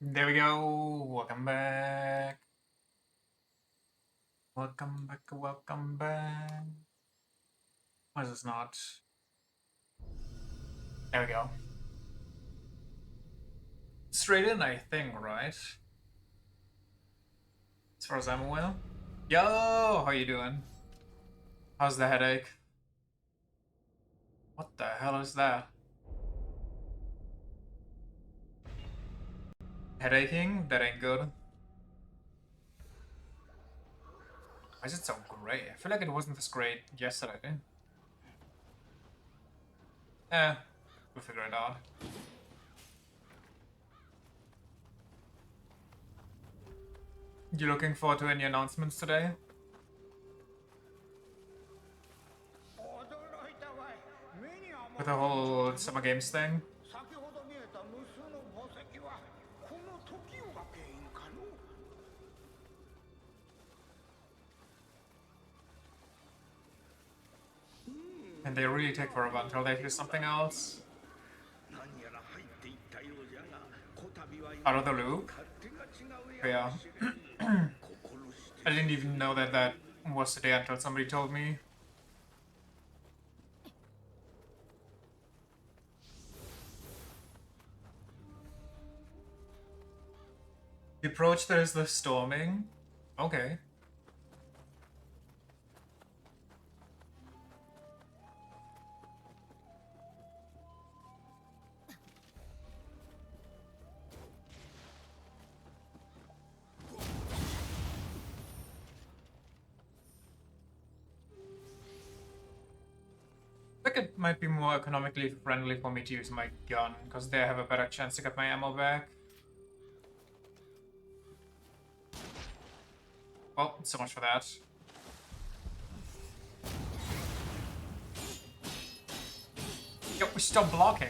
There we go. Welcome back. Welcome back. Welcome back. Why is this not? There we go. Straight in, I think, right? As far as I'm aware. Yo, how you doing? How's the headache? What the hell is that? Headaching? That ain't good. Why is it so great? I feel like it wasn't this great yesterday. We'll figure it out. You looking forward to any announcements today? With the whole Summer Games thing? And they really take forever until they do something else. Out of the loop? Yeah. I didn't even know that that was today until somebody told me. The approach there is the storming. Okay. I think it might be more economically friendly for me to use my gun, because they have a better chance to get my ammo back. Well, so much for that. Yo, stop blocking!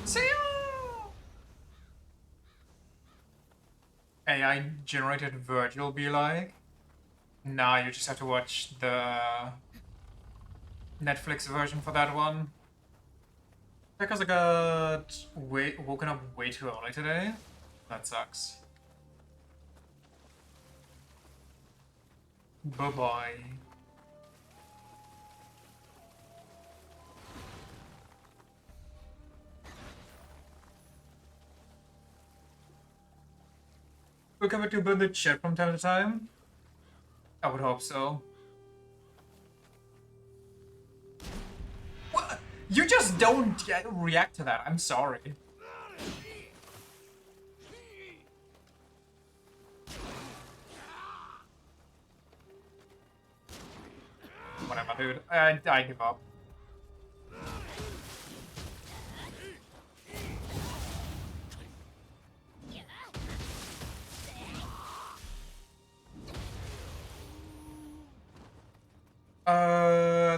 See ya! AI generated Virgil be like? Nah, you just have to watch the Netflix version for that one. Because I got woken up way too early today. That sucks. Bye-bye. We'll come back to burn the chat from time to time? I would hope so. What? You just don't react to that. I'm sorry. Whatever, dude. I give up.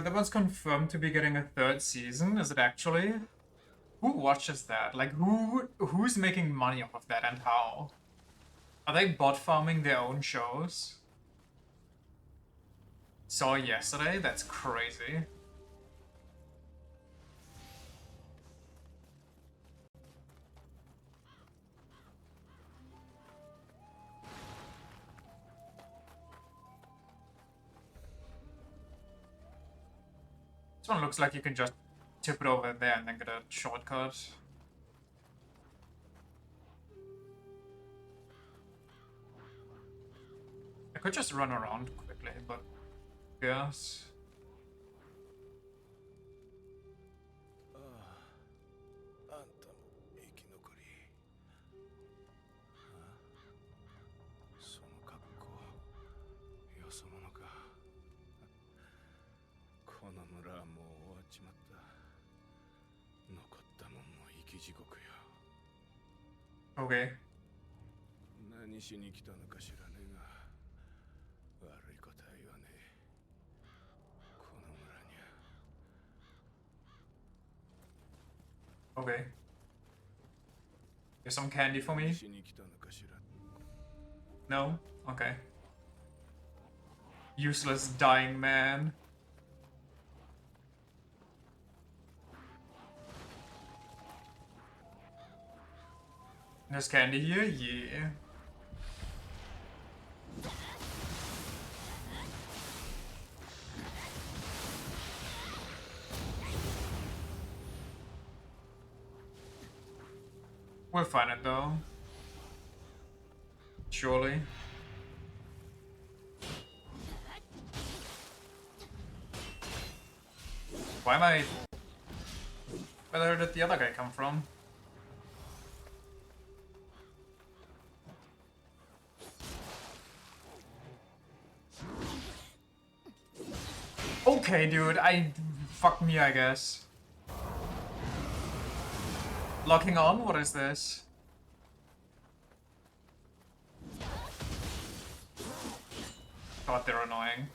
That one's confirmed to be getting a third season. Is it actually? Who watches that? Like, who's making money off of that and how? Are they bot farming their own shows? Saw yesterday? That's crazy. This one looks like you can just tip it over there and then get a shortcut. I could just run around quickly, but yes. あんたも生き残り。その格好、よそ者か。この村はもう終わっちまった。残ったもんの生き地獄よ。Okay. 何しに来たのか知らねえが、悪いことは言わねえ。この村にゃ。Okay. There's some candy for me? しに来たのかしら。 No? Okay. Useless dying man. There's candy here? Yeah. We'll find it though. Surely. Why am I... Where did the other guy come from? Okay, dude, fuck me, I guess. Locking on? What is this? God, they're annoying.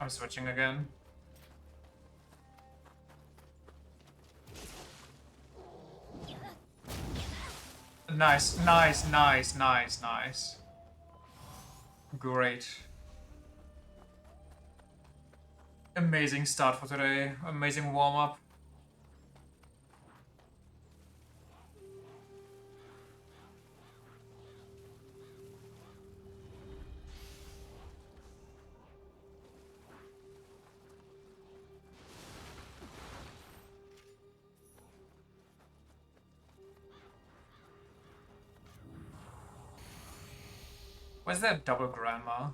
I'm switching again. Nice, nice, nice, nice, nice. Great. Amazing start for today. Amazing warm-up. Where's that double grandma?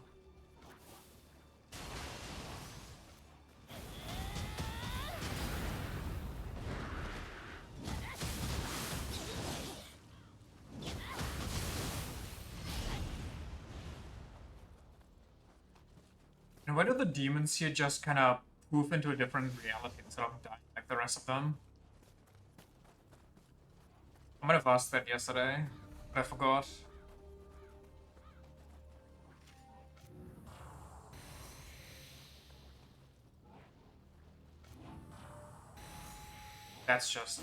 And why do the demons here just kind of poof into a different reality instead of dying like the rest of them? I might have asked that yesterday, but I forgot. That's just...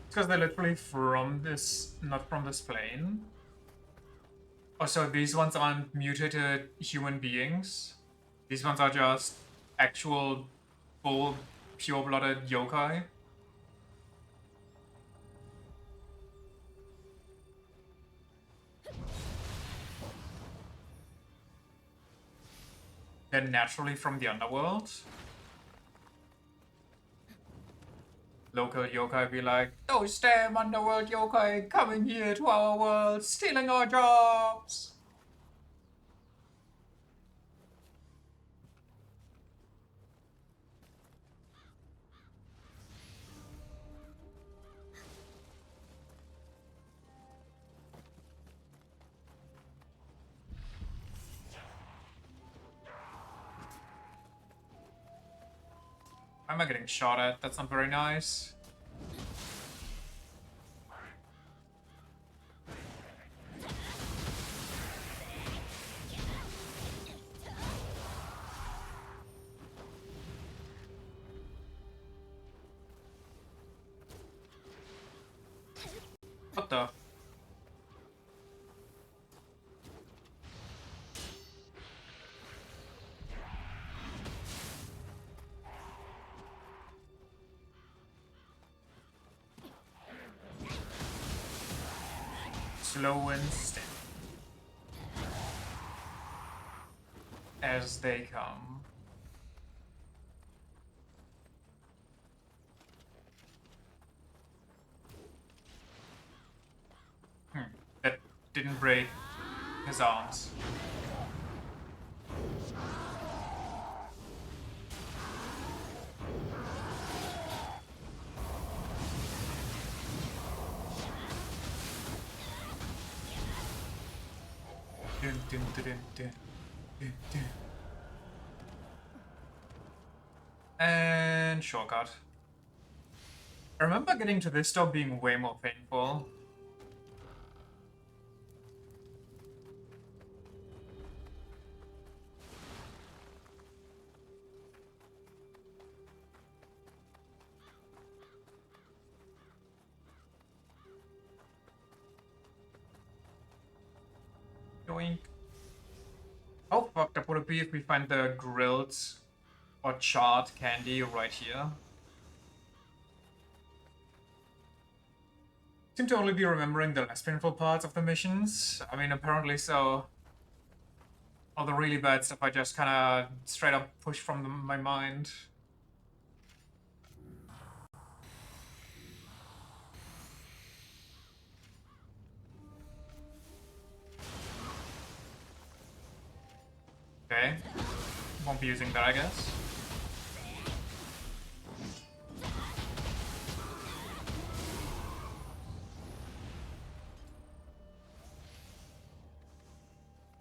Because they're literally from this, not from this plane. Oh, so these ones aren't mutated human beings. These ones are just actual, full, pure-blooded yokai. They're naturally from the underworld. Local yokai be like, those damn underworld yokai coming here to our world, stealing our jobs! Why am I getting shot at? That's not very nice. What the? Slow and steady. As they come. That didn't break his arms. Dun, dun, dun, dun, dun, dun, dun. And shortcut. I remember getting to this door being way more painful. Yoink. How fucked up would it be if we find the grilled or charred candy right here? Seem to only be remembering the less painful parts of the missions. I mean, apparently so. All the really bad stuff I just kinda straight up push from my mind. Okay. Won't be using that, I guess.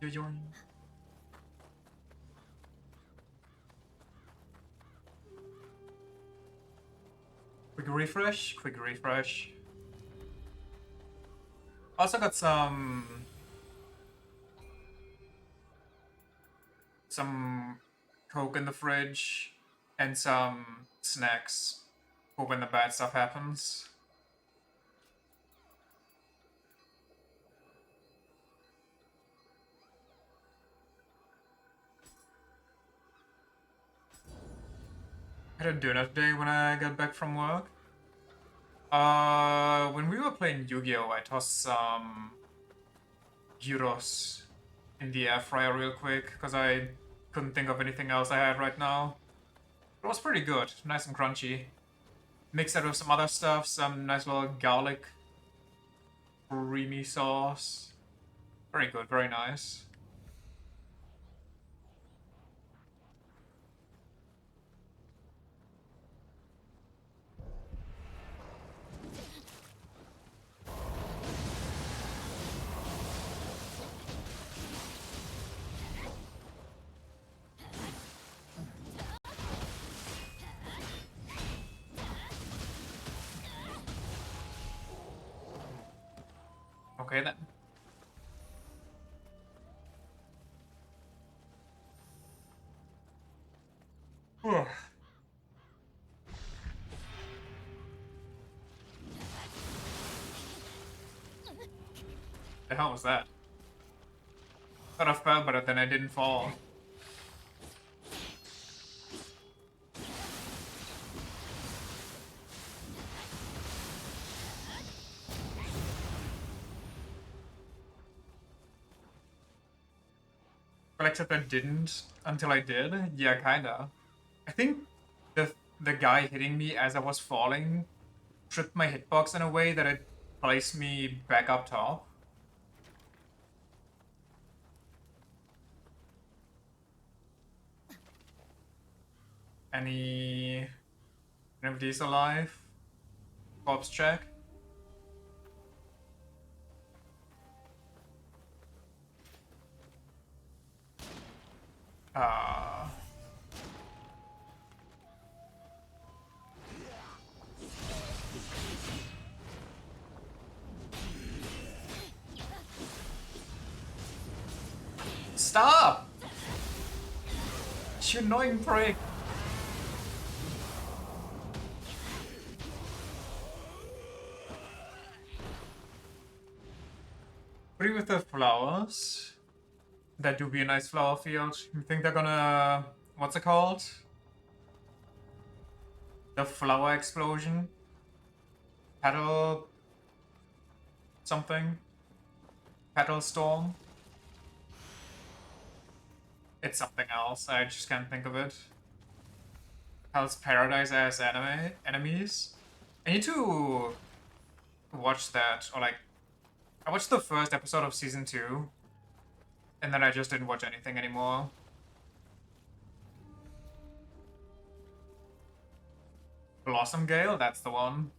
Yoink. Quick refresh, quick refresh. Also got some Coke in the fridge and some snacks for when the bad stuff happens. I had a donut day when I got back from work. When we were playing Yu-Gi-Oh, I tossed some gyros in the air fryer real quick because I couldn't think of anything else I had right now. It was pretty good, nice and crunchy. Mixed that with some other stuff, some nice little garlic creamy sauce. Very good, very nice. Okay then. Ugh. The hell was that? Thought I fell, but then I didn't fall. Well, except I didn't until I did. Yeah, kinda. I think the guy hitting me as I was falling tripped my hitbox in a way that it placed me back up top. Any of these alive? Corpse check. Uh Stop! You annoying prick! Agree with the flowers. That do be a nice flower field. You think they're gonna... what's it called? The flower explosion? Petal... something? Petal storm? It's something else, I just can't think of it. Hell's Paradise as enemies? I need to watch that, or like... I watched the first episode of season 2, and then I just didn't watch anything anymore. Blossom Gale, that's the one.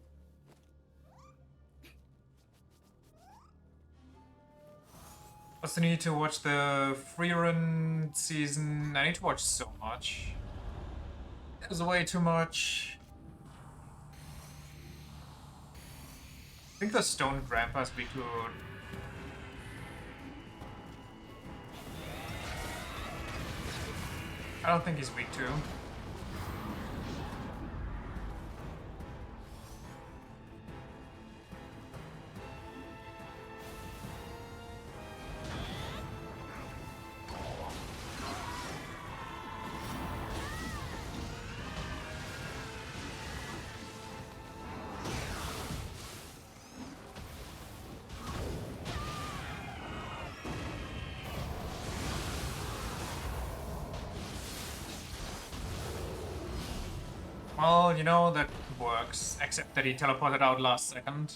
Also need to watch the Freerun season. I need to watch so much. There's way too much. I think the Stone Grandpa's be good. I don't think he's weak too. Well, you know, that works, except that he teleported out last second.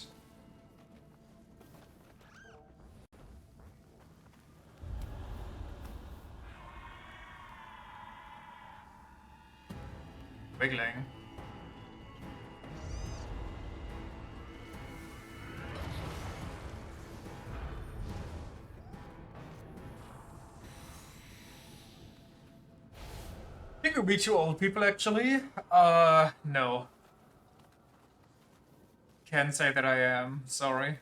Wiggling. I think we'll be two old people, actually. No. Can't say that I am. Sorry.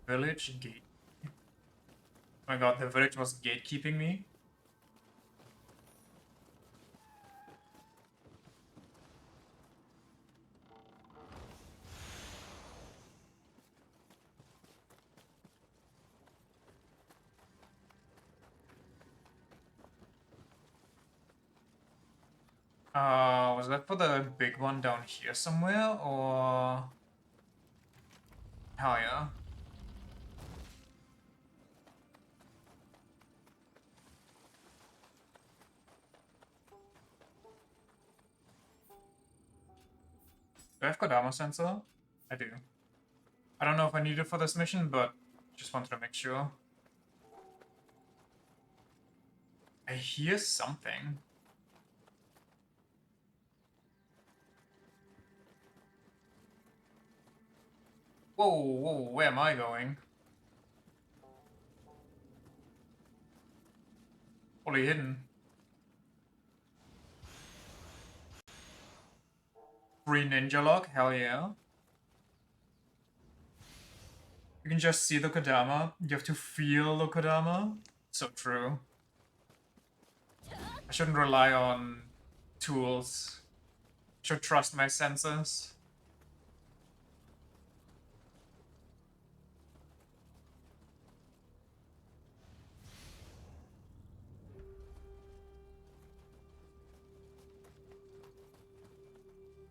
Village gate. Oh my god, the village was gatekeeping me. Was that for the big one down here somewhere, or... Hell yeah. Do I have Kodama sensor? I do. I don't know if I need it for this mission, but just wanted to make sure. I hear something. Whoa, whoa, where am I going? Fully hidden. Free ninja lock? Hell yeah. You can just see the Kodama. You have to feel the Kodama. So true. I shouldn't rely on tools. Should trust my senses.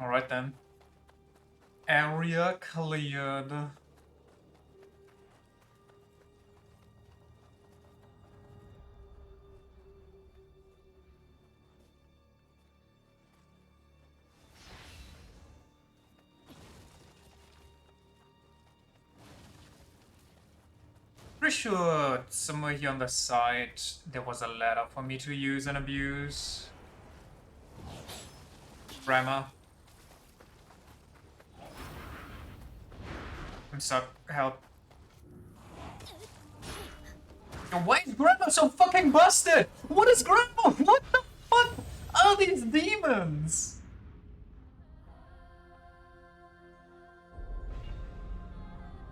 Alright then. Area cleared. Pretty sure somewhere here on the side there was a ladder for me to use and abuse. Grammar. I'm stuck. Help. Yo, why is Grandma so fucking busted? What is Grandma? What the fuck are these demons?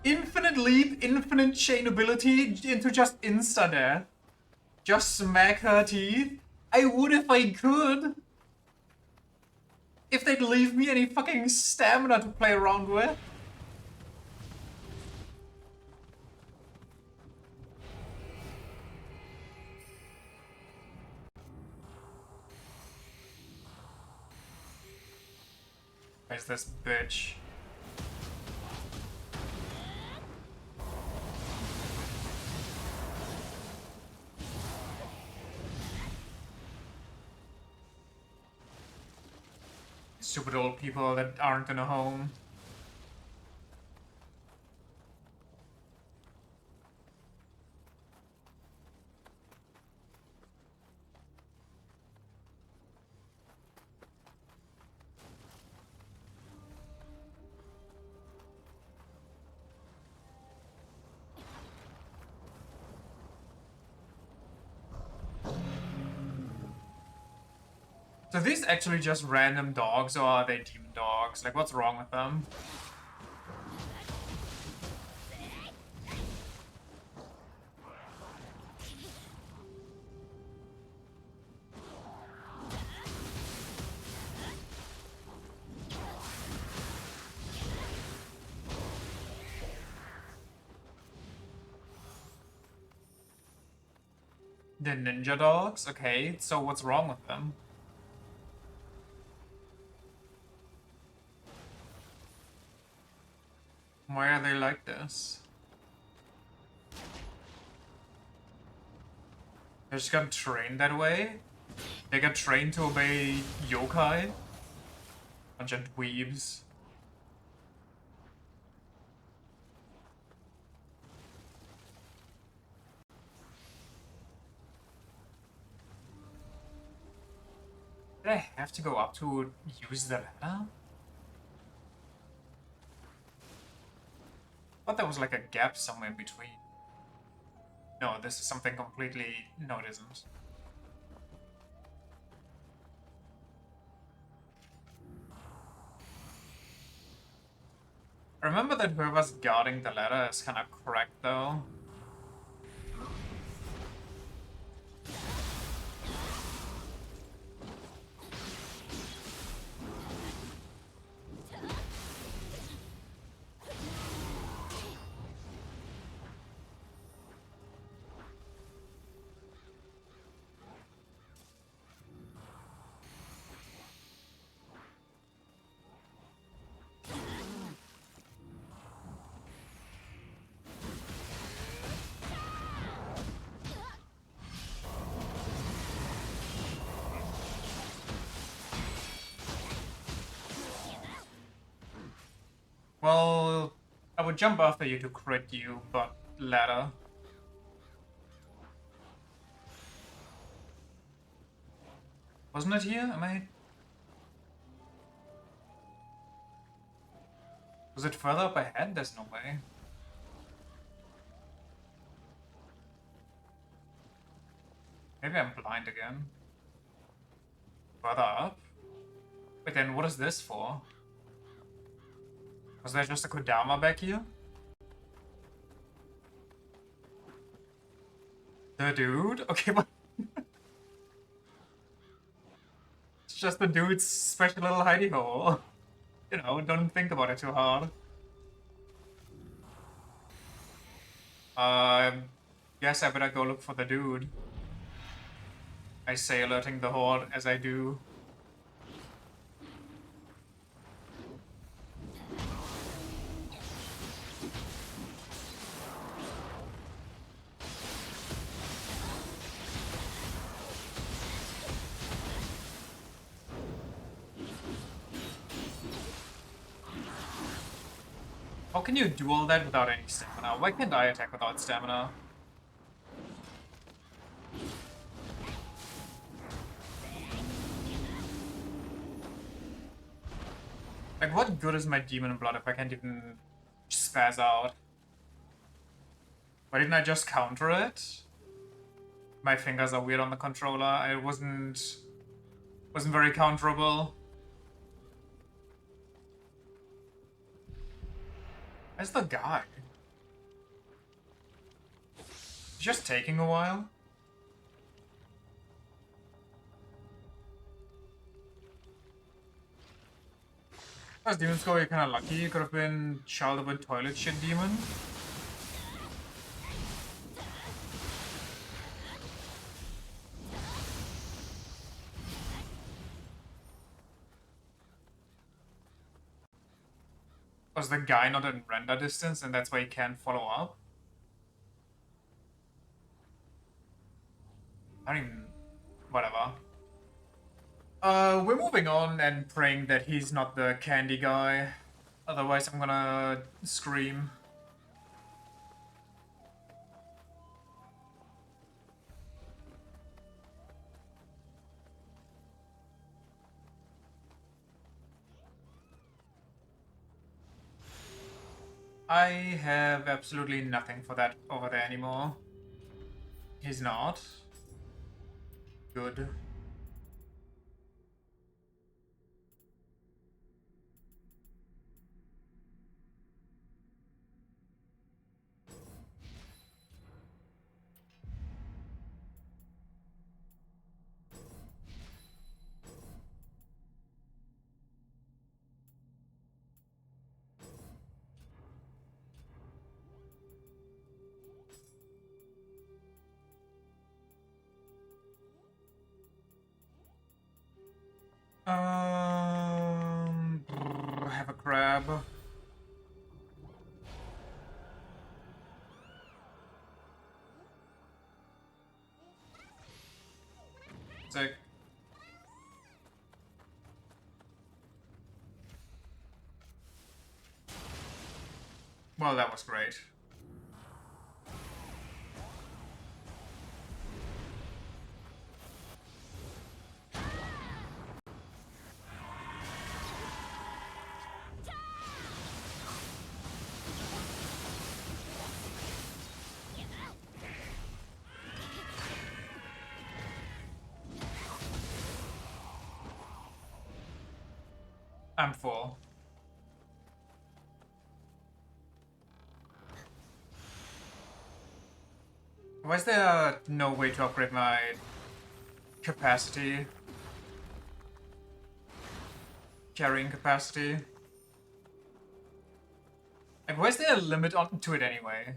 Infinite leap, infinite chain ability into just insta-death. Just smack her teeth. I would if I could. If they'd leave me any fucking stamina to play around with. Where's this bitch? Stupid old people that aren't in a home. So these actually just random dogs, or are they demon dogs? Like, what's wrong with them? The ninja dogs? Okay, so what's wrong with them? Why are they like this? They just got trained that way. They got trained to obey yokai. Bunch of dweebs. Did I have to go up to use the ladder? I thought there was like a gap somewhere in between. No, this is something completely... No, it isn't. I remember that whoever's guarding the ladder is kind of cracked though. Well, I would jump after you to crit you, but ladder. Wasn't it here? Am I... Was it further up ahead? There's no way. Maybe I'm blind again. Further up? Wait, then what is this for? Was there just a Kodama back here? The dude? Okay, but... It's just the dude's special little hidey hole. You know, don't think about it too hard. Guess I better go look for the dude. I say, alerting the horde as I do. How can you do all that without any stamina? Why can't I attack without stamina? Like, what good is my demon blood if I can't even spaz out? Why didn't I just counter it? My fingers are weird on the controller. I wasn't very counterable. Where's the guy? It's just taking a while. As Demon Skull, you're kind of lucky. You could have been Child of a Toilet Shit Demon. Was the guy not in render distance and that's why he can't follow up? I don't even... Whatever. We're moving on and praying that he's not the candy guy. Otherwise I'm gonna scream. I have absolutely nothing for that over there anymore. He's not. Good. Have a crab. fantastic. Well, that was great. I'm full. Why is there no way to upgrade my capacity? Carrying capacity? Like, why is there a limit to it anyway?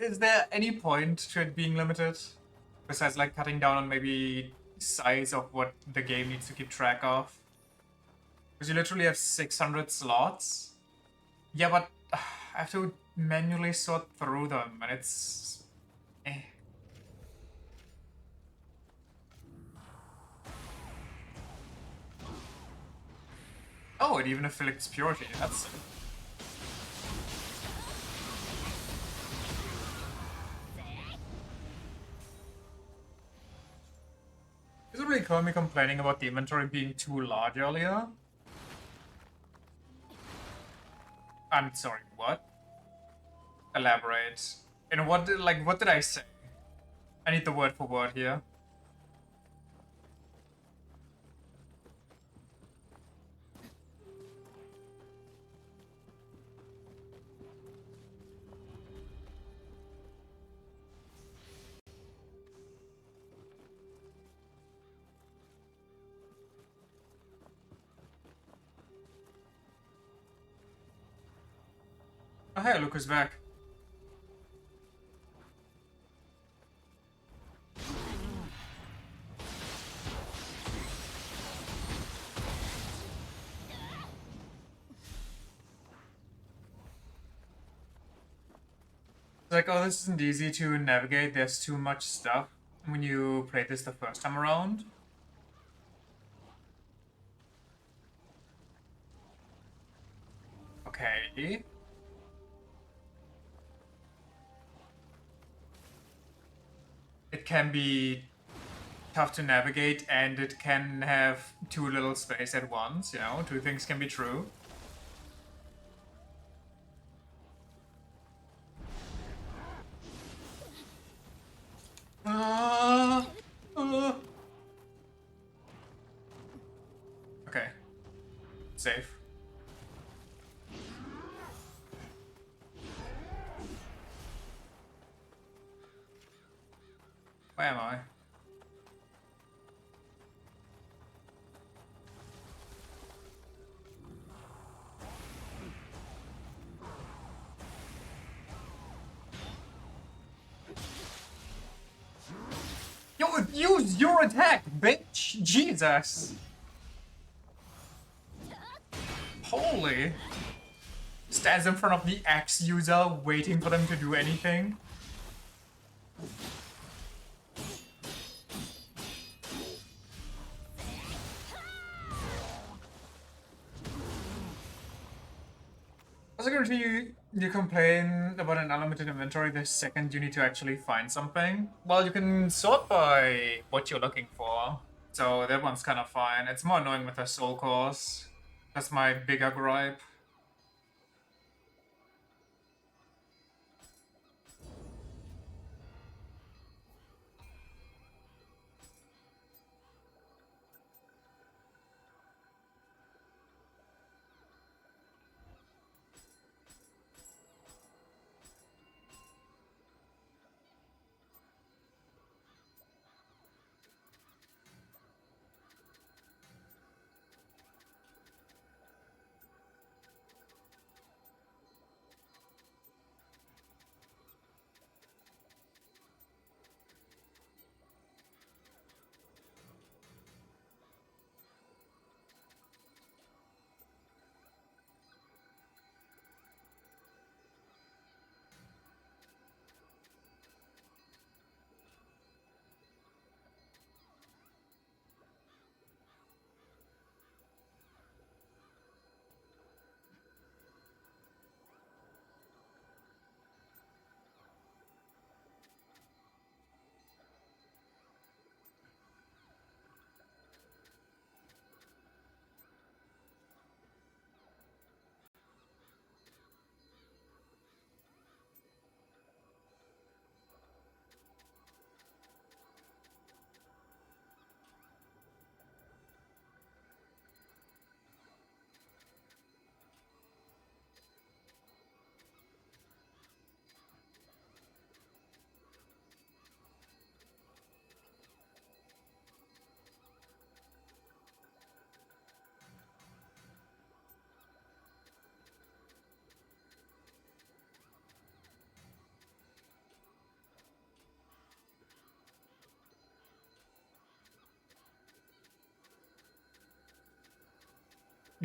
Is there any point to it being limited? Besides, like, cutting down on maybe size of what the game needs to keep track of? Because you literally have 600 slots. Yeah, but I have to manually sort through them, and it's... eh. Oh, it even afflicts purity. That's... Doesn't really call me complaining about the inventory being too large earlier. I'm sorry, what? Elaborate. And what did I say? I need the word for word here. Oh, hey, look who's back. It's like, oh, this isn't easy to navigate. There's too much stuff when you play this the first time around. Okay. It can be tough to navigate, and it can have too little space at once, you know? Two things can be true. Okay. Safe. Where am I? Yo, use your attack, bitch! Jesus! Holy! Stands in front of the axe user, waiting for them to do anything. I was going to you complain about an unlimited inventory the second you need to actually find something. Well, you can sort by what you're looking for. So that one's kind of fine. It's more annoying with the soul cores. That's my bigger gripe.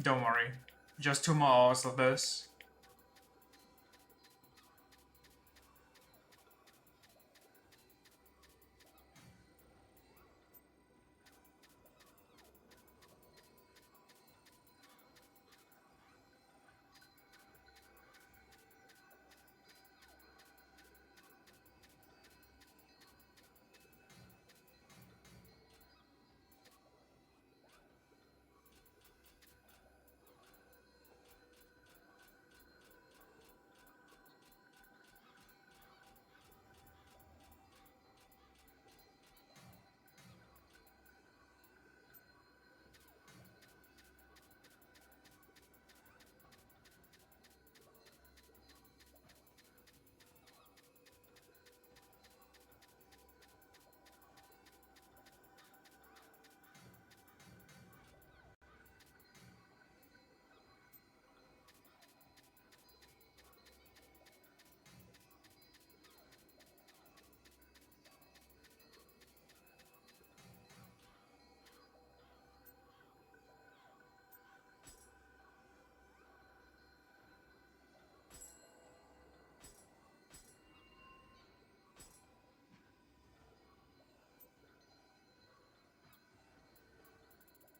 Don't worry. Just 2 more hours of this.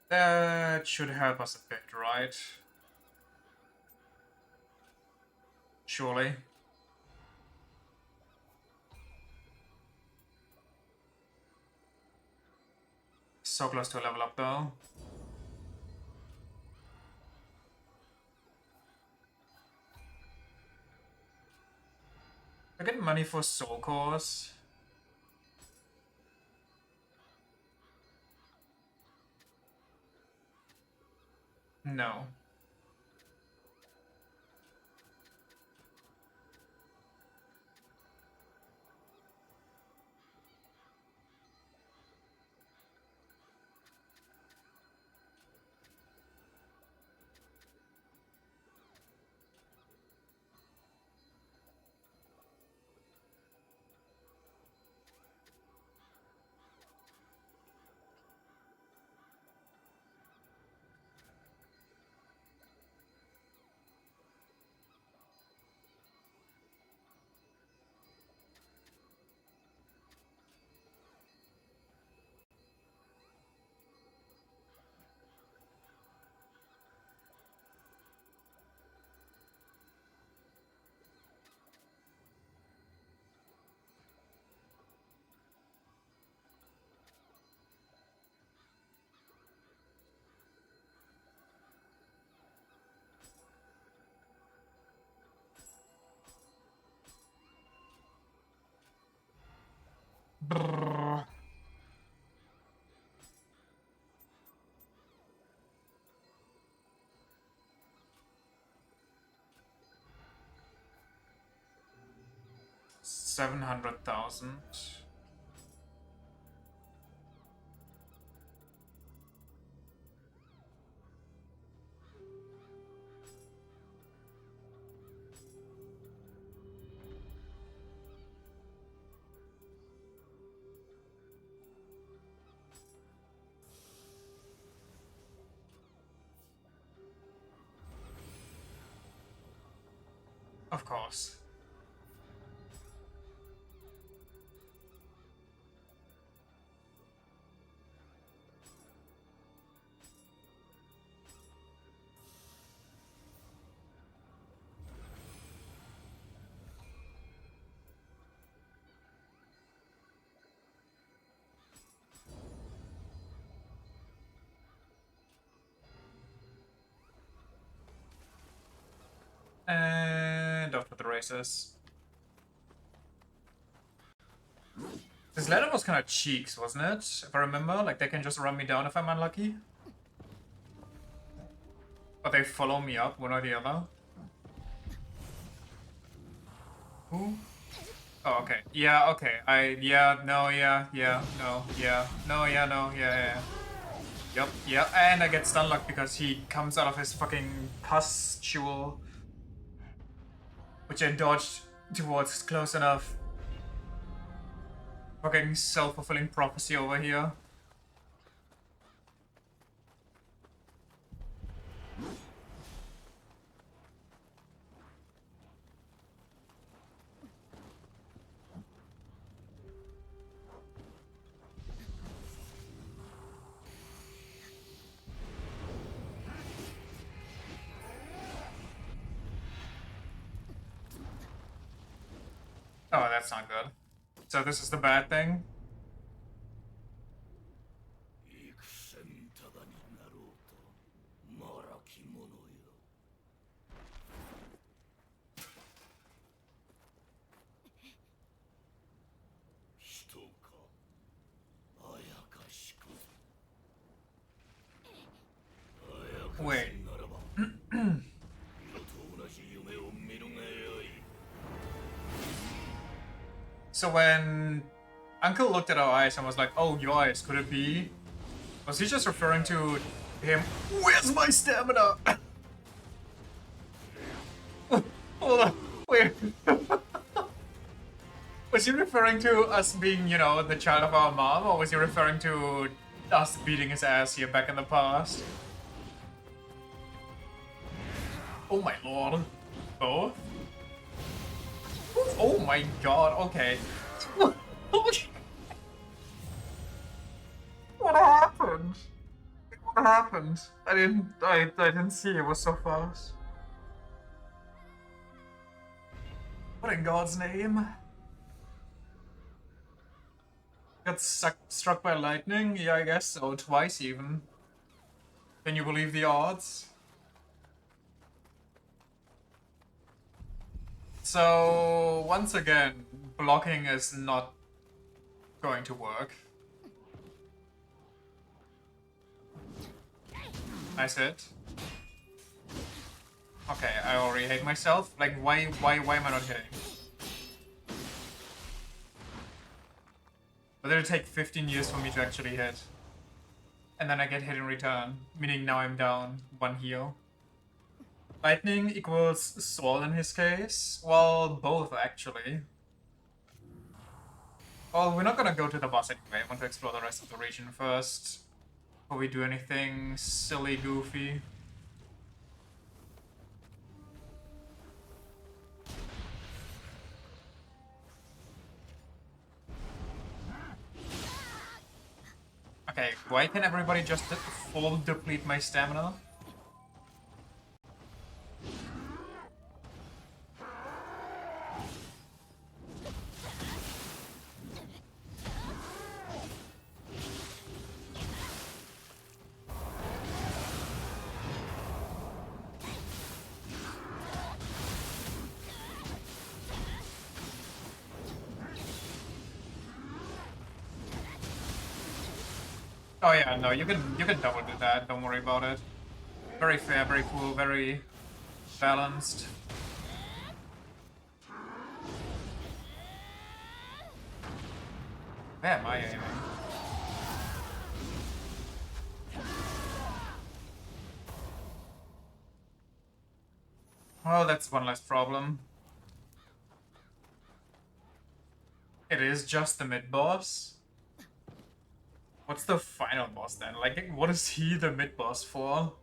That should help us a bit, right? Surely. So close to a level up though. I get money for soul cores. No. Brrr. $700,000. Of course. And off to the races. This ladder was kind of cheeks, wasn't it? If I remember, like they can just run me down if I'm unlucky. But they follow me up, one or the other. Who? Oh, okay. Yeah, okay. No, yeah, no, yeah, no, yeah, no, yeah. Yup, yeah. And I get stun locked because he comes out of his fucking pustule, which I dodged towards close enough. Fucking self-fulfilling prophecy over here. Oh, that's not good. So this is the bad thing? 戦ただになろうとまらき者よ人かあやかしくあやかし Wait. ならば色と同じ夢を見るがよい So when Uncle looked at our eyes and was like, oh, your eyes, could it be? Was he just referring to him? Where's my stamina? Hold on. Wait. Was he referring to us being, you know, the child of our mom? Or was he referring to us beating his ass here back in the past? Oh my lord. Both? Oh my god, okay. What happened? What happened? I didn't see it was so fast. What in God's name? Got struck by lightning? Yeah, I guess so. Twice even. Can you believe the odds? So, once again, blocking is not going to work. Nice hit. Okay, I already hate myself. Like, why am I not hitting? But it'll take 15 years for me to actually hit. And then I get hit in return, meaning now I'm down 1 heal. Lightning equals Soul in his case? Well, both actually. Well, we're not gonna go to the boss anyway. I want to explore the rest of the region first. Before we do anything silly, goofy. Okay, why can everybody just full deplete my stamina? Oh yeah, no, you can double do that, don't worry about it. Very fair, very cool, very balanced. Where am I aiming? Well, that's one less problem. It is just the mid-boss? What's the final boss then? Like, what is he the mid-boss for?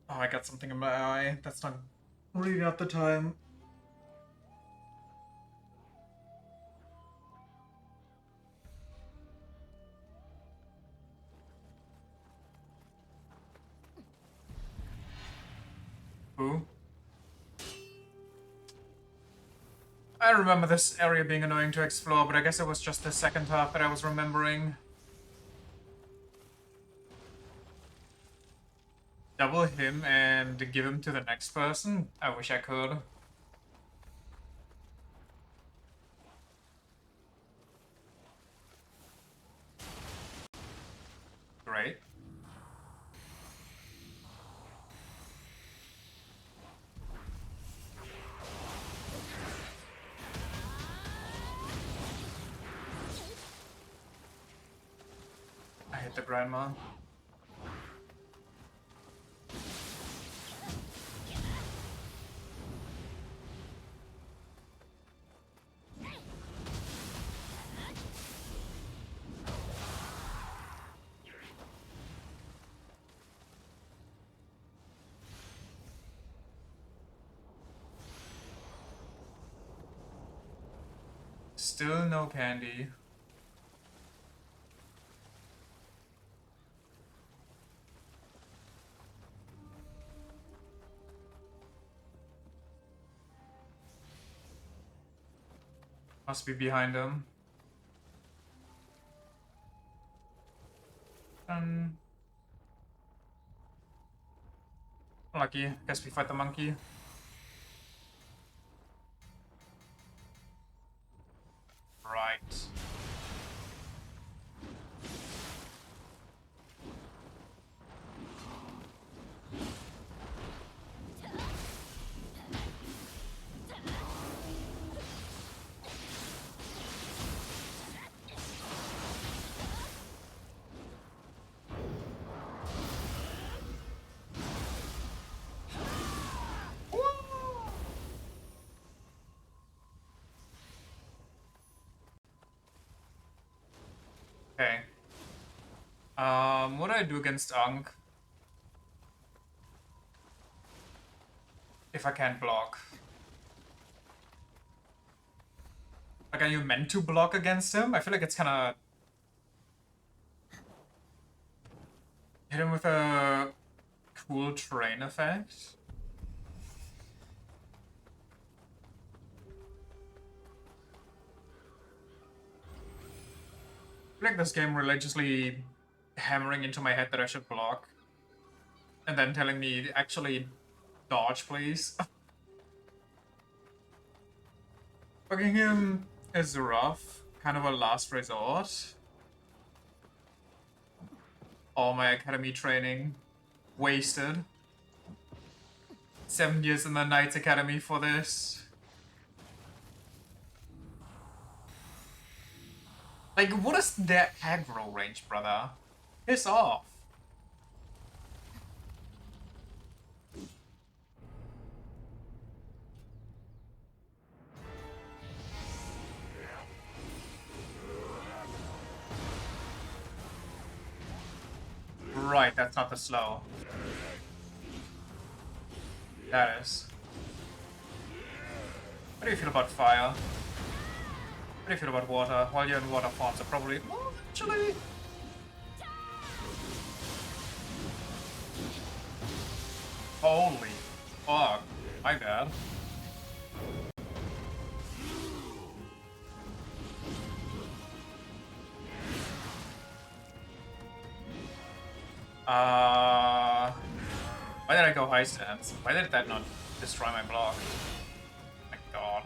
Oh, I got something in my eye. That's not really at the time. Who? I remember this area being annoying to explore, but I guess it was just the second half that I was remembering. Double him and give him to the next person? I wish I could. Great. I hit the grandma. Still no candy. Must be behind him. Lucky. Guess we fight the monkey. Right. Okay. What do I do against Ankh? If I can't block. Like, are you meant to block against him? I feel like it's kinda... Hit him with a cool terrain effect. I feel like this game religiously hammering into my head that I should block. And then telling me, actually, dodge, please. Fucking him is rough. Kind of a last resort. All my academy training wasted. 7 years in the Knights Academy for this. Like, what is that aggro range, brother? Piss off. Right, that's not the slow. That is. What do you feel about fire? What do you feel about water? While you're in water forms are probably... Well, actually... Holy fuck. My bad. Why did I go high stance? Why did that not destroy my block? My god.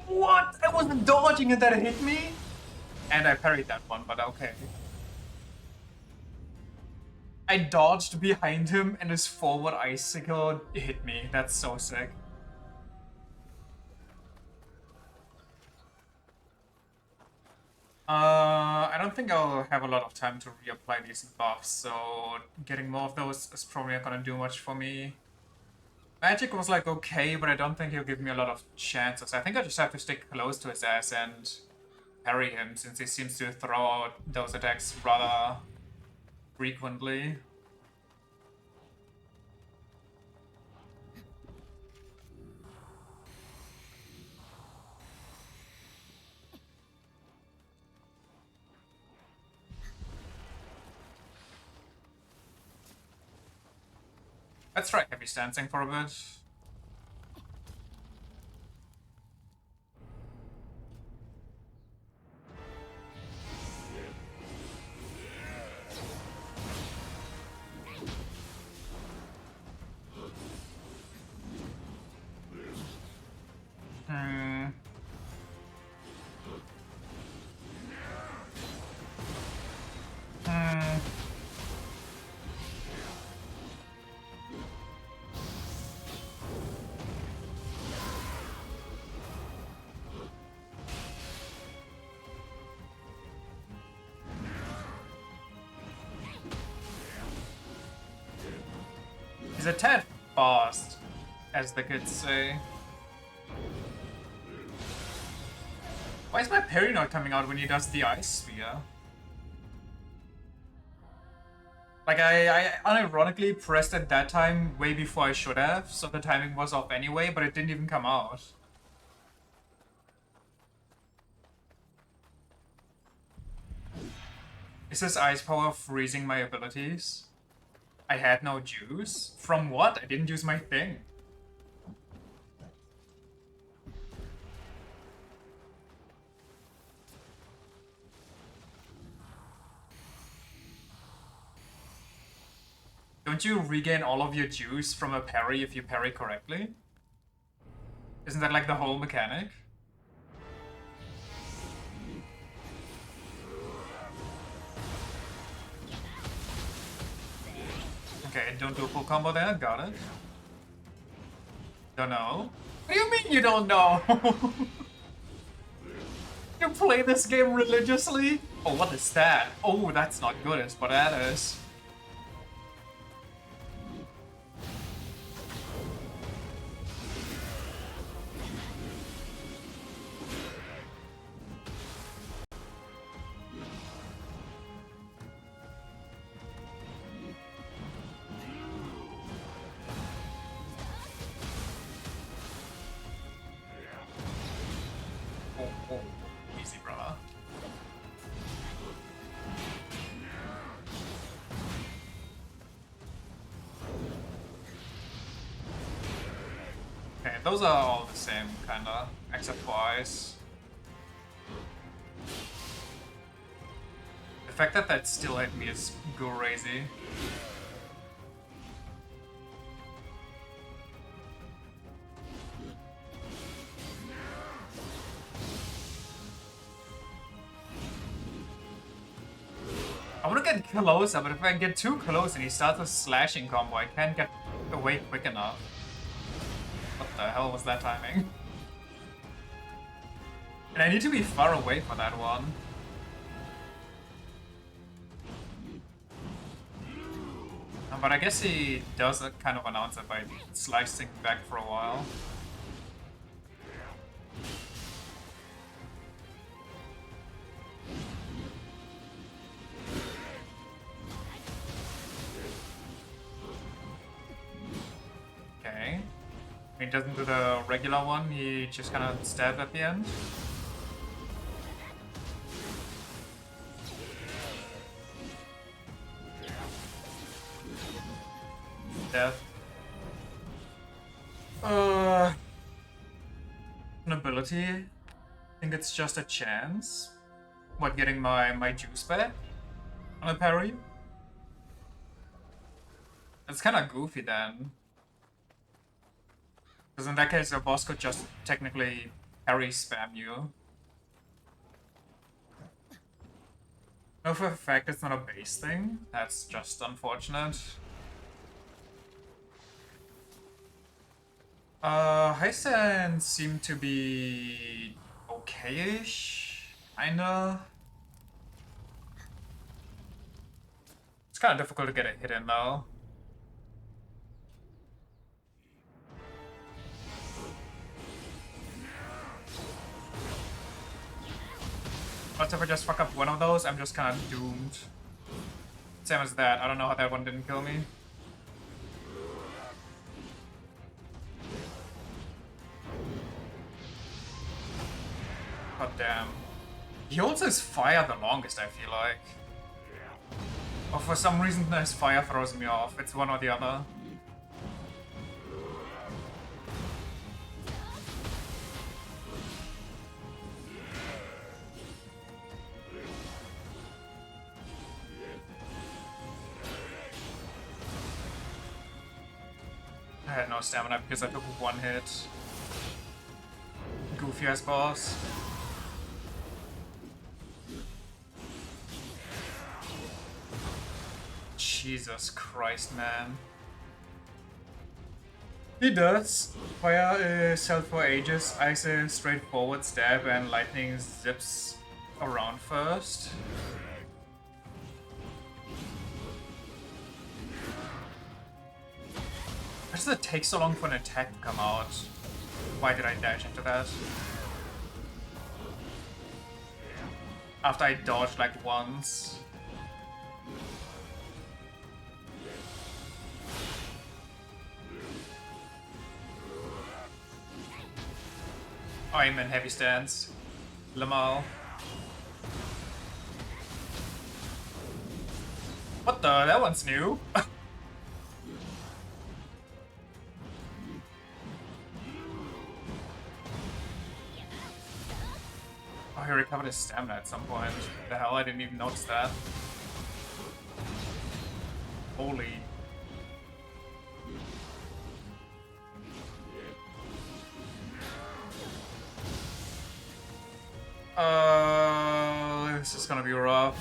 What? I wasn't dodging and that hit me? And I parried that one, but okay. I dodged behind him and his forward icicle hit me. That's so sick. I don't think I'll have a lot of time to reapply these buffs, so getting more of those is probably not gonna do much for me. Magic was like okay, but I don't think he'll give me a lot of chances. I think I just have to stick close to his ass and parry him, since he seems to throw out those attacks rather frequently. Let's try heavy stancing for a bit. He's a tad fast, as the kids say. Why is my parry not coming out when he does the ice sphere? Like, I unironically pressed at that time way before I should have, so the timing was off anyway, but it didn't even come out. Is this ice power freezing my abilities? I had no juice? From what? I didn't use my thing. Don't you regain all of your juice from a parry if you parry correctly? Isn't that like the whole mechanic? Okay, don't do a full combo there, got it. Don't know. What do you mean you don't know? You play this game religiously? Oh, what is that? Oh, that's not good, is what that is. Oh, easy, brother. Okay, those are all the same, kinda, except for ice. The fact that that still hit me is crazy. I wanna get closer, but if I get too close and he starts a slashing combo, I can't get away quick enough. What the hell was that timing? And I need to be far away for that one. But I guess he does kind of announce it by slicing back for a while. Okay. He doesn't do the regular one, he just kind of stabs at the end. Death. An ability. I think it's just a chance. What, getting my juice back on a parry? It's kind of goofy then. Because in that case, your boss could just technically parry spam you. No, for a fact it's not a base thing. That's just unfortunate. Heisen seemed to be okay-ish, kinda. It's kind of difficult to get a hit in though. But if I just fuck up one of those, I'm just kind of doomed. Same as that. I don't know how that one didn't kill me. God damn. He holds his fire the longest, I feel like. Or for some reason his fire throws me off. It's one or the other. I had no stamina because I took one hit. Goofy ass boss. Jesus Christ, man. He does. Fire is held for ages, ice is straightforward stab, and lightning zips around first. Why does it take so long for an attack to come out? Why did I dash into that? After I dodged like once. I'm in heavy stance. Lamal. What the? That one's new. Oh, he recovered his stamina at some point. The hell, I didn't even notice that. Holy. This is gonna be rough.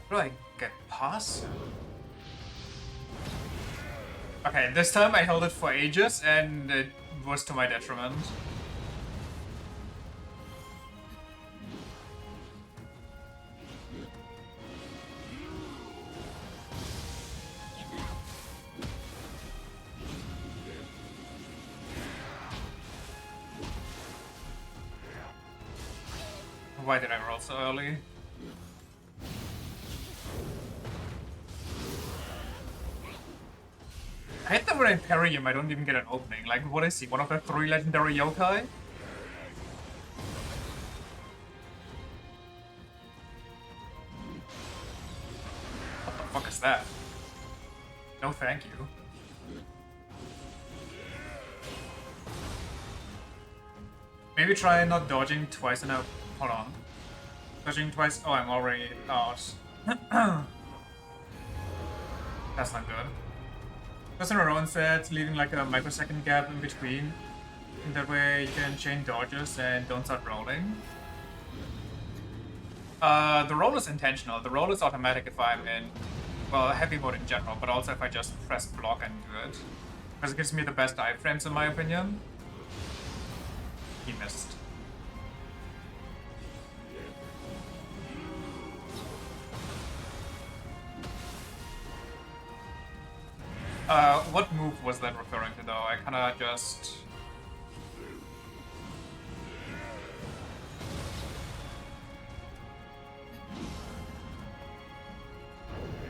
How do I get past? Okay, this time I held it for ages and it was to my detriment. Why did I roll so early? I hate that when I parry him, I don't even get an opening. Like, what is he? One of the 3 legendary yokai? What the fuck is that? No thank you. Maybe try not dodging twice in a... Hold on. Dodging twice... Oh, I'm already out. That's not good. Person Rowan said leaving like a microsecond gap in between. In that way you can chain dodges and don't start rolling. The roll is intentional. The roll is automatic if I'm in, well, heavy mode in general, but also if I just press block and do it. Because it gives me the best iframes in my opinion. He missed. What move was that referring to though? I kinda just...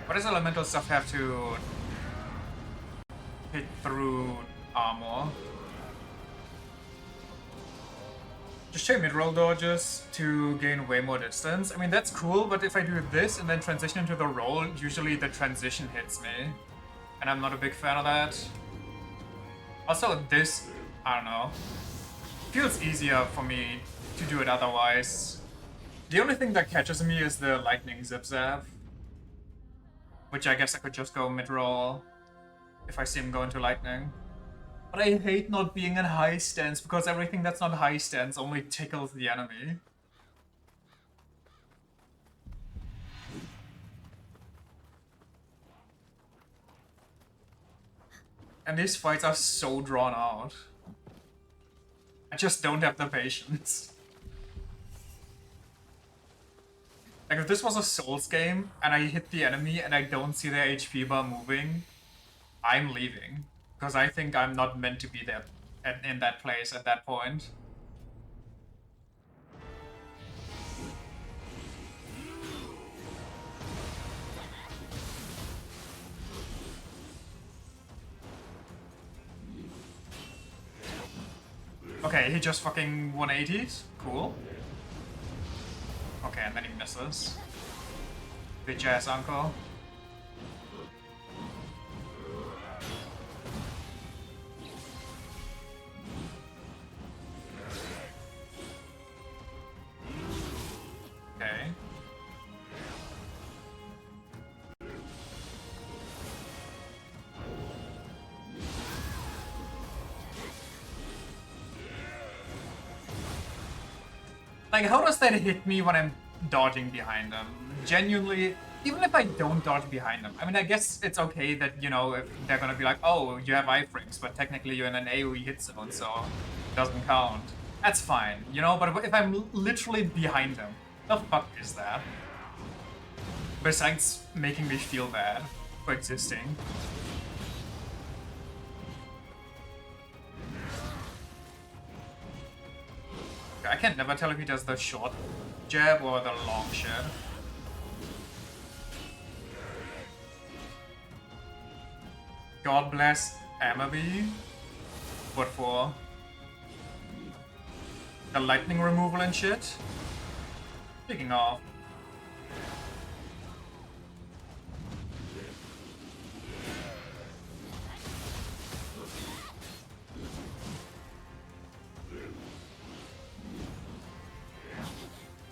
What does elemental stuff have to hit through armor? Just chain mid-roll dodges to gain way more distance. I mean, that's cool, but if I do this and then transition into the roll, usually the transition hits me. And I'm not a big fan of that. Also, this, I don't know, feels easier for me to do it otherwise. The only thing that catches me is the lightning zip-zap. Which I guess I could just go mid-roll if I see him go into lightning. But I hate not being in high stance because everything that's not high stance only tickles the enemy. And these fights are so drawn out. I just don't have the patience. Like, if this was a Souls game, and I hit the enemy and I don't see their HP bar moving, I'm leaving. Because I think I'm not meant to be there in that place at that point. Okay, he just fucking 180s. Cool. Okay, and then he misses. Bitch ass uncle. Okay. Like, how does that hit me when I'm dodging behind them? Genuinely, even if I don't dodge behind them. I mean, I guess it's okay that, you know, if they're gonna be like, oh, you have iframes, but technically you're in an AoE hit zone, so it doesn't count. That's fine, you know, but if I'm literally behind them, the fuck is that? Besides making me feel bad for existing. I can never tell if he does the short jab or the long jab. God bless Amabi. What for? The lightning removal and shit? Speaking of.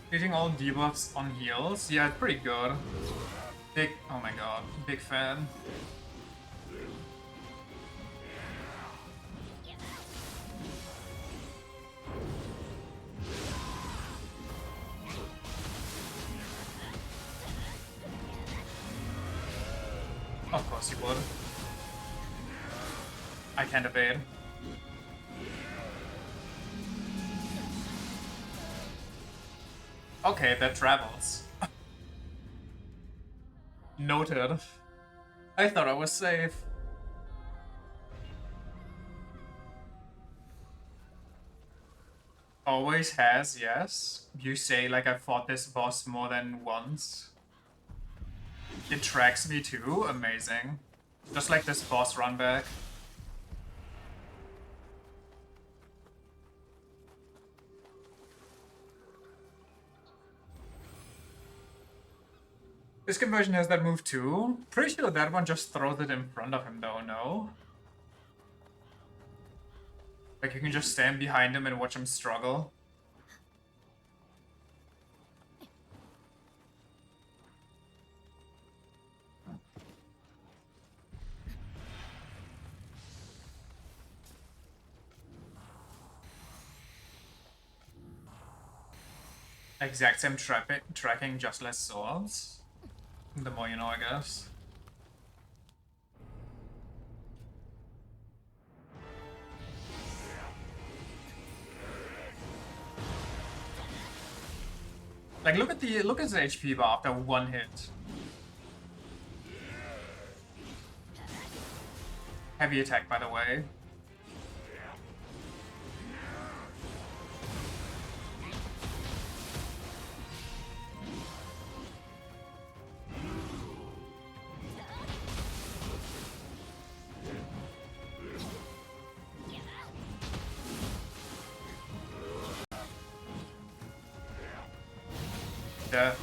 Hitting all debuffs on heals? Yeah, it's pretty good. Big, oh my god, big fan. Of course you would. I can't evade. Okay, that travels. Noted. I thought I was safe. Always has, yes. You say like I fought this boss more than once. It tracks me too, amazing. Just like this boss run back. This conversion has that move too. Pretty sure that one just throws it in front of him though, no? Like you can just stand behind him and watch him struggle. Exact same tracking, just less swords. The more you know, I guess. Like look at his HP bar after one hit. Heavy attack, by the way. Death.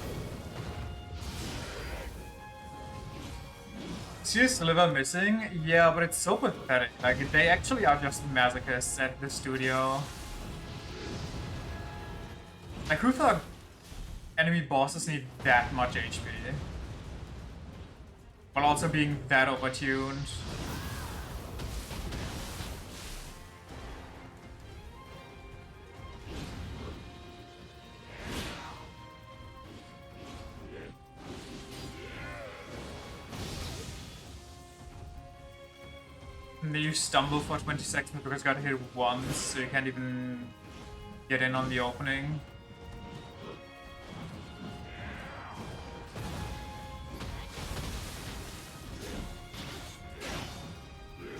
See a sliver missing? Yeah, but it's so pathetic. Like, they actually are just masochists at the studio. Like, who thought enemy bosses need that much HP? While also being that overtuned. And then you stumble for 20 seconds because you got hit once, so you can't even get in on the opening.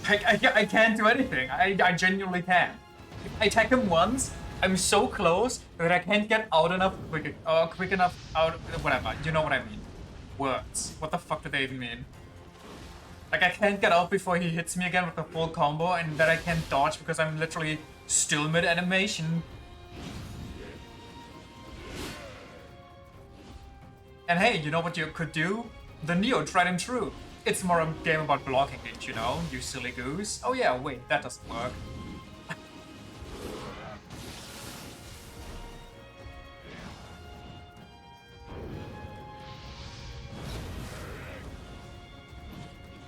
I can't do anything. I genuinely can't. I attack him once, I'm so close that I can't get out enough quick enough out, whatever. You know what I mean. Words. What the fuck do they even mean? Like, I can't get out before he hits me again with the full combo, and then I can't dodge because I'm literally still mid-animation. And hey, you know what you could do? The Nioh tried and true. It's more a game about blocking it, you know, you silly goose. Oh yeah, wait, that doesn't work.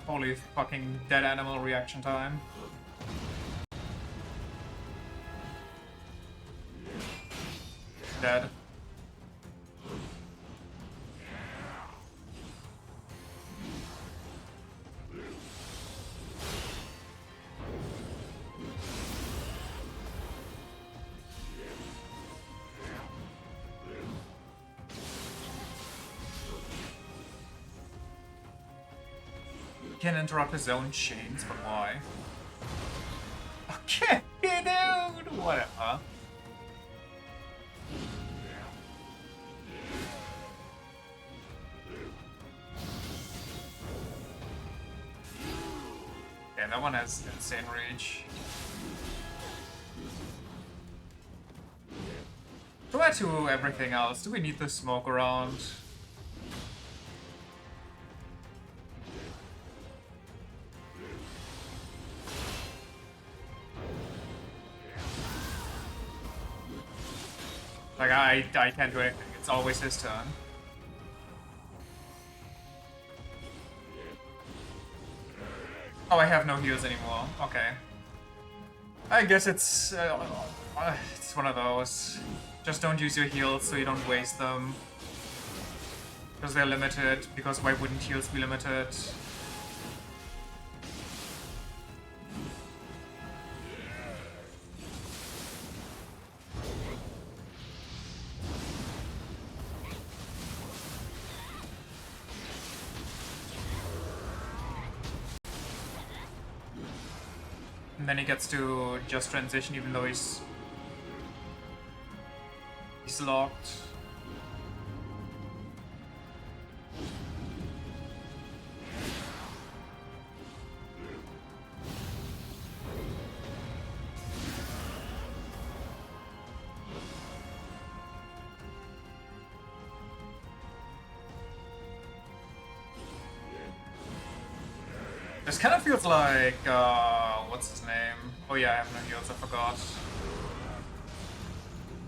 Holy fucking dead animal reaction time. Dead. can interrupt his own chains, but why? Okay, dude! Whatever. Yeah, that one has insane reach. Compared to everything else, do we need the smoke around? Like, I can't do anything. It's always his turn. Oh, I have no heals anymore. Okay. I guess it's one of those. Just don't use your heals so you don't waste them. Because they're limited. Because why wouldn't heals be limited? And then he gets to just transition even though he's locked. This kind of feels like, what's his name? Oh yeah, I have no heals, I forgot.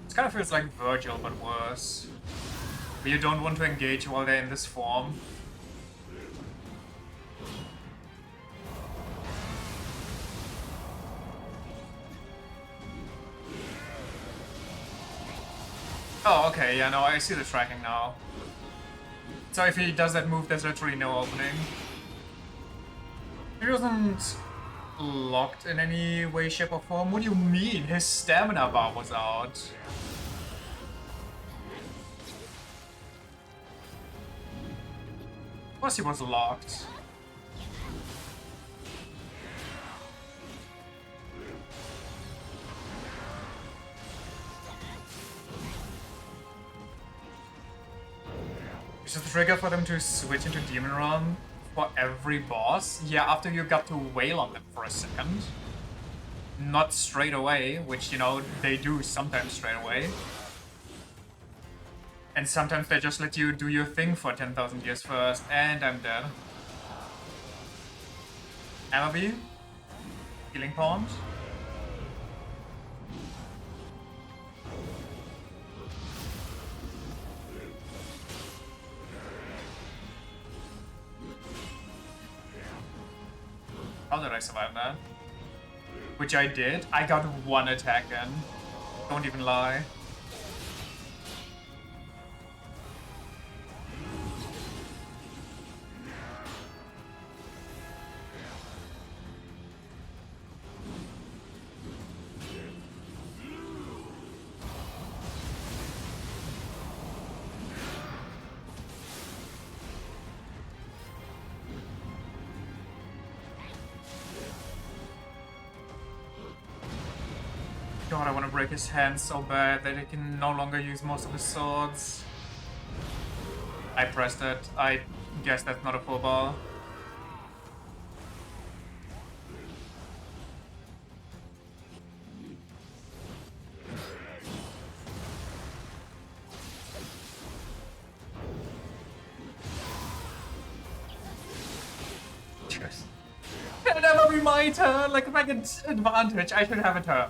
This kind of feels like Virgil, but worse. But you don't want to engage while they're in this form. Oh, okay, yeah, no, I see the tracking now. So if he does that move, there's literally no opening. He wasn't locked in any way, shape, or form. What do you mean? His stamina bar was out. Of course he was locked. Is the trigger for them to switch into Demon Realm for every boss? Yeah, after you got to wail on them for a second. Not straight away, which, you know, they do sometimes straight away. And sometimes they just let you do your thing for 10,000 years first, and I'm dead. Amabi? Healing Pond? How did I survive that? Which I did. I got one attack in. Don't even lie. God, I want to break his hands so bad that he can no longer use most of his swords. I pressed it. I guess that's not a full bar. It'll never be my turn! Like, if I get advantage, I should have a turn.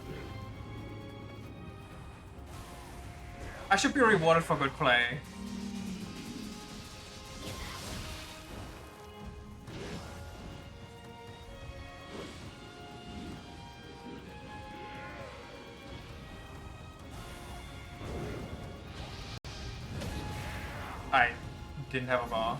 I should be rewarded for good play. I didn't have a bar.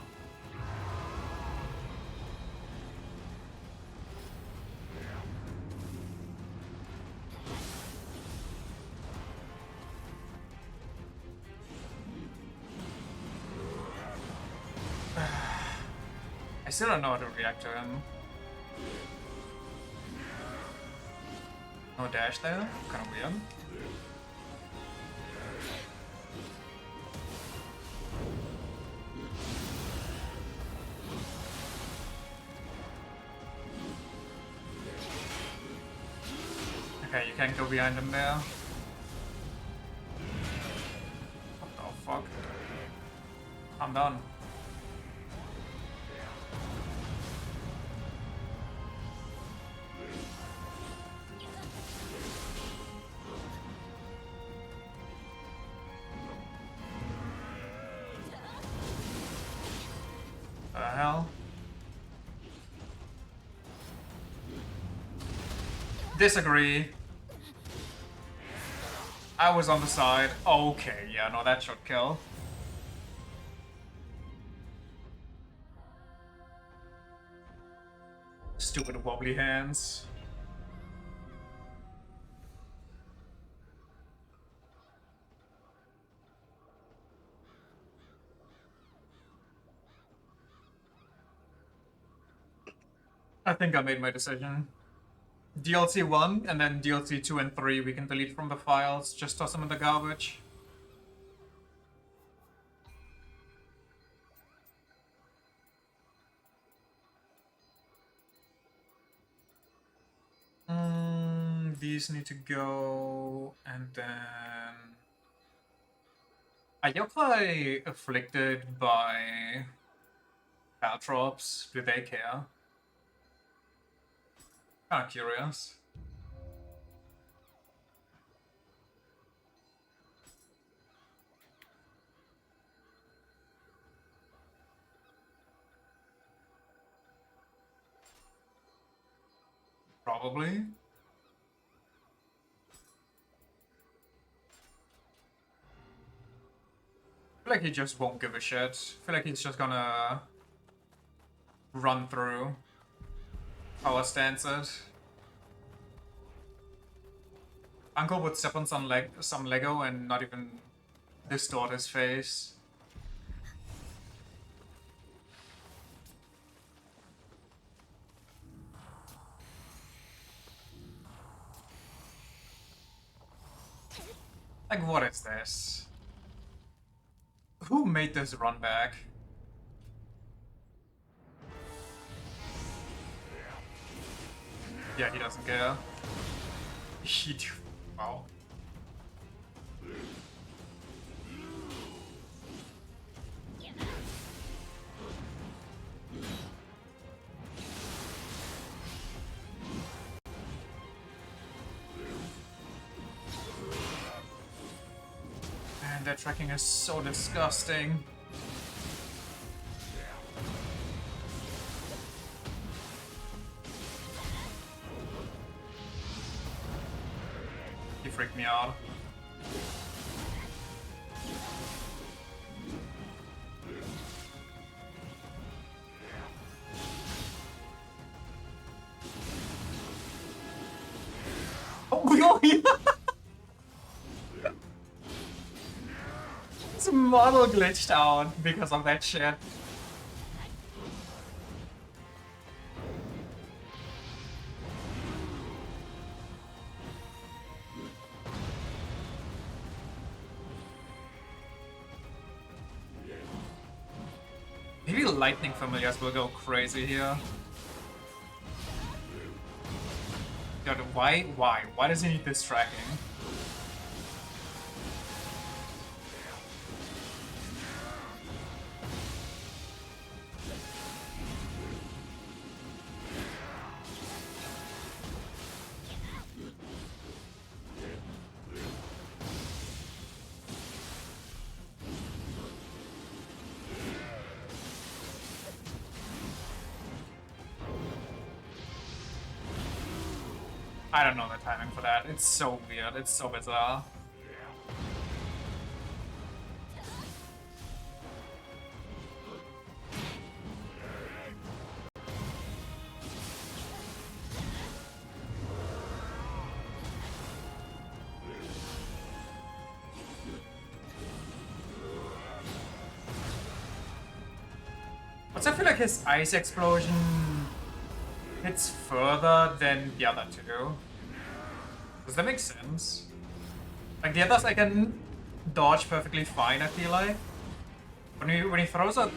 I still don't know how to react to him. No dash there? Kinda weird. Okay, you can't go behind him there. What the fuck? I'm done. The hell? Disagree. I was on the side. Okay, yeah, no, that should kill. Stupid wobbly hands. I think I made my decision. DLC 1 and then DLC 2 and 3 we can delete from the files, just toss them in the garbage. These need to go, and then... Are yokai afflicted by Caltrops? Do they care? Kinda curious. Probably. I feel like he just won't give a shit. I feel like he's just gonna run through. Power stance it. Uncle would step on some Lego and not even distort his face. Like, what is this? Who made this run back? Yeah, he doesn't care. He do. Wow. Man, their tracking is so disgusting. He freaked me out. Oh, yeah. His model glitched out because of that shit. Maybe lightning familiars will go crazy here. God, why? Why does he need this tracking? I don't know the timing for that. It's so weird. It's so bizarre. I feel like his ice explosion hits further than the other two. Does that make sense? Like the others I can dodge perfectly fine, I feel like. When he throws out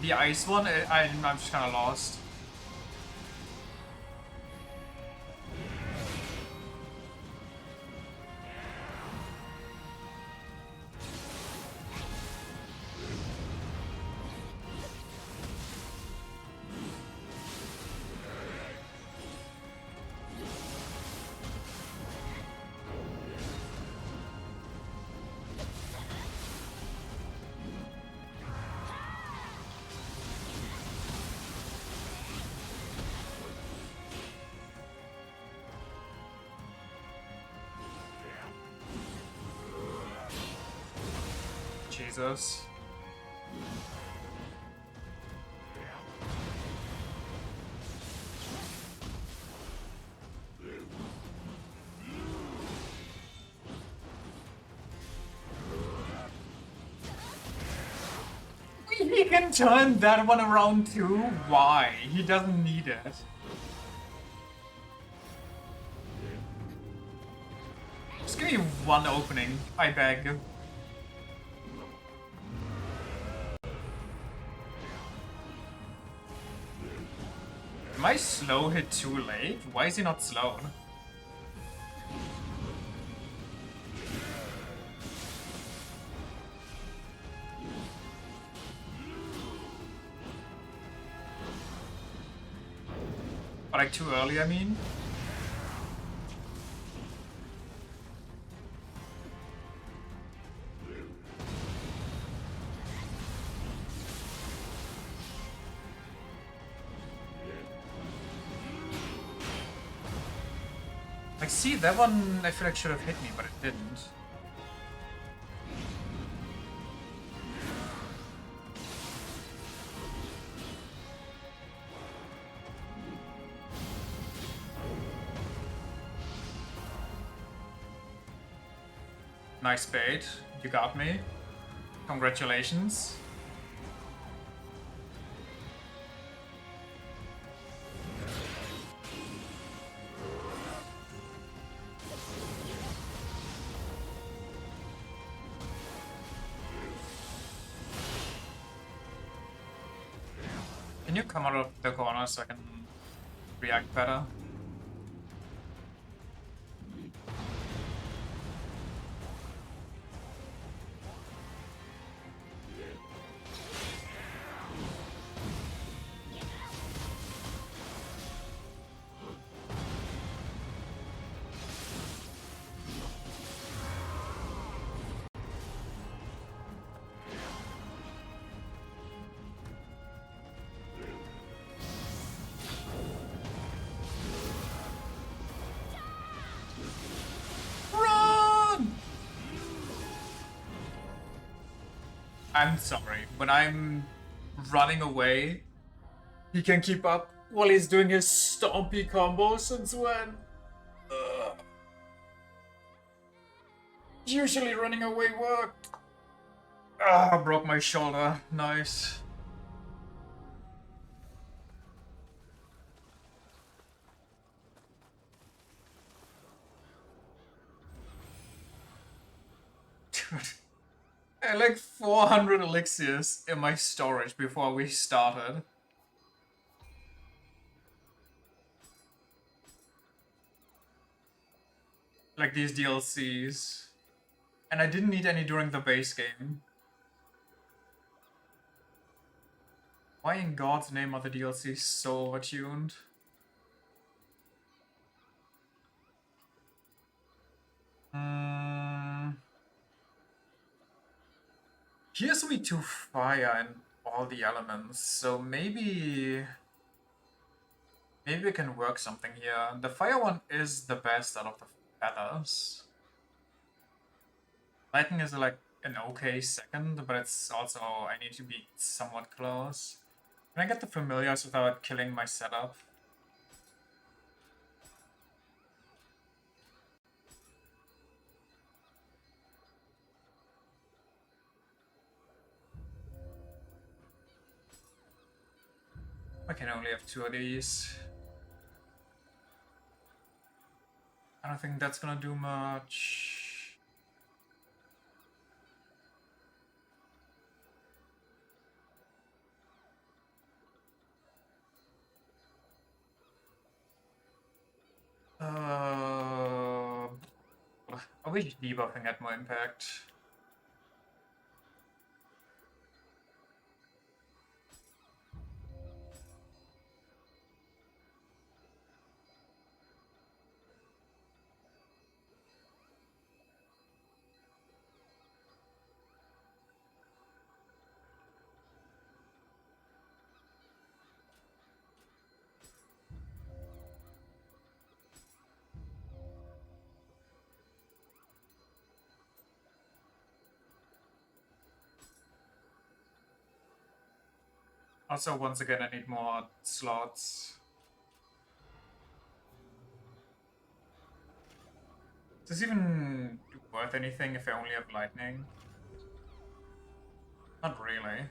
the ice one, I'm just kinda lost. Jesus. He can turn that one around too? Why? He doesn't need it. Just give me one opening, I beg. Am I slow hit too late? Why is he not slow? Or like too early, I mean? Like, see, that one I feel like should have hit me, but it didn't. Nice bait. You got me. Congratulations. Can you come out of the corner so I can react better? Run! I'm sorry. When I'm running away, he can keep up while he's doing his stompy combo since when? Ugh. Usually running away worked. Ah, broke my shoulder. Nice. Dude, I had like 400 elixirs in my storage before we started. Like these DLCs. And I didn't need any during the base game. Why in God's name are the DLCs so overtuned? Here's me to fire and all the elements, so maybe we can work something here. The fire one is the best out of the feathers. Lightning is like an okay second, but it's also I need to be somewhat close. Can I get the familiars without killing my setup? I can only have 2 of these. I don't think that's gonna do much. I wish debuffing had more impact. Also, once again, I need more slots. Is this even worth anything if I only have lightning? Not really.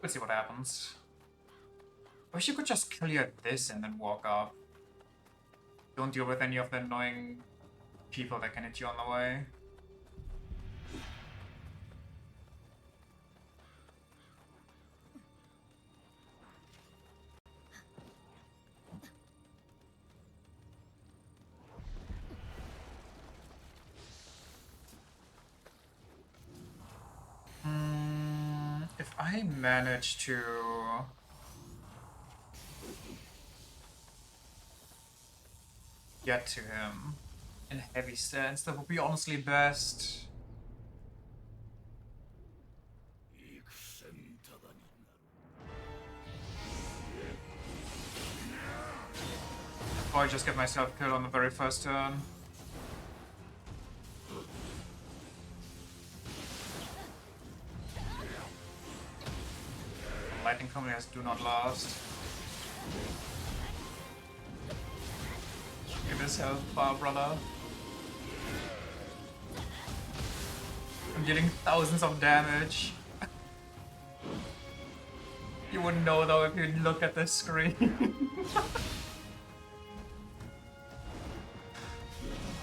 Let's see what happens. I wish you could just clear this and then walk up. Don't deal with any of the annoying people that can hit you on the way. If I manage to get to him in heavy stance, that would be honestly best. Or I just get myself killed on the very first turn. Lightning combinations do not last. Give this health bar, brother. I'm dealing thousands of damage. You wouldn't know though if you look at the screen.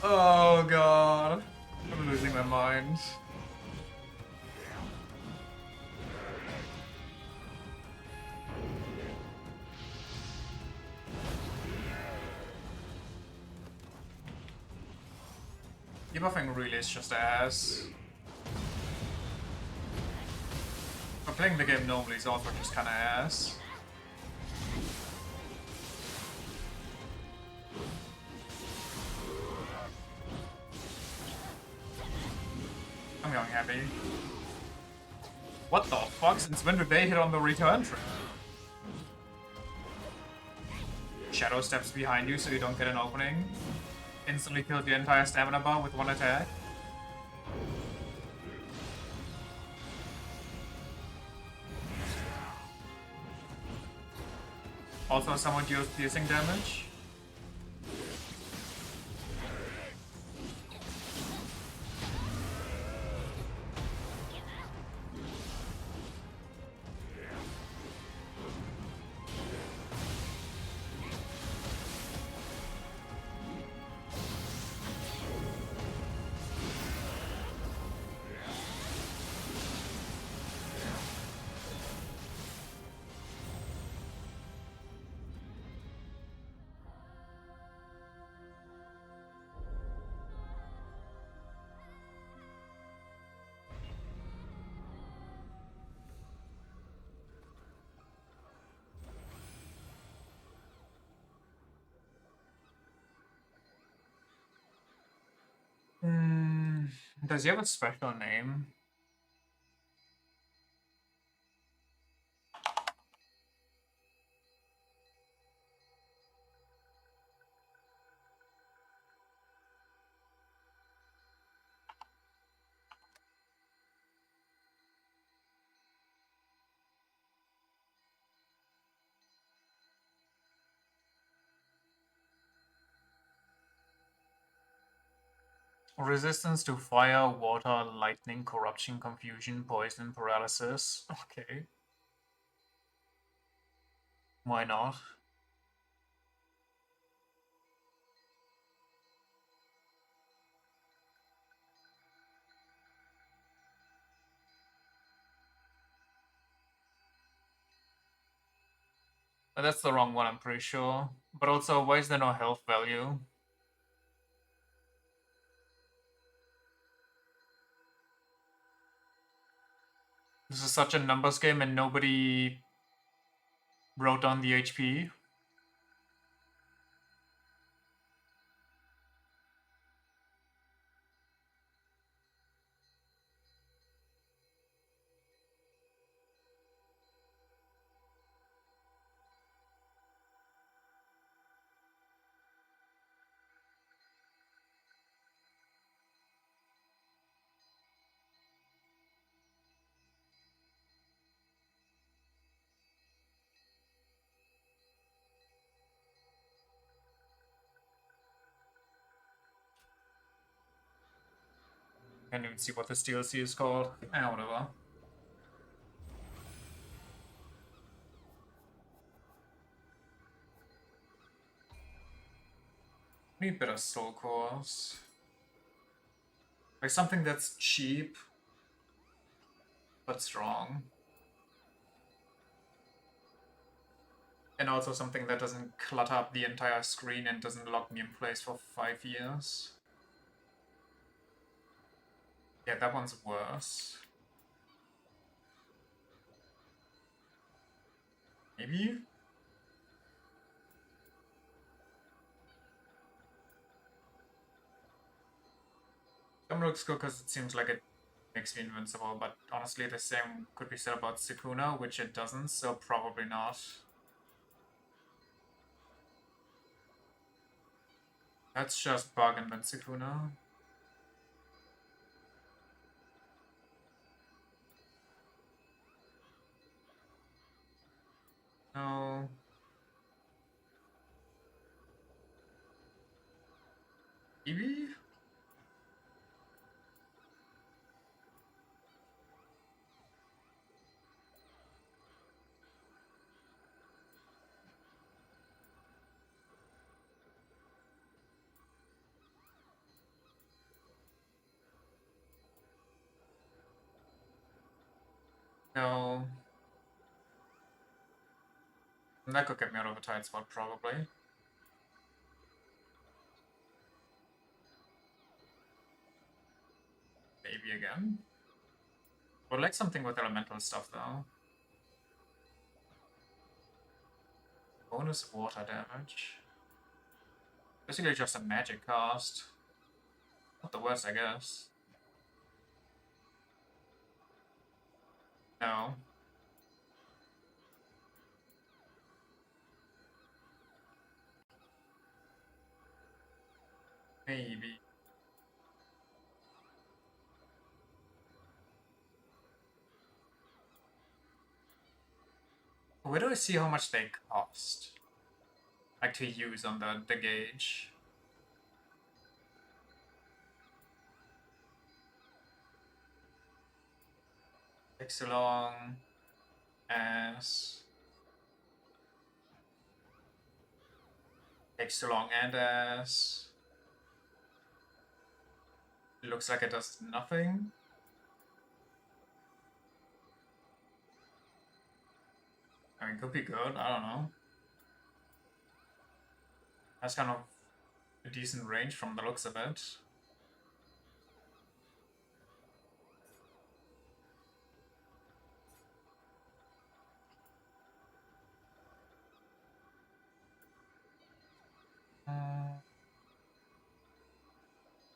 Oh god. I'm losing my mind. Debuffing really is just ass. But playing the game normally is also just kinda ass. I'm going heavy. What the fuck? Since when did they hit on the return trip? Shadow steps behind you so you don't get an opening. Instantly killed the entire stamina bar with one attack. Also someone deals piercing damage. Does he have a special name? Resistance to fire, water, lightning, corruption, confusion, poison, paralysis. Okay. Why not? But that's the wrong one, I'm pretty sure. But also, why is there no health value? This is such a numbers game and nobody wrote down the HP. Can't even see what this DLC is called. Whatever. Need better soul cores. Like something that's cheap, but strong. And also something that doesn't clutter up the entire screen and doesn't lock me in place for 5 years. Yeah, that one's worse. Maybe? Some looks good because it seems like it makes me invincible, but honestly the same could be said about Sukuna, which it doesn't, so probably not. That's just bug and then Sukuna. No. Maybe? No. That could get me out of a tight spot, probably. Maybe again. Would like something with elemental stuff, though. Bonus water damage. Basically just a magic cast. Not the worst, I guess. No. Maybe. Where do I see how much they cost? Like to use on the gauge. Takes too long. As. Takes too long and as. It looks like it does nothing. I mean, could be good, I don't know. That's kind of a decent range from the looks of it.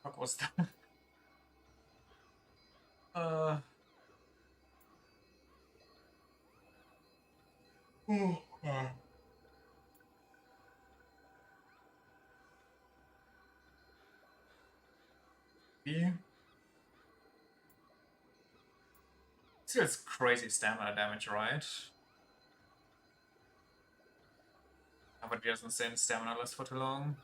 What was that? uh. Oh, B. Still, it's crazy stamina damage, right? Nobody doesn't stay in stamina list for too long.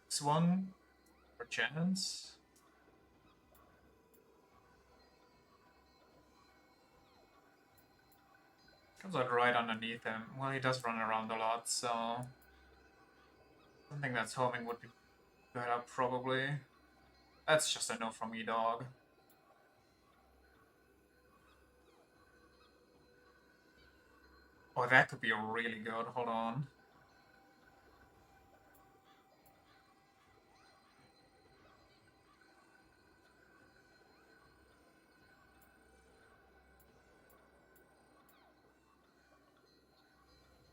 This one, for chance. Comes out right underneath him. Well, he does run around a lot, so something that's homing would be better, probably. That's just a no from me, dog. Oh, that could be really good. Hold on.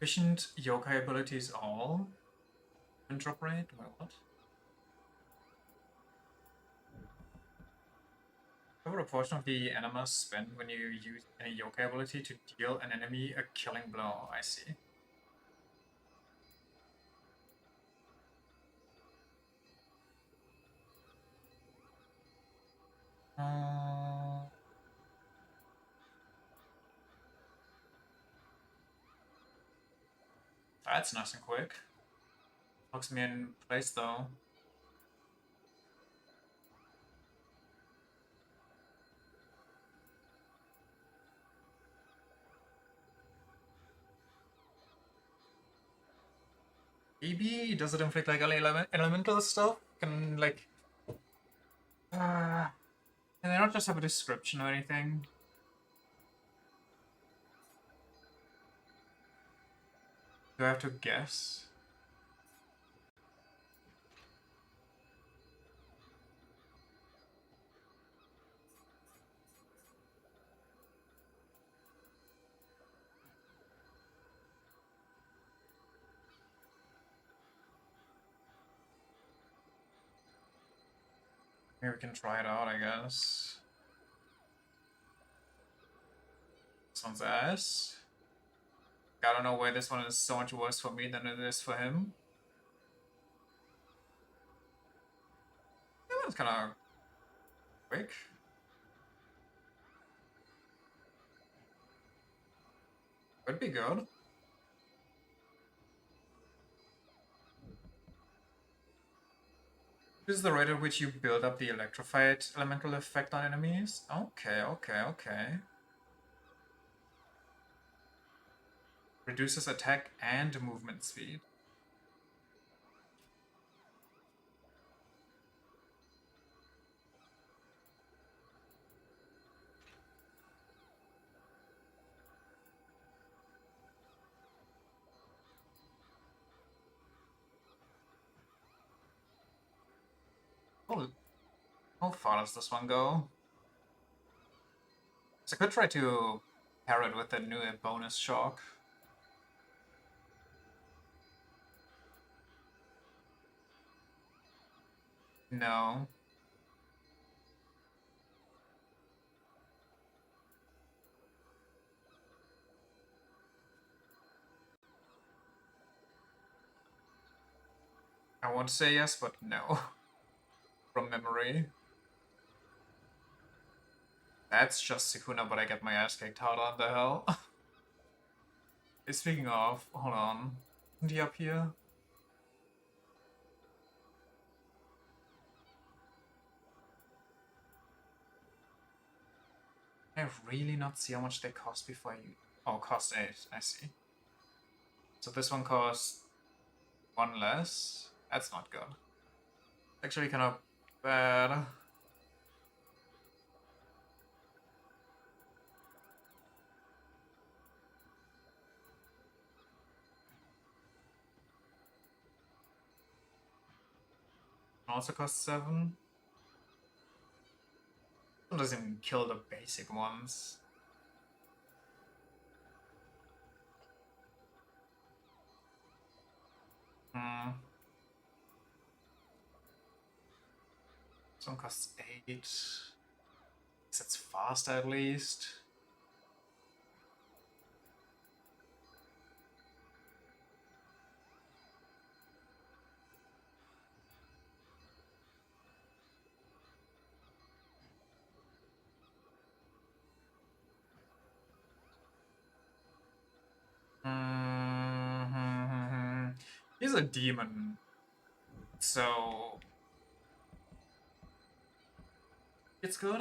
Efficient yokai abilities all. And drop rate? Wait, what? Cover a portion of the anima's spend when you use any yokai ability to deal an enemy a killing blow. I see. Uh, that's nice and quick. Locks me in place though. Maybe does it inflict like elemental stuff? Can like can they not just have a description or anything? Do I have to guess? Maybe we can try it out, I guess. This one's ass. I don't know why this one is so much worse for me than it is for him. That one's kind of quick. Could be good. This is the rate at which you build up the electrified elemental effect on enemies. Okay, okay, okay. Reduces attack and movement speed. Oh, how far does this one go? So I could try to pair it with the new bonus shock. No. I want to say yes, but no. From memory. That's just Sukuna, but I get my ass kicked. How the hell? Speaking of, hold on. Isn't he up here? I really not see how much they cost before you. Oh, cost 8. I see. So this one costs 1 less. That's not good. Actually, kind of bad. Also costs 7. It doesn't even kill the basic ones. Hmm. This one costs 8. It's fast at least. Hmm. He's a demon, so it's good.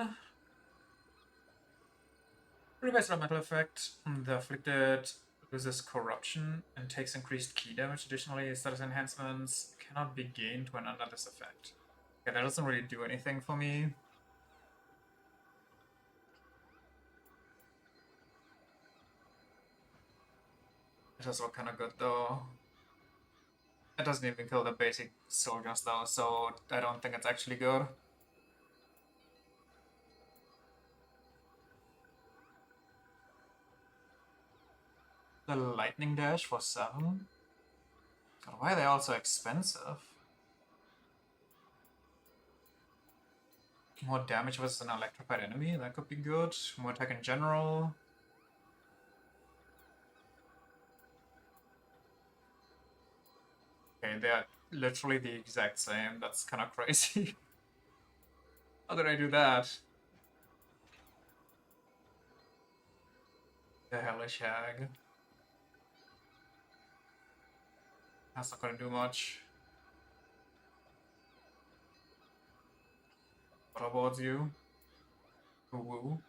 Revives elemental effect. The afflicted loses corruption and takes increased key damage. Additionally, status enhancements cannot be gained when under this effect. Okay, that doesn't really do anything for me. It does look kind of good though. It doesn't even kill the basic soldiers though, so I don't think it's actually good. The lightning dash for 7? God, why are they all so expensive? More damage versus an electrified enemy, that could be good. More attack in general. Okay, they are literally the exact same. That's kind of crazy. How did I do that? The hellish hag. That's not gonna do much. What about you? Woo.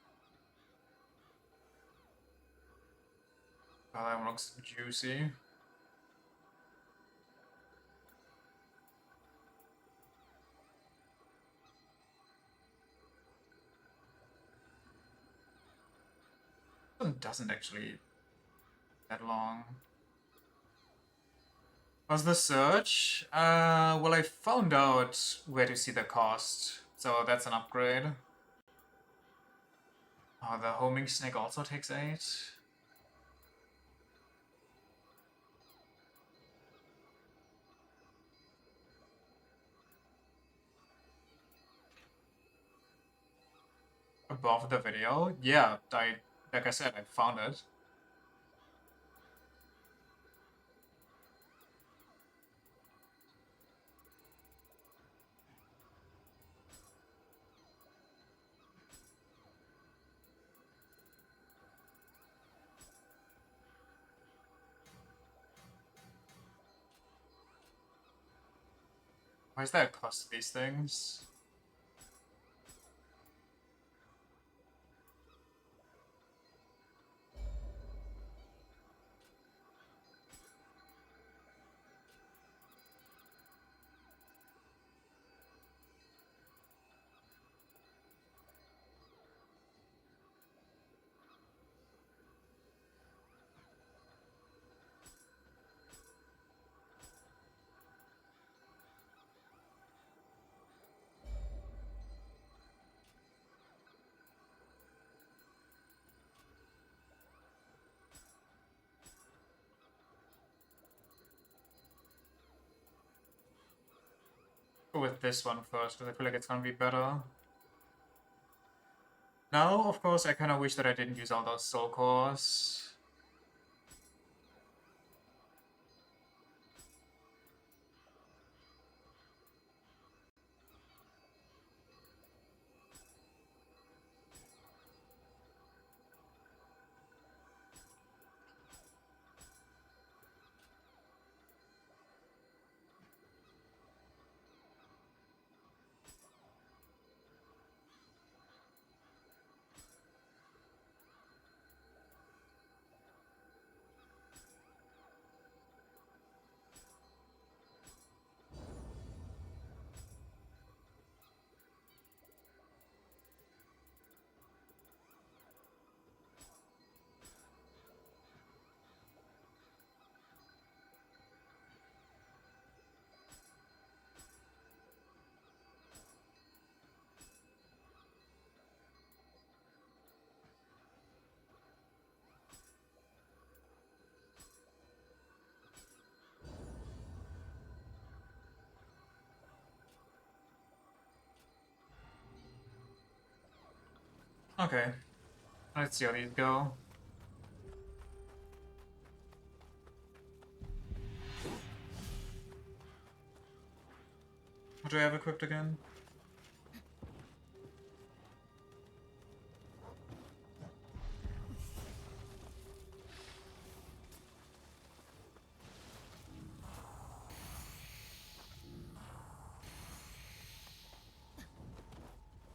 Oh, that one looks juicy. This one doesn't actually that long. Was the search? Well, I found out where to see the cost, so that's an upgrade. Oh, the homing snake also takes 8. Above the video? Yeah, like I said, I found it. Why is there a cost to these things? Go with this one first, because I feel like it's gonna be better. Now, of course, I kind of wish that I didn't use all those soul cores. Okay, let's see how these go. What do I have equipped again?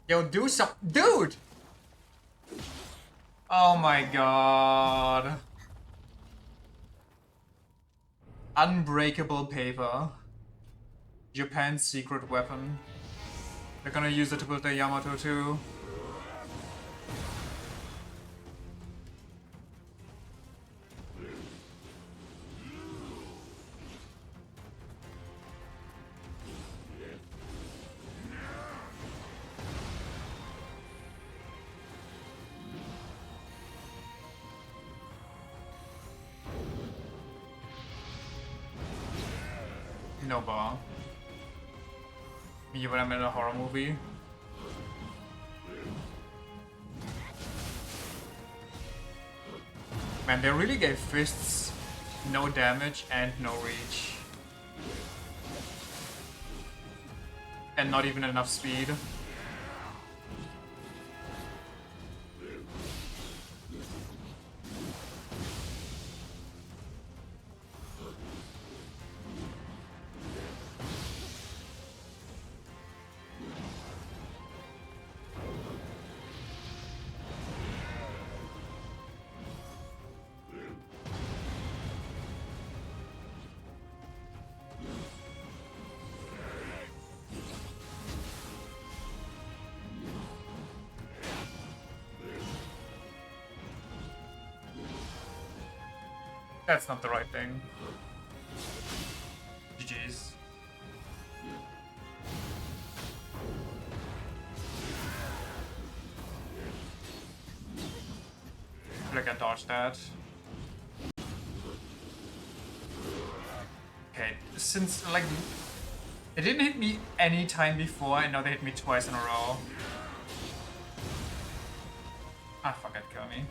Yo, do some- Dude! Oh my god. Unbreakable paper. Japan's secret weapon. They're gonna use it to build the Yamato too. No bar. Me when I'm in a horror movie. Man, they really gave fists no damage and no reach. And not even enough speed. That's not the right thing. GG's. I feel like I dodged that. Okay, since, like, it didn't hit me any time before, and now they hit me twice in a row. Ah, fuck it, kill me.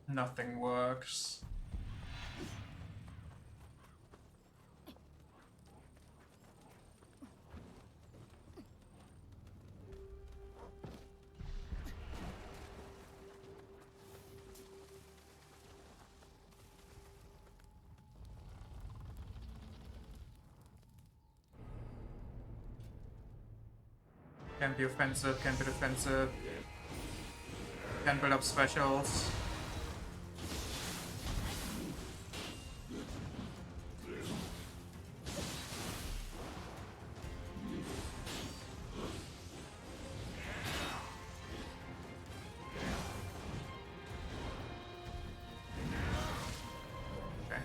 Nothing works. Can't be offensive, can't be defensive. Can't build up specials. Okay.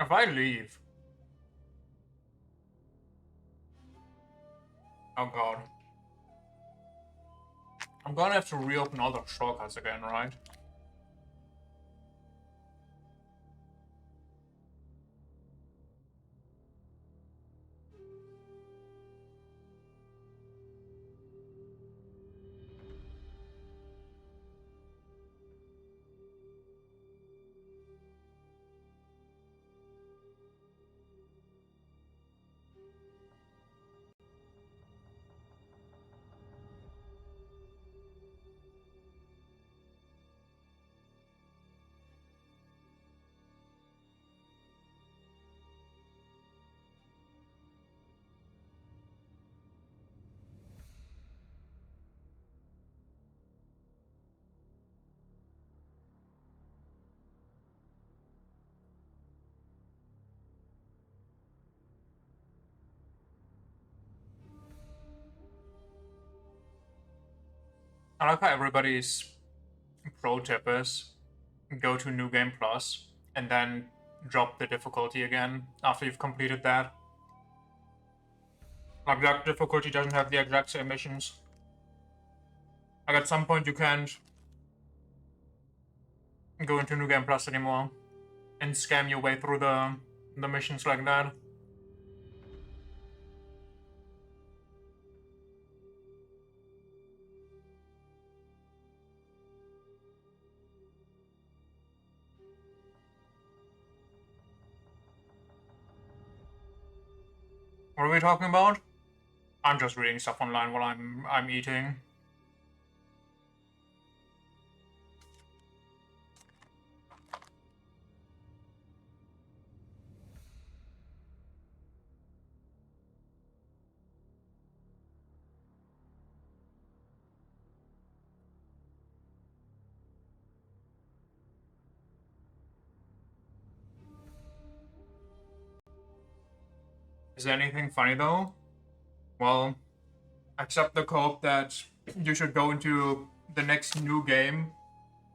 If I leave... Oh god. I'm gonna have to reopen all the shortcuts again, right? I like how everybody's pro tip is go to New Game Plus and then drop the difficulty again after you've completed that. Like that difficulty doesn't have the exact same missions. Like at some point you can't go into New Game Plus anymore and scam your way through the missions like that. What are we talking about? I'm just reading stuff online while I'm eating. Is there anything funny though? Well, accept the hope that you should go into the next new game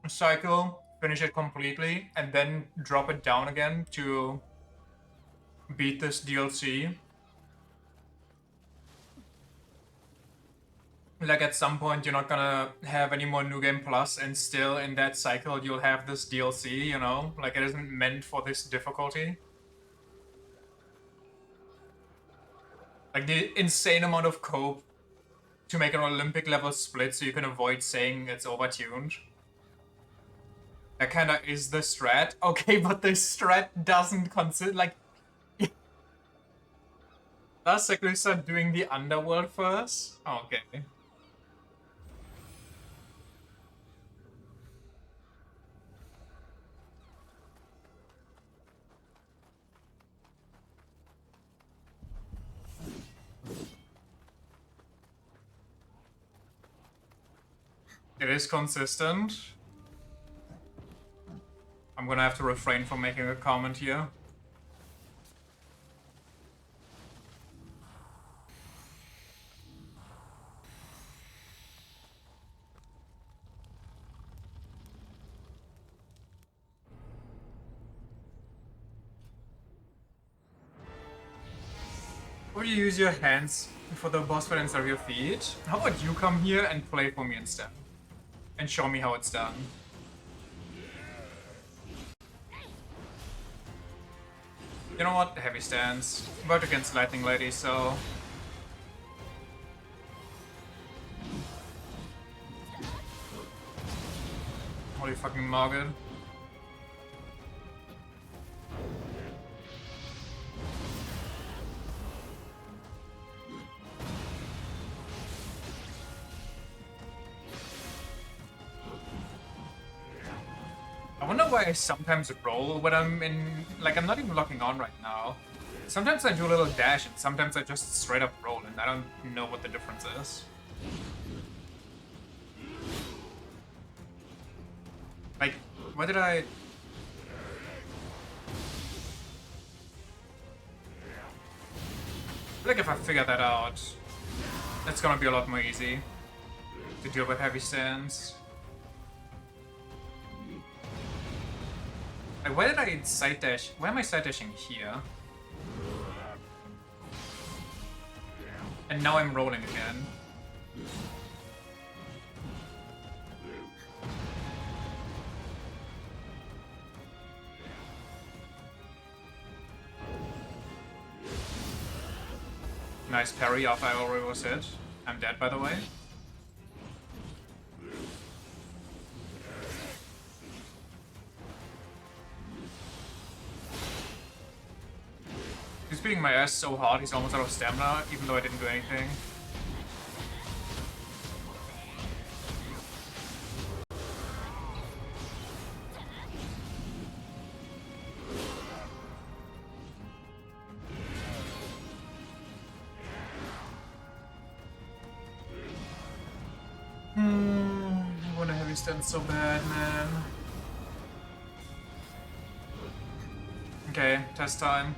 cycle, finish it completely, and then drop it down again to beat this DLC. Like at some point you're not gonna have any more New Game Plus, and still in that cycle you'll have this DLC, you know? Like it isn't meant for this difficulty. Like the insane amount of cope to make an Olympic level split so you can avoid saying it's overtuned. That kinda is the strat. Okay, but the strat doesn't consider, like... Does Sekulisa doing the underworld first? Okay. It is consistent. I'm gonna have to refrain from making a comment here. Or you use your hands for the boss fight instead of your feet? How about you come here and play for me instead? And show me how it's done. You know what? Heavy stance. Worked against Lightning Lady, so... Holy fucking Margaret. I wonder why I sometimes roll when I'm in... Like, I'm not even locking on right now. Sometimes I do a little dash, and sometimes I just straight up roll, and I don't know what the difference is. Like, what did I... I feel like if I figure that out, it's gonna be a lot more easy to deal with heavy stance. Like, where did I side dash? Where am I side dashing here? And now I'm rolling again. Nice parry off I already was hit. I'm dead, by the way. He's beating my ass so hard, he's almost out of stamina, even though I didn't do anything. I want a heavy stance so bad, man. Okay, test time.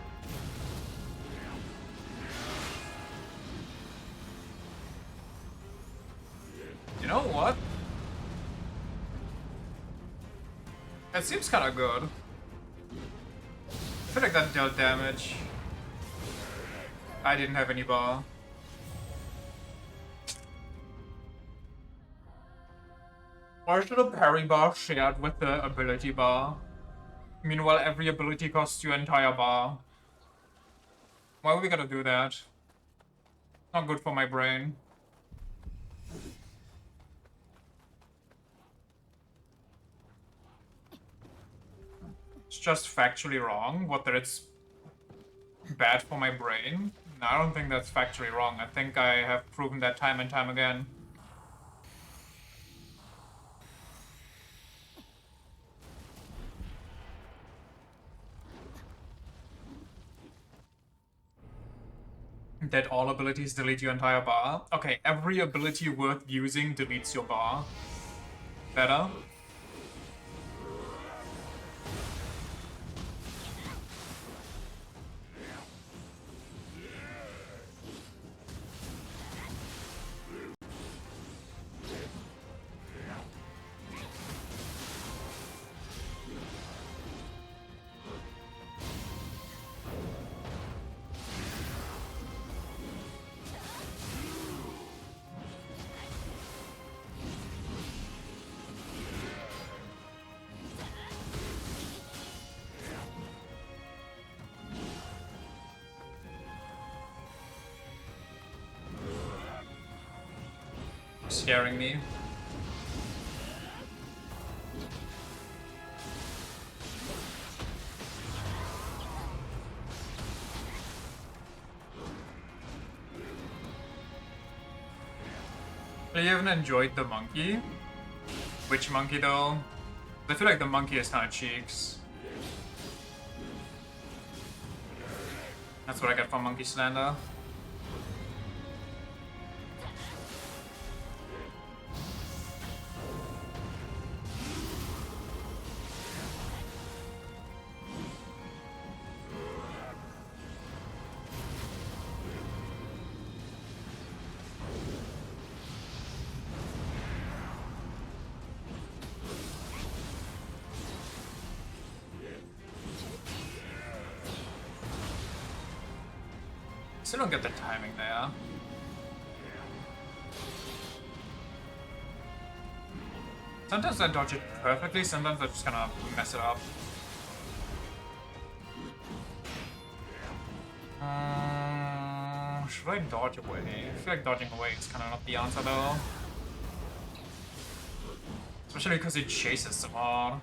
You know what? That seems kind of good. I feel like that dealt damage. I didn't have any bar. Why should a parry bar shared with the ability bar? Meanwhile, every ability costs you entire bar. Why would we gotta do that? Not good for my brain. It's just factually wrong. Whether it's bad for my brain? No, I don't think that's factually wrong. I think I have proven that time and time again. That all abilities delete your entire bar. Okay, every ability worth using deletes your bar. Better. Scaring me. I haven't enjoyed the monkey. Which monkey though? I feel like the monkey is kind of cheeks. That's what I get from Monkey Slander. Still don't get the timing there. Sometimes I dodge it perfectly, sometimes I just kind of mess it up. Should I dodge away? I feel like dodging away is kind of not the answer though. Especially because it chases so hard.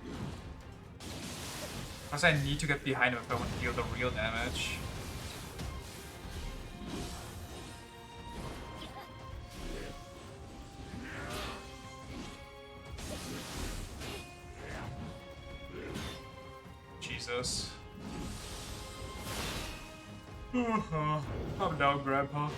Plus I need to get behind him if I want to deal the real damage. Jesus. Calm down, Grandpa.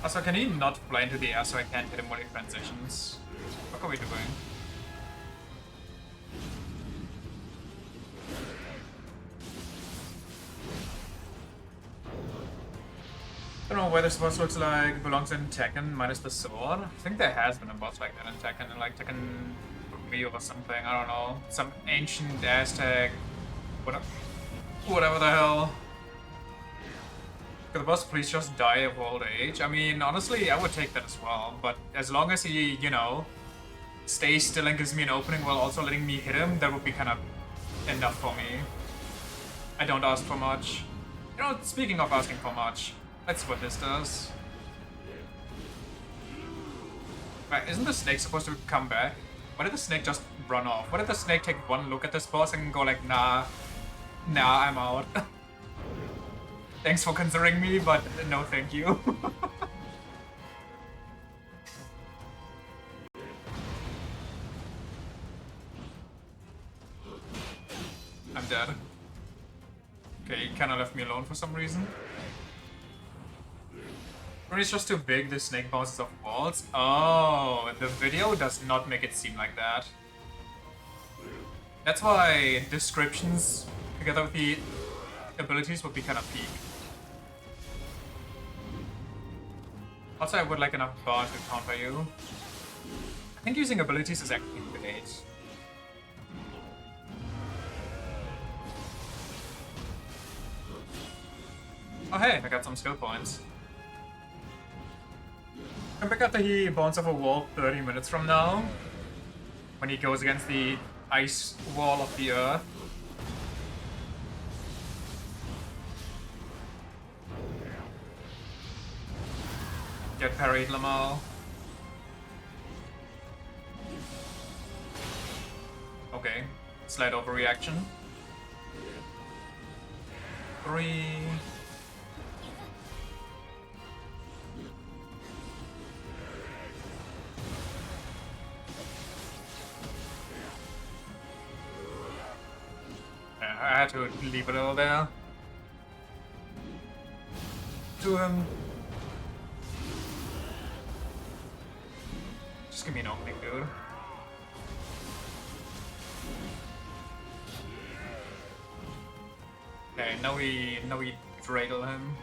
Also, can he not fly into the air so I can't hit him when he transitions? What are we doing? I don't know where this boss looks like belongs in Tekken minus the sword. I think there has been a boss like that in Tekken, like Tekken 3 or something, I don't know. Some ancient Aztec, whatever the hell. Could the boss please just die of old age? I mean, honestly, I would take that as well, but as long as he, you know, stays still and gives me an opening while also letting me hit him, that would be kind of enough for me. I don't ask for much. You know, speaking of asking for much, that's what this does. Right, isn't the snake supposed to come back? Why did the snake just run off? Why did the snake take one look at this boss and go like, nah, I'm out. Thanks for considering me, but no thank you. I'm dead. Okay, he kinda left me alone for some reason. When it's just too big, the snake bounces off walls. Oh, the video does not make it seem like that. That's why descriptions together with the abilities would be kind of peak. Also, I would like enough bar to counter you. I think using abilities is actually great. Oh hey, I got some skill points. Can pick up that he bounce off a wall 30 minutes from now, when he goes against the ice wall of the earth. Get parried, Lamal. Okay, slight overreaction. 3. Yeah, I had to leave it all there. To him. Just give me an opening, dude. Okay, now we dreidel him.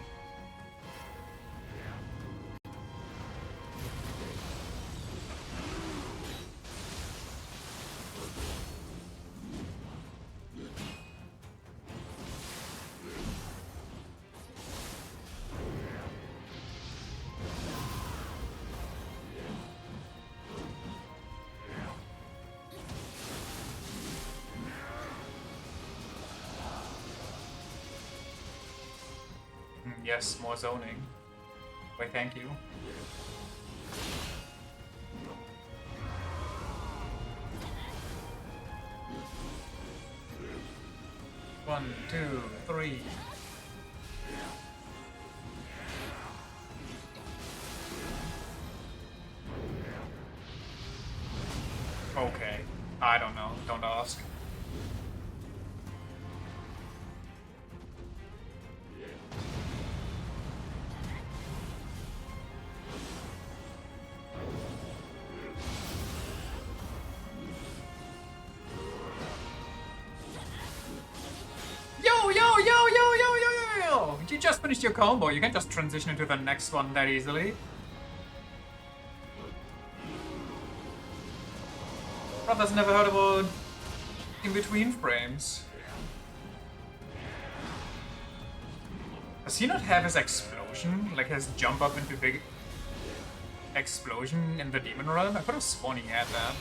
Yes, more zoning. Wait, thank you. One, two, three. Okay. I don't know. Don't ask. Yo! You just finished your combo. You can just transition into the next one that easily. Brother's never heard about in-between frames. Does he not have his explosion? Like his jump up into big explosion in the demon realm? I could have sworn he had that.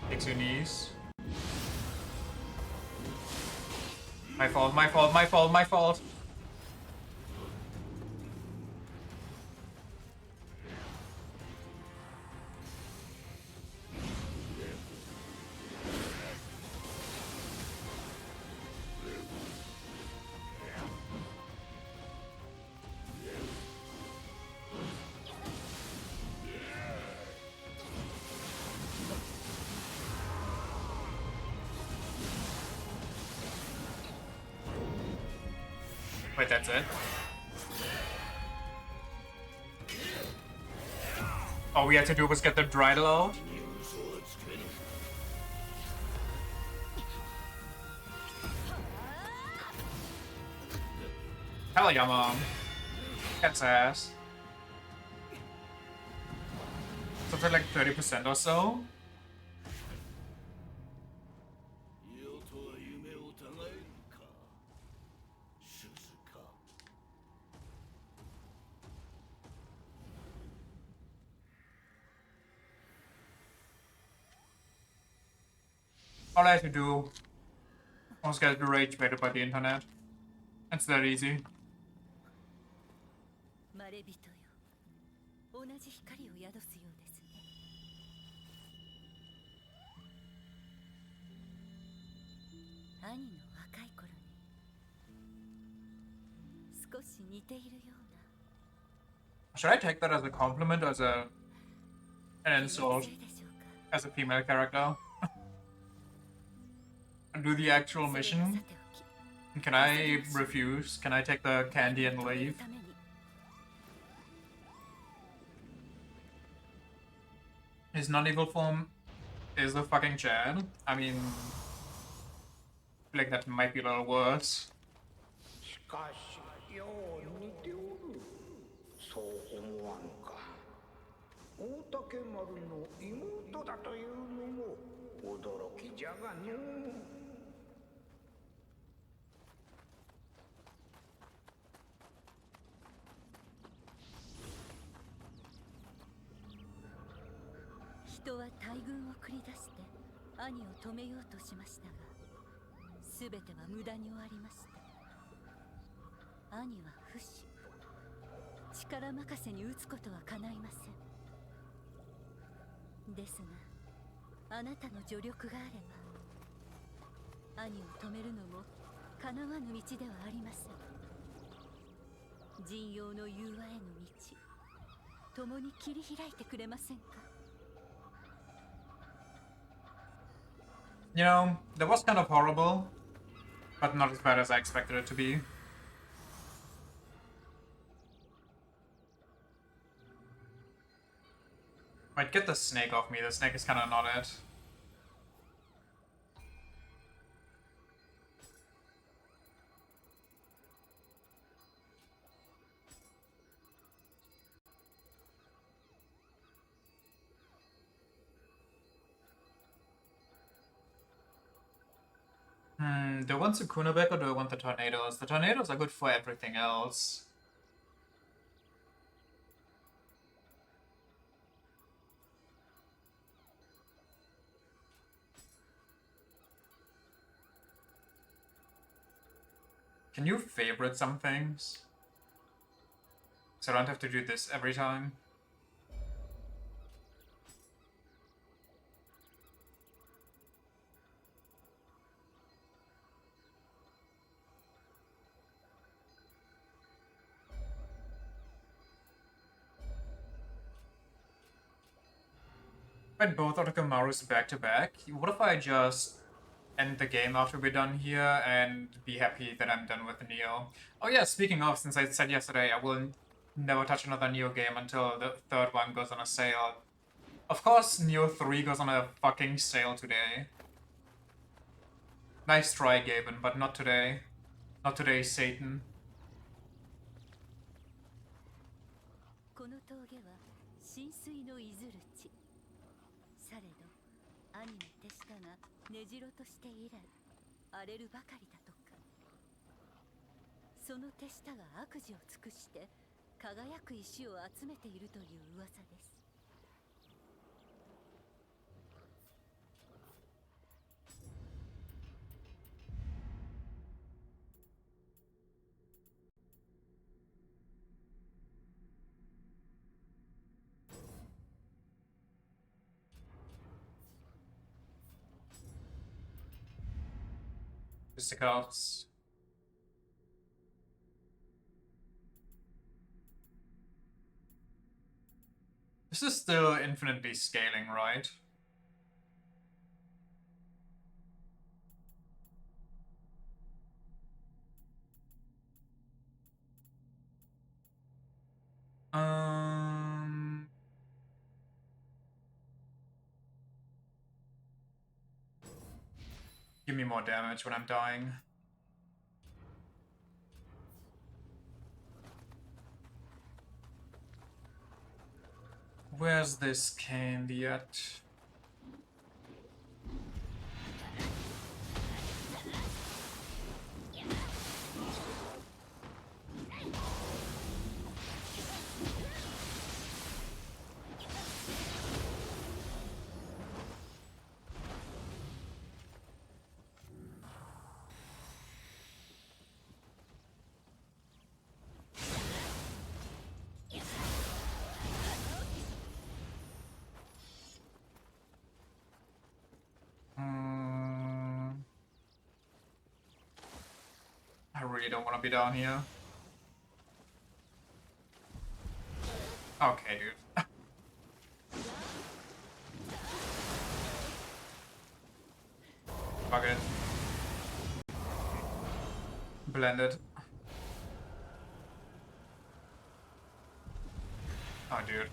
Takes your knees. My fault, my fault, my fault, my fault. Wait, that's it? All we had to do was get the dreidel out? Hell yeah, mom. Cat's ass. Something like 30% or so? All I had to do was get rage baited by the internet. It's that easy. まれびとよ、同じ光を宿すようですね。兄の若い頃に少し似ているような。Should I take that as a compliment or as an insult? せいでしょうか。As a female character? Do the actual それはさ mission? ておき、 Can I refuse? Can I take the candy and leave? ために His non-evil form is the fucking Chad. I mean... feel like that might be a little worse. しかしよう似ておる。そう思わんか。大竹丸の妹だというのも驚きじゃがのう。人は大軍を繰り出して兄を止めようとしましたが、全ては無駄に終わりました。兄は不死、力任せに撃つことは叶いません。ですが、あなたの助力があれば、兄を止めるのも叶わぬ道ではありません。陣容の融和への道、共に切り開いてくれませんか。You know, that was kind of horrible, but not as bad as I expected it to be. Wait, get the snake off me. The snake is kind of not it. Do I want Sukuna back or do I want the tornadoes? The tornadoes are good for everything else. Can you favorite some things? So I don't have to do this every time. Fight both Otokomarus back to back. What if I just end the game after we're done here and be happy that I'm done with Nioh? Oh yeah, speaking of, since I said yesterday I will never touch another Nioh game until the third one goes on a sale. Of course, Nioh 3 goes on a fucking sale today. Nice try, Gaben, but not today. Not today, Satan. この峠は浸水のいずる地。されど兄の手下が根城として以来荒れるばかりだとか。その手下が悪事を尽くして輝く石を集めているという噂です。Fisticuffs. This is still infinitely scaling, right? Give me more damage when I'm dying. Where's this candy at? I really don't want to be down here. Okay, dude. Fuck it. Blended. Oh, dude.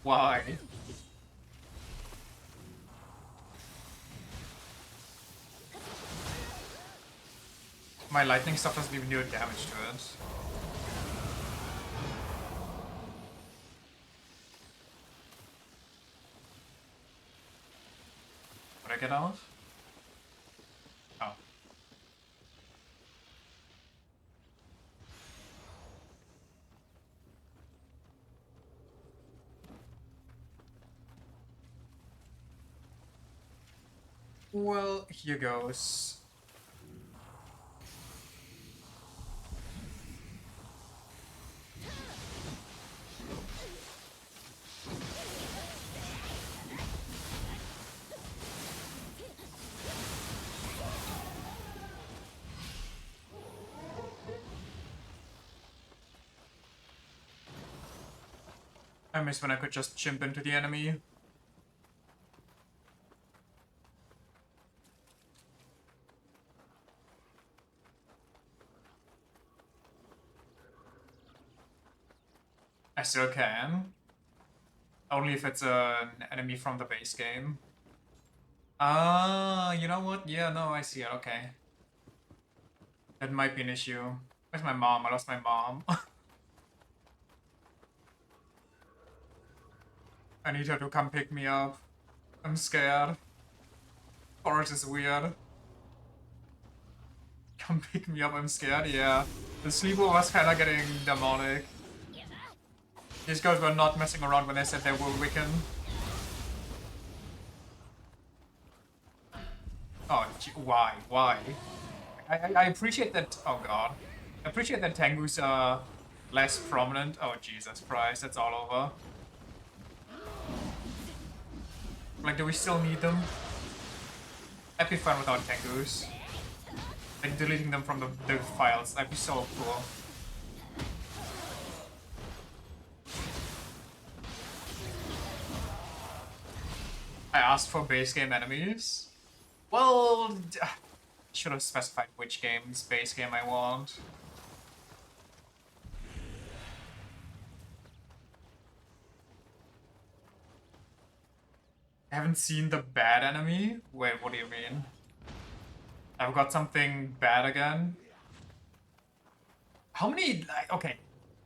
Why? My lightning stuff doesn't even do damage to it. Would I get out? Oh. Well, here goes. I miss when I could just chimp into the enemy. I still can. Only if it's an enemy from the base game. Ah, you know what? Yeah, no, I see it. Okay. That might be an issue. Where's my mom? I lost my mom. I need her to come pick me up. I'm scared. Forest is weird. Come pick me up, I'm scared, yeah. The sleepover was kinda getting demonic. These guys were not messing around when they said they were Wiccan. Oh, why? Why? I appreciate that. Oh god. I appreciate that Tengu's less prominent. Oh Jesus Christ, that's all over. Like, do we still need them? I'd be fine without Tengus. Like, deleting them from the files, that'd be so cool. I asked for base game enemies. Well, should have specified which game's base game I want. I haven't seen the bad enemy? Wait, what do you mean? I've got something bad again? How many... Okay.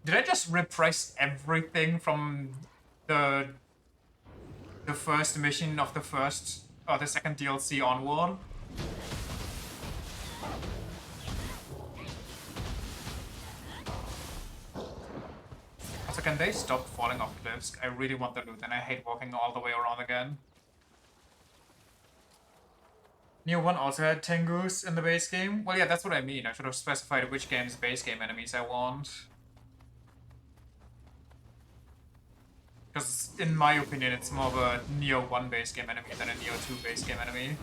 Did I just repress everything from the first mission of the first... or the second DLC onward? Also, can they stop falling off cliffs? I really want the loot and I hate walking all the way around again. Nioh 1 also had Tengus in the base game? Well, yeah, that's what I mean. I should have specified which game's base game enemies I want. Because, in my opinion, it's more of a Nioh 1 base game enemy than a Nioh 2 base game enemy.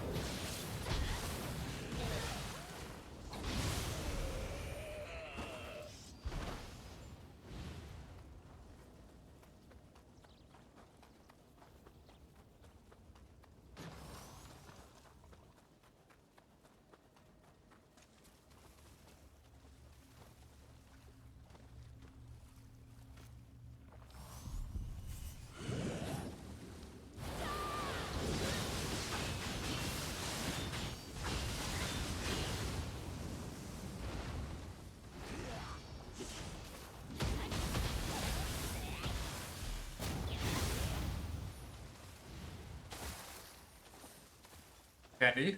Candy?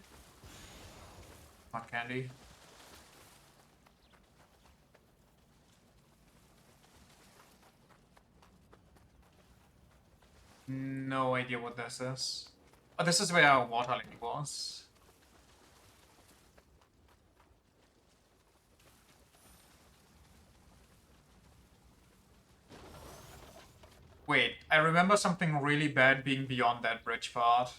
Not candy. No idea what this is. Oh, this is where our water lady was. Wait, I remember something really bad being beyond that bridge part.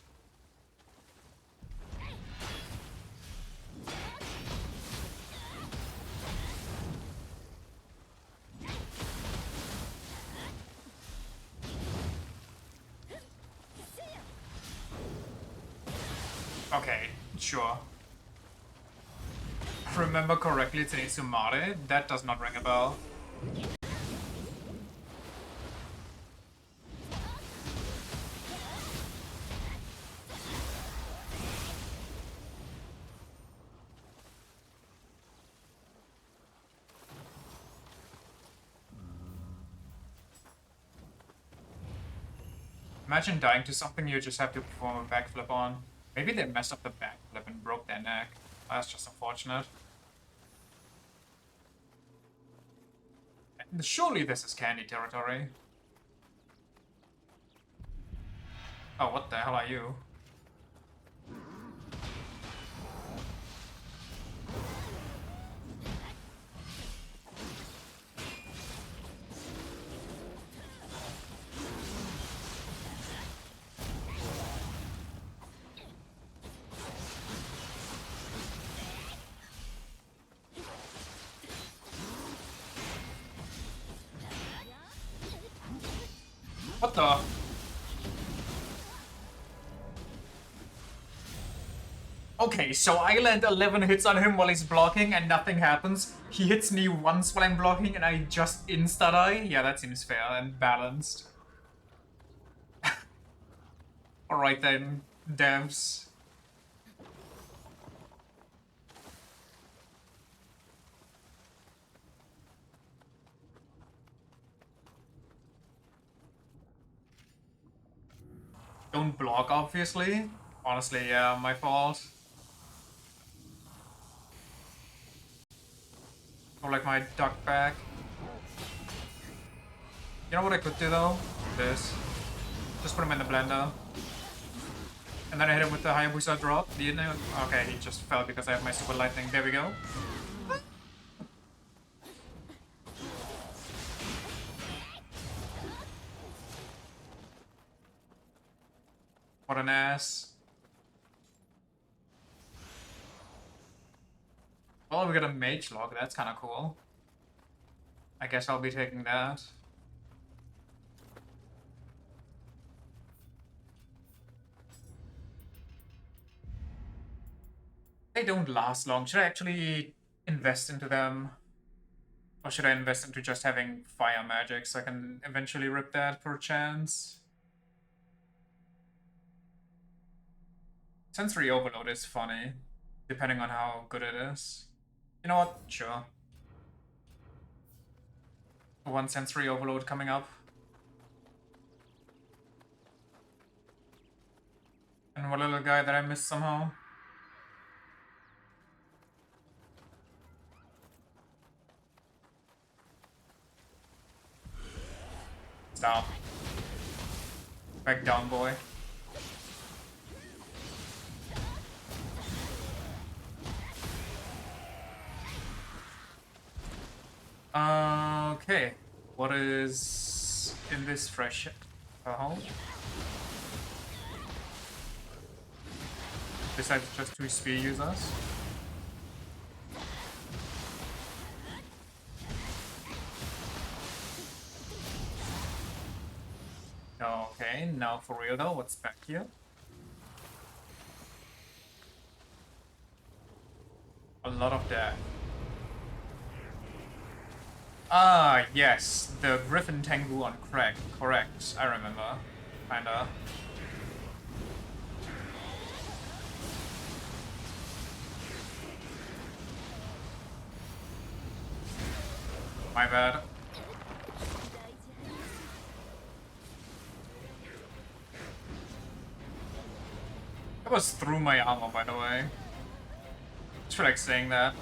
Okay, sure. If I remember correctly, it's an Isumare. That does not ring a bell. Imagine dying to something you just have to perform a backflip on. Maybe they messed up the backflip and broke their neck. That's just unfortunate. And surely this is candy territory. Oh, what the hell are you? What the? Okay, so I land 11 hits on him while he's blocking and nothing happens. He hits me once while I'm blocking and I just insta-die? Yeah, that seems fair and balanced. Alright then, devs. Don't block, obviously. Honestly, yeah, my fault. Or like my duck back. You know what I could do though? This. Just put him in the blender. And then I hit him with the Hayabusa drop. Okay, he just fell because I have my super lightning. There we go. What an ass. Well, we got a mage log. That's kind of cool. I guess I'll be taking that. They don't last long. Should I actually invest into them? Or should I invest into just having fire magic so I can eventually rip that for a chance? Sensory overload is funny, depending on how good it is. You know what? Sure. One sensory overload coming up. And one little guy that I missed somehow. Stop. Back down, boy. Okay. What is in this fresh hole? Besides just two spear users? Okay, now for real though, what's back here? A lot of that. Ah, yes, the Griffin Tengu on crack. Correct, I remember. Kinda. My bad. That was through my armor, by the way. Just feel like saying that.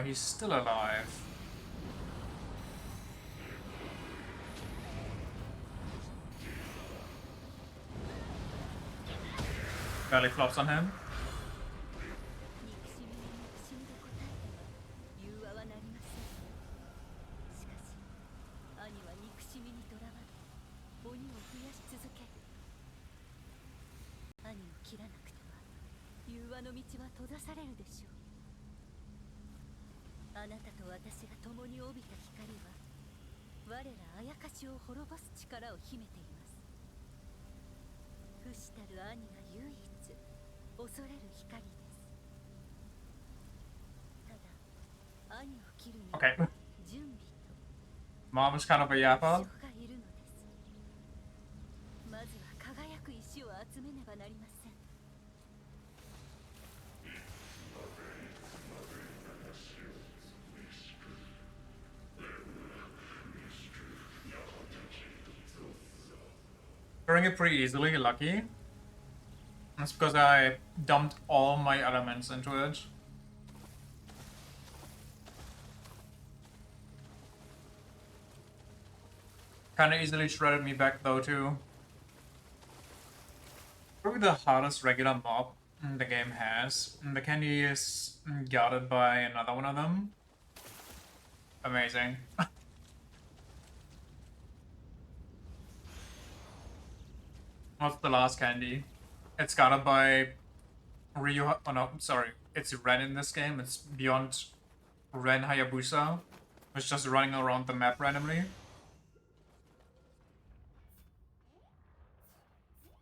He's still alive. Belly flops on him. 不死たる兄が唯一恐れる光です。ただ兄を切るには Okay. 準備と Mom is kind of a 一 yapper. 緒がいるのです。まずは輝く石を集めねばなりません。 Doing it pretty easily, lucky. That's because I dumped all my elements into it. Kinda easily shredded me back though too. Probably the hardest regular mob the game has. The candy is guarded by another one of them. Amazing. What's the last candy? It's guarded by Ryu. Oh no, sorry. It's Ren in this game. It's beyond Ren Hayabusa. It's just running around the map randomly.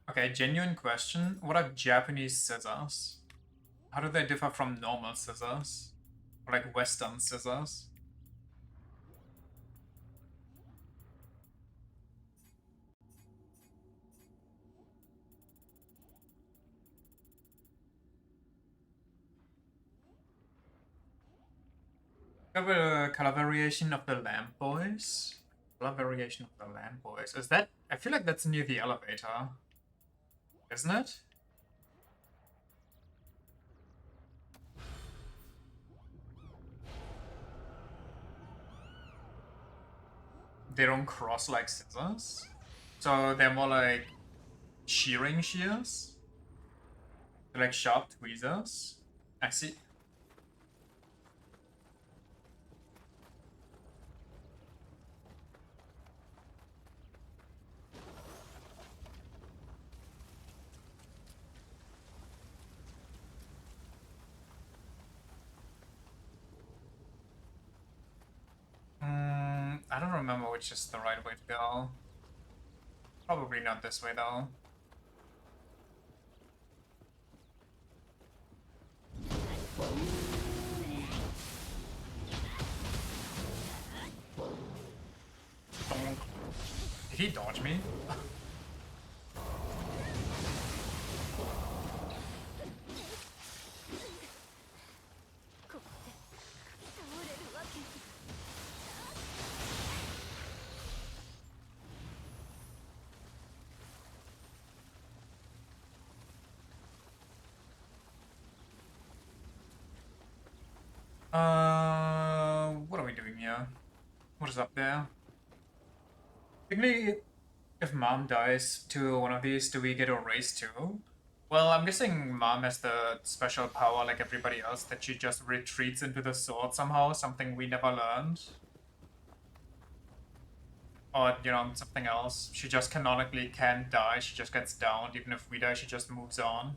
Okay, genuine question. What are Japanese scissors? How do they differ from normal scissors? Or like Western scissors? Have a color variation of the lamp boys. Color variation of the lamp boys. Is that? I feel like that's near the elevator, isn't it? They don't cross like scissors, so they're more like shearing shears. They're like sharp tweezers. I see. I don't remember which is the right way to go. Probably not this way though. Did he dodge me? What are we doing here? What is up there? Technically, if Mom dies to one of these, do we get a race too? Well, I'm guessing Mom has the special power like everybody else that she just retreats into the sword somehow, something we never learned. Or, you know, something else. She just canonically can't die, she just gets downed. Even if we die, she just moves on.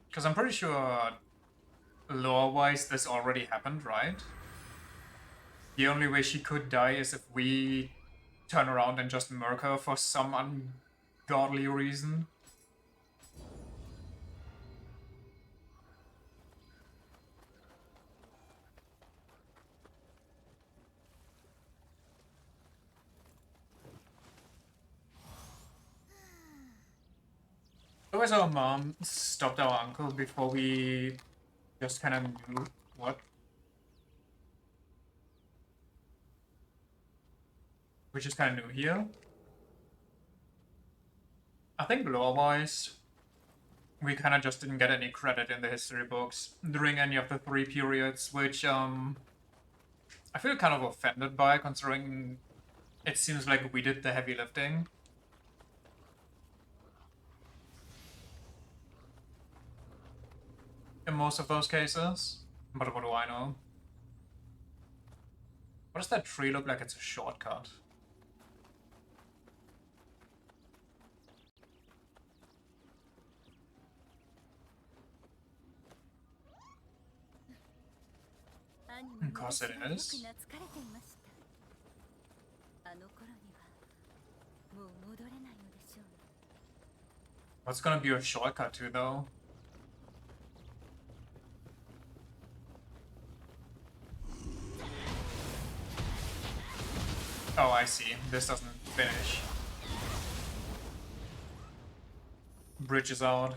Because I'm pretty sure lore-wise this already happened, right? The only way she could die is if we turn around and just murk her for some ungodly reason. Otherwise our mom stopped our uncle before we just kind of knew what. We just kind of knew here. I think lore-wise, we kind of just didn't get any credit in the history books during any of the 3 periods, which I feel kind of offended by, considering it seems like we did the heavy lifting. In most of those cases. But what do I know? What does that tree look like? It's a shortcut. Of course it is. よく懐かれていました。あの頃にはもう戻れないのでしょう。 What's gonna be a shortcut to though? Oh, I see. This doesn't finish. Bridge is out.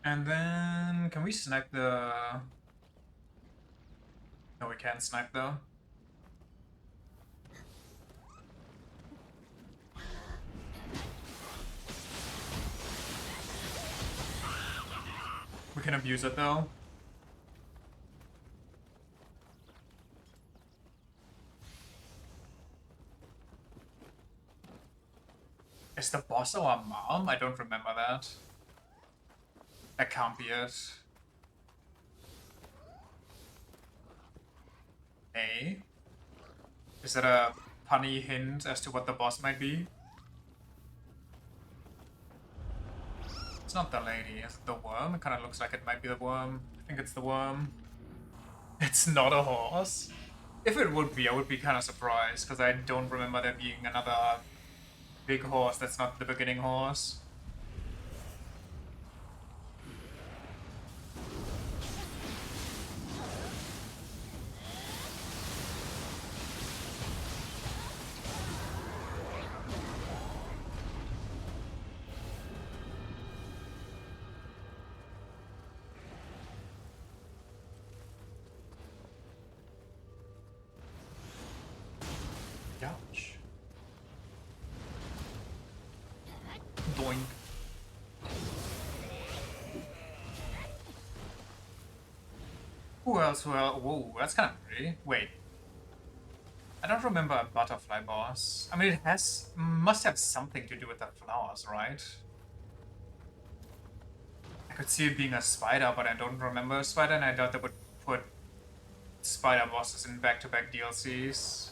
And then, can we snipe the... No, we can't snipe though. We can abuse it though. Is the boss our mom? I don't remember that. That can't be it. A? Is that a punny hint as to what the boss might be? It's not the lady, is it the worm? It kind of looks like it might be the worm. I think it's the worm. It's not a horse? If it would be, I would be kind of surprised, because I don't remember there being another big horse that's not the beginning horse. Ouch. Doink. Who else? Whoa, that's kind of pretty. Wait. I don't remember a butterfly boss. I mean, it must have something to do with the flowers, right? I could see it being a spider, but I don't remember a spider, and I doubt they would put spider bosses in back-to-back DLCs.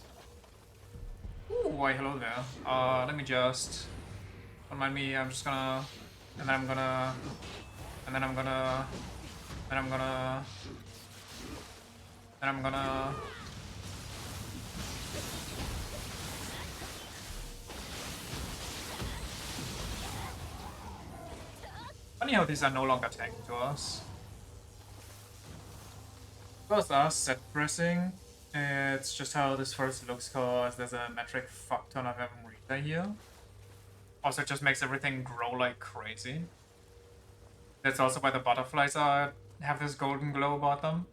Ooh, why hello there. Let me just... Don't mind me, I'm just gonna... And then I'm gonna... And then I'm gonna... Then I'm gonna... Then I'm gonna... Funny how these are no longer tagged to us. First us, set pressing. It's just how this first looks, cause there's a metric fuck ton of Amrita here. Also, it just makes everything grow like crazy. That's also why the butterflies have this golden glow about them.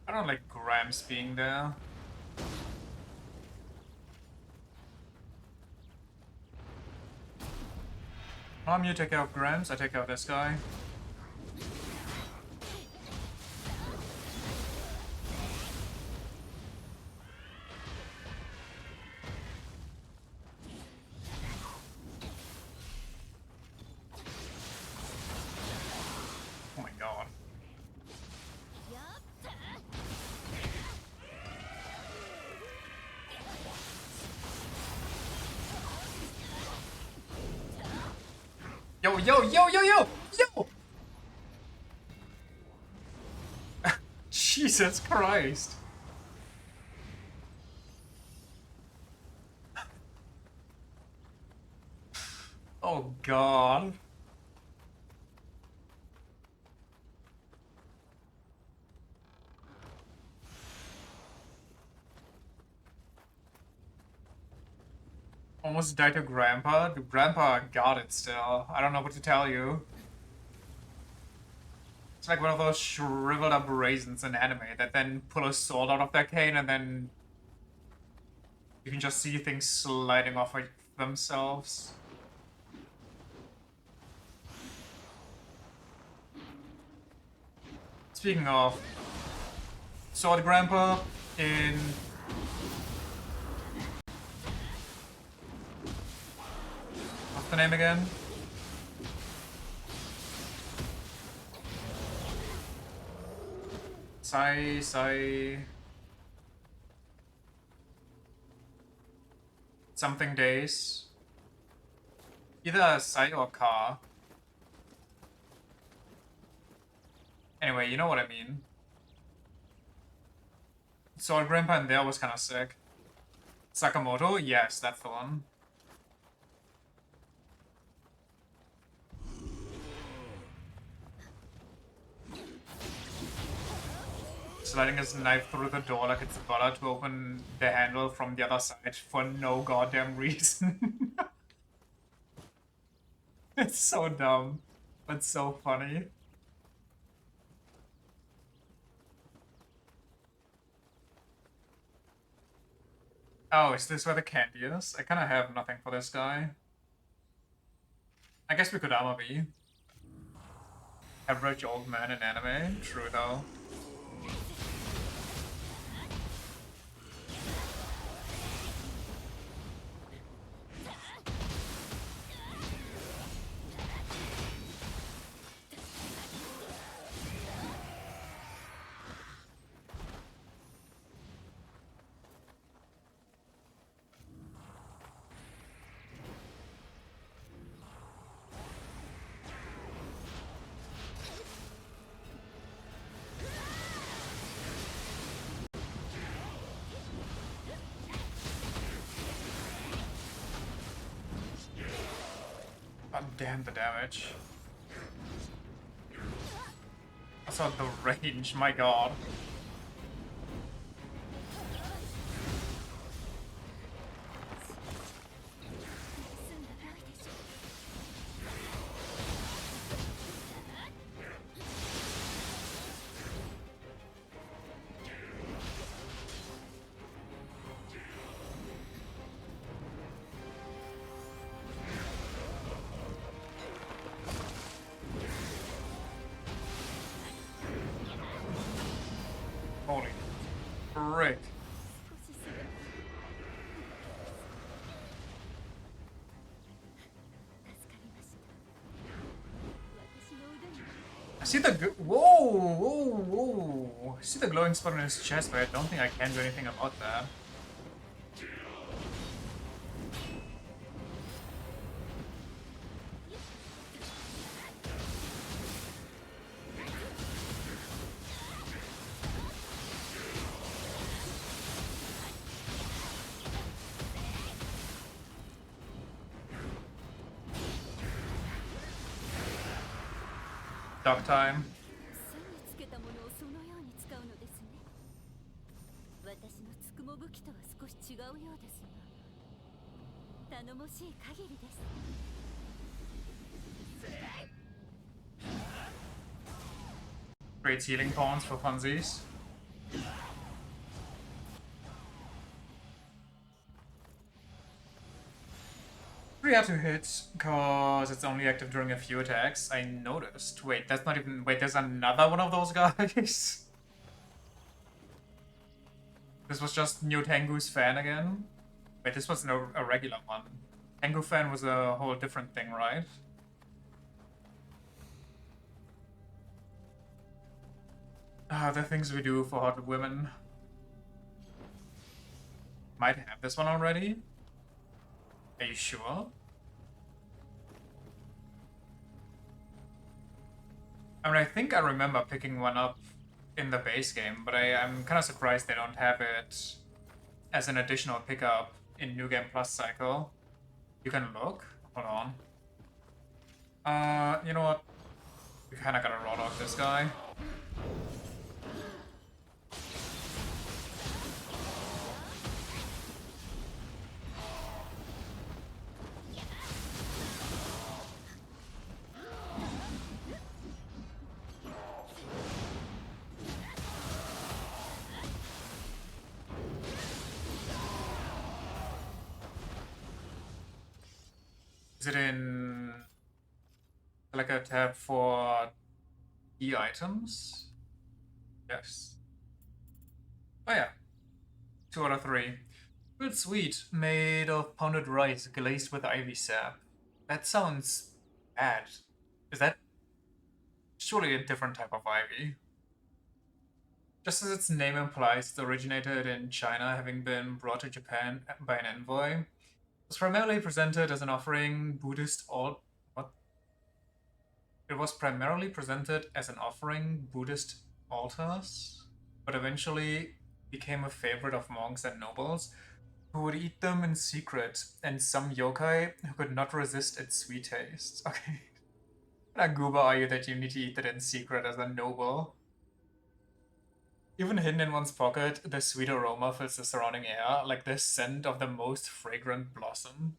I don't like Gramps being there. Mom, you take care of Gramps, I take care of this guy. Oh my god. Yo, yo, yo, yo, yo, yo! Jesus Christ. Oh god. Almost died to Grandpa. The Grandpa got it still. I don't know what to tell you. It's like one of those shriveled up raisins in anime that then pull a sword out of their cane and then you can just see things sliding off of themselves. Speaking of Sword Grandpa, in name again? Sai... Something days. Either Sai or Ka. Anyway, you know what I mean. So our grandpa in there was kind of sick. Sakamoto? Yes, that's the one. Sliding his knife through the door like it's butter to open the handle from the other side for no goddamn reason. It's so dumb, but so funny. Oh, is this where the candy is? I kind of have nothing for this guy. I guess we could armor B. Average old man in anime. True though. God damn the damage. I saw the range, my god. Holy frick. I see the whoa. I see the glowing spot on his chest, but I don't think I can do anything about that. Duck time. つけたものをそのように使うのですね。私のつくも武器とは少し違うようですが、頼もしい限りです。Great healing pawns for funsies. Three out of hits, cause it's only active during a few attacks. I noticed. Wait, that's not even. Wait, there's another one of those guys. This was just Nyotengu's fan again. Wait, this was a regular one. Tengu fan was a whole different thing, right? Ah, the things we do for hot women. Might have this one already. Are you sure? I mean, I think I remember picking one up in the base game, but I'm kind of surprised they don't have it as an additional pickup in New Game Plus cycle. You can look. Hold on. You know what? We kind of gotta raw dog this guy. Is it in like a tab for e-items? Yes. Oh yeah. 2 out of 3. Good sweet, made of pounded rice glazed with ivy sap. That sounds bad. Is that surely a different type of ivy? Just as its name implies, it originated in China, having been brought to Japan by an envoy. It was primarily presented as an offering Buddhist alt. What? It was primarily presented as an offering Buddhist altars, but eventually became a favorite of monks and nobles who would eat them in secret, and some yokai who could not resist its sweet taste. Okay. What a gooba are you that you need to eat it in secret as a noble? Even hidden in one's pocket, the sweet aroma fills the surrounding air, like the scent of the most fragrant blossom.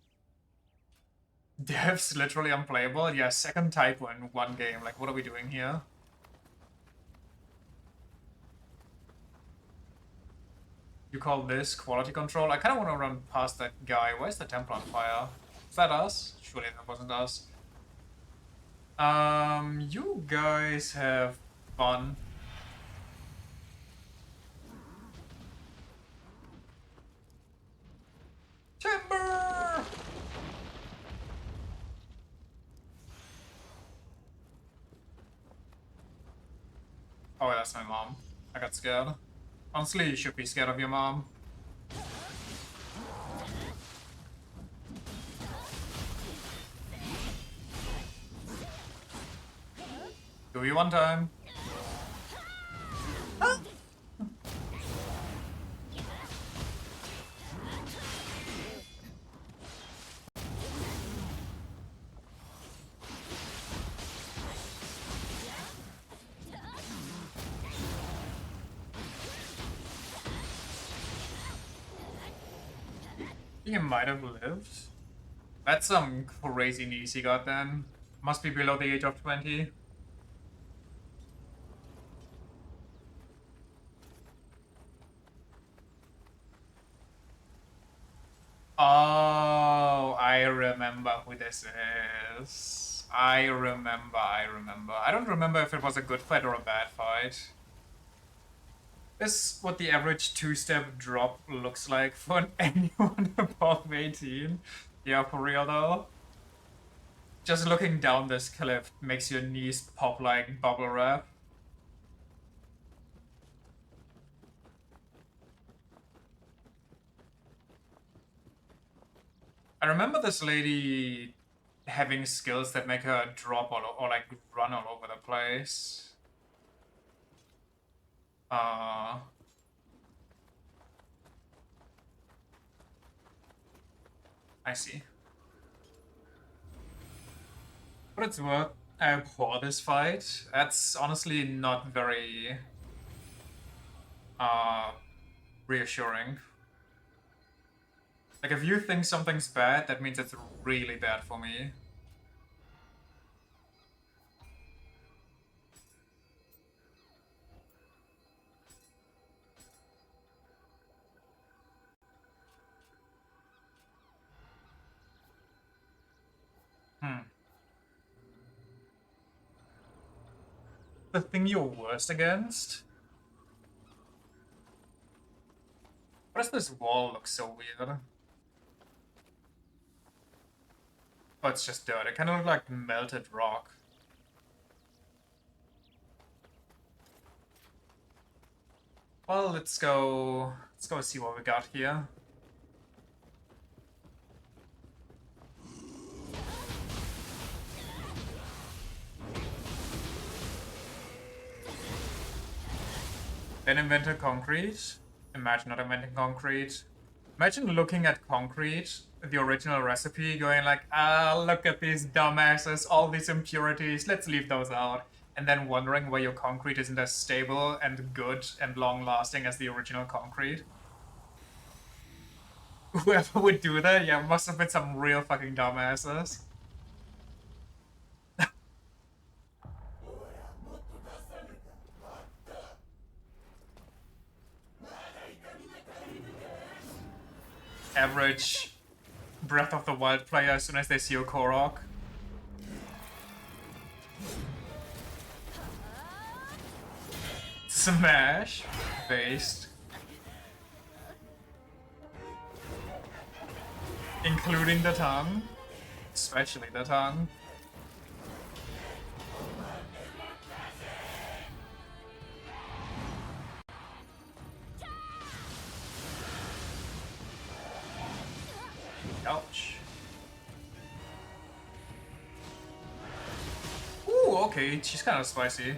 Devs literally unplayable? Yeah, second typo in one game. Like, what are we doing here? You call this quality control? I kind of want to run past that guy. Where's the temple on fire? Is that us? Surely that wasn't us. You guys have fun. Timber! Oh, that's my mom. I got scared. Honestly, you should be scared of your mom. Do you one time? He might have lived. That's some crazy knees he got then. Must be below the age of 20. Oh, I remember who this is. I remember. I don't remember if it was a good fight or a bad fight. This is what the average two-step drop looks like for anyone above 18. Yeah, for real though. Just looking down this cliff makes your knees pop like bubble wrap. I remember this lady having skills that make her drop or like run all over the place. I see. But it's worth. I abhor this fight. That's honestly not very reassuring. Like if you think something's bad, that means it's really bad for me. The thing you're worst against? Why does this wall look so weird? Oh, it's just dirt. It kind of looks like melted rock. Well, let's go see what we got here. Then invented concrete. Imagine not inventing concrete. Imagine looking at concrete, the original recipe, going like, ah, look at these dumbasses, all these impurities, let's leave those out. And then wondering why your concrete isn't as stable and good and long-lasting as the original concrete. Whoever would do that, yeah, must have been some real fucking dumbasses. Average Breath of the Wild player as soon as they see a Korok. Smash! Based. Including the tongue. Especially the tongue. Ouch. Ooh, okay, she's kind of spicy.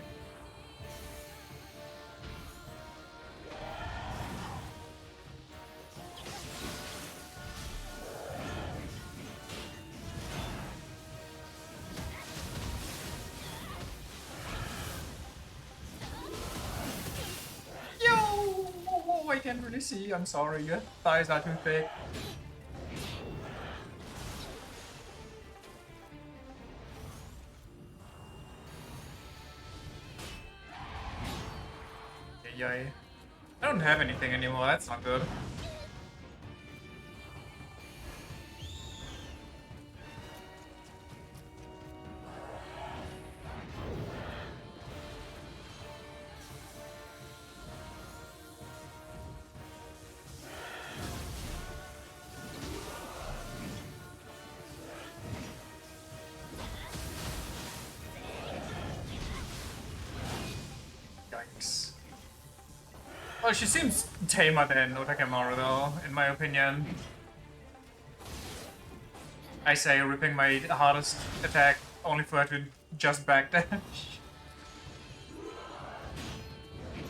Yo! Whoa, I can't really see. I'm sorry. Your thighs are too thick. Yay. I don't have anything anymore. That's not good. Yikes. Well, she seems tamer than Otakemaru though, in my opinion. I say ripping my hardest attack only for her to just backdash.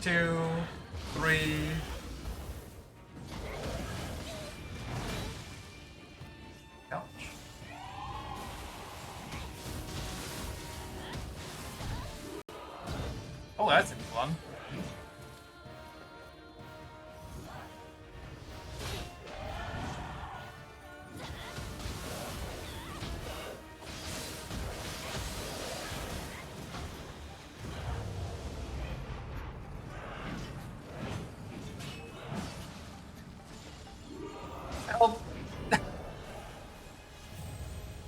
2, 3. Ouch. Oh, that's a good one. Help!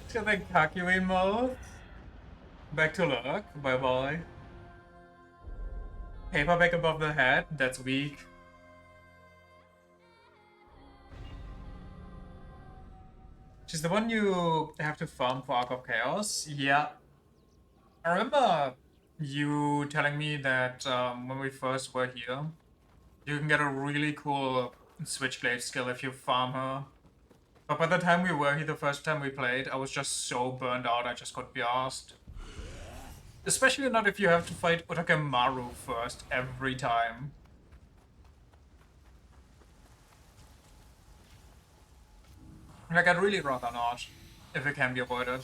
To the Kakui mode. Back to luck. Bye bye. Paperback above the head. That's weak. She's the one you have to farm for Arc of Chaos. Yeah. I remember you telling me that when we first were here, you can get a really cool Switchblade skill if you farm her. But by the time we were here the first time we played, I was just so burned out I just couldn't be asked. Especially not if you have to fight Otakemaru first every time. Like, I'd really rather not, if it can be avoided.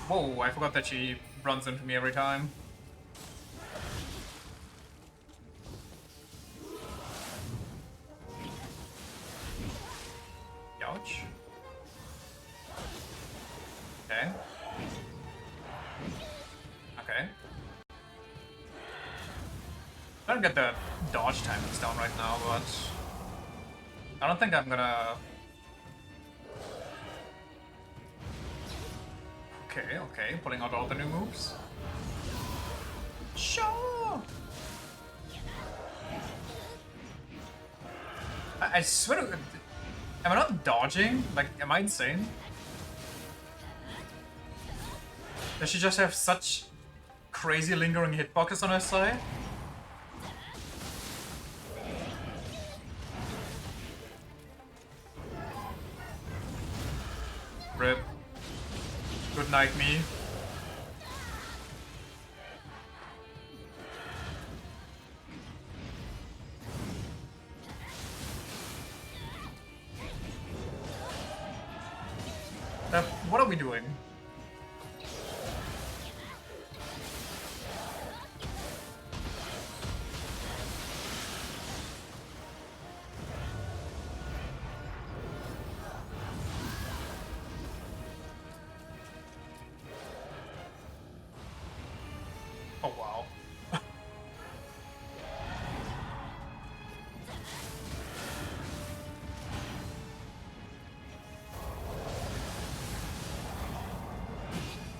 Whoa, I forgot that she runs into me every time. Ouch. Okay. Okay. I don't get the dodge timings down right now, but I don't think I'm gonna... Okay, okay, pulling out all the new moves. Sure! I swear to... Am I not dodging? Like, am I insane? Does she just have such crazy lingering hitboxes on her side? Rip. Good night, me. What are we doing? Oh wow.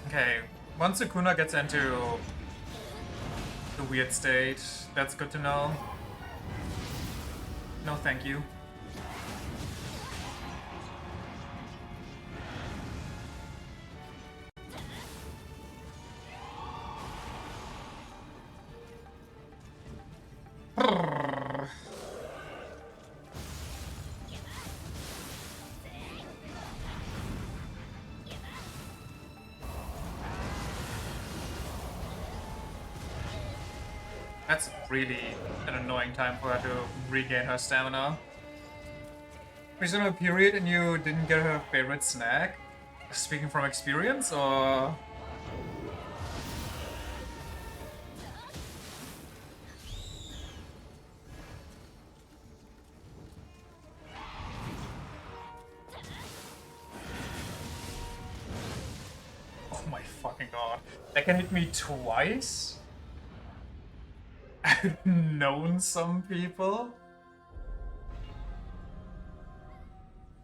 Okay, Once Sukuna gets into the weird state, that's good to know. No, thank you. That's really an annoying time for her to regain her stamina. Was there a period and you didn't get her favorite snack? Speaking from experience, or... Oh my fucking god. That can hit me twice? I've known some people.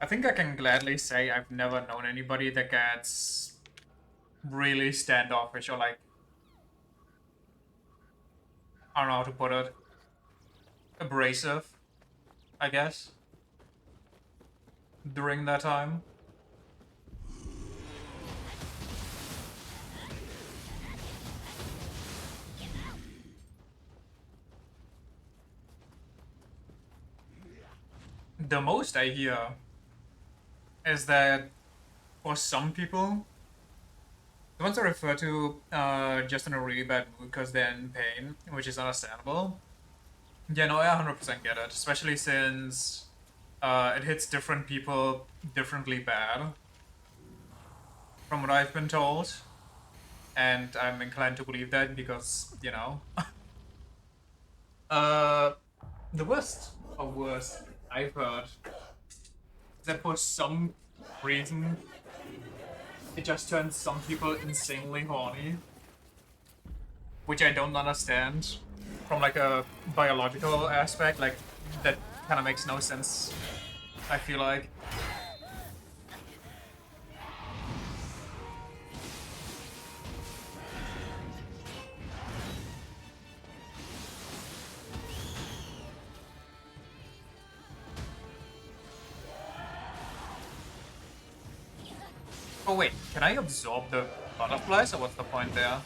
I think I can gladly say I've never known anybody that gets really standoffish or like, I don't know how to put it, abrasive, I guess, during that time. The most I hear is that for some people, the ones I refer to just in a really bad mood because they're in pain, which is understandable. Yeah, no, I 100% get it, especially since it hits different people differently bad, from what I've been told. And I'm inclined to believe that because, you know. The worst of worst I've heard is that for some reason it just turns some people insanely horny, which I don't understand from like a biological aspect. Like that kind of makes no sense, I feel like. Oh wait, can I absorb the butterflies or what's the point there?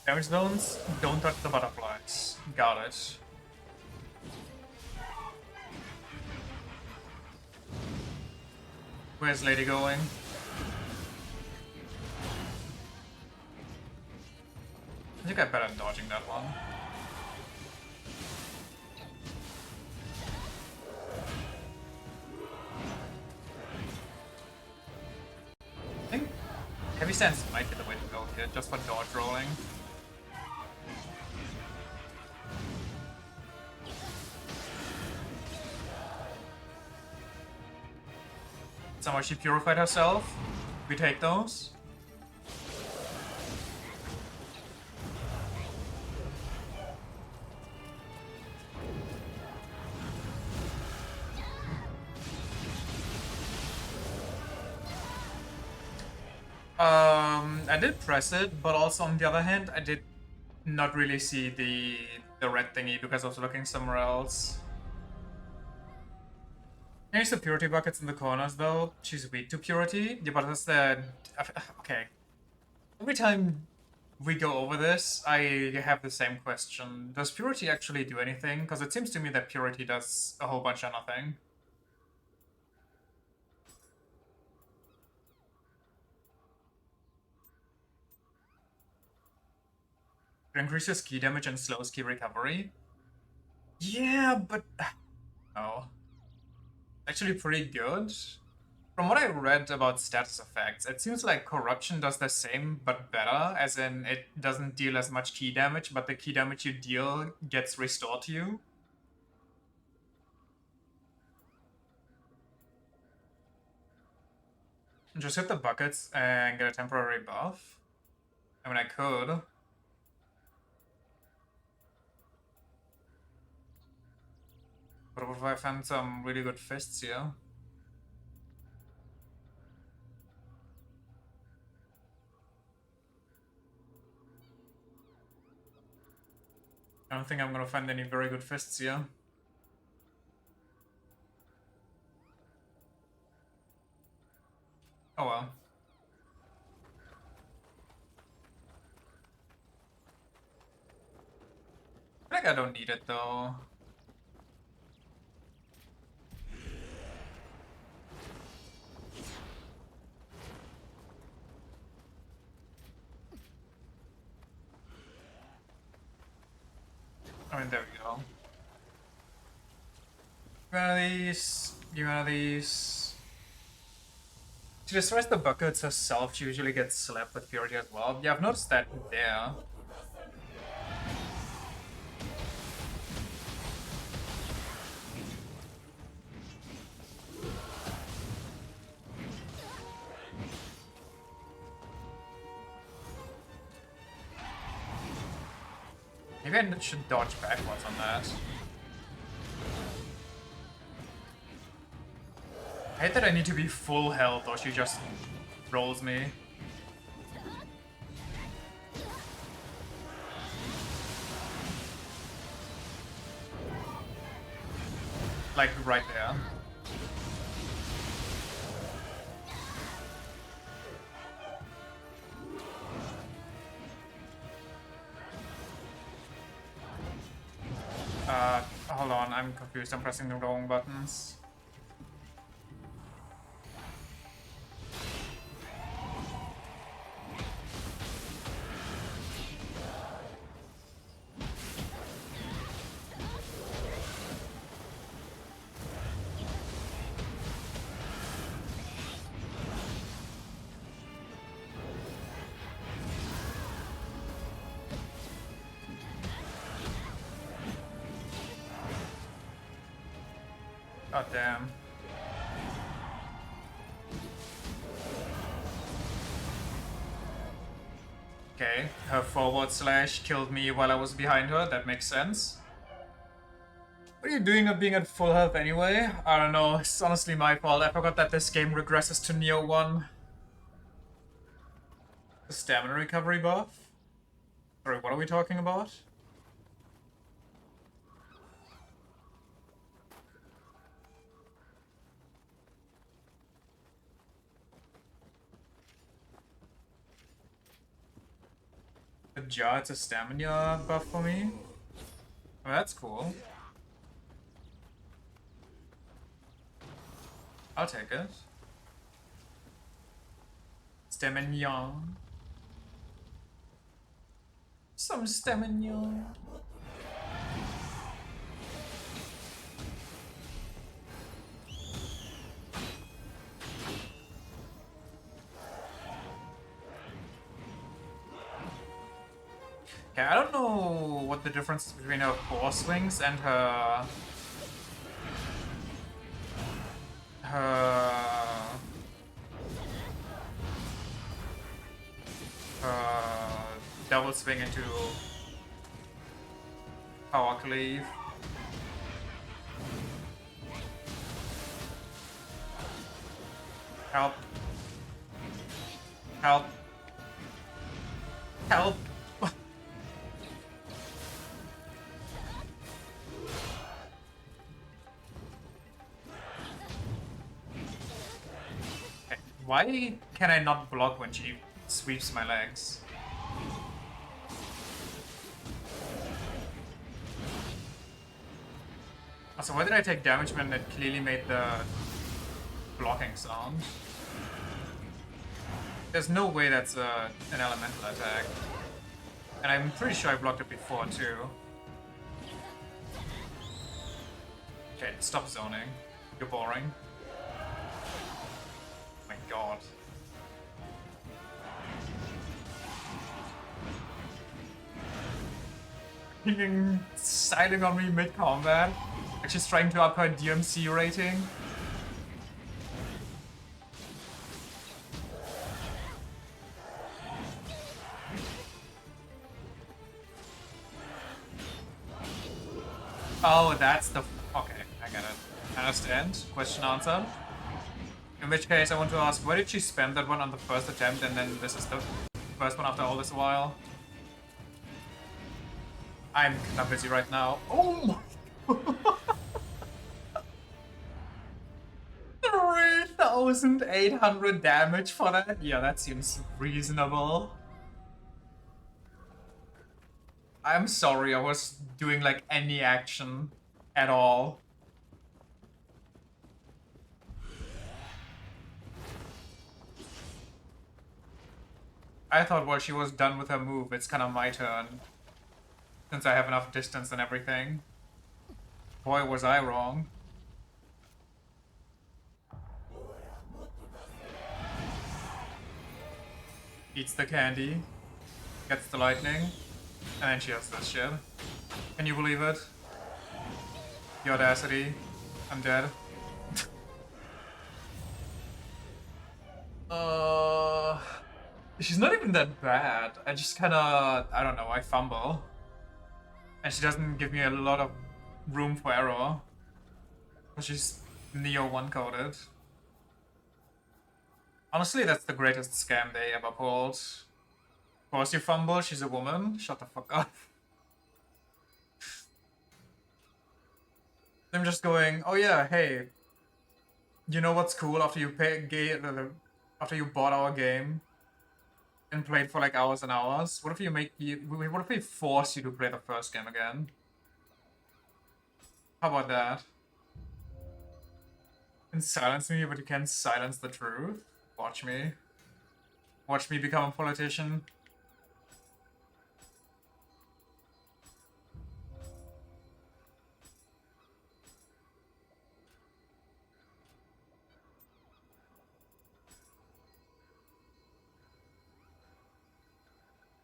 Damage zones, don't touch the butterflies. Got it. Where's Lady going? I think I better dodging that one. I think heavy stance might be the way to go here, just for dodge rolling. Somehow she purified herself. We take those. I did press it, but also on the other hand, I did not really see the red thingy because I was looking somewhere else. There's the purity buckets in the corners though. She's weak to purity. Yeah, but that's the... Okay. Every time we go over this, I have the same question. Does purity actually do anything? Because it seems to me that purity does a whole bunch of nothing. It increases key damage and slows key recovery. Yeah, but... Oh. Actually pretty good. From what I read about status effects, it seems like Corruption does the same but better, as in it doesn't deal as much key damage, but the key damage you deal gets restored to you. Just hit the buckets and get a temporary buff. I mean, I could. But what if I found some really good fists here? I don't think I'm gonna find any very good fists here. Oh well. I think I don't need it though. I mean, there we go. Give me one of these. Give me one of these. She destroys the buckets herself. She usually gets slapped with purity as well. Yeah, I've noticed that there. Maybe I should dodge backwards on that. I hate that I need to be full health or she just rolls me. Like right there. Hold on, I'm confused. I'm pressing the wrong buttons. God damn. Okay, her forward slash killed me while I was behind her. That makes sense. What are you doing not being at full health anyway? I don't know. It's honestly my fault. I forgot that this game regresses to Nioh 1. The stamina recovery buff? Sorry, what are we talking about? The jar, it's a stamina buff for me? Oh, that's cool. I'll take it. Stamina. Some stamina. Okay, I don't know what the difference is between her force swings and her double swing into power cleave. Help. Help. Help. Why can I not block when she sweeps my legs? Also, why did I take damage when it clearly made the blocking sound? There's no way that's an elemental attack. And I'm pretty sure I blocked it before too. Okay, stop zoning. You're boring. freaking styling on me mid-combat. Like she's trying to up her DMC rating. Oh, that's the... Okay, I get it. I understand. Question answered. In which case, I want to ask, why did she spend that one on the first attempt and then this is the first one after all this while? I'm kinda busy right now. Oh my... 3,800 damage for that? Yeah, that seems reasonable. I'm sorry, I was doing like any action at all. I thought while she was done with her move, it's kind of my turn. Since I have enough distance and everything. Boy, was I wrong. Eats the candy. Gets the lightning. And then she has this shit. Can you believe it? The audacity. I'm dead. She's not even that bad. I just kinda... I don't know, I fumble. And she doesn't give me a lot of room for error. But she's Nioh 1-coded. Honestly, that's the greatest scam they ever pulled. Of course you fumble, she's a woman. Shut the fuck up. I'm just going, oh yeah, hey. You know what's cool after you after you bought our game and played for like hours and hours? What if what if we force you to play the first game again? How about that? And silence me, but you can't silence the truth? Watch me. Watch me become a politician.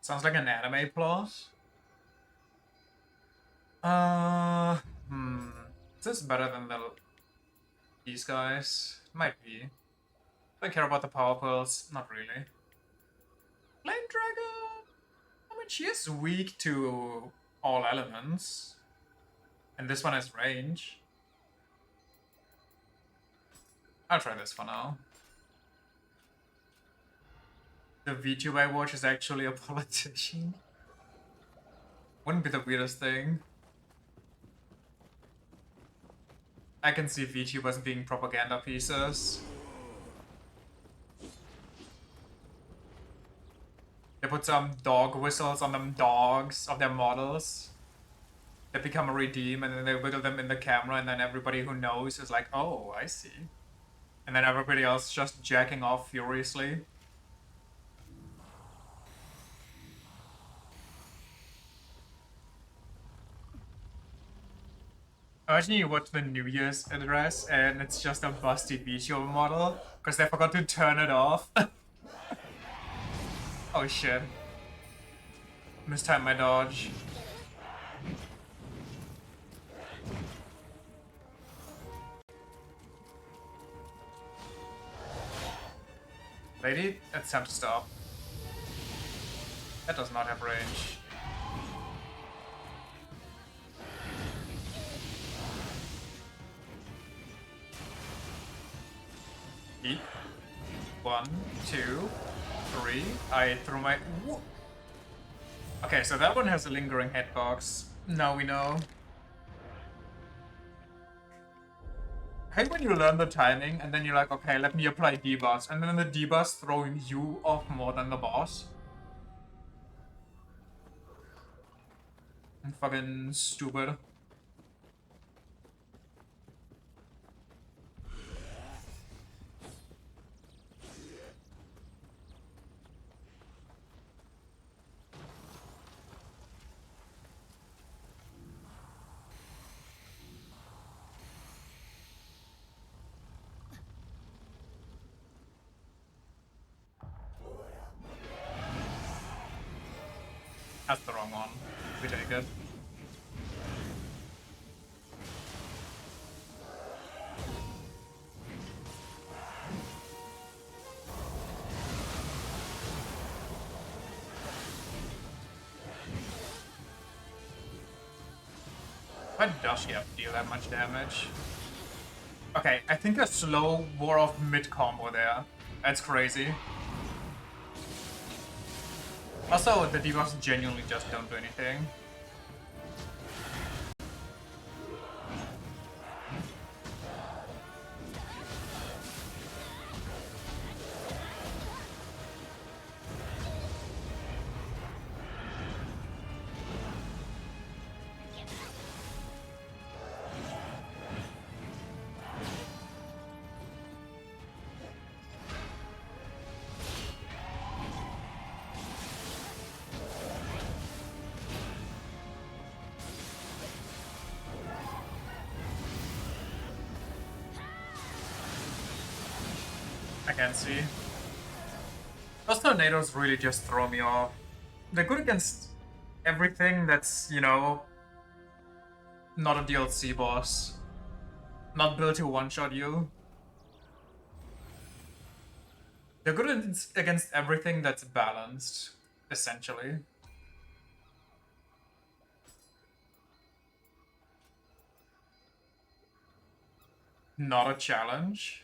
Sounds like an anime plot. Is this better than these guys? Might be. Do I care about the power pearls? Not really. Flame Dragon! I mean, she is weak to all elements. And this one has range. I'll try this for now. The VTuber I watch is actually a politician. Wouldn't be the weirdest thing. I can see VTubers being propaganda pieces. They put some dog whistles on them dogs of their models. They become a redeem and then they wiggle them in the camera and then everybody who knows is like, oh, I see. And then everybody else just jacking off furiously. Imagine you watch the New Year's address and it's just a busty VTuber model because they forgot to turn it off. Oh shit. Mistimed my dodge. Lady, it's time to stop. That does not have range. Eat. 1, 2, 3. I threw my... Okay, so that one has a lingering hitbox. Now we know. I hate when you learn the timing and then you're like, okay, let me apply debuffs, and then the debuffs throw you off more than the boss. I'm fucking stupid. That's the wrong one. We take it. Why does she have to deal that much damage? Okay, I think a slow war of mid combo there. That's crazy. Also, the debuffs genuinely just don't do anything. I can see. Those tornadoes really just throw me off. They're good against everything that's, you know, not a DLC boss. Not built to one-shot you. They're good against everything that's balanced, essentially. Not a challenge.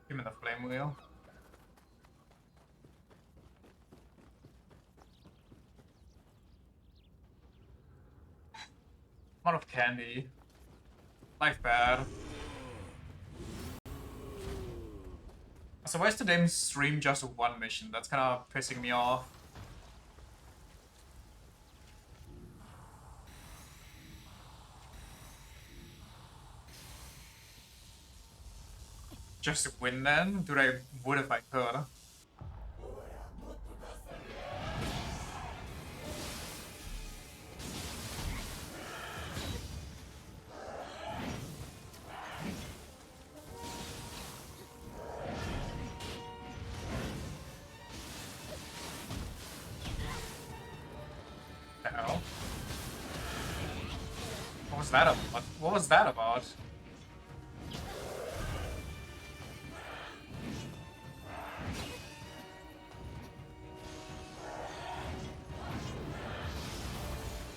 Give me the flame wheel. I'm out of candy. Life bad. So why is the damn stream just one mission? That's kind of pissing me off. Just win then? Dude, I would if I could. The hell? What was that about? What was that about?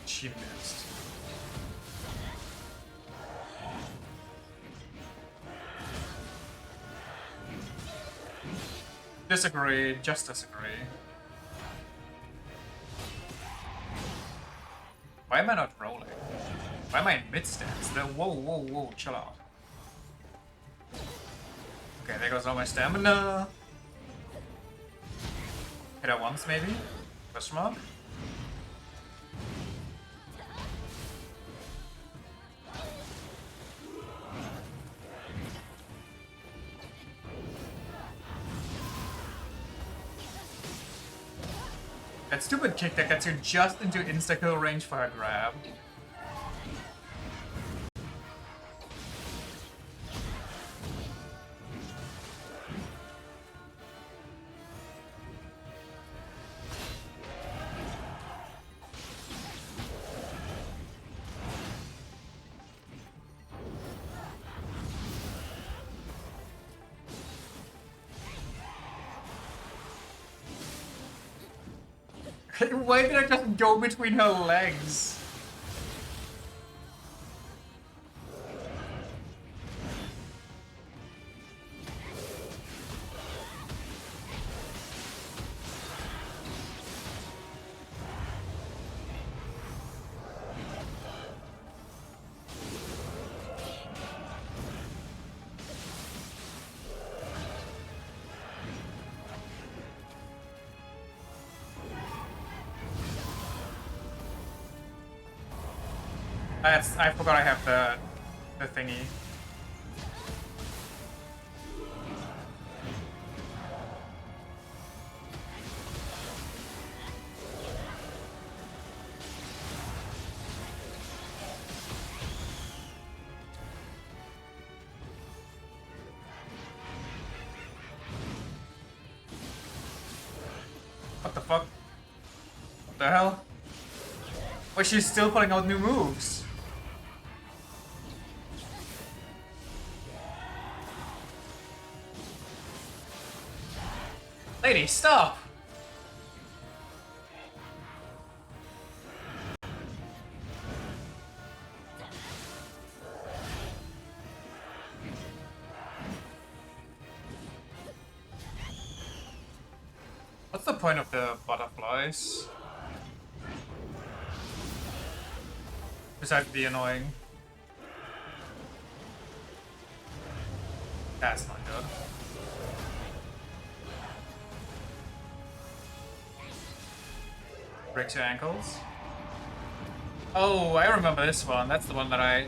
She missed. Disagree, just disagree. Why am I not rolling? Why am I in mid-stance? Whoa, whoa, whoa, chill out. Okay, there goes all my stamina. Hit her once, maybe? Question mark? That stupid kick that gets you just into insta-kill range for her grab. Why did I just go between her legs? I forgot I have the thingy. the hell? But she's still putting out new moves. Lady, stop! What's the point of the butterflies? Besides be annoying. That's not good. Breaks your ankles. Oh, I remember this one. That's the one that I...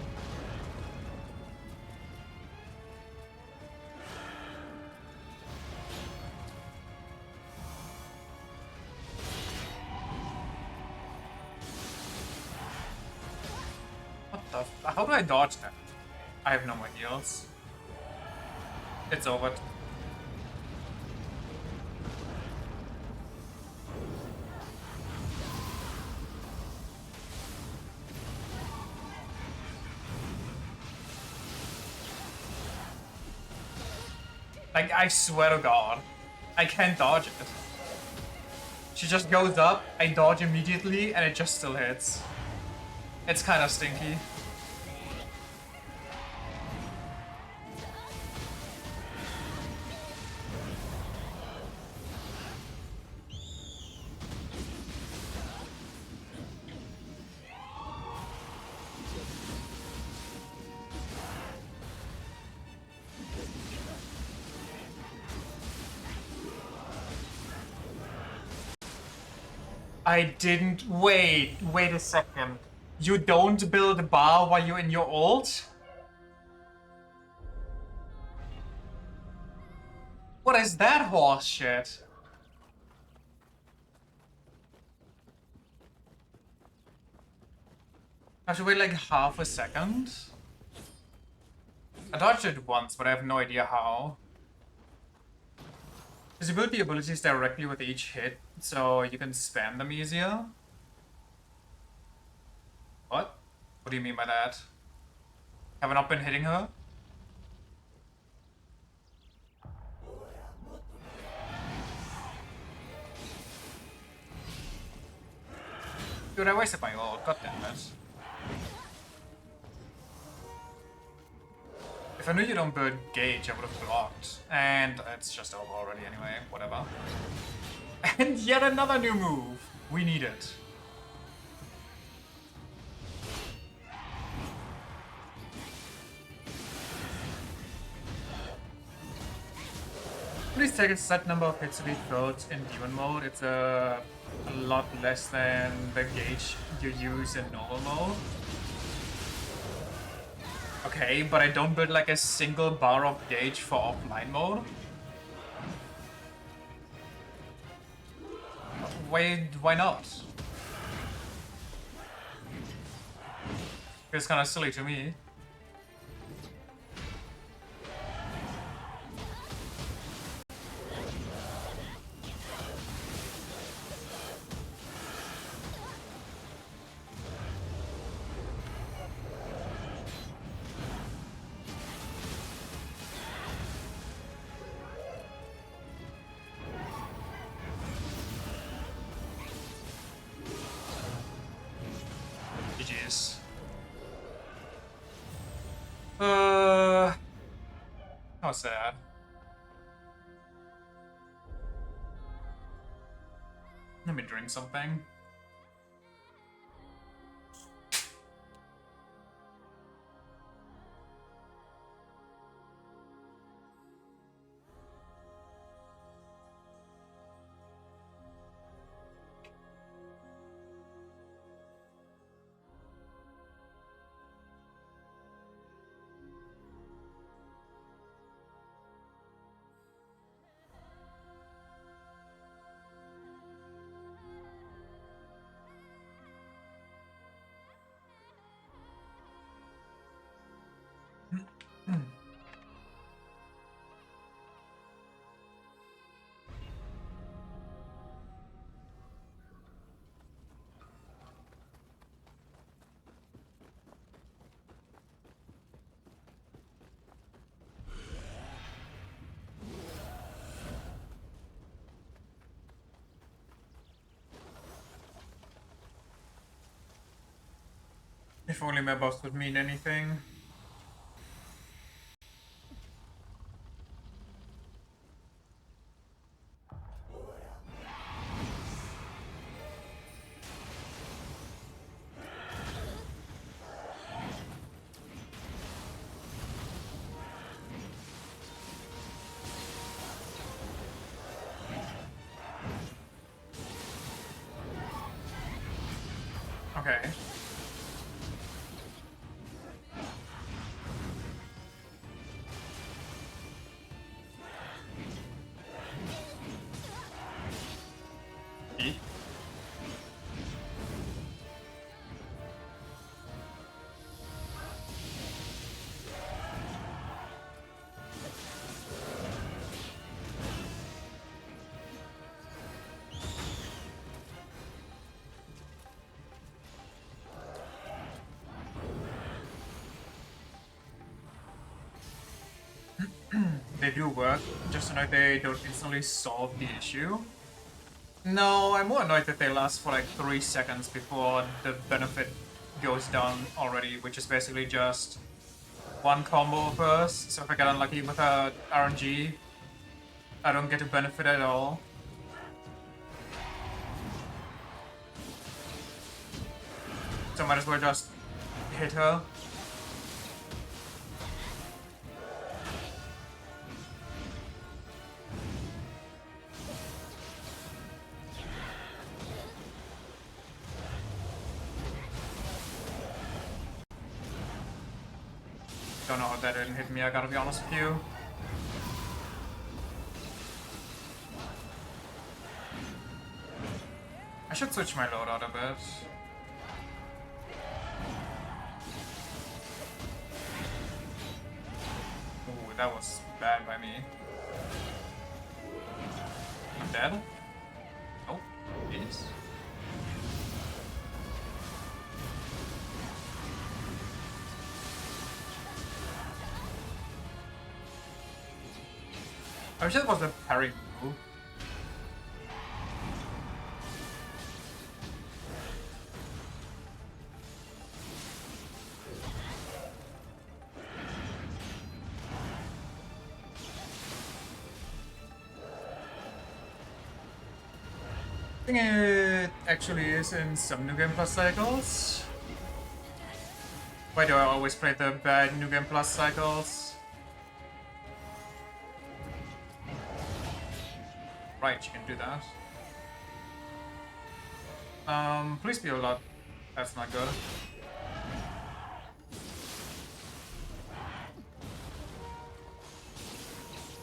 What the f... How do I dodge that? I have no more heals. It's over. Like, I swear to God, I can't dodge it. She just goes up, I dodge immediately, and it just still hits. It's kind of stinky. I didn't... Wait a second. You don't build a bar while you're in your ult? What is that horse shit? I have to wait like half a second? I dodged it once, but I have no idea how. Because you build the abilities directly with each hit, so you can spam them easier. What? What do you mean by that? Have I not been hitting her? Dude, I wasted my ult, god damn it. If I knew you don't build gauge, I would have blocked. And it's just over already anyway, whatever. And yet another new move! We need it. Please take a set number of hits to be filled in demon mode. It's a lot less than the gauge you use in normal mode. Okay, but I don't build like a single bar of gauge for offline mode. Why not? It's kind of silly to me. GG's. How sad. Let me drink something. If only my boss would mean anything. Okay. E. They do work, just to know they don't instantly solve the issue. No, I'm more annoyed that they last for like 3 seconds before the benefit goes down already, which is basically just one combo first. So if I get unlucky with a RNG, I don't get to benefit at all. So might as well just hit her. Don't know how that didn't hit me, I gotta be honest with you. I should switch my loadout a bit. Ooh, that was bad by me. I'm dead? Oh, jeez. I wish that was a parry move. I think it actually is in some New Game Plus cycles. Why do I always play the bad New Game Plus cycles? Right, you can do that. Please be a lot. That's not good.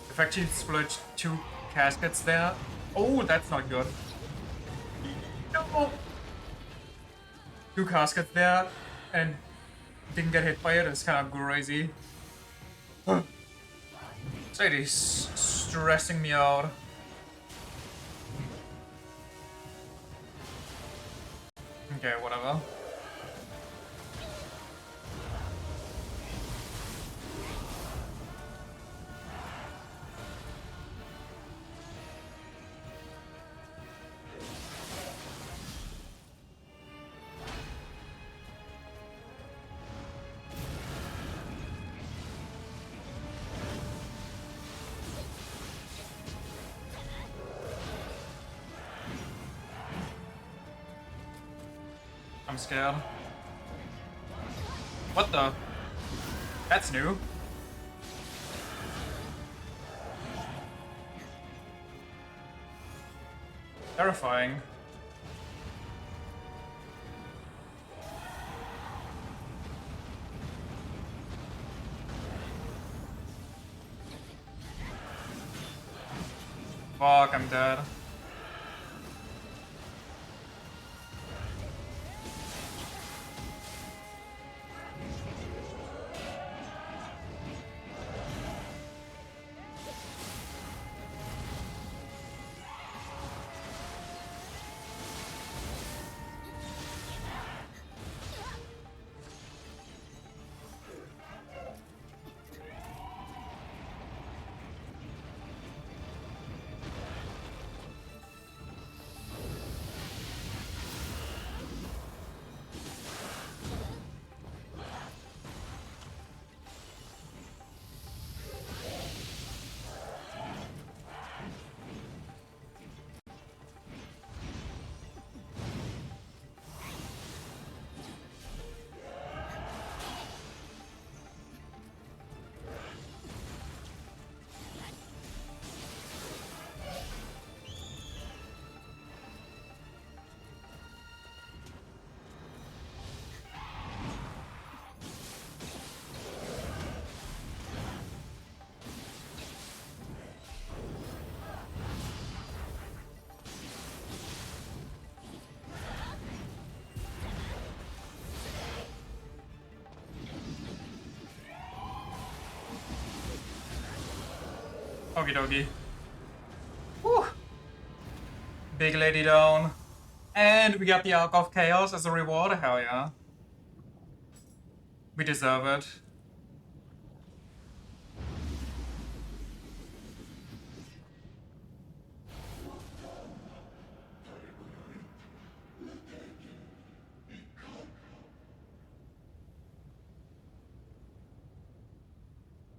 The fact she splurged 2 caskets there. Oh, that's not good. No! 2 caskets there and didn't get hit by it. It's kind of crazy. This lady's stressing me out. Okay, whatever. I'm scared. What the? That's new. Terrifying. Fuck, I'm dead. Okie dokie. Whew. Big lady down. And we got the Arc of Chaos as a reward. Hell yeah. We deserve it.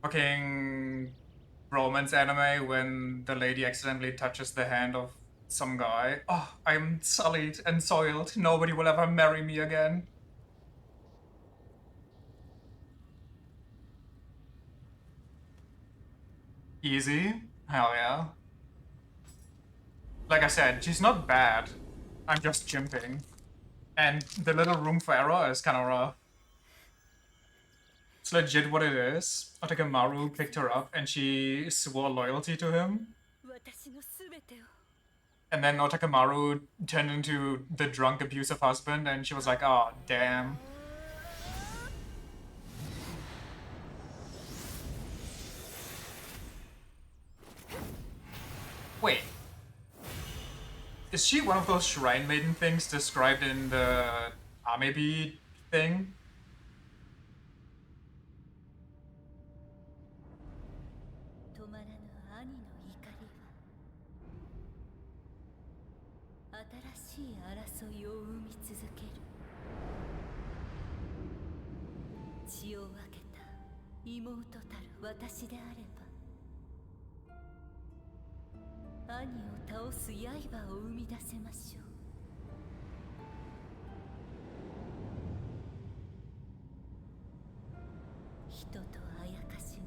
Fucking romance anime when the lady accidentally touches the hand of some guy. Oh, I'm sullied and soiled. Nobody will ever marry me again. Easy. Hell yeah. Like I said, she's not bad. I'm just jimping. And the little room for error is kind of rough. It's legit what it is. Otakamaru picked her up and she swore loyalty to him. 私のすべてを And then Otakamaru turned into the drunk, abusive husband, and she was like, oh, damn. Wait. Is she one of those Shrine Maiden things described in the Amebi thing? 止まらぬ兄の怒りは新しい争いを生み続ける血を分けた妹たる私であれば兄を倒す刃を生み出せましょう人とあやかしが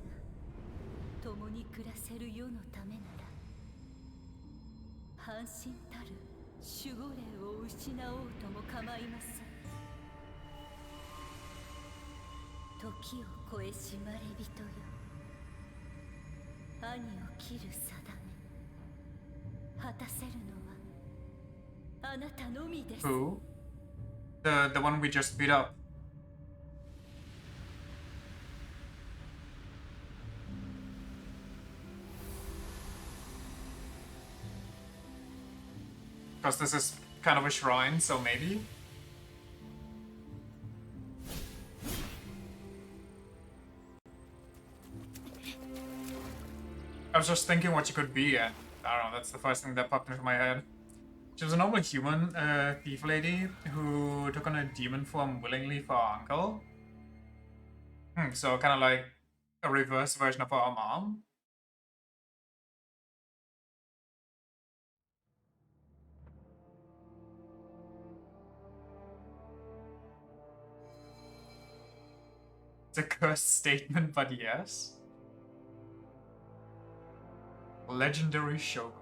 共に暮らせる世のためなら半身たる守護霊を失おうとも構いません時を超えしまれびとよ兄を切る定め果たせるのはあなたのみです Who? The one we just beat up. Because this is kind of a shrine, so maybe? I was just thinking what she could be, and I don't know, that's the first thing that popped into my head. She was a normal human, thief lady, who took on a demon form willingly for her uncle. So kind of like a reverse version of our mom. It's a cursed statement, but yes. Legendary Shogun.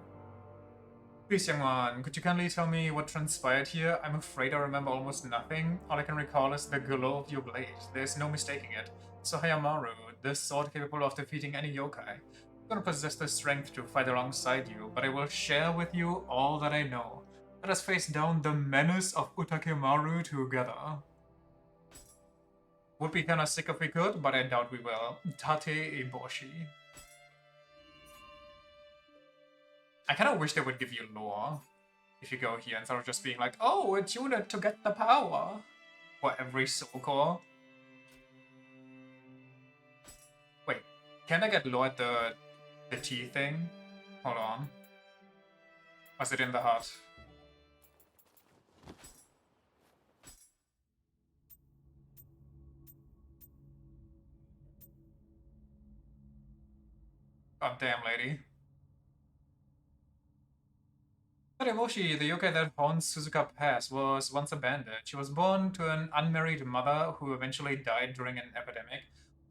Please, young one, could you kindly tell me what transpired here? I'm afraid I remember almost nothing. All I can recall is the glow of your blade. There's no mistaking it. So Hayamaru, the sword capable of defeating any yokai. I'm gonna possess the strength to fight alongside you, but I will share with you all that I know. Let us face down the menace of Utakemaru together. Would be kinda sick if we could, but I doubt we will. Tate Eboshi. I kind of wish they would give you lore if you go here instead of just being like, oh, it's unit to get the power for every soul core. Wait, can I get lore at the T thing? Hold on. Or is it in the hut? God damn, lady. Tadeboshi, the yokai that haunts Suzuka Pass, was once abandoned. She was born to an unmarried mother who eventually died during an epidemic.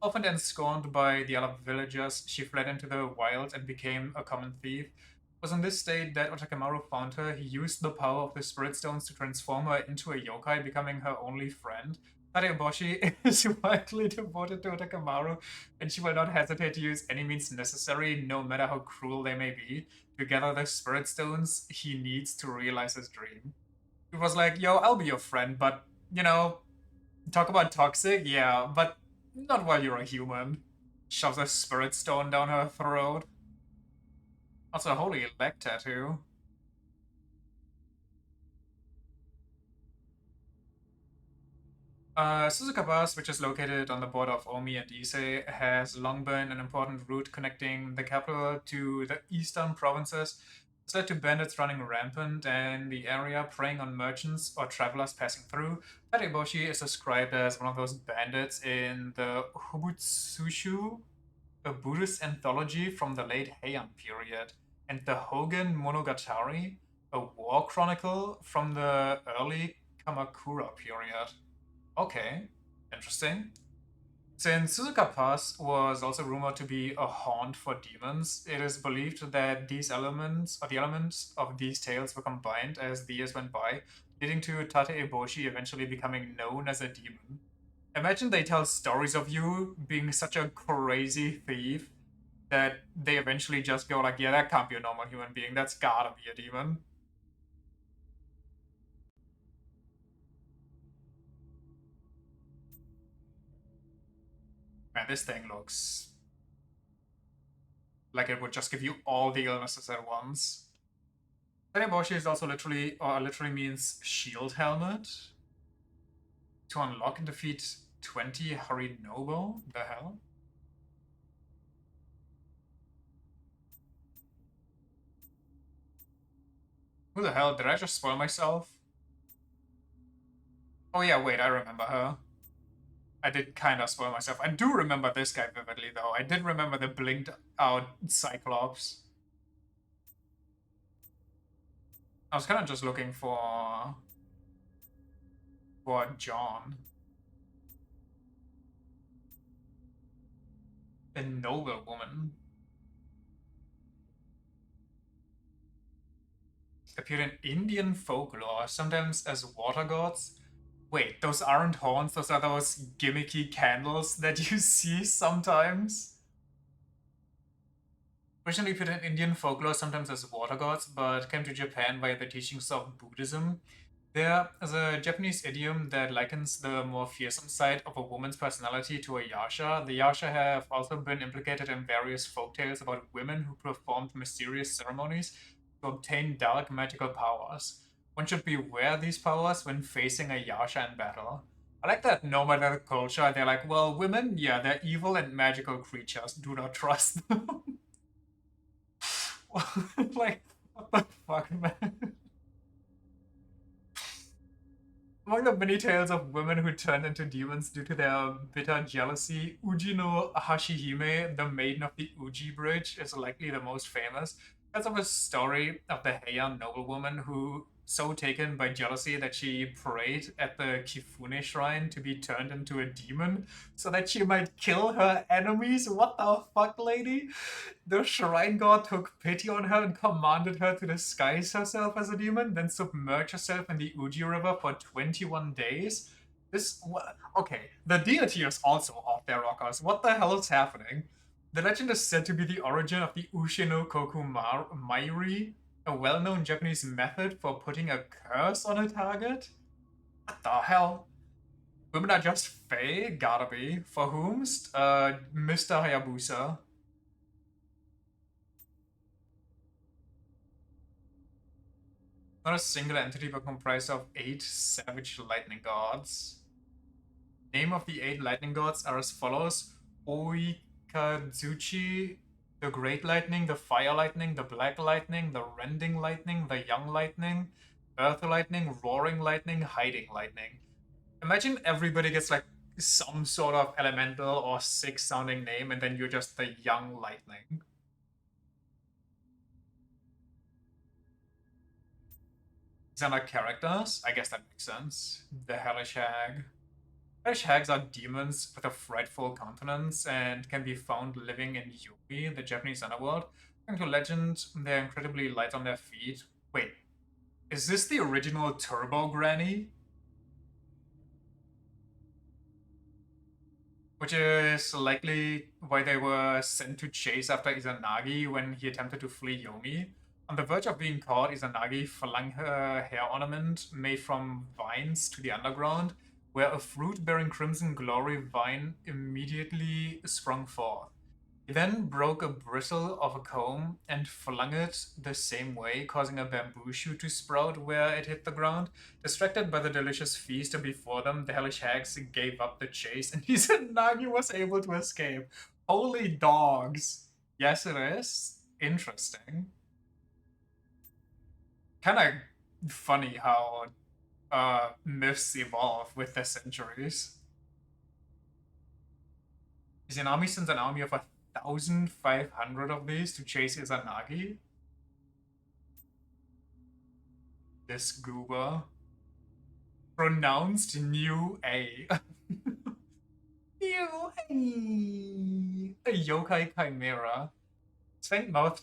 Often and scorned by the other villagers, she fled into the wild and became a common thief. It was in this state that Otakamaru found her. He used the power of the spirit stones to transform her into a yokai, becoming her only friend. Tadeboshi is widely devoted to Otakamaru, and she will not hesitate to use any means necessary, no matter how cruel they may be, to gather the spirit stones he needs to realize his dream. He was like, yo, I'll be your friend, but, you know, talk about toxic? Yeah, but not while you're a human. Shoves a spirit stone down her throat. Also, a holy leg tattoo. Suzuka Pass, which is located on the border of Omi and Ise, has long been an important route connecting the capital to the eastern provinces. It's led to bandits running rampant in the area, preying on merchants or travelers passing through. Tadeboshi is described as one of those bandits in the Hubutsushu, a Buddhist anthology from the late Heian period, and the Hogen Monogatari, a war chronicle from the early Kamakura period. Okay, interesting. Since Suzuka Pass was also rumored to be a haunt for demons, it is believed that these elements, or the elements of these tales, were combined as the years went by, leading to Tate Eboshi eventually becoming known as a demon. Imagine they tell stories of you being such a crazy thief that they eventually just go like, yeah, that can't be a normal human being, that's gotta be a demon. Man, this thing looks like it would just give you all the illnesses at once. Teneboshi is also literally means shield helmet. To unlock and defeat 20 Harinobo? The hell? Who the hell? Did I just spoil myself? Oh yeah, wait, I remember her. I did kind of spoil myself. I do remember this guy vividly, though. I did remember the blinked out Cyclops. I was kind of just looking for John. A noble woman. Appeared in Indian folklore, sometimes as water gods. Wait, those aren't horns, those are those gimmicky candles that you see sometimes. Originally appeared in Indian folklore, sometimes as water gods, but came to Japan via the teachings of Buddhism. There is a Japanese idiom that likens the more fearsome side of a woman's personality to a yasha. The yasha have also been implicated in various folktales about women who performed mysterious ceremonies to obtain dark magical powers. One should beware these powers when facing a yasha in battle. I like that no matter the culture, they're like, well, women, yeah, they're evil and magical creatures. Do not trust them. Like, what the fuck, man? Among the many tales of women who turned into demons due to their bitter jealousy, Uji no Hashihime, the Maiden of the Uji Bridge, is likely the most famous because of a story of the Heian noblewoman who so taken by jealousy that she prayed at the Kifune shrine to be turned into a demon so that she might kill her enemies. What the fuck, lady? The shrine god took pity on her and commanded her to disguise herself as a demon, then submerge herself in the Uji River for 21 days. Okay, the deity is also off their rockers. What the hell is happening? The legend is said to be the origin of the Ushino Koku Mairi, a well-known Japanese method for putting a curse on a target. What the hell? Women are just fae? Gotta be. For whomst? Mr. Hayabusa. Not a single entity, but comprised of 8 savage lightning gods. Name of the 8 lightning gods are as follows: Oikazuchi, the Great Lightning, the Fire Lightning, the Black Lightning, the Rending Lightning, the Young Lightning, Earth Lightning, Roaring Lightning, Hiding Lightning. Imagine everybody gets like some sort of elemental or sick sounding name, and then you're just the Young Lightning. These are like characters? I guess that makes sense. The Hellish Hag. Hellish Hags are demons with a frightful countenance and can be found living in Yomi, the Japanese underworld. According to legend, they're incredibly light on their feet. Wait, is this the original Turbo Granny? Which is likely why they were sent to chase after Izanagi when he attempted to flee Yomi. On the verge of being caught, Izanagi flung her hair ornament made from vines to the underground, where a fruit-bearing crimson glory vine immediately sprung forth. He then broke a bristle of a comb and flung it the same way, causing a bamboo shoot to sprout where it hit the ground. Distracted by the delicious feast before them, the hellish hags gave up the chase, and Izanagi was able to escape. Holy dogs! Yes, it is. Interesting. Kind of funny how myths evolve with the centuries. Izanami sends an army of 1,500 of these to chase Izanagi. This goober. Pronounced Nioh. Nioh. A yokai chimera. Its faint mouth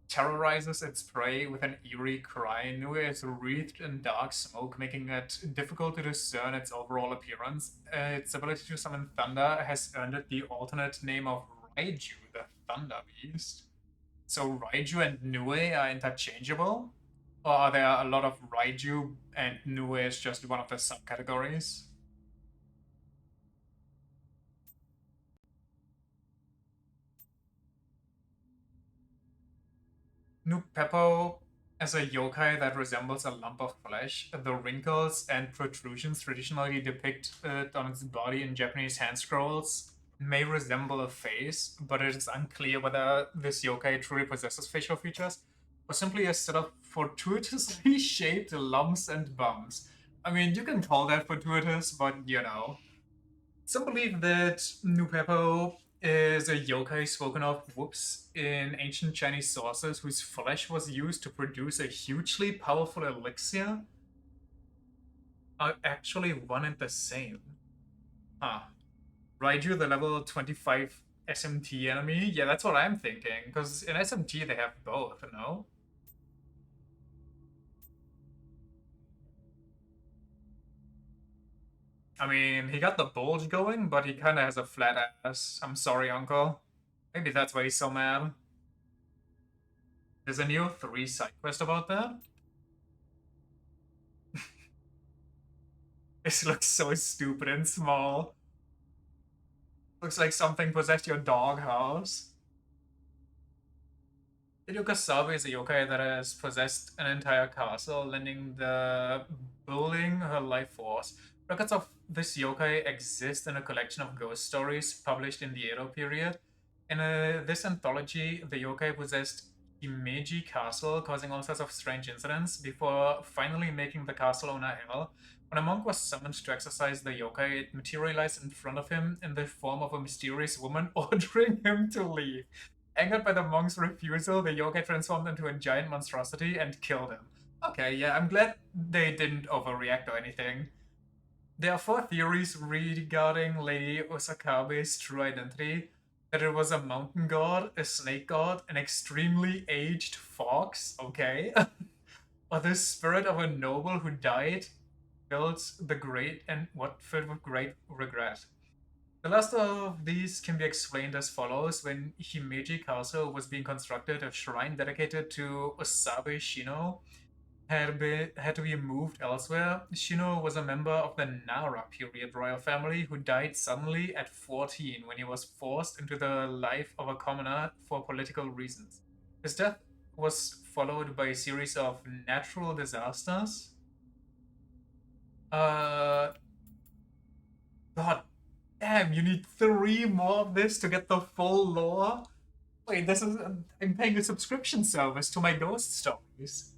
terrorizes its prey with an eerie cry. Nioh is wreathed in dark smoke, making it difficult to discern its overall appearance. Its ability to summon thunder has earned it the alternate name of Raiju, the Thunder Beast. So Raiju and Nioh are interchangeable? Or are there a lot of Raiju and Nioh is just one of the subcategories? Nupeppo as a yokai that resembles a lump of flesh. The wrinkles and protrusions traditionally depicted on its body in Japanese hand scrolls may resemble a face, but it is unclear whether this yokai truly possesses facial features or simply a set of fortuitously shaped lumps and bumps. I mean, you can call that fortuitous, but you know. Some believe that Nupeppo is a yokai spoken of, whoops, in ancient Chinese sources whose flesh was used to produce a hugely powerful elixir are actually one and the same. Huh. Raiju, the level 25 SMT enemy? Yeah, that's what I'm thinking, because in SMT they have both, no? I mean, he got the bulge going, but he kind of has a flat ass. I'm sorry, uncle. Maybe that's why he's so mad. There's a Nioh 3 side quest about that. This looks so stupid and small. Looks like something possessed your doghouse. Hiruka is a yokai that has possessed an entire castle, lending the bullying her life force. Records of this yokai exist in a collection of ghost stories published in the Edo period. In this anthology, the yokai possessed Himeji Castle, causing all sorts of strange incidents, before finally making the castle owner ill. When a monk was summoned to exorcise the yokai, it materialized in front of him in the form of a mysterious woman, ordering him to leave. Angered by the monk's refusal, the yokai transformed into a giant monstrosity and killed him. Okay, yeah, I'm glad they didn't overreact or anything. There are four theories regarding Lady Osakabe's true identity: that it was a mountain god, a snake god, an extremely aged fox, okay, or the spirit of a noble who died, filled the great and what filled with great regret. The last of these can be explained as follows. When Himeji Castle was being constructed, a shrine dedicated to Osabe Shino had to be moved elsewhere. Shino was a member of the Nara period royal family who died suddenly at 14 when he was forced into the life of a commoner for political reasons. His death was followed by a series of natural disasters. Uh, God damn, you need 3 more of this to get the full lore? Wait, this is. I'm paying a subscription service to my ghost stories.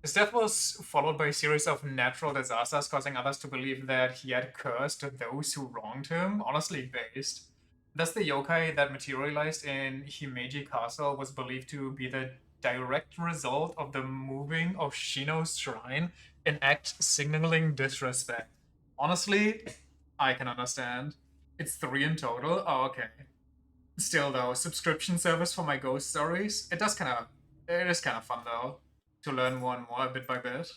His death was followed by a series of natural disasters, causing others to believe that he had cursed those who wronged him. Honestly based. Thus, the yokai that materialized in Himeji Castle was believed to be the direct result of the moving of Shino's shrine, an act signaling disrespect. Honestly, I can understand. It's 3 in total? Oh, okay. Still though, subscription service for my ghost stories. It is kind of fun though to learn more and more bit by bit.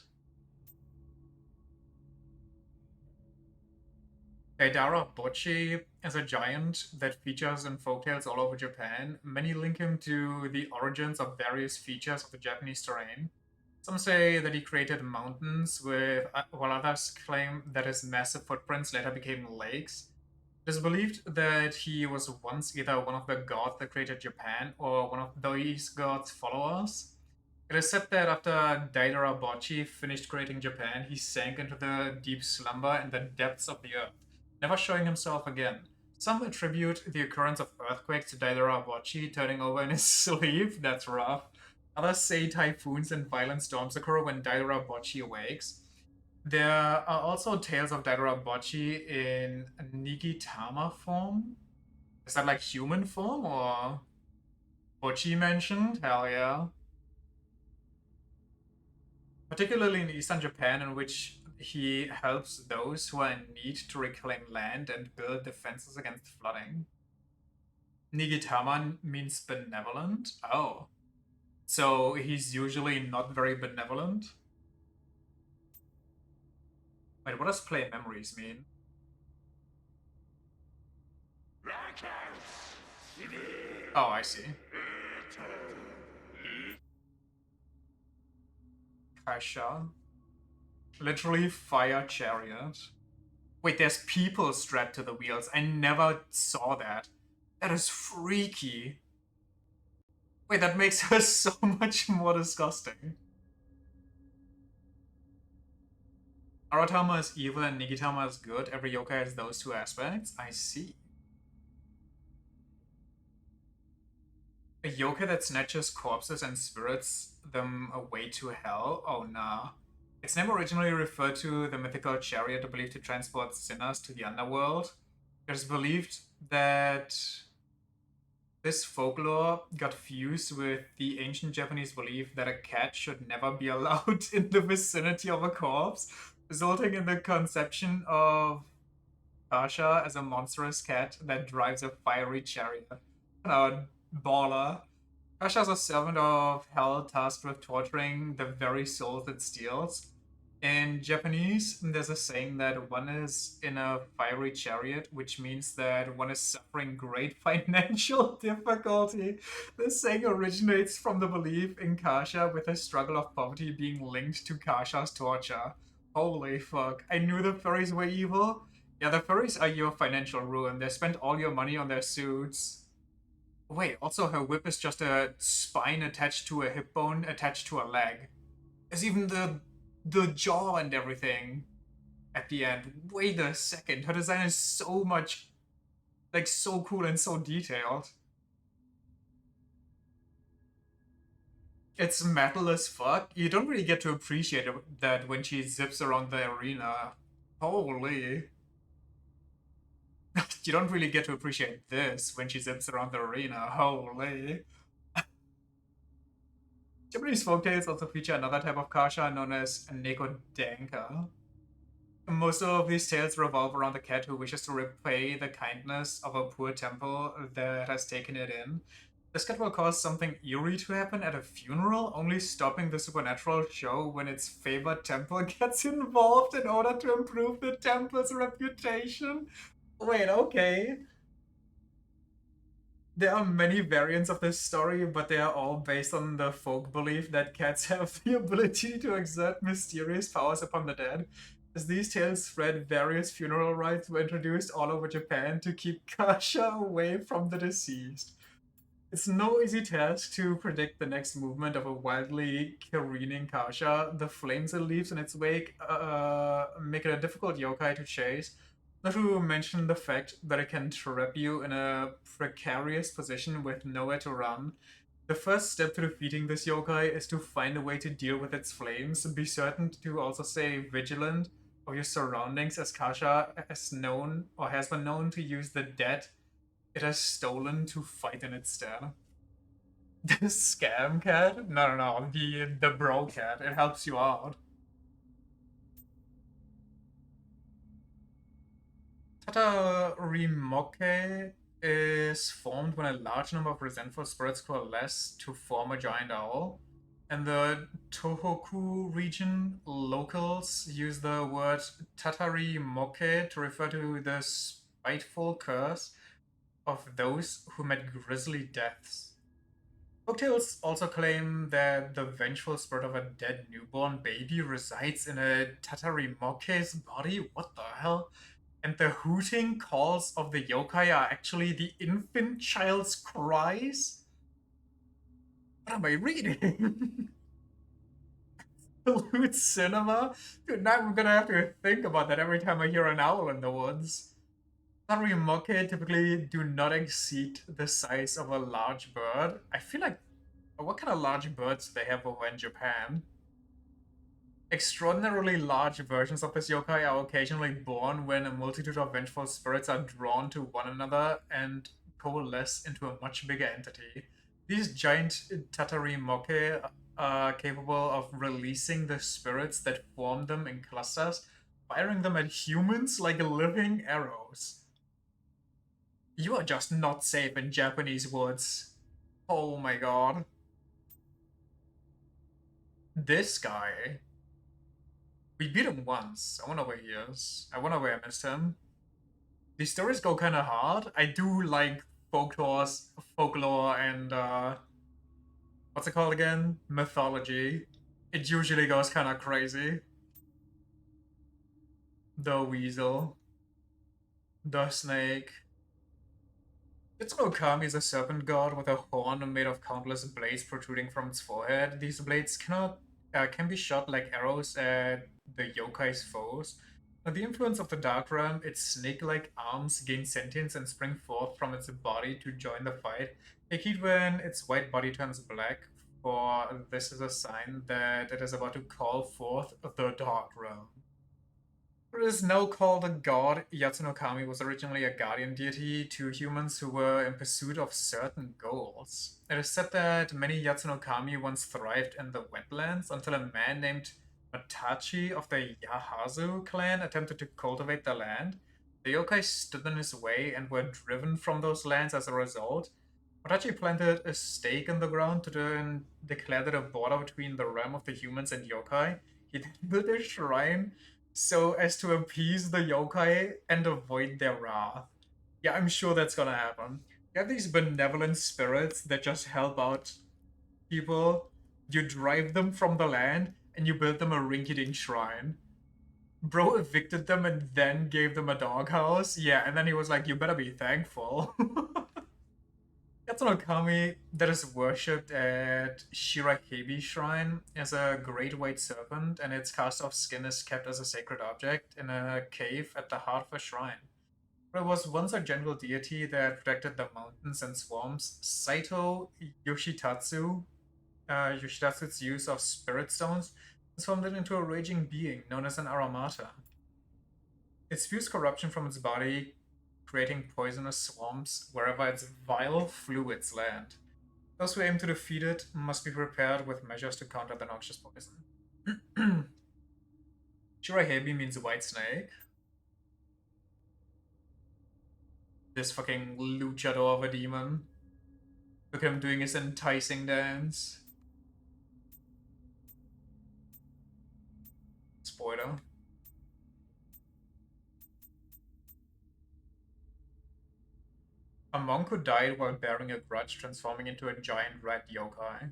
Gaidara Bocchi is a giant that features in folktales all over Japan. Many link him to the origins of various features of the Japanese terrain. Some say that he created mountains, while others claim that his massive footprints later became lakes. It is believed that he was once either one of the gods that created Japan or one of these gods' followers. It is said that after Daidara Bocchi finished creating Japan, he sank into the deep slumber in the depths of the earth, never showing himself again. Some attribute the occurrence of earthquakes to Daidara Bocchi turning over in his sleep. That's rough. Others say typhoons and violent storms occur when Daidara Bocchi awakes. There are also tales of Daidara Bocchi in Nigitama form. Is that like human form or Bocchi mentioned? Hell yeah. Particularly in eastern Japan, in which he helps those who are in need to reclaim land and build defenses against flooding. Nigitama means benevolent. Oh. So he's usually not very benevolent? Wait, what does play memories mean? Oh, I see. Kaisha. Literally fire chariot. Wait, there's people strapped to the wheels. I never saw that. That is freaky. Wait, that makes her so much more disgusting. Aratama is evil and Nigitama is good. Every yokai has those two aspects. I see. A yokai that snatches corpses and spirits them away to hell? Oh nah. Its name originally referred to the mythical chariot believed to transport sinners to the underworld. It is believed that this folklore got fused with the ancient Japanese belief that a cat should never be allowed in the vicinity of a corpse, resulting in the conception of Kasha as a monstrous cat that drives a fiery chariot. Baller. Kasha is a servant of hell tasked with torturing the very souls it steals. In Japanese, there's a saying that one is in a fiery chariot, which means that one is suffering great financial difficulty. This saying originates from the belief in Kasha, with the struggle of poverty being linked to Kasha's torture. Holy fuck. I knew the furries were evil. Yeah, the furries are your financial ruin. They spent all your money on their suits. Wait, also her whip is just a spine attached to a hip bone attached to a leg. There's even the jaw and everything at the end. Wait a second, her design is so much like so cool and so detailed. It's metal as fuck. You don't really get to appreciate that when she zips around the arena. Holy. You don't really get to appreciate this when she zips around the arena. Holy. Japanese folktales also feature another type of kasha known as Nekodanka. Most of these tales revolve around a cat who wishes to repay the kindness of a poor temple that has taken it in. This cat will cause something eerie to happen at a funeral, only stopping the supernatural show when its favored temple gets involved in order to improve the temple's reputation. Wait, okay. There are many variants of this story, but they are all based on the folk belief that cats have the ability to exert mysterious powers upon the dead. As these tales spread, various funeral rites were introduced all over Japan to keep Kasha away from the deceased. It's no easy task to predict the next movement of a wildly careening Kasha. The flames it leaves in its wake make it a difficult yokai to chase. Not to mention the fact that it can trap you in a precarious position with nowhere to run. The first step to defeating this yokai is to find a way to deal with its flames. Be certain to also stay vigilant of your surroundings, as Kasha has known or has been known to use the dead it has stolen to fight in its stead. The scam cat? No. The bro cat. It helps you out. Tatarimoke is formed when a large number of resentful spirits coalesce to form a giant owl. In the Tohoku region, locals use the word Tatarimoke to refer to the spiteful curse of those who met grisly deaths. Folktales also claim that the vengeful spirit of a dead newborn baby resides in a Tatarimoke's body. What the hell? And the hooting calls of the yokai are actually the infant child's cries? What am I reading? Loot cinema? Dude, now I'm gonna have to think about that every time I hear an owl in the woods. Saruimoke typically do not exceed the size of a large bird. I feel like, what kind of large birds do they have over in Japan? Extraordinarily large versions of this yokai are occasionally born when a multitude of vengeful spirits are drawn to one another and coalesce into a much bigger entity. These giant Tatari Moke are capable of releasing the spirits that form them in clusters, firing them at humans like living arrows. You are just not safe in Japanese woods. Oh my god. This guy. We beat him once. I wonder where he is. I wonder where I missed him. These stories go kind of hard. I do like folklore, and what's it called again? Mythology. It usually goes kind of crazy. The weasel, the snake. Kami is a serpent god with a horn made of countless blades protruding from its forehead. These blades can be shot like arrows at the yokai's foes. Under the influence of the Dark Realm, its snake-like arms gain sentience and spring forth from its body to join the fight. They heat when its white body turns black, for this is a sign that it is about to call forth the Dark Realm. It is now called a god. Yatsunokami was originally a guardian deity to humans who were in pursuit of certain goals. It is said that many Yatsunokami once thrived in the wetlands until a man named Matachi of the Yahazu clan attempted to cultivate the land. The yokai stood in his way and were driven from those lands as a result. Matachi planted a stake in the ground to then declare that a border between the realm of the humans and yokai. He then built a shrine so as to appease the yokai and avoid their wrath. Yeah, I'm sure that's gonna happen. You have these benevolent spirits that just help out people. You drive them from the land and you build them a rinky-dink shrine. Bro evicted them and then gave them a doghouse. Yeah, and then he was like, "You better be thankful." Yatsunokami that is worshipped at Shirahebi Shrine is a great white serpent, and its cast off skin is kept as a sacred object in a cave at the heart of a shrine. It was once a jungle deity that protected the mountains and swamps. Saito Yoshitatsu's use of spirit stones transformed it into a raging being known as an Aramata. It spews corruption from its body, creating poisonous swamps wherever its vile fluids land. Those who aim to defeat it must be prepared with measures to counter the noxious poison. Shirahebi means white snake. This fucking luchador of a demon. Look at him doing his enticing dance. Spoiler. A monk who died while bearing a grudge, transforming into a giant red yokai.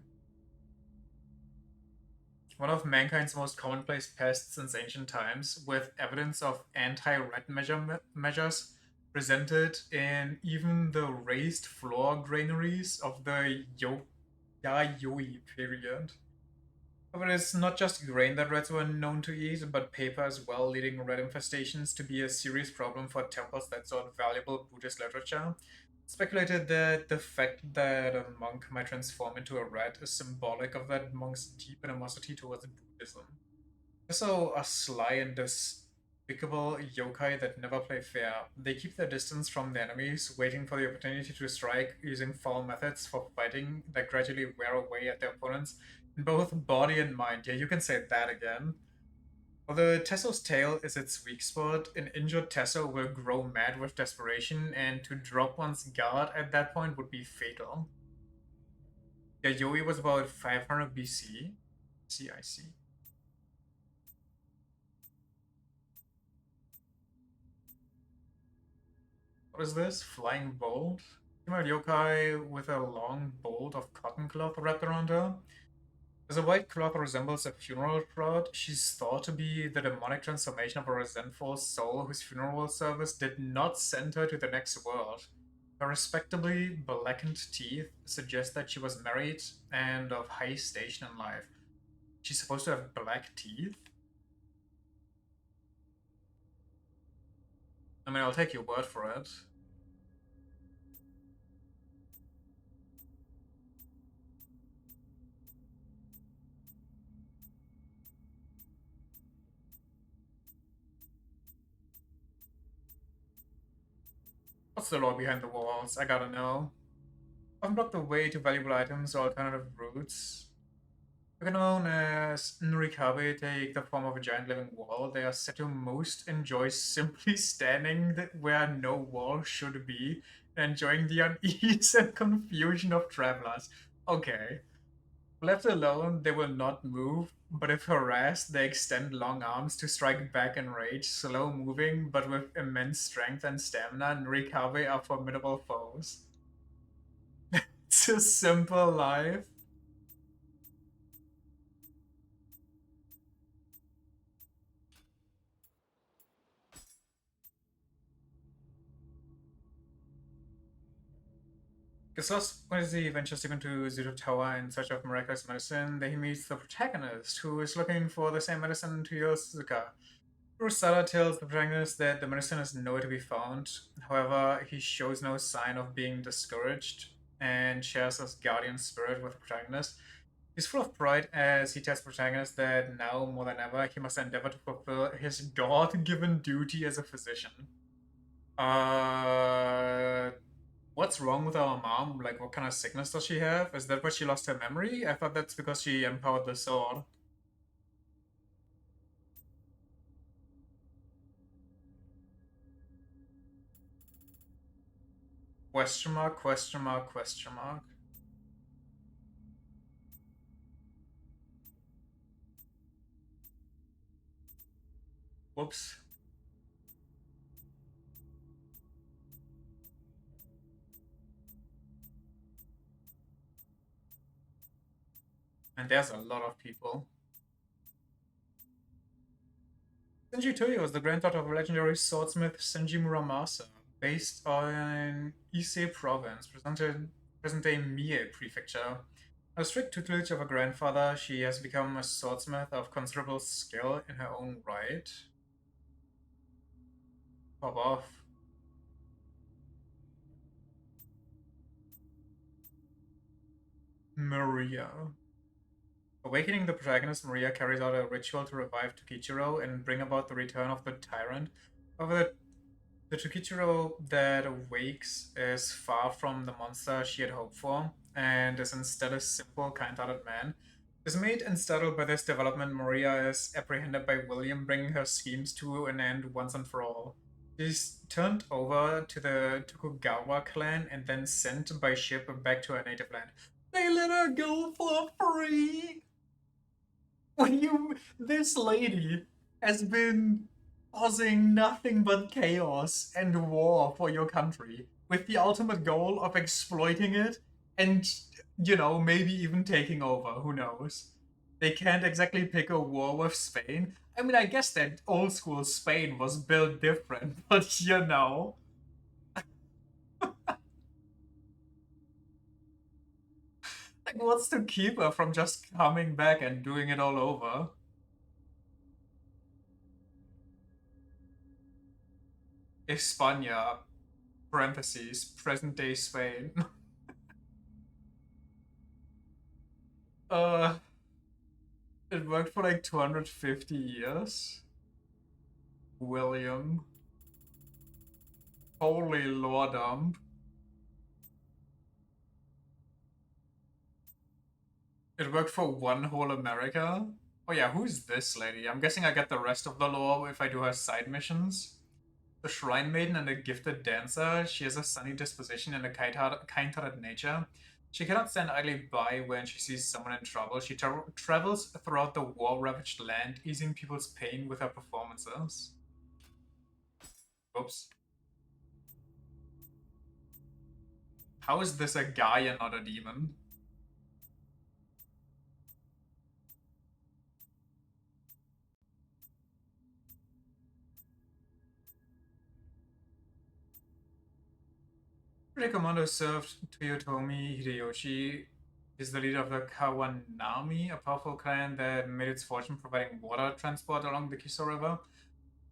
One of mankind's most commonplace pests since ancient times, with evidence of anti-red measures presented in even the raised floor granaries of the Yayoi period. But it's not just grain that reds were known to eat, but paper as well, leading red infestations to be a serious problem for temples that sought valuable Buddhist literature. Speculated that the fact that a monk might transform into a rat is symbolic of that monk's deep animosity towards Buddhism. Also, a sly and despicable yokai that never play fair. They keep their distance from the enemies, waiting for the opportunity to strike using foul methods for fighting that gradually wear away at their opponents in both body and mind. Yeah, you can say that again. Although Tesso's tail is its weak spot, an injured Tesso will grow mad with desperation, and to drop one's guard at that point would be fatal. Yayoi was about 500 BC. I see. What is this? Flying bolt? Female yokai with a long bolt of cotton cloth wrapped around her. As a white cloth resembles a funeral shroud, she's thought to be the demonic transformation of a resentful soul whose funeral service did not send her to the next world. Her respectably blackened teeth suggest that she was married and of high station in life. She's supposed to have black teeth? I mean, I'll take your word for it. What's the lore behind the walls? I gotta know. Often block the way to valuable items or alternative routes. Known as Nurikabe take the form of a giant living wall. They are said to most enjoy simply standing where no wall should be, and enjoying the unease and confusion of travelers. Okay. Left alone, they will not move, but if harassed, they extend long arms to strike back in rage. Slow moving, but with immense strength and stamina, Nurikabe are formidable foes. It's a simple life. Because as he ventures to Zero Tower in search of miraculous medicine, then he meets the protagonist, who is looking for the same medicine to heal Suzuka. Urasada tells the protagonist that the medicine is nowhere to be found. However, he shows no sign of being discouraged and shares his guardian spirit with the protagonist. He's full of pride as he tells the protagonist that now more than ever he must endeavor to fulfill his God-given duty as a physician. Uh, what's wrong with our mom? Like, what kind of sickness does she have? Is that why she lost her memory? I thought that's because she empowered the sword. Question mark, question mark, question mark. Whoops. And there's a lot of people. Senji Toyo is the granddaughter of legendary swordsmith Senji Muramasa, based on Ise province, present-day Mie prefecture. A strict tutelage of her grandfather, she has become a swordsmith of considerable skill in her own right. Pop off. Maria. Awakening the protagonist, Maria carries out a ritual to revive Tokichiro and bring about the return of the tyrant. However, the Tokichiro that awakes is far from the monster she had hoped for, and is instead a simple, kind-hearted man. Dismayed and startled by this development, Maria is apprehended by William, bringing her schemes to an end once and for all. She's turned over to the Tokugawa clan and then sent by ship back to her native land. They let her go for free! This lady has been causing nothing but chaos and war for your country, with the ultimate goal of exploiting it and, maybe even taking over. Who knows? They can't exactly pick a war with Spain. I mean, I guess that old school Spain was built different, but like, what's to keep her from just coming back and doing it all over? España, parentheses, present day Spain. uh, it worked for like 250 years. William. Holy lordum. It worked for one whole America. Oh yeah, who's this lady? I'm guessing I get the rest of the lore if I do her side missions. The Shrine Maiden and a gifted dancer, she has a sunny disposition and a kind-hearted nature. She cannot stand idly by when she sees someone in trouble. She travels throughout the war-ravaged land, easing people's pain with her performances. Oops. How is this a guy and not a demon? The commander served Toyotomi Hideyoshi is the leader of the Kawanami, a powerful clan that made its fortune providing water transport along the Kiso River.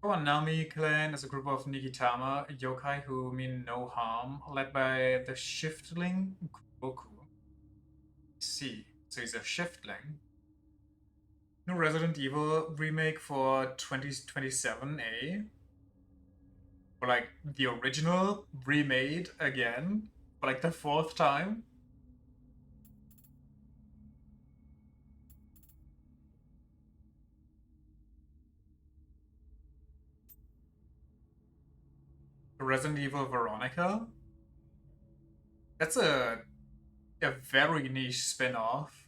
Kawanami clan is a group of Nigitama yokai who mean no harm, led by the shiftling Kuroku. See, so he's a shiftling. New Resident Evil remake for 2027A. Or like the original remade again for like the 4th time. Resident Evil Veronica. That's a very niche spin-off.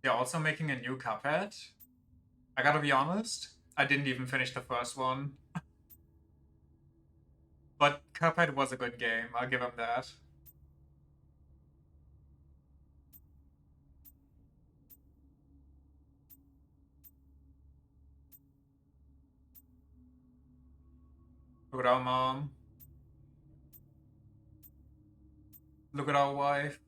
They're also making a new Cuphead. I gotta be honest, I didn't even finish the first one. But Cuphead was a good game, I'll give him that. Look at our mom. Look at our wife.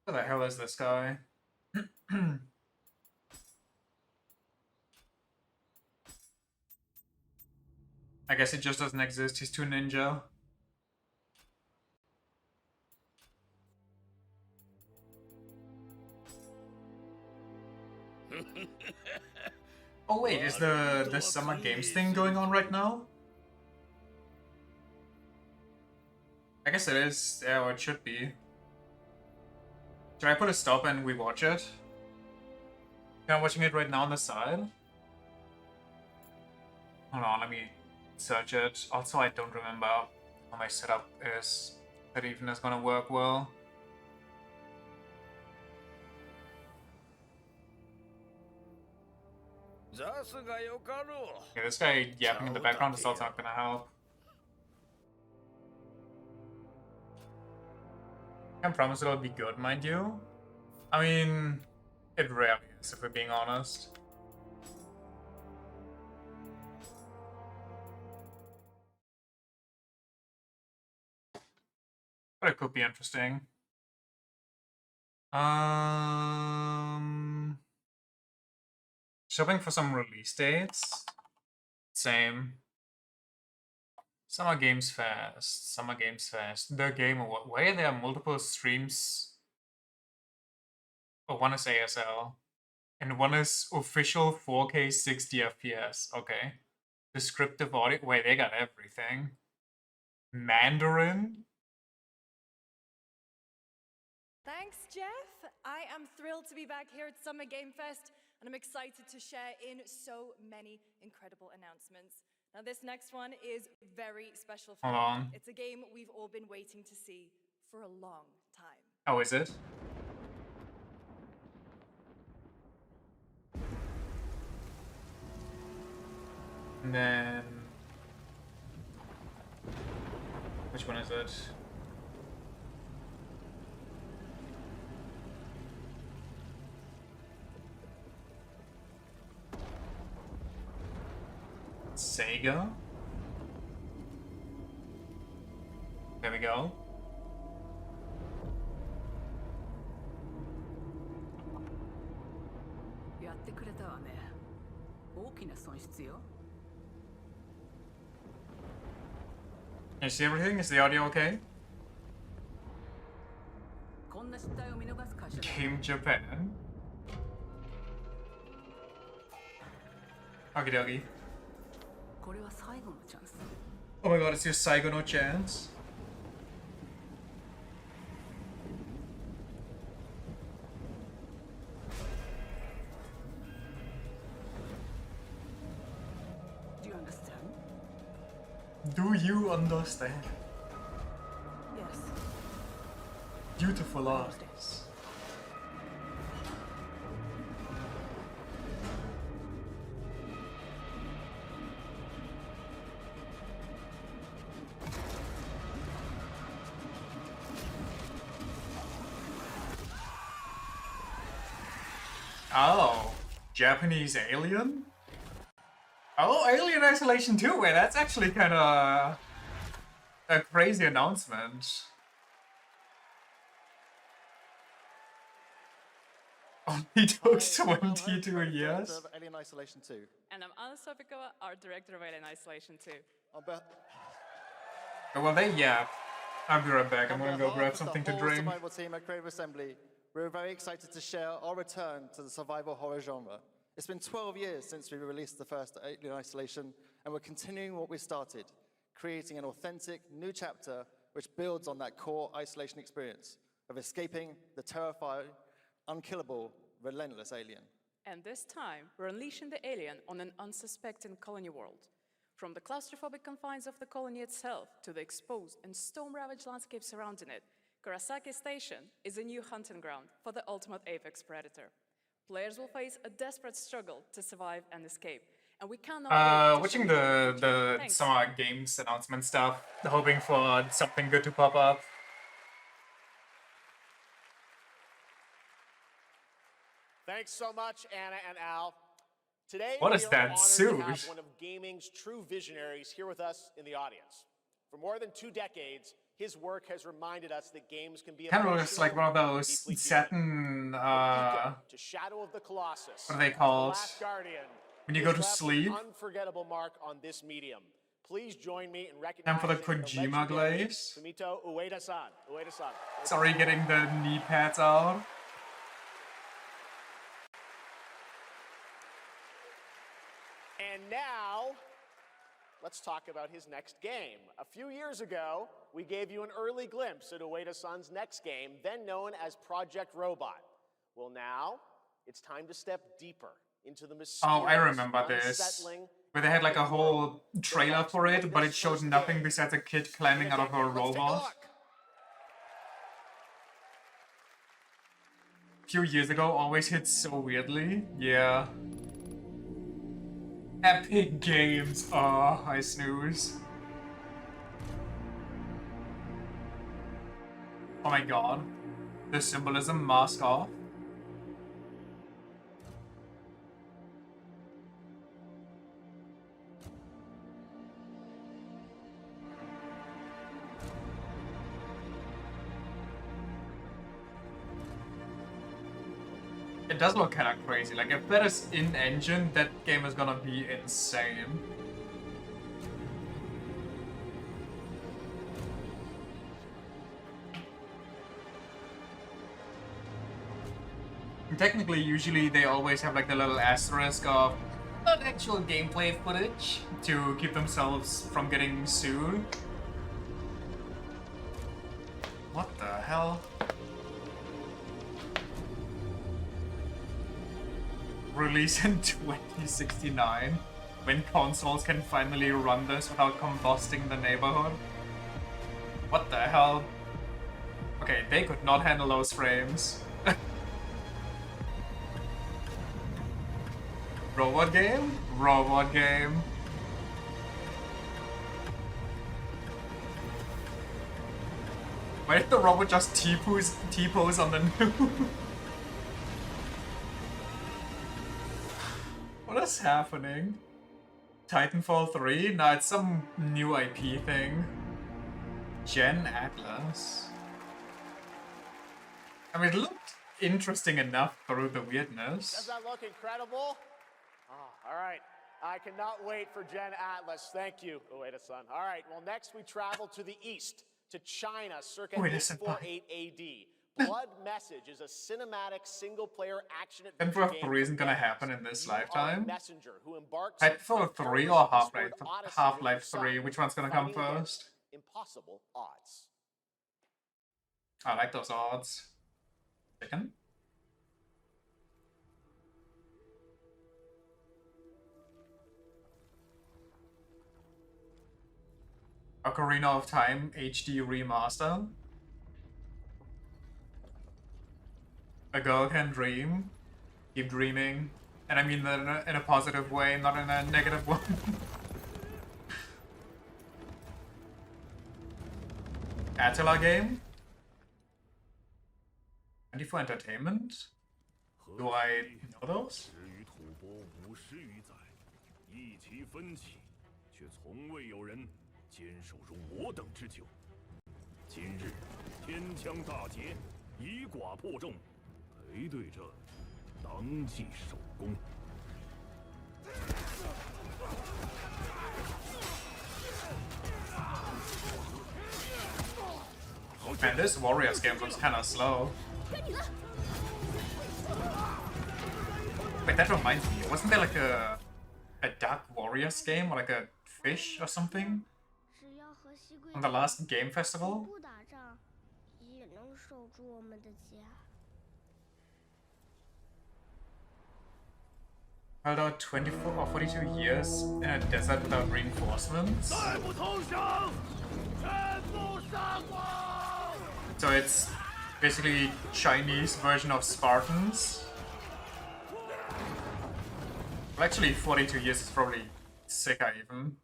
What the hell is this guy? I guess he just doesn't exist, he's too ninja. Oh wait, is the Summer Games thing going on right now? I guess it is, yeah, or it should be. Should I put a stop and we watch it? I'm watching it right now on the side. Hold on, let me search it. Also, I don't remember how my setup is. That even is gonna work well. Yeah, this guy yapping in the background is also not gonna help. Can't promise it'll be good, mind you. I mean, it rarely is, if we're being honest. But it could be interesting. Shopping for some release dates. Same. Summer Games Fest. Summer Games Fest. The Game Award. Why are there multiple streams? Oh, one is ASL. And one is official 4K 60 FPS. Okay. Descriptive audio. Wait, they got everything. Mandarin? Thanks, Jeff. I am thrilled to be back here at Summer Game Fest, and I'm excited to share in so many incredible announcements. Now, this next one is very special for me. It's a game we've all been waiting to see for a long time. Oh, is it? And then... which one is it? Sega? There we go. Can you see everything? Is the audio okay? Game Japan. Okie dokie. Oh my god, it's your Saigo no chance. Do you understand? Do you understand? Yes. Beautiful eyes. Oh, Japanese alien? Oh, Alien Isolation 2. Wait, that's actually kind of a crazy announcement. Only took 22 years. Of Alien Isolation 2. And I'm Anna Sopikova, art director of Alien Isolation 2. Well, yeah. I'll be right back. I'm gonna go grab something to the drink. survival team at Creative Assembly, we're very excited to share our return to the survival horror genre. It's been 12 years since we released the first Alien Isolation, and we're continuing what we started, creating an authentic new chapter which builds on that core isolation experience of escaping the terrifying, unkillable, relentless alien. And this time, we're unleashing the alien on an unsuspecting colony world. From the claustrophobic confines of the colony itself to the exposed and storm-ravaged landscape surrounding it, Kurosaki Station is a new hunting ground for the ultimate apex predator. Players will face a desperate struggle to survive and escape, and we cannot wait to Watching show you the Thanks. summer games announcement stuff, hoping for something good to pop up. Thanks so much, Anna and Al. Today, What we is are that honored to suit? have one of gaming's true visionaries here with us in the audience. For more than 2 decades, his work has reminded us that games can be Kind of looks like one of those deeply human. satin, From Ico to Shadow of the Colossus, what are they to called? The Last Guardian, When you he go has to left sleep? an unforgettable mark on this medium. Please join me in Time recognizing for the Kojima legendary glaze. Fumito Ueda-san. Ueda-san. Sorry, getting the knee pads out. And now, let's talk about his next game. A few years ago, we gave you an early glimpse at Ueda-san's next game, then known as Project Robot. Well, now, it's time to step deeper into the mysterious, Oh, I remember this. unsettling, Where they had like a epic world whole trailer for it, but it showed nothing besides a kid climbing out of a Let's take a robot. look. A few years ago, always hit so weirdly. Yeah. Epic Games. Oh, I snooze. Oh my god. The symbolism mask off. It does look kind of crazy. Like, if that is in-engine, that game is gonna be insane. And technically, usually they always have like the little asterisk of not actual gameplay footage to keep themselves from getting sued. What the hell? Release in 2069, when consoles can finally run this without combusting the neighborhood. What the hell? Okay, they could not handle those frames. Robot game? Robot game. Why did the robot just T-pose on the news? What is happening? Titanfall 3? Nah, it's some new IP thing. Gen Atlas. I mean, it looked interesting enough through the weirdness. Does that look incredible? Oh, all right. I cannot wait for Gen Atlas. Thank you, Ueda-san. All right, well, next we travel to the east, to China, circa Ueda-senpai. 848 AD. Blood Message is a cinematic single-player action adventure Titanfall game 3 isn't for gonna gamers. happen in this You are a lifetime. messenger who embarks on Titanfall a 3 perilous or eastward odyssey Half-Life with your 3? son, Which one's gonna come fighting against first? impossible odds. I like those odds. Chicken? Ocarina of Time HD Remaster. A girl can dream. Keep dreaming. And I mean that in a positive way, not in a negative one. Attila game? 24 Entertainment? Do I know those? 始于吐蕃510余载，疫情其分歧，却从未有人坚守如我等之久。今日天枪大捷，以寡破众，陪对着当即首功。Man, this Warriors game looks kind of slow. Wait, that reminds me. Wasn't there like a Dark Warriors game or like a fish or something 只要和西贵 on the last game festival? 不打仗，也能守住我们的家。 Held out 24 or 42 years in a desert without reinforcements. 再不投降，全部杀光！ So it's basically Chinese version of Spartans. Well, actually, 42 years is probably sicker even.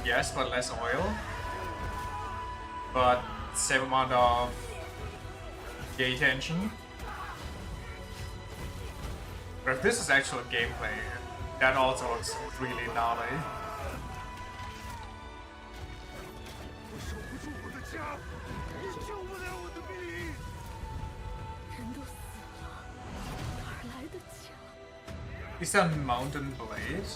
Yes, but less oil. But same amount of gate tension. But if this is actual gameplay, that also looks really gnarly. 我守不住我的家，救不了我的命。人都死了，哪来的家？ Is that mountain blade?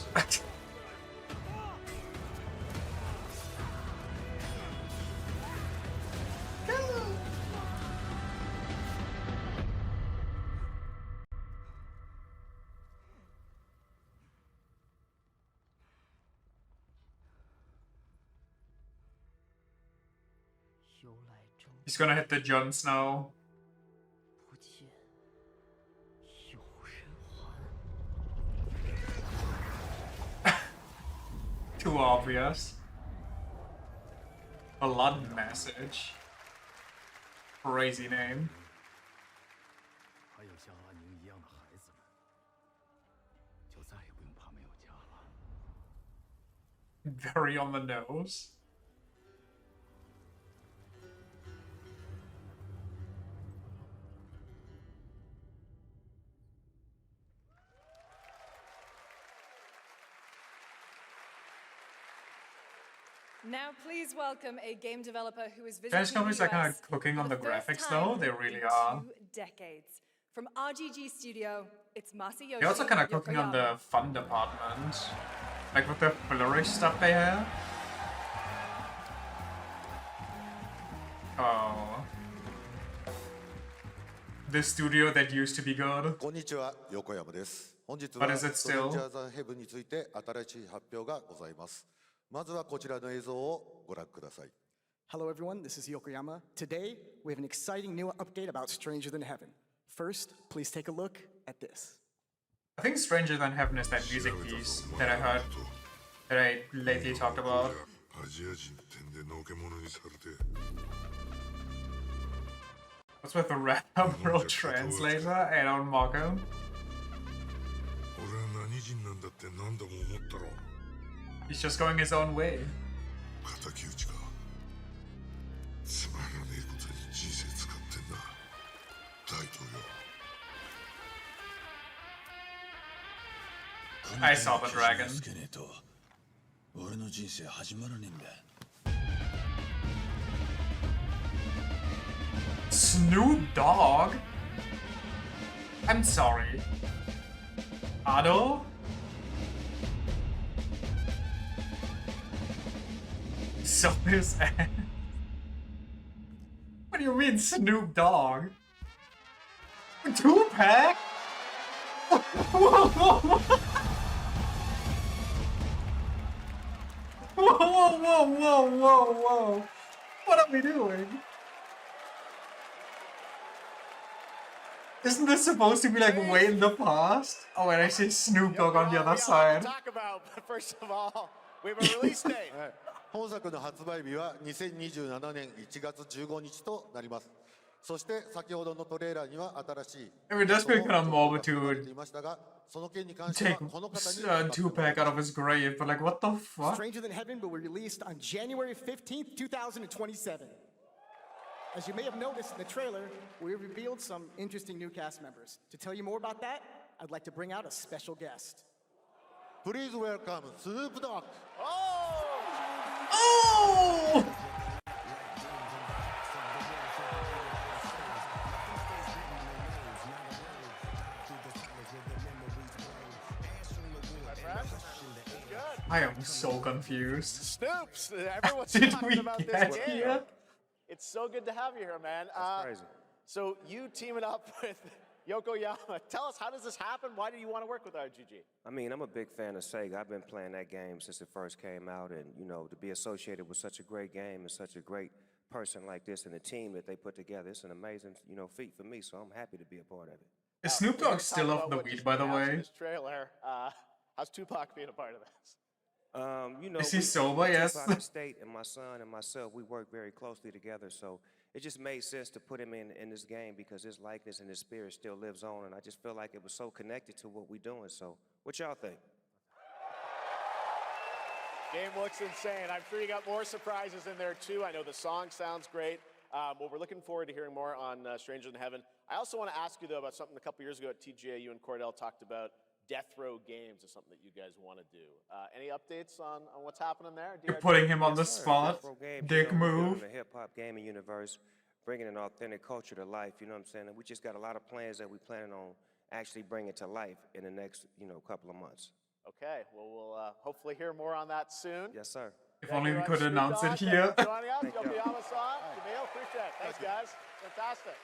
He's gonna hit the Jon Snow. Too obvious. A London message. Crazy name. 还有像阿宁一样的孩子们，就再也不用怕没有家了。 Very on the nose. Now, please welcome a game developer who is visiting Chinese companies the are kind US of cooking for on the the first graphics time though. They really in are. 2 decades. From RGG Studio, it's Masayoshi They're also kind of cooking on the Yokoyama. fun department. Like with the flourish stuff they have. Oh. The studio that used to be good. こんにちは、横山です。本日 But は is it ストレ still? ンジャーズ・ヘブンについて新しい発表がございます。まずはこちらの映像をご覧ください。 Hello, everyone. This is Yokoyama. Today, we have an exciting new update about Stranger Than Heaven. First, please take a look at this. I think Stranger Than Heaven is that music piece that I heard, that I lately talked about. アジア人ってんでのけ者にされて What's with the rap world translator? I don't mock him. 俺は何人なんだって何度も思ったろ He's just going his own way. 敵討ちかつまらねえことに人生使ってんな大統領 I saw the dragon. つけねえと俺の人生始まらねえんだ Snoop Dogg? I'm sorry. Otto? So his ass. What do you mean Snoop Dogg? Tupac? Whoa, whoa, whoa. Whoa, whoa, whoa, whoa, whoa, whoa. What are we doing? Isn't this supposed to be like way in the past? Oh, and I see Snoop Dogg on the other side. Talk about, but first of all, we have a release date. 本作の発売日は2027年1月15日となります。そして先ほどのトレーラーには新しい I mean, that's been kind of morbid となっ to ていましたが、その件に関しては take この方に Tupac out of his grave, but like, what the fuck? Stranger Than Heaven will be released on January 15th, 2027. As you may have noticed in the trailer, we revealed some interesting new cast members. To tell you more about that, I'd like to bring out a special guest. Please welcome Snoop Dogg. Oh! I am so confused. Snoops! Everyone's Did talking we about this get game. here? It's so good to have you here, man. That's crazy. So you teaming up with Yokoyama. Tell us, how does this happen? Why do you want to work with RGG? I mean, I'm a big fan of Sega. I've been playing that game since it first came out, and you know, to be associated with such a great game and such a great person like this and the team that they put together, it's an amazing, you know, feat for me. So I'm happy to be a part of it. Is Snoop Dogg still off the weed, by the way? This trailer. How's Tupac being a part of this? You know, is he sober? Yes. Tupac Estate and my son and myself, we work very closely together, so it just made sense to put him in this game because his likeness and his spirit still lives on, and I just feel like it was so connected to what we're doing. So, what y'all think? Game looks insane. I'm sure you got more surprises in there too. I know the song sounds great. Well, we're looking forward to hearing more on Stranger Than Heaven. I also want to ask you though about something a couple years ago at TGA. You and Cordell talked about Death Row Games is something that you guys want to do. Any updates on what's happening there? You're putting him on the Yes, sir. spot. Death Row Games, Dick you know, we're move. building the hip-hop gaming universe, bringing an authentic culture to life, you know what I'm saying? And we just got a lot of plans that we're planning on actually bringing to life in the next, you know, couple of months. Okay, well, we'll hopefully hear more on that soon. Yes, sir. If only we could Snoop announce Dogg, it here. thanks for joining us. Yokoyama-san, Jamil, appreciate it. Thanks, guys. Fantastic.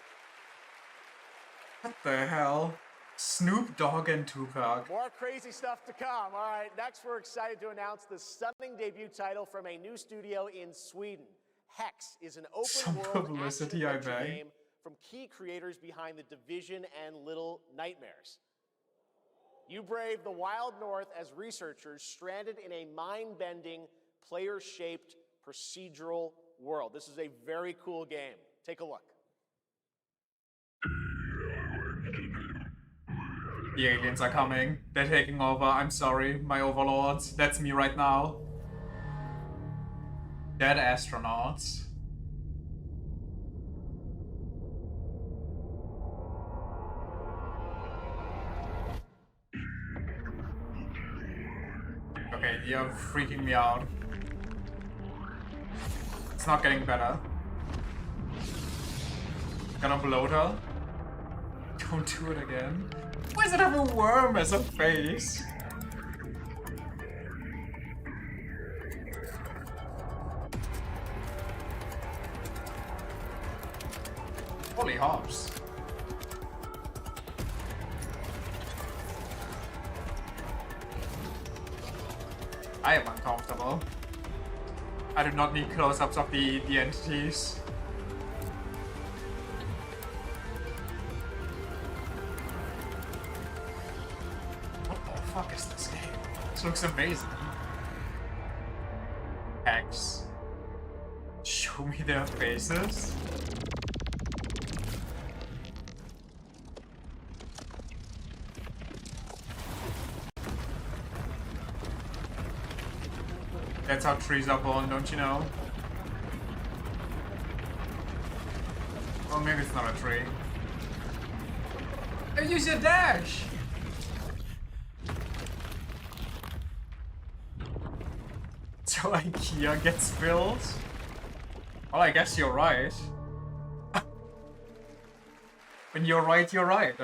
What the hell? Snoop Dogg and Tupac. More crazy stuff to come. All right, next we're excited to announce the stunning debut title from a new studio in Sweden. Hex is an Some open-world publicity, I action-adventure beg. game from key creators behind The Division and Little Nightmares. You brave the wild north as researchers stranded in a mind-bending, player-shaped procedural world. This is a very cool game. Take a look. The aliens are coming. They're taking over. I'm sorry, my overlords. That's me right now. Dead astronauts. Okay, you're freaking me out. It's not getting better. Gonna bloat her? Don't do it again. Why does it have a worm as a face? Holy hops. I am uncomfortable. I do not need close-ups of the entities. What the fuck is this game? This looks amazing. X. Show me their faces. That's how trees are born, don't you know? Or maybe it's not a tree. Oh, use your dash! So IKEA gets built? Well, I guess you're right. When you're right, you're right.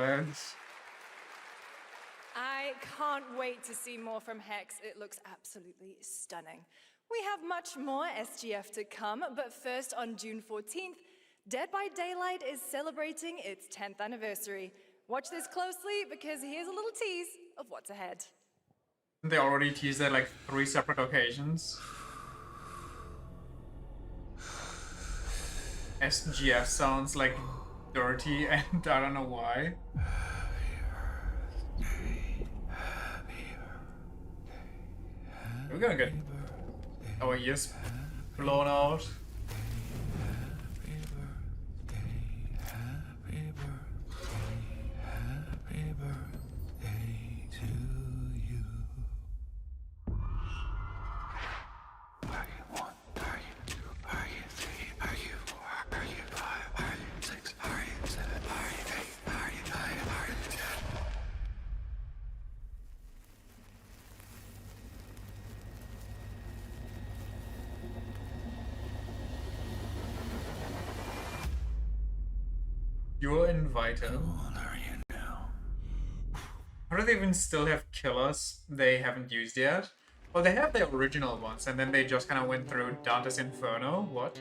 I can't wait to see more from Hex. It looks absolutely stunning. We have much more SGF to come, but first on June 14th, Dead by Daylight is celebrating its 10th anniversary. Watch this closely because here's a little tease of what's ahead. They already teased it like 3 separate occasions. SGF sounds like dirty and I don't know why. We're gonna get our ears blown out. You're invited. What are you now? How do they even still have killers they haven't used yet? Well, they have the original ones, and then they just kind of went through Dante's Inferno. What?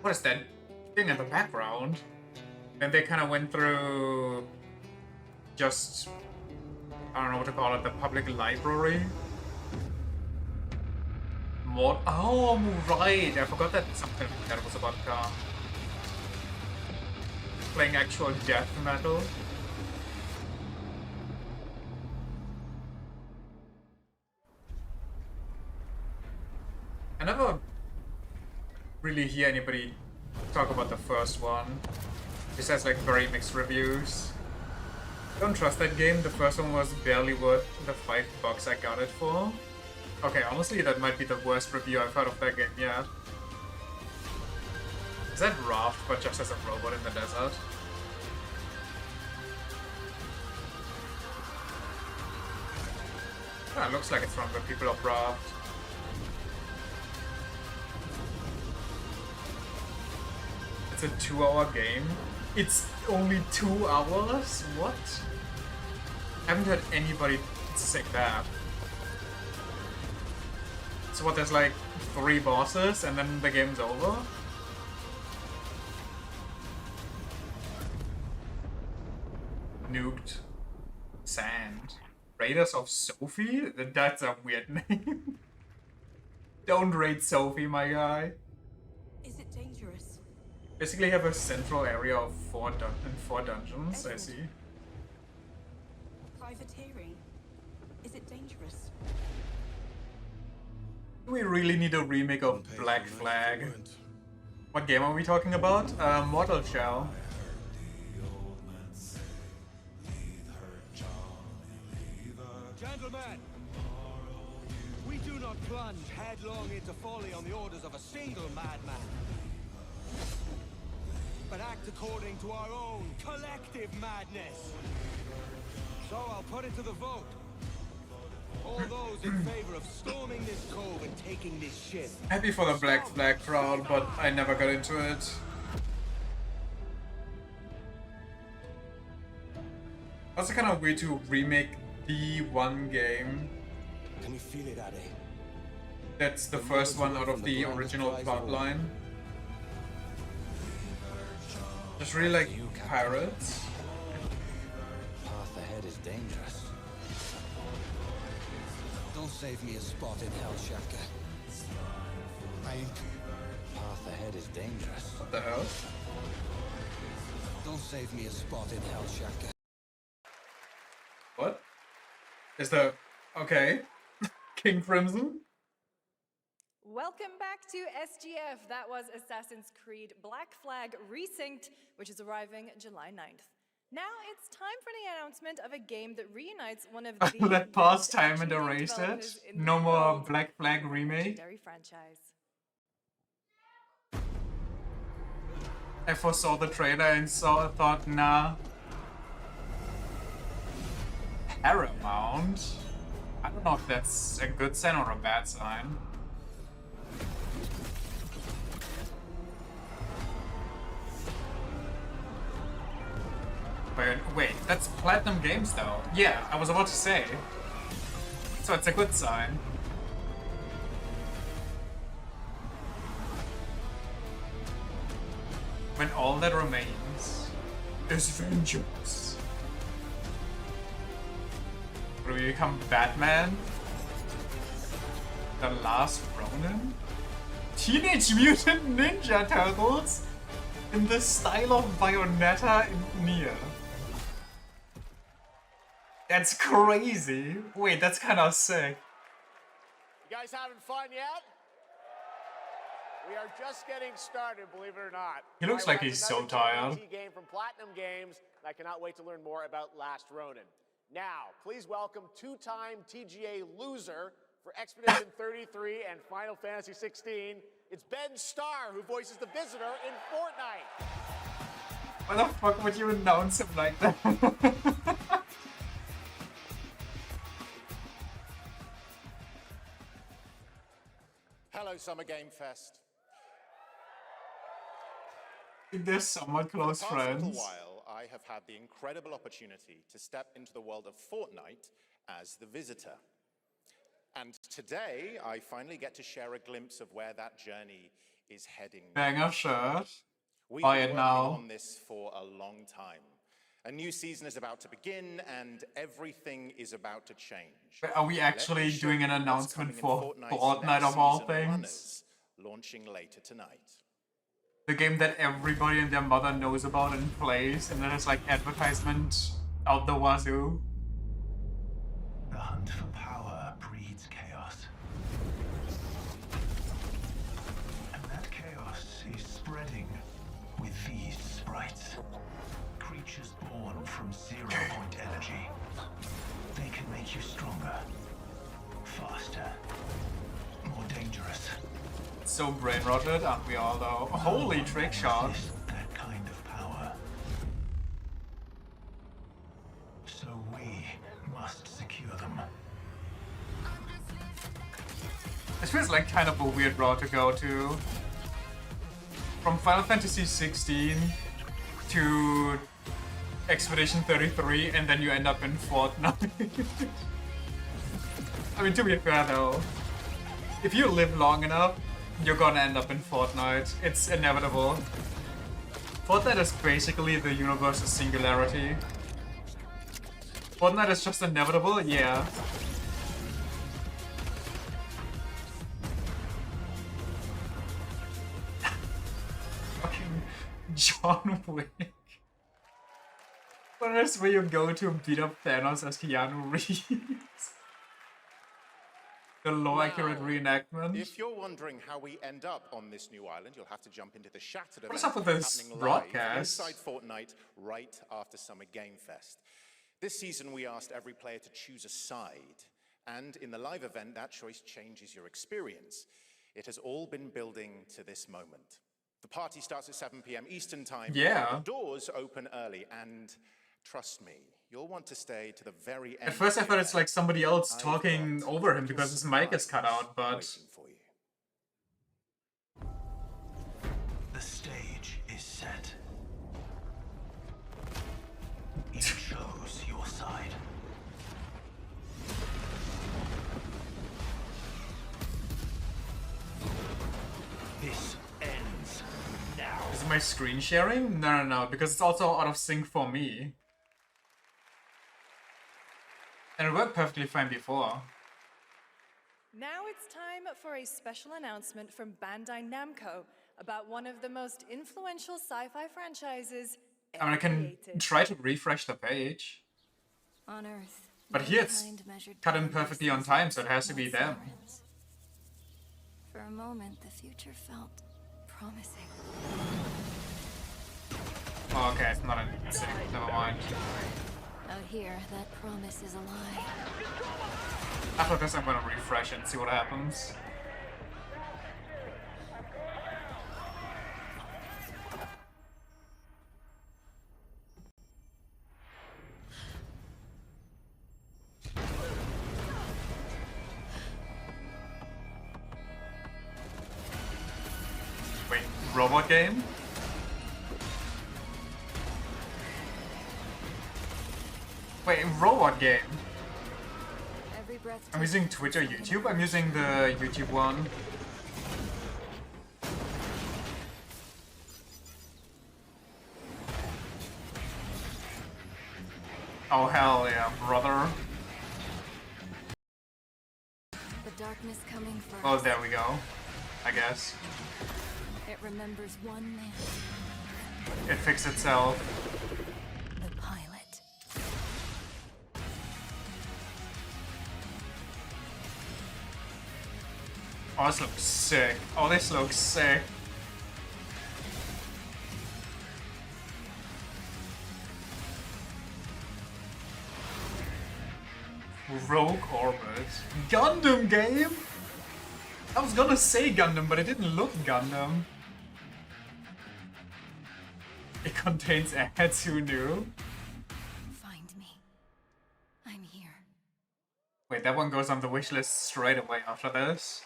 What is that thing in the background? Then they kind of went through just, I don't know what to call it, the public library. Oh, right. I forgot that something like that was about playing actual death metal. I never really hear anybody talk about the first one. This has like very mixed reviews. Don't trust that game. The first one was barely worth the $5 I got it for. Okay, honestly, that might be the worst review I've heard of that game yet. Is that Raft, but just as a robot in the desert? Ah, it looks like it's from the people of Raft. It's a 2-hour game. It's only 2 hours? What? I haven't heard anybody say that. So what, there's like 3 bosses and then the game's over? Nuked Sand. Raiders of Sophie? That's a weird name. Don't raid Sophie, my guy. Is it dangerous? Basically have a central area of 4 dungeons, I see. Privateering. Is it dangerous? Do we really need a remake of Black Flag? What game are we talking about? Mortal Shell. Gentlemen, we do not plunge headlong into folly on the orders of a single madman, but act according to our own collective madness. So I'll put it to the vote. All those in favor of storming this cove and taking this ship. Happy for the Black Flag crowd, but I never got into it. Also kind of weird to remake the one game. Can you feel it, Addy? That's the first one out of the original plotline. Just really like pirates. Path ahead is dangerous. Don't save me a spot in Hell Shaka. Path ahead is dangerous. What the hell? Don't save me a spot in Hell Shaka. What? Is the... okay. King Crimson? Welcome back to SGF. That was Assassin's Creed Black Flag Resynced, which is arriving July 9th. Now it's time for the announcement of a game that reunites one of the Let pause time and action game erase it. developers in No the more world, Black Flag the remake. legendary franchise. I foresaw the trailer and thought, nah. Paramount? I don't know if that's a good sign or a bad sign. Wait, that's Platinum Games though. Yeah, I was about to say. So it's a good sign. When all that remains is vengeance. Will we become Batman? The Last Ronin? Teenage Mutant Ninja Turtles? In the style of Bayonetta in Nioh. That's crazy. Wait, that's kind of sick. You guys having fun yet? We are just getting started, believe it or not. He looks like he's so tired. Game from Platinum Games, and I cannot wait to learn more about Last Ronin. Now, please welcome two-time TGA loser for Expedition 33 and Final Fantasy 16. It's Ben Starr, who voices the Visitor in Fortnite. Why the fuck would you announce him like that? Hello, Summer Game Fest. They're somewhat close For the past little friends. while, I have had the incredible opportunity to step into the world of Fortnite as the visitor. And today, I finally get to share a glimpse of where that journey is heading. Banger shirt. We've Buy been it working now. on this for a long time. A new season is about to begin, and everything is about to change. But are we actually doing an announcement for Fortnite of all things? Launching later tonight. The game that everybody and their mother knows about and plays, and then it's like advertisement out the wazoo. The hunt for power breeds chaos. And that chaos is spreading with these sprites. Creatures born from zero-point energy. They can make you stronger, faster, more dangerous. So brain-rotted, aren't we all though? Holy trick shot. That kind of power. So we must secure them. This feels like kind of a weird route to go to. From Final Fantasy 16 to Expedition 33, and then you end up in Fortnite. I mean, to be fair though, if you live long enough, you're gonna end up in Fortnite. It's inevitable. Fortnite is basically the universe's singularity. Fortnite is just inevitable, yeah. Fucking John Wick. What is where you go to beat up Thanos as Keanu Reeves? The low accurate reenactment. If you're wondering how we end up on this new island, you'll have to jump into the Shattered What is event up with this happening broadcast? live inside Fortnite right after Summer Game Fest. This season, we asked every player to choose a side, and in the live event, that choice changes your experience. It has all been building to this moment. The party starts at 7 p.m. Eastern Time. Yeah. The doors open early, and trust me, you'll want to stay to the very end. At first I thought it's like somebody else talking over him because his mic is cut out, but... The stage is set. You chose your side. This ends now. Is it my screen sharing? No, because it's also out of sync for me. And it worked perfectly fine before. Now it's time for a special announcement from Bandai Namco about one of the most influential sci-fi franchises I mean, I can try to refresh the page. On Earth, But here it's mankind measured cut in progress perfectly on time, so it has to be them. sirens. For a moment, the future felt promising. Oh, okay, it's not in sync. Never mind. Out here, that promise is a lie. After this, I'm gonna refresh and see what happens. Wait, robot game? Wait, robot game? Every breath I'm using Twitch or YouTube? I'm using the YouTube one. Oh hell yeah, brother. the darkness coming first. Oh, there we go. I guess. It remembers one man, It fixed itself. the pilot. Oh, this looks sick. Oh, this looks sick. Rogue Orbit. Gundam game? I was gonna say Gundam, but it didn't look Gundam. It contains ads, who knew? Find me. I'm here. Wait, that one goes on the wish list straight away after this.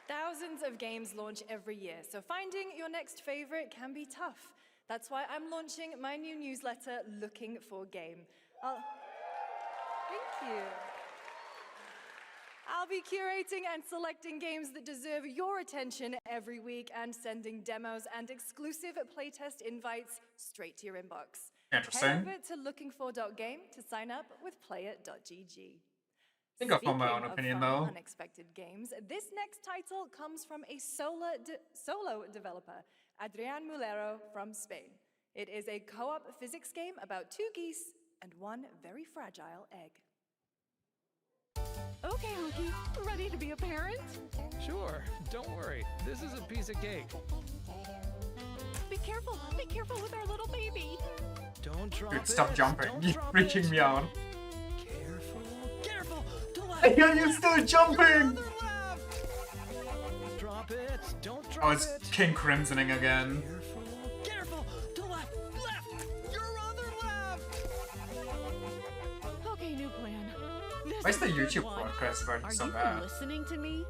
Thousands of games launch every year, so finding your next favorite can be tough. That's why I'm launching my new newsletter, Looking for Game. Thank you. I'll be curating and selecting games that deserve your attention every week and sending demos and exclusive playtest invites straight to your inbox. Interesting. Head over to lookingfor.game to sign up with player.gg. I think I'll form my own opinion though. Unexpected games. This next title comes from a solo developer, Adrian Mulero from Spain. It is a co-op physics game about 2 geese and 1 very fragile egg. Okay, Hunky, ready to be a parent? Sure, don't worry. This is a piece of cake. Be careful with our little baby. Don't drop Dude, it. stop jumping. You're freaking me out. Careful. To left. Hey, you're still jumping! Drop it. Don't drop Oh, it's King Crimsoning again. Careful. To left. Your other left. Okay, new plan. Why is the YouTube broadcast version so bad? Are you listening to me?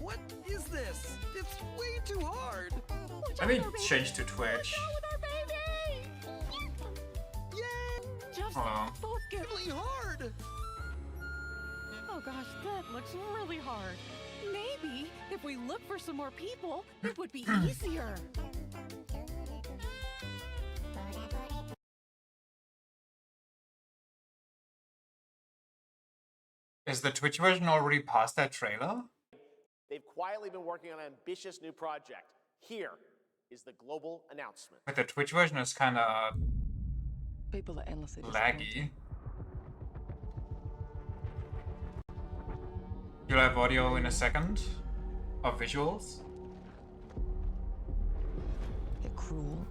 What is this? It's way too hard. Let me change to Twitch. Hello. Focus. Really hard. Oh gosh, that looks really hard. Maybe if we look for some more people, it would be easier. Is the Twitch version already past that trailer? They've quietly been working on an ambitious new project. Here is the global announcement. But the Twitch version is kind of People are endlessly laggy. You'll have audio in a second? Or visuals? They're cruel.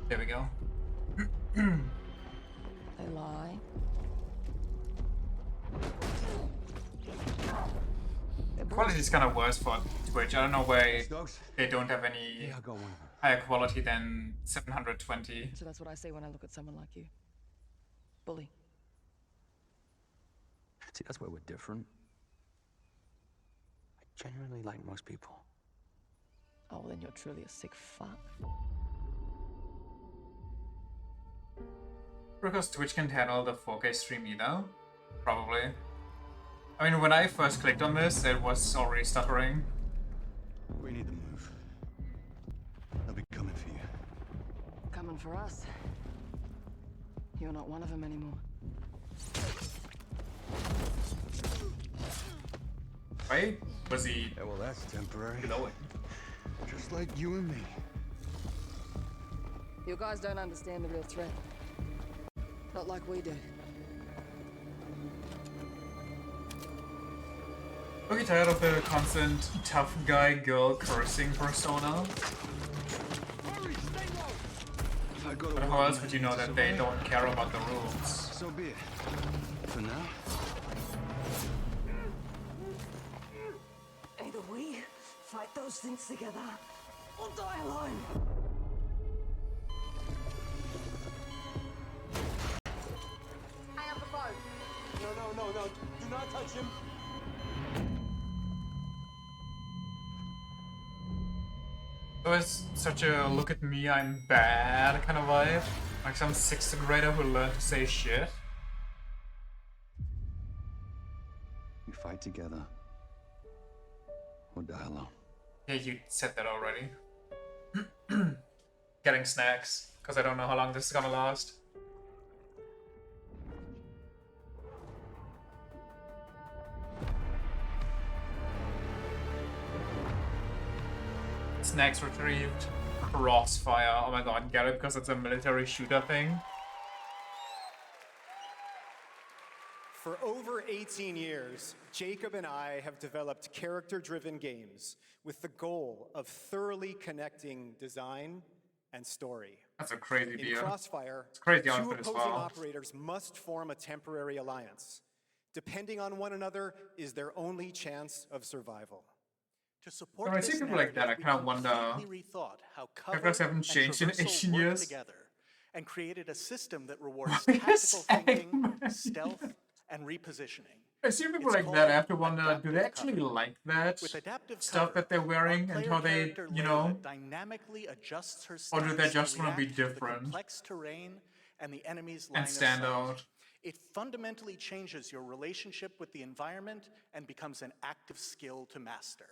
There we go. They lie. Quality is kind of worse for Twitch. I don't know why they don't have any higher quality than 720. So that's what I say when I look at someone like you. Bully. See, that's where we're different. I genuinely like most people. Oh, well, then you're truly a sick fuck. Because Twitch can't handle the 4K stream either? Probably. I mean, when I first clicked on this, it was already stuttering. We need to move. They'll be coming for you. Coming for us. You're not one of them anymore. Right? Was he... Yeah, well, that's temporary. Glowing. Just like you and me. You guys don't understand the real threat. Not like we do. Are you tired of the constant tough guy girl cursing persona? But how else would you know that they don't care about the rules? So be it. For now. Either we fight those things together, or die alone. I have the phone. No. Do not touch him. It was such a look at me, I'm bad kind of vibe. Like some 6th grader who learned to say shit. We fight together. Or die alone. Yeah, you said that already. Getting snacks, because I don't know how long this is gonna last. Snacks retrieved. Crossfire. Oh my god, get it because it's a military shooter thing. For over 18 years, Jacob and I have developed character-driven games with the goal of thoroughly connecting design and story. That's a crazy In deal. Crossfire, It's crazy two outfit as opposing well. operators must form a temporary alliance. Depending on one another is their only chance of survival. To support When I see this people like that, I narrative, kind of we wonder. completely rethought how cover Characters haven't and changed in traversal 18 work years. together, and created a system that rewards Yes, tactical thinking, stealth, and repositioning. I see people It's like that. I called have to wonder, do they adaptive actually cover. like that With adaptive stuff cover, that they're our wearing and player how they, character you Layla know, dynamically adjusts her or do they stance just to want to be react to the different complex terrain and the enemy's line and of stand sight. out? It fundamentally changes your relationship with the environment and becomes an active skill to master.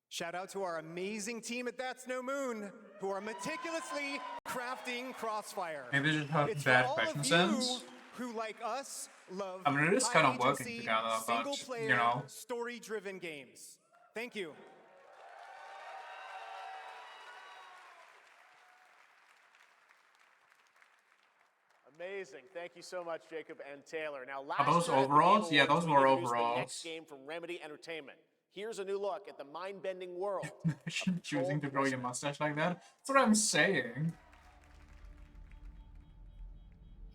Shout out to our amazing team at That's No Moon, who are meticulously crafting Crossfire. Maybe they just have It's for bad all fashion of sense. you who, like us, love I mean, it is kind high of working agency, together, but, single-player, you know. story-driven games. Thank you. Amazing. Thank you so much, Jacob and Taylor. Now, Are last those year at the Game overalls? Yeah, Awards, those we were introduced the overalls. next game from Remedy Entertainment. Here's a new look at the mind-bending world. Choosing to grow your mustache like that? That's what I'm saying.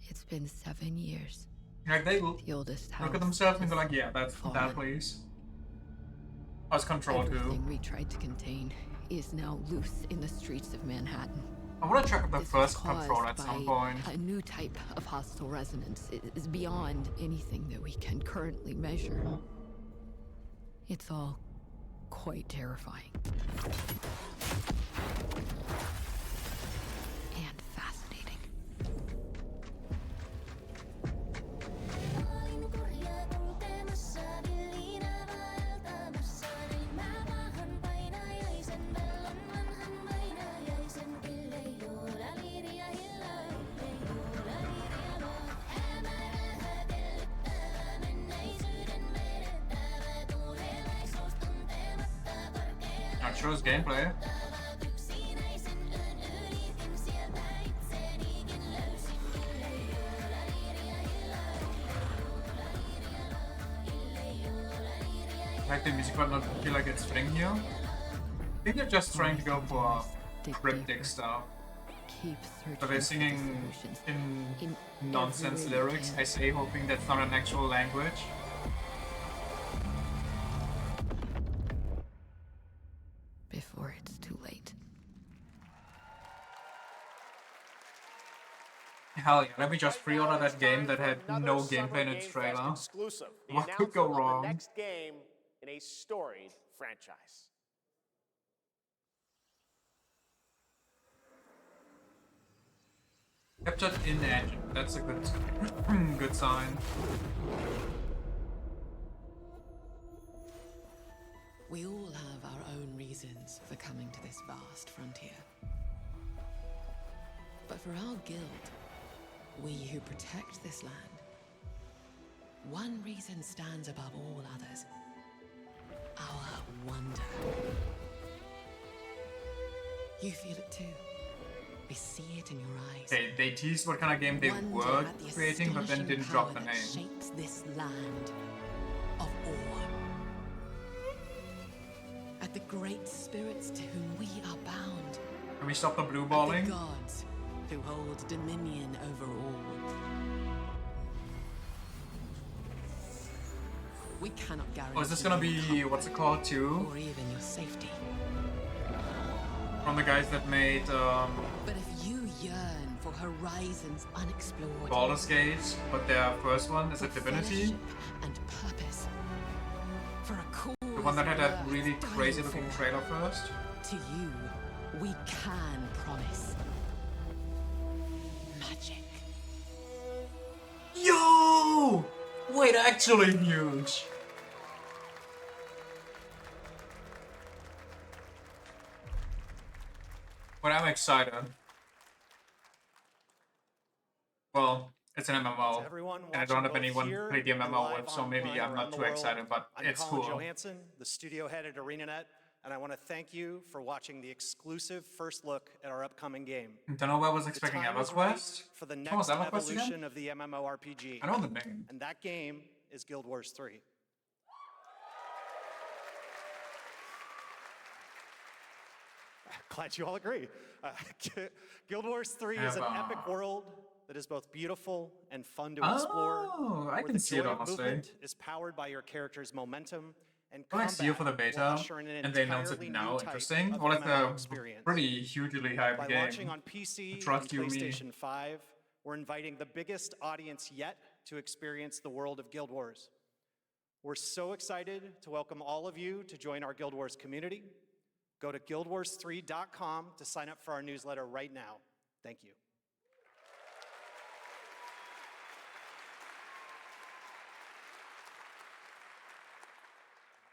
It's been 7 years. Like, they The oldest house look at themselves and is go like, yeah, that's fallen. that, please. I was Control Everything 2. we tried to contain is now loose in the streets of Manhattan. I want to check out the This was first Control caused at some by point. a new type of hostile resonance. It is beyond anything that we can currently measure. It's all quite terrifying. And fascinating. That shows gameplay. Like the music but not feel like it's fitting here. I think they're just trying to go for cryptic stuff. But they're singing in nonsense lyrics, I say, hoping that's not an actual language. Before it's too late. Hell yeah, let me just pre-order that game that had no gameplay in its trailer. Exclusive. The What could go announcement of the wrong? next game in a storied franchise. Captured in engine. That's a good, good sign. We all have our own reasons for coming to this vast frontier. But for our guild, we who protect this land, one reason stands above all others. Our wonder. You feel it too. We see it in your eyes. They teased what kind of game they Wonder were at the creating, but then astonishing didn't drop power the that name. shapes this land of awe. At the great spirits to whom we are bound. Can we stop the blue At balling? the gods who hold dominion over all. We cannot guarantee. Oh, is this gonna be, your what's it called, comfort too? or even your safety. From the guys that made But if you yearn for horizons unexplored, Baldur's Gate, but their first one is a Divinity. and purpose, for a cause The one that had that worth really dying crazy looking for, trailer first. to you, we can promise magic. Yo! Wait, actually huge. But I'm excited. Well, it's an MMO, and I don't have anyone to play the MMO with, so maybe I'm not too excited, but it's Colin cool. Johansson, the studio head at ArenaNet, and I want to thank you for watching the exclusive first look at our upcoming game. Don't know where I was The expecting time is right EverQuest. for the What was next EverQuest again? evolution of the MMORPG. I know the name. And that game is Guild Wars 3. Glad you all agree. Guild Wars 3 is an epic world that is both beautiful and fun to explore. Oh, I where can the see it joy of honestly. movement is powered by your character's momentum, and When I see it for the combat will beta, usher in an and they announce it entirely now, new type interesting. of Well, it's MMO a experience. pretty hugely hyped By game. launching on PC Trust and you, me. PlayStation 5, we're inviting the biggest audience yet to experience the world of Guild Wars. We're so excited to welcome all of you to join our Guild Wars community. Go to guildwars3.com to sign up for our newsletter right now. Thank you.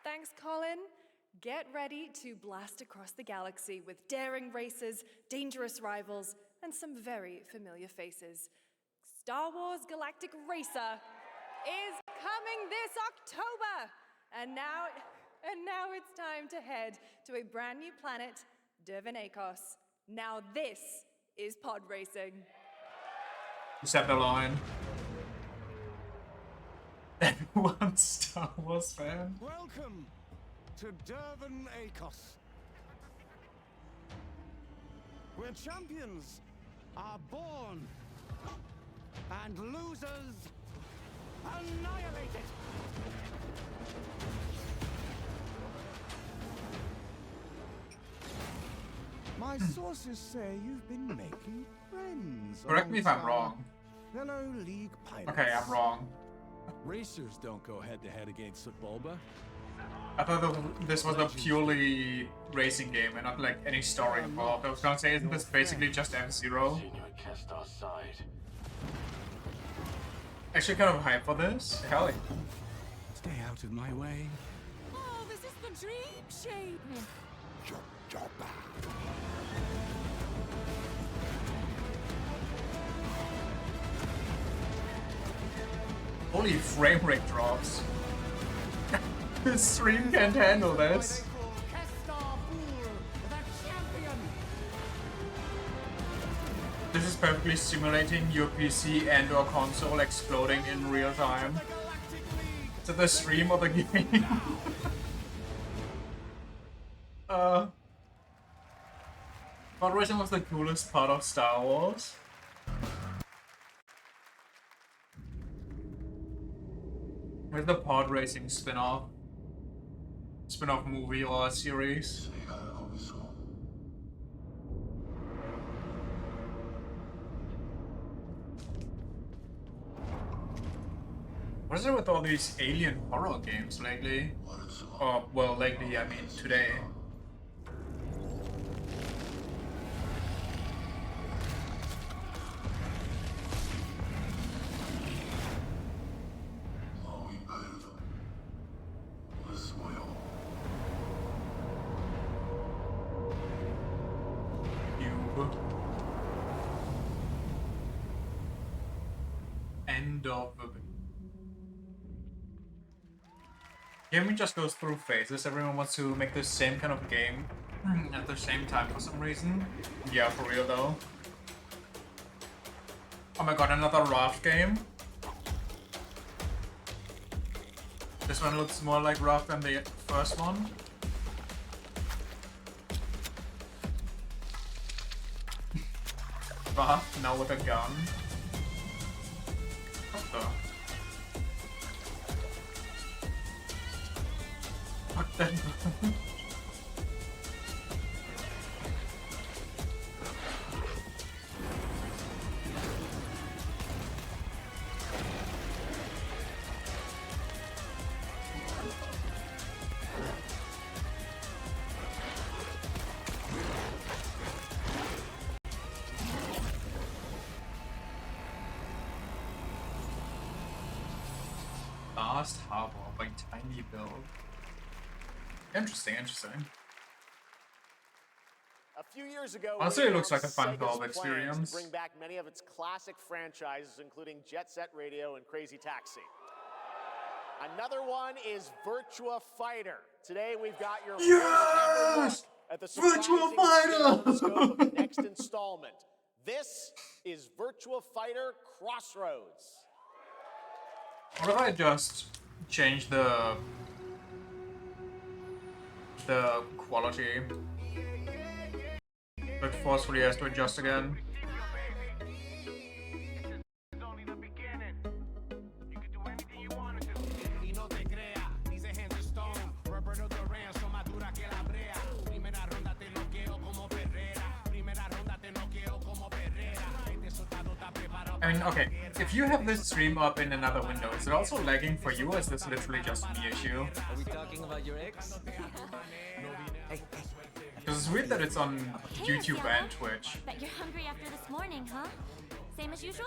Thanks, Colin. Get ready to blast across the galaxy with daring races, dangerous rivals, and some very familiar faces. Star Wars Galactic Racer is coming this October! And now it's time to head to a brand new planet, Dervenakos. Now this is pod racing. Set the line. Everyone's Star Wars fan. Welcome to Dervenakos, where champions are born and losers annihilated. My sources say you've been making friends. Correct me if I'm wrong. Fellow League pilots. Okay, I'm wrong. Racers don't go head-to-head against Bulba. I thought this was a purely racing game and not like any story involved. I was gonna say, isn't this basically just F-Zero? Actually kind of hyped for this. Hell yeah. Stay out of my way. Oh, this is the dream shape. Holy frame rate drops. This stream can't handle this. This is perfectly simulating your PC and or console exploding in real time. To the stream of the game. Pod racing was the coolest part of Star Wars. Where's the pod racing spin-off? Spin-off movie or series? What is it with all these alien horror games lately? Or, well, lately, I mean today. End of gaming just goes through phases. Everyone wants to make the same kind of game at the same time for some reason. Yeah, for real though. Oh my god, another Raft game. This one looks more like Raft than the first one. Raft, now with a gun. What the? Fuck that. Last Harbor by Tiny Build. Interesting, interesting. A few years ago, honestly, it looks like a fun Sega's co-op plans experience. to bring back many of its classic franchises, including Jet Set Radio and Crazy Taxi. Another one is Virtua Fighter. Today we've got your first ever look at the Virtua surprising Fighter! scale and scope of the next installment. This is Virtua Fighter Crossroads. What if I just change the quality? But forcefully has to adjust again. I mean, okay, if you have this stream up in another window, is it also lagging for you, or is this literally just me issue? Are we talking about your ex? Hey, Because it's weird that it's on YouTube and Twitch. Bet you're hungry after this morning, huh? Same as usual?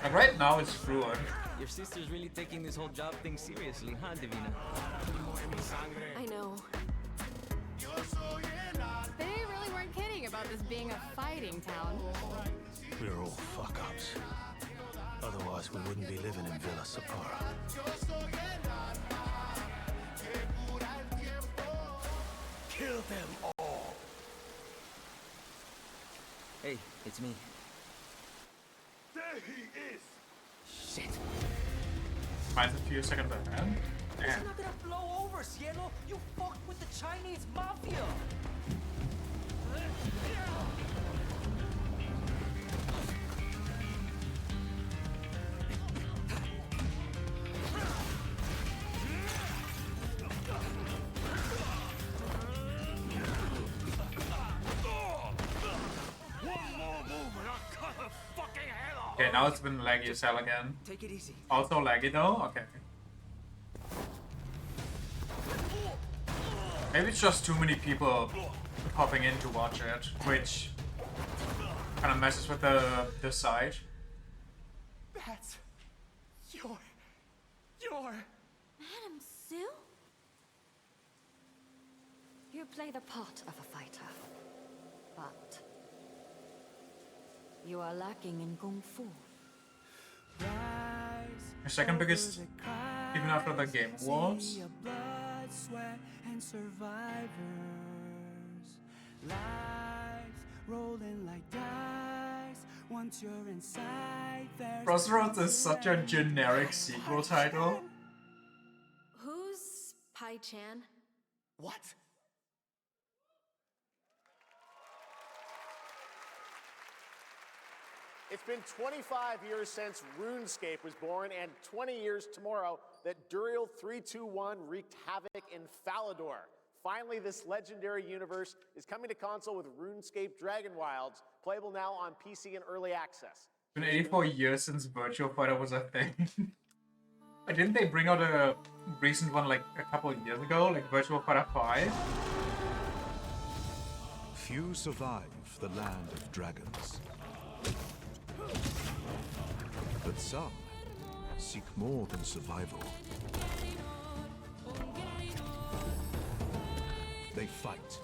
Like right now it's fluid. Your sister's really taking this whole job thing seriously, huh, Divina? I know. They really weren't kidding about this being a fighting town. We're all fuck-ups. Otherwise, we wouldn't be living in Villa Sapara. Kill them all! Hey, it's me. There he is! Shit. Mine's a few seconds ahead. It's not gonna blow over, Cielo! You fucked with the Chinese mafia! Okay, now it's been laggy as hell again. Take it easy. Also laggy though? Okay. Maybe it's just too many people popping in to watch it, which kind of messes with the site. That's your... Madam Sue? You play the part of a fighter, but you are lacking in kung fu. Your second biggest, even after the Game Awards. And survivors, lives rolling like dice. Once you're inside, there's Crossroads is such a generic sequel title. Who's Pai Chan? What? It's been 25 years since RuneScape was born, and 20 years tomorrow that Duriel 321 wreaked havoc in Falador. Finally, this legendary universe is coming to console with RuneScape Dragon Wilds, playable now on PC in early access. It's been 84 years since Virtual Fighter was a thing. Didn't they bring out a recent one like a couple of years ago, like Virtual Fighter 5? Few survive the land of dragons. But some seek more than survival. They fight.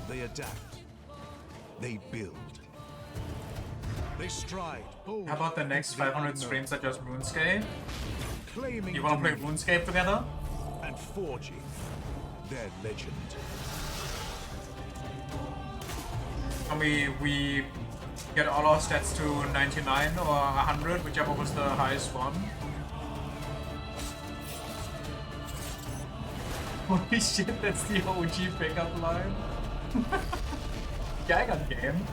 They adapt. They build. They stride. How about the next 500 streams are just RuneScape? Claiming You wanna play RuneScape together? And forging their legend. And we get all our stats to 99 or 100, whichever was the highest one. Holy shit, that's the OG pickup line. Gang on game.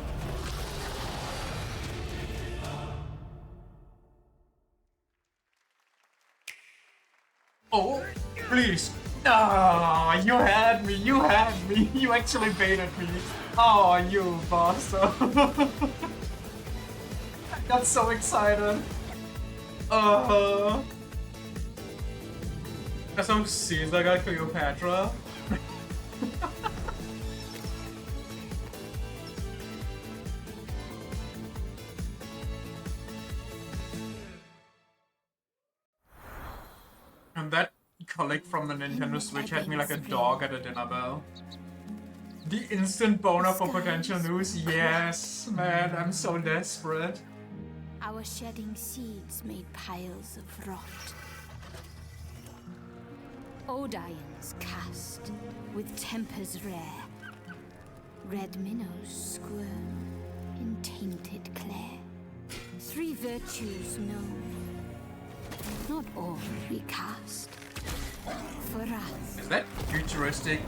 Oh, please. No, you had me, you actually baited me. Oh, you bastard. I got so excited. That's so scenes I got Cleopatra. And that click from the Nintendo Switch had me like a dog at a dinner bell. The instant boner for potential news, yes, man, I'm so desperate. Our shedding seeds made piles of rot. Odions cast with tempers rare. Red minnows squirm in tainted clay. Three virtues known, not all recast. For us. Is that futuristic,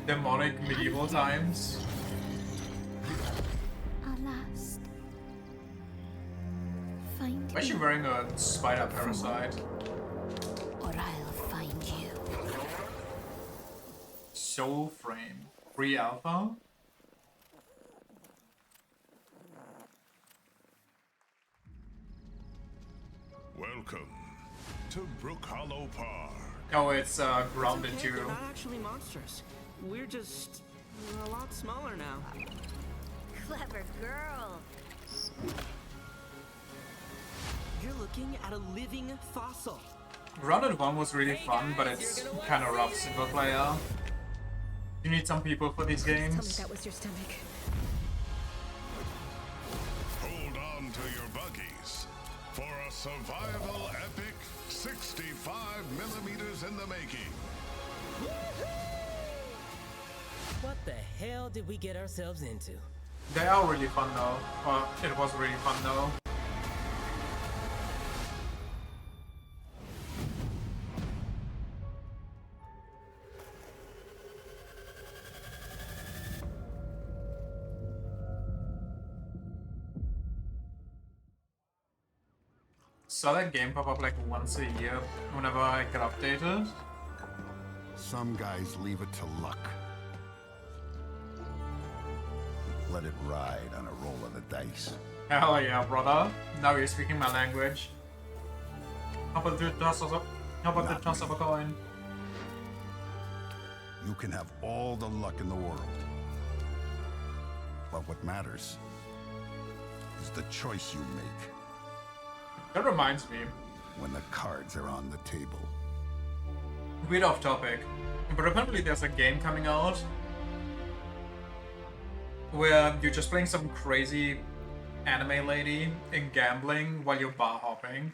demonic medieval times? Alas, find Why is she wearing a spider parasite? or I'll find you. Soul Frame. Free alpha? Welcome to Brook Hollow Park. Oh, it's grounded It's okay, too. they're not actually monsters. We're just a lot smaller now. Clever girl. You're looking at a living fossil. Grounded 1 was really fun, but it's kind of rough single player. You need some people for these Tell me games. that was your stomach. Hold on to your buggies for a survival epic 65 millimeters in the making. What the hell did we get ourselves into? They are really fun though. Well, it was really fun though. Saw that game pop up like once a year whenever I get updated. Some guys leave it to luck. Let it ride on a roll of the dice. Hell yeah, brother. Now you're speaking my language. How about the toss of a coin? You can have all the luck in the world. But what matters is the choice you make. That reminds me. When the cards are on the table. Bit off topic, but apparently there's a game coming out where you're just playing some crazy anime lady and gambling while you're bar hopping.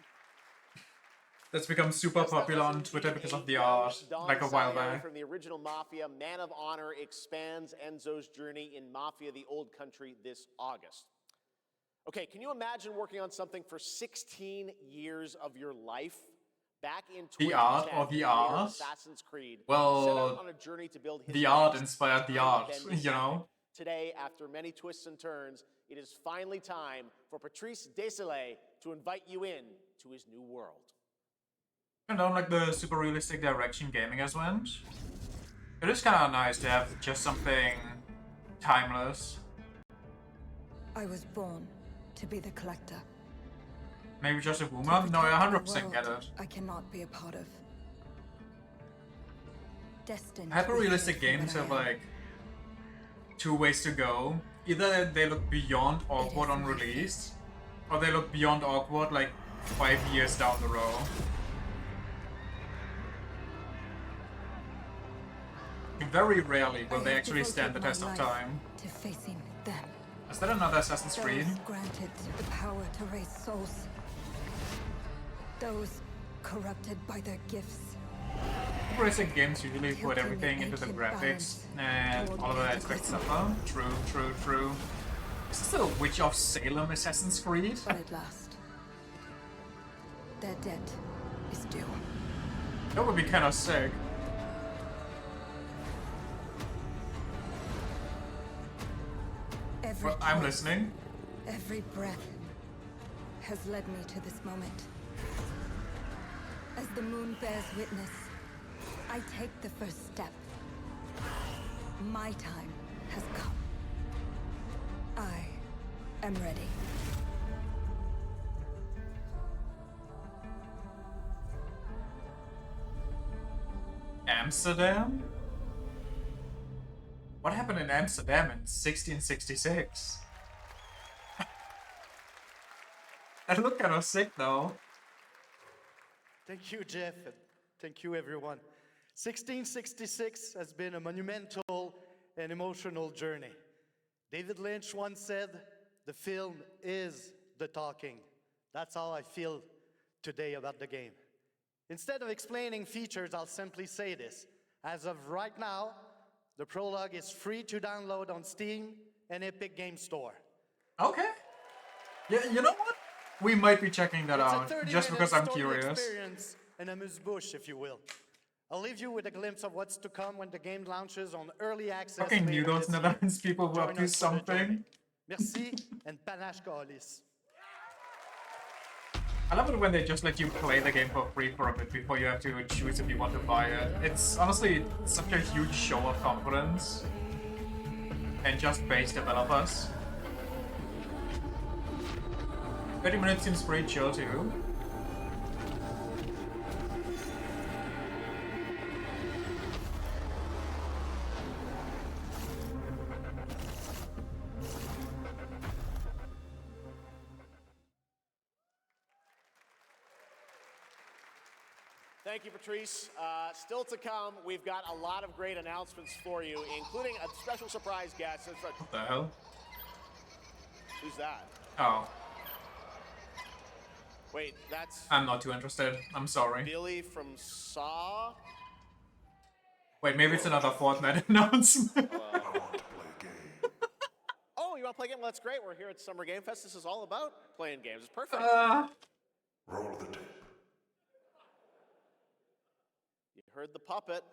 That's become super popular on Twitter because of the art, like a while back. From the original Mafia, Man of Honor expands Enzo's journey in Mafia: The Old Country this August. Okay, can you imagine working on something for 16 years of your life? Back in The art or the art? Assassin's Creed, well, set out on a journey to build his the art inspired the art, you know? Today, after many twists and turns, it is finally time for Patrice Désilets to invite you in to his new world. I don't like the super realistic direction gaming has went. It is kind of nice to have just something timeless. I was born to be the collector. Maybe just a boomer? No, I 100% get it. I cannot be a part of. Destined. Hyper-realistic games have like two ways to go. Either they look beyond awkward on release, or they look beyond awkward like 5 years down the road. Very rarely will they actually stand the test of time. To facing them. Is that another Assassin's Creed? Those granted the power to raise souls. Those corrupted by their gifts. Hyper-realistic games usually put everything into the graphics and all of the aspects of them. True. Is this the Witch of Salem Assassin's Creed? But at last, their debt is due. That would be kind of sick. Well, I'm listening. Every breath has led me to this moment. As the moon bears witness, I take the first step. My time has come. I am ready. Amsterdam? What happened in Amsterdam in 1666? That looked kind of sick though. Thank you, Jeff, and thank you, everyone. 1666 has been a monumental and emotional journey. David Lynch once said, "The film is the talking." That's how I feel today about the game. Instead of explaining features, I'll simply say this. As of right now, the prologue is free to download on Steam and Epic Game Store. Okay. Yeah, you know what? We might be checking that out, just because I'm curious. Experience and amuse-bouche, if you will. I'll leave you with a glimpse of what's to come when the game launches on early access. Fucking knew those Netherlands people were up to something. Merci and panache Galis. I love it when they just let you play the game for free for a bit before you have to choose if you want to buy it. It's honestly such a huge show of confidence. And just base developers. 30 minutes seems pretty chill too. Thank you, Patrice. Still to come, we've got a lot of great announcements for you, including a special surprise guest. What the hell? Who's that? Oh. Wait, that's... I'm not too interested. I'm sorry. Billy from Saw? Wait, maybe it's another Fortnite announcement. Oh, you want to play a game? Well, that's great. We're here at Summer Game Fest. This is all about playing games. It's perfect. Roll the tape. You heard the puppet.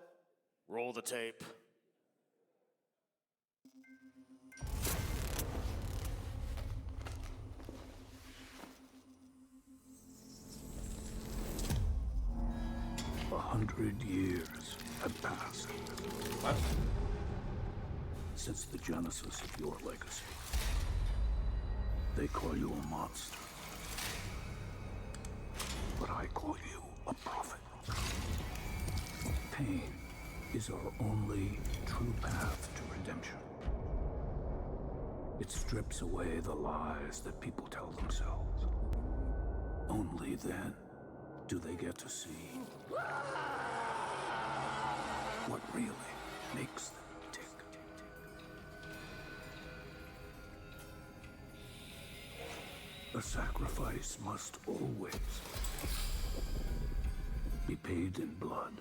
Roll the tape. A 100 years have passed. What? Since the genesis of your legacy. They call you a monster. But I call you a prophet. Pain is our only true path to redemption. It strips away the lies that people tell themselves. Only then do they get to see what really makes them tick. A sacrifice must always be paid in blood.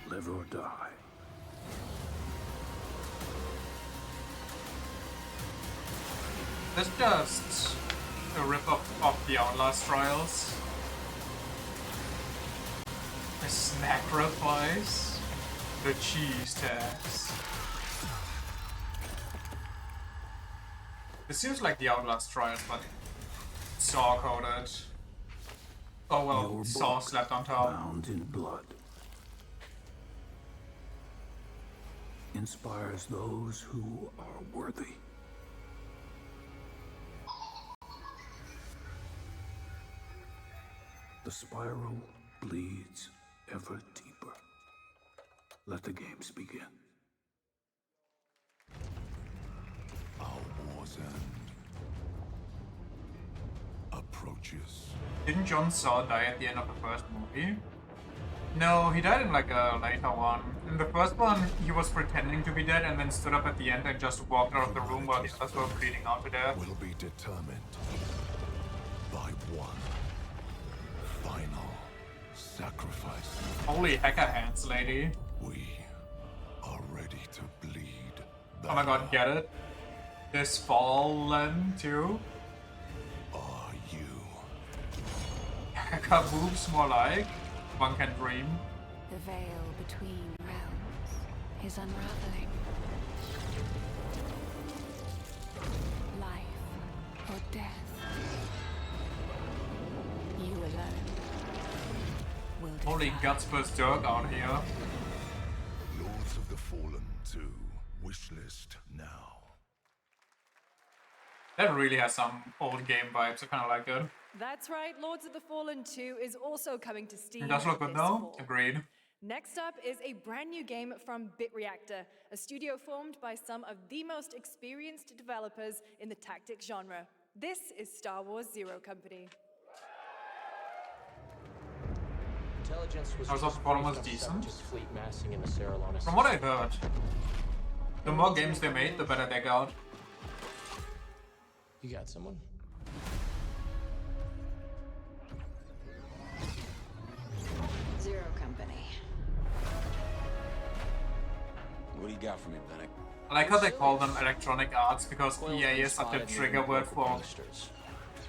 Live or die. This is just a rip-off of the Outlast Trials. The sacrifice. The cheese tax. This seems like the Outlast Trials, but saw-coded. Oh well, saw slapped on top. Bound in blood. Inspires those who are worthy. The spiral bleeds ever deeper. Let the games begin. Our war's end approaches. Didn't Jon Saw die at the end of the first movie? No, he died in like a later one. In the first one, he was pretending to be dead and then stood up at the end and just walked out of the room while the others were bleeding out to death. Will be determined by one final sacrifice. Holy hacker hands, lady. We are ready to bleed. Oh my god, get it? This fallen too? Are you? Hacker boobs more like? One can dream. The veil between realms is unraveling. Life or death. You alone will Holy decide. guts burst dirt out here. Lords of the Fallen 2. Wishlist now. That really has some old game vibes, I kinda like it. That's right, Lords of the Fallen 2 is also coming to Steam It does look good this though, fall. agreed. Next up is a brand new game from BitReactor, a studio formed by some of the most experienced developers in the tactics genre. This is Star Wars Zero Company. Intelligence was House of just Bottom was briefed on decent. Separatist fleet massing in the Saralona From what I system. heard, the more games they made, the better they got. You got someone? Zero Company. What do you got for me, Bennett? I like how they call them Electronic Arts because EA is such a trigger word for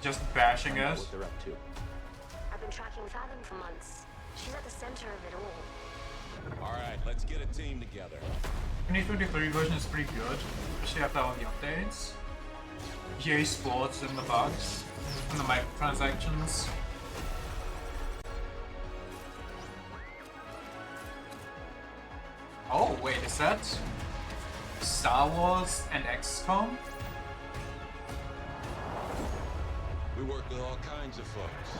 just bashing it. What they're up to. I've been tracking Fathom for months. She's at the center of it all. All right, let's get a team together. 2023 version is pretty good, especially after all the updates. EA Sports and the bugs, and the microtransactions. Oh, wait, is that Star Wars and XCOM? We work with all kinds of folks.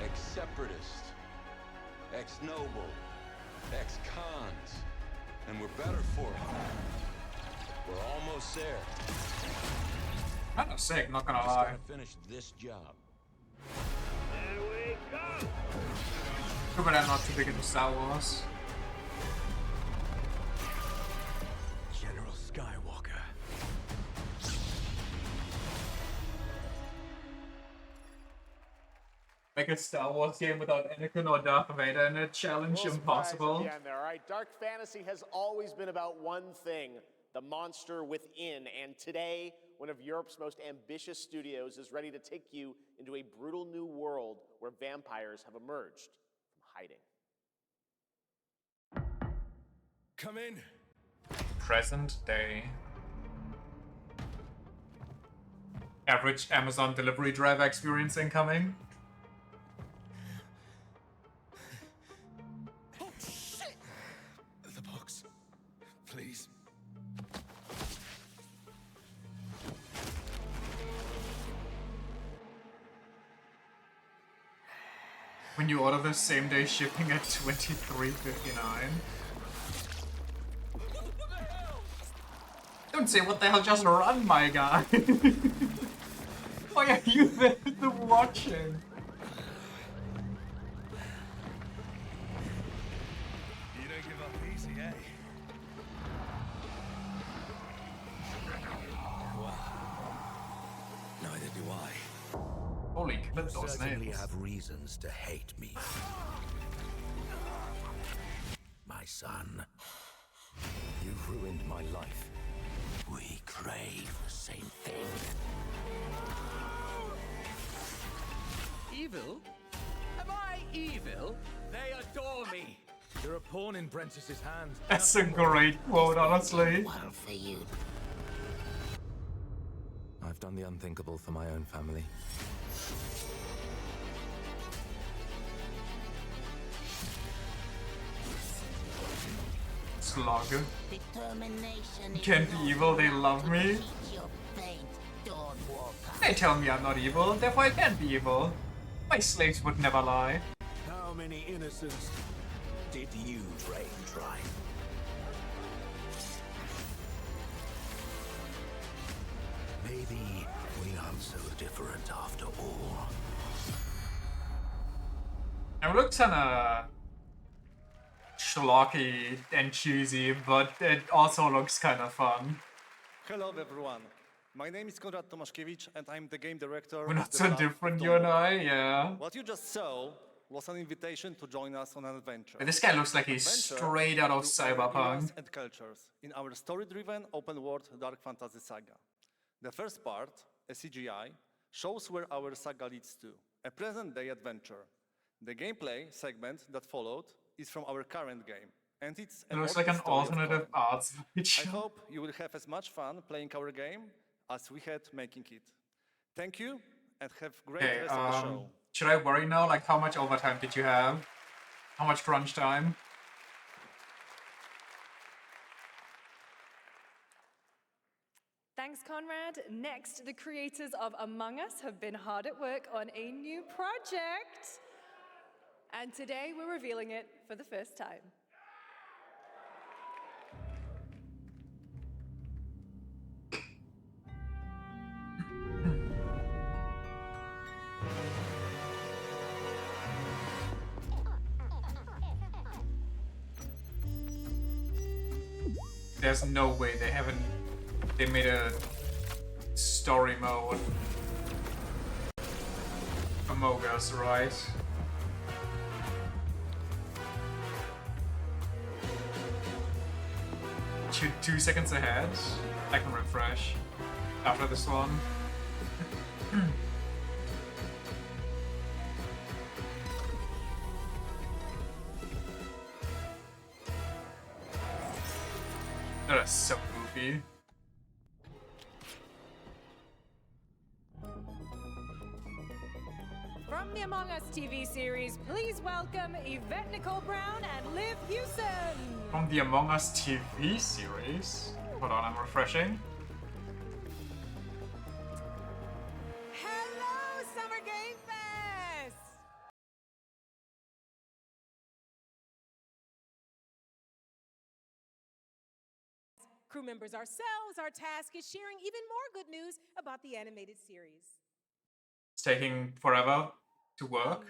Ex-separatists, ex-noble, ex-cons, and we're better for it. We're almost there. Kind of sick, not gonna Just lie. gotta finish this job. Too bad I'm not too big into Star Wars. General Skywalker. Make a Star Wars game without Anakin or Darth Vader in it. Challenge Little surprise at impossible. the end there. All right, dark fantasy has always been about one thing: the monster within. And today, one of Europe's most ambitious studios is ready to take you into a brutal new world where vampires have emerged from hiding. Come in. Present day. Average Amazon delivery driver experience incoming. Oh, shit! The box. Please. When you order the same day shipping at $23.59. Don't say what the hell, just run, my guy. Why are you there watching? You don't give up easy, eh? Well, neither do I. Holy clip, You those certainly names. have reasons to hate me. My son. You've ruined my life. We crave the same thing. Evil? Am I evil? They adore me. You're a pawn in Brentus's hand. That's a great quote, honestly. Well for you. I've done the unthinkable for my own family. Slug. Determination Can't be evil, they love me. is your fate, Dawnwalker. They tell me I'm not evil, therefore I can't be evil. My slaves would never lie. How many innocents did you drain dry? Maybe we aren't so different after all. It looks kinda schlocky and cheesy, but it also looks kinda fun. Hello, everyone. My name is Konrad Tomaszkiewicz, and I'm the game director. We're of not the so Blood different, Dawn you and Walker. I, yeah. What you just saw was an invitation to join us on an adventure. This guy looks like he's Adventure straight out of through our Cyberpunk. eras and cultures in our story-driven open-world dark fantasy saga. The first part, a CGI, shows where our saga leads to, a present-day adventure. The gameplay segment that followed is from our current game, and it's It looks like an alternative arts I video. hope you will have as much fun playing our game as we had making it. Thank you, and have great Okay, rest of the show. should I worry now? Like, how much overtime did you have? How much crunch time? Thanks, Conrad. Next, the creators of Among Us have been hard at work on a new project. And today we're revealing it for the first time. There's no way they made a story mode Among Us, right? Shoot 2 seconds ahead. I can refresh after this one. That is so goofy. From the Among Us TV series, please welcome Yvette Nicole Brown and Liv Hewson. From the Among Us TV series. Hold on, I'm refreshing. Hello, Summer Game Fest! crew members ourselves, our task is sharing even more good news about the animated series. It's taking forever to work,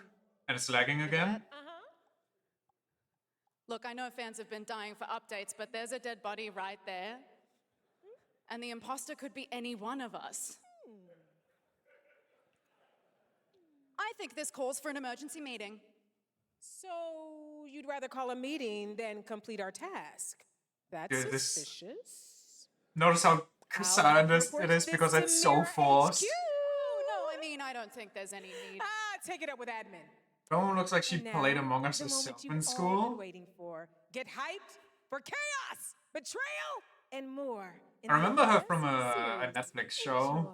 and it's lagging again. Look, I know fans have been dying for updates, but there's a dead body right there. And the imposter could be any one of us. I think this calls for an emergency meeting. So you'd rather call a meeting than complete our task? That's Dude, this- suspicious. Notice how sad it is because it's so forced. Oh, no, I mean, I don't think there's any need. Take it up with admin. It almost looks like she And now, played Among Us the herself moment in you've all school. been waiting for. Get hyped for chaos, betrayal, and more. in I remember her the from a series. Netflix show.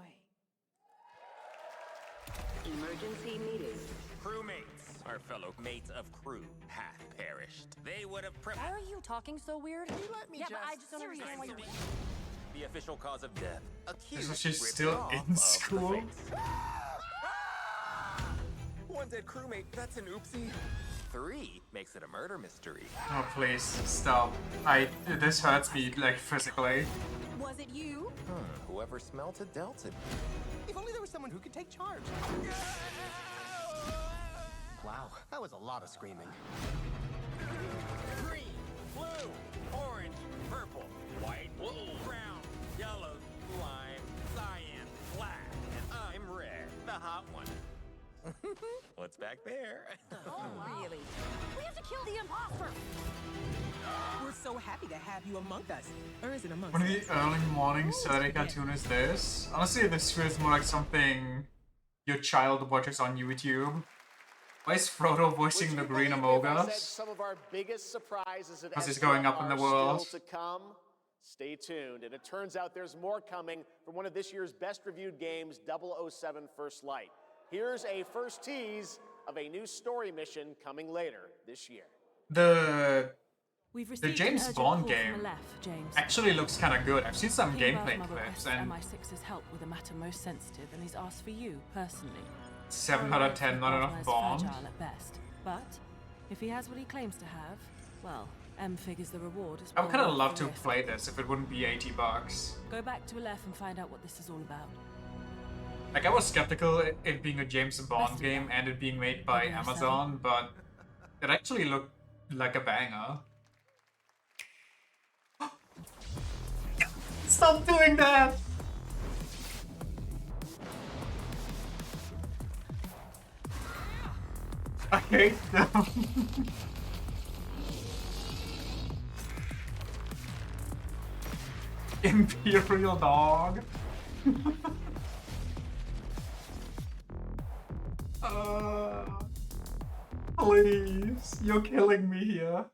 Emergency meeting. Crewmates, our fellow mates of crew, have perished. They would have Why are you talking so weird? You let me yeah, but I just- just don't understand why you're. The official cause of death. Accused Isn't she ripped still off in of the school? face. One dead crewmate, that's an oopsie. 3 makes it a murder mystery. Oh please stop! This hurts me like physically. Was it you? Whoever smelt it dealt it. If only there was someone who could take charge. Wow, that was a lot of screaming. Green, blue, orange, purple, white, brown, yellow, lime, cyan, black, and I'm red, the hot one. What's back there? Oh, really? We have to kill the imposter. We're so happy to have you among us. Or is it among One of us? the early morning Saturday cartoon is this. Honestly, this feels more like something your child watches on YouTube. Why is Frodo voicing the Green Among Us? Some of our biggest surprises at Because he's going up in the world. Still to come. Stay tuned. And it turns out there's more coming from one of this year's best reviewed games, 007 First Light. Here's a first tease of a new story mission coming later this year. The received James an urgent Bond call from game Aleph, James. actually looks kind of good. I've seen some King gameplay Berthmother clips requested and MI6's help with a matter most sensitive, and he's asked for you personally. 7 out of 10, not enough Is Bond. fragile at best, but if he has what he claims to have, well, M figures the reward is. I would kind of well love worth to the risk. play this if it wouldn't be $80. Go back to Aleph and find out what this is all about. Like, I was skeptical it being a James Bond game and it being made by Amazon, but it actually looked like a banger. Stop doing that! I hate them. Imperial dog. Please, you're killing me here.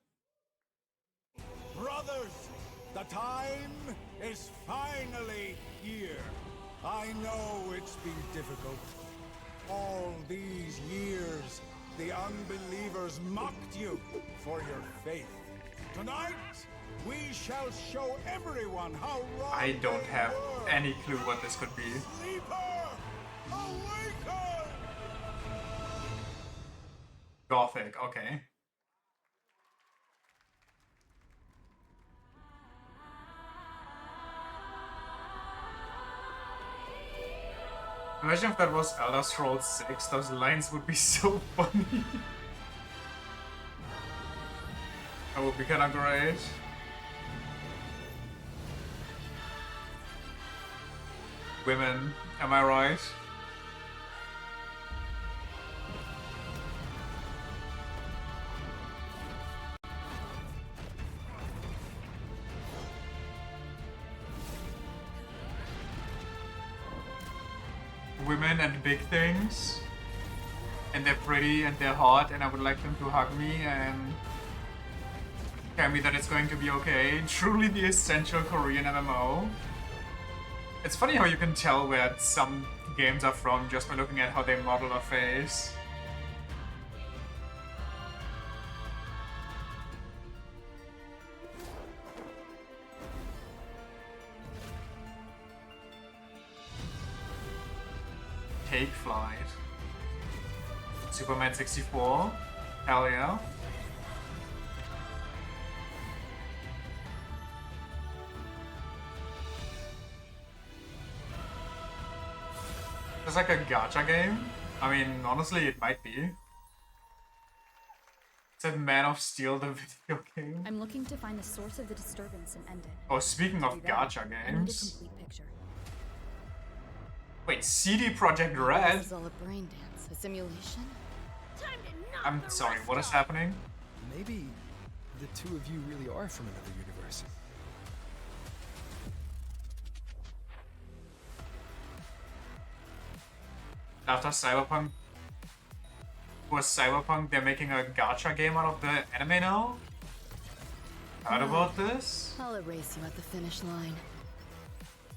Brothers, the time is finally here. I know it's been difficult. All these years, the unbelievers mocked you for your faith. Tonight, we shall show everyone how wrong I don't they have were. any clue what this could be. Sleeper, awaken! Gothic, okay. Imagine if that was Elder Scrolls 6, those lines would be so funny. That would be kinda great. Women, am I right? Women and big things, and they're pretty and they're hot, and I would like them to hug me and tell me that it's going to be okay. Truly the essential Korean MMO. It's funny how you can tell where some games are from just by looking at how they model a face. Take Flight. Superman 64. Hell yeah. It's like a gacha game? I mean, honestly, it might be. It said Man of Steel, the video game. I'm looking to find the source of the disturbance and end it. Oh, speaking To of do that, gacha I need a games. complete picture. Wait, CD Projekt Red? This is all a brain dance, a simulation. I'm sorry, what is happening? Maybe the two of you really are from another universe. After Cyberpunk was Cyberpunk, they're making a gacha game out of the anime now? Heard about this? I'll erase you at the finish line.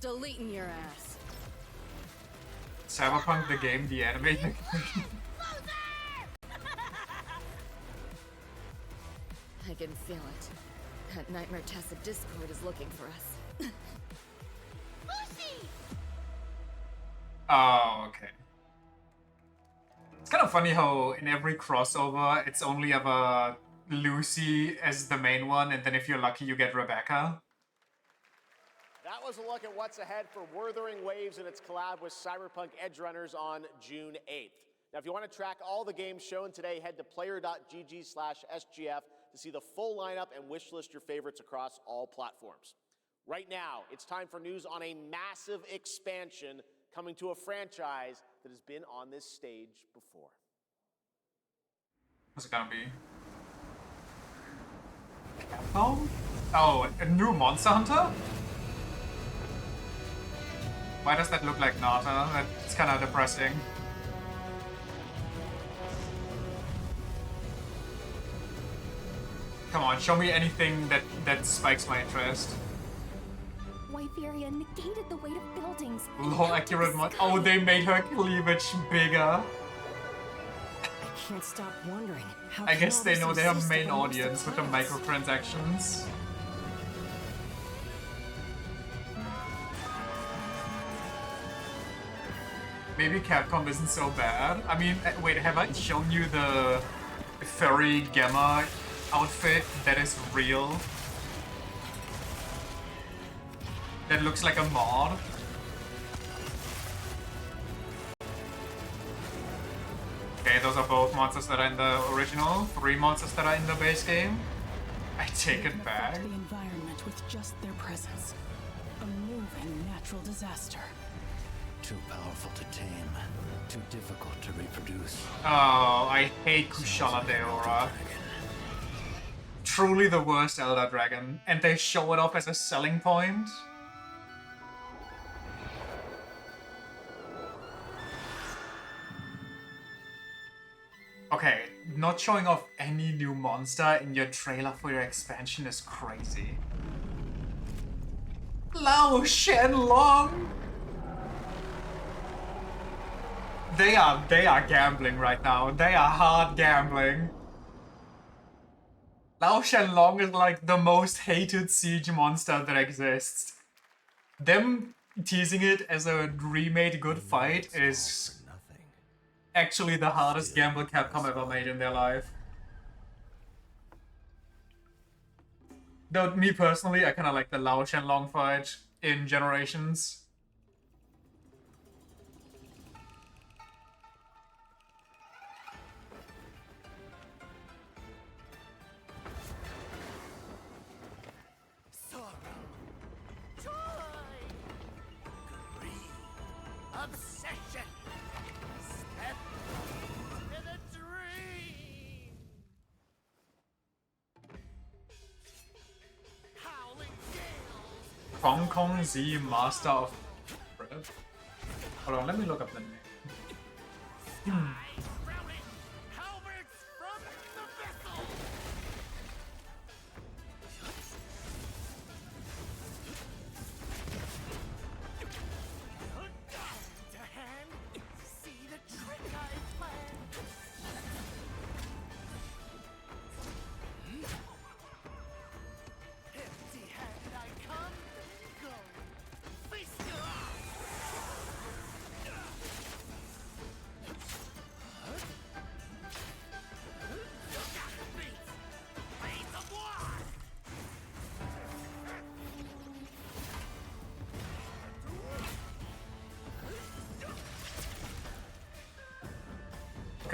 Deleting your ass. Cyberpunk the game, the anime. I can feel it. That Nightmare Tacit Discord is looking for us. Oh, okay. It's kind of funny how in every crossover, it's only ever Lucy as the main one, and then if you're lucky, you get Rebecca. That was a look at what's ahead for Wuthering Waves and its collab with Cyberpunk Edgerunners on June 8th. Now, if you want to track all the games shown today, head to player.gg/SGF to see the full lineup and wishlist your favorites across all platforms. Right now, it's time for news on a massive expansion coming to a franchise that has been on this stage before. What's it gonna be? Capcom? Oh, a new Monster Hunter? Why does that look like Nata? That's kind of depressing. Come on, show me anything that spikes my interest. Wyveria negated the weight of buildings. Low accurate mod. Oh, they made her cleavage bigger. I can't stop wondering how. I guess they know they have main audience with the microtransactions. Maybe Capcom isn't so bad. I mean, wait, have I shown you the furry Gamma outfit that is real? That looks like a mod. Okay, those are both monsters that are in the original. 3 monsters that are in the base game. I take it back. The environment with just their presence. A moving natural disaster. Too powerful to tame. Too difficult to reproduce. Oh, I hate Kushala Daora. Truly the worst Elder Dragon. And they show it off as a selling point. Okay, not showing off any new monster in your trailer for your expansion is crazy. Lao Shenlong! They are gambling right now. They are hard gambling. Lao Shenlong is like the most hated siege monster that exists. Them teasing it as a remade good fight is actually the hardest gamble Capcom ever made in their life. Though, me personally, I kinda like the Lao Shenlong fight in Generations. Obsession! Step to the dream! Howling gales! Kong Kong Z, Master of Breath. Hold on, let me look up the name. Helmets from the vessel! To hand, see the trick I planned. Empty-handed I come, go. Face your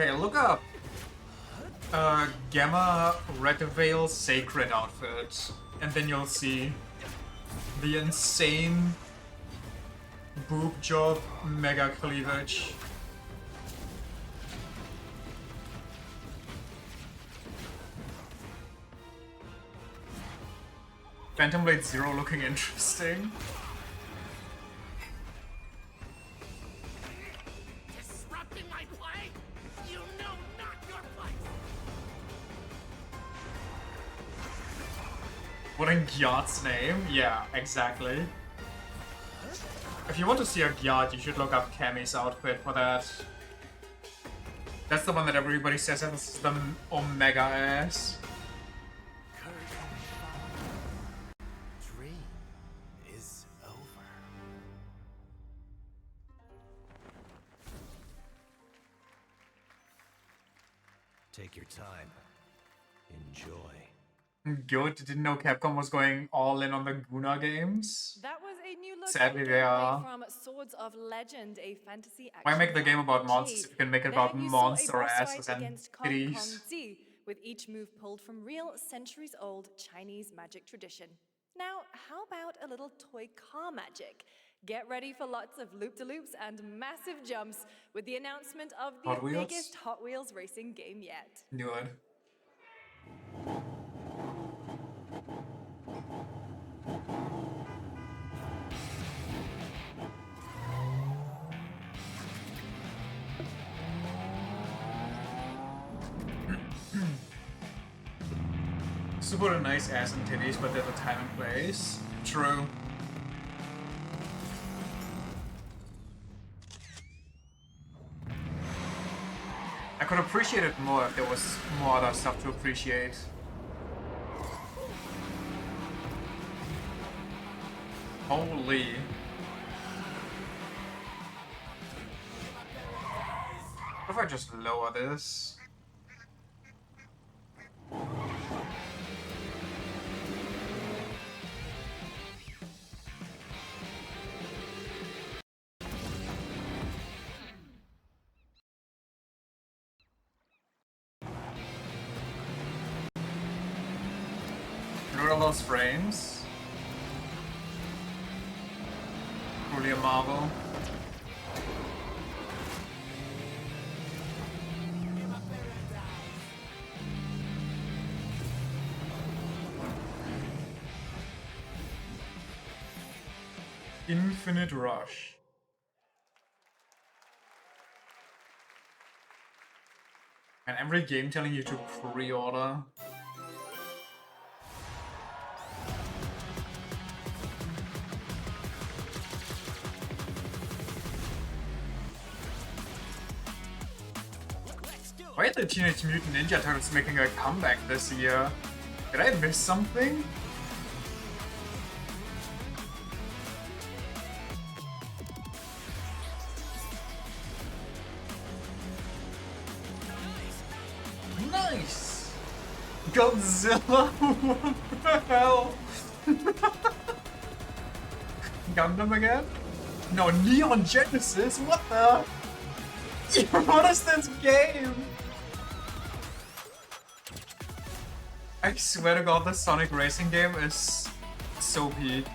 Okay, look up Gamma Red Veil Sacred outfit, and then you'll see the insane boob job mega cleavage. Phantom Blade Zero looking interesting. Disrupting my play? You know not your place! What in Gyat's name? Yeah, exactly. If you want to see a Gyat, you should look up Cammy's outfit for that. That's the one that everybody says is the Omega ass. Dream is over. Take your time. Enjoy. Good, didn't know Capcom was going all in on the Guna games. That was a new look Sadly, at they gameplay are. from Swords of Legend, a fantasy action Why make the game about RPG. monsters if you can make it about Then you saw a monster boss asses fight and against Kong titties? Kong Zi, with each move pulled from real centuries-old Chinese magic tradition. Now, how about a little toy car magic? Get ready for lots of loop-de-loops and massive jumps with the announcement of the Hot Wheels? biggest Hot Wheels racing game yet. Knew it. Super nice ass and titties, but there's a time and place. True. I could appreciate it more if there was more other stuff to appreciate. Holy. What if I just lower this? Rid of those frames. Really a marvel. Infinite Rush. And every game telling you to pre-order. Why are the Teenage Mutant Ninja Turtles making a comeback this year? Did I miss something? Nice! Godzilla? What the hell? Gundam again? No, Neon Genesis? What the? What is this game? I swear to god, the Sonic racing game is so peak.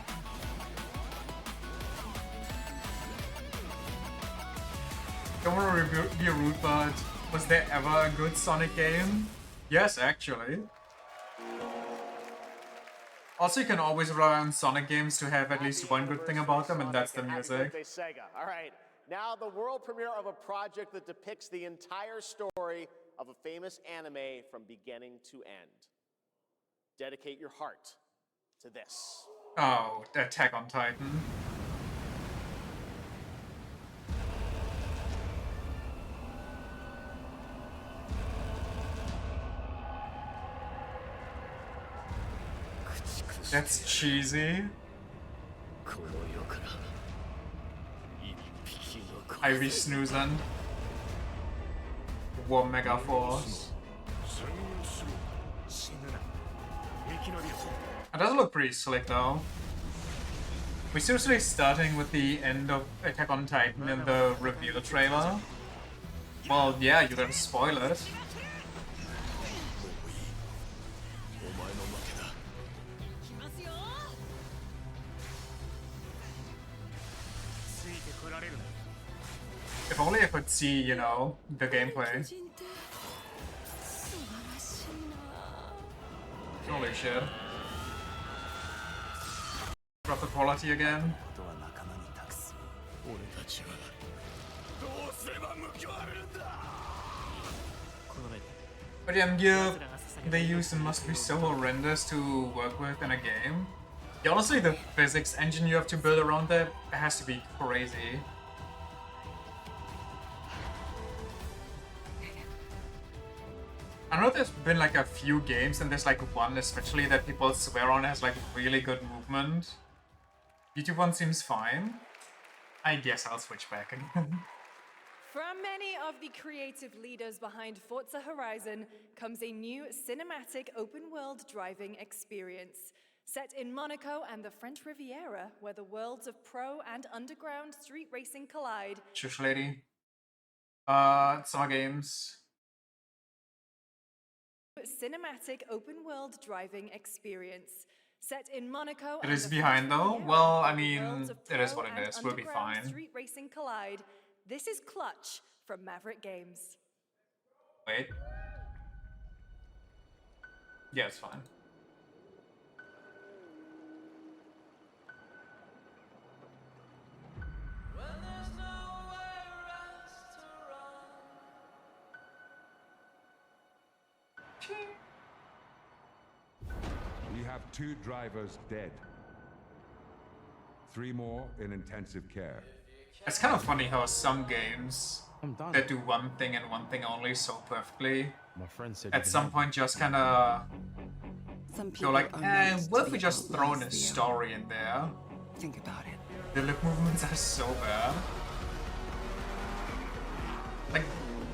Don't want to be rude, but was there ever a good Sonic game? Yes, actually. Also, you can always rely on Sonic games to have at least one good thing about them, and that's the music. Sega. All right, now the world premiere of a project that depicts the entire story of a famous anime from beginning to end. Dedicate your heart to this. Oh, Attack on Titan. That's cheesy. Ivy snoozing. War Mega Force. It does look pretty slick though. We're seriously starting with the end of Attack on Titan in the reveal trailer. Well, yeah, you gotta spoil it. If only I could see, you know, the gameplay. Holy shit. Drop the quality again. But yeah, gear they use must be so horrendous to work with in a game. Yeah, honestly, the physics engine you have to build around that has to be crazy. I know there's been like a few games, and there's like one especially that people swear on has like really good movement. YouTube one seems fine. I guess I'll switch back again. From many of the creative leaders behind Forza Horizon comes a new cinematic open-world driving experience. Set in Monaco and the French Riviera, where the worlds of pro and underground street racing collide. Shush lady. Summer games. Cinematic open-world driving experience. Set in Monaco. It is behind though. Well, I mean, it is what it is. We'll be underground fine. Street racing collide. This is Clutch from Maverick Games. Wait. Yeah, it's fine. We have 2 drivers dead. 3 more in intensive care. It's kind of funny how some games that do one thing and one thing only so perfectly, My friend said at some point just kind of go like, what if we just throw in a story in there? Think about it. The lip movements are so bad. Like,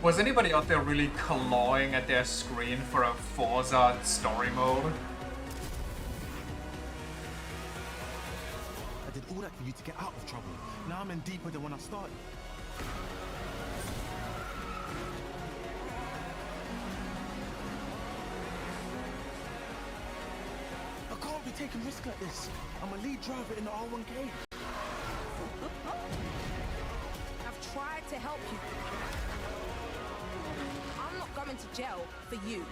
was anybody out there really clawing at their screen for a Forza story mode? I did all that for you to get out of trouble. Now I'm in deeper than when I started. I can't be taking risks like this. I'm a lead driver in the R1K. I've tried to help you. I'm not going to jail for you.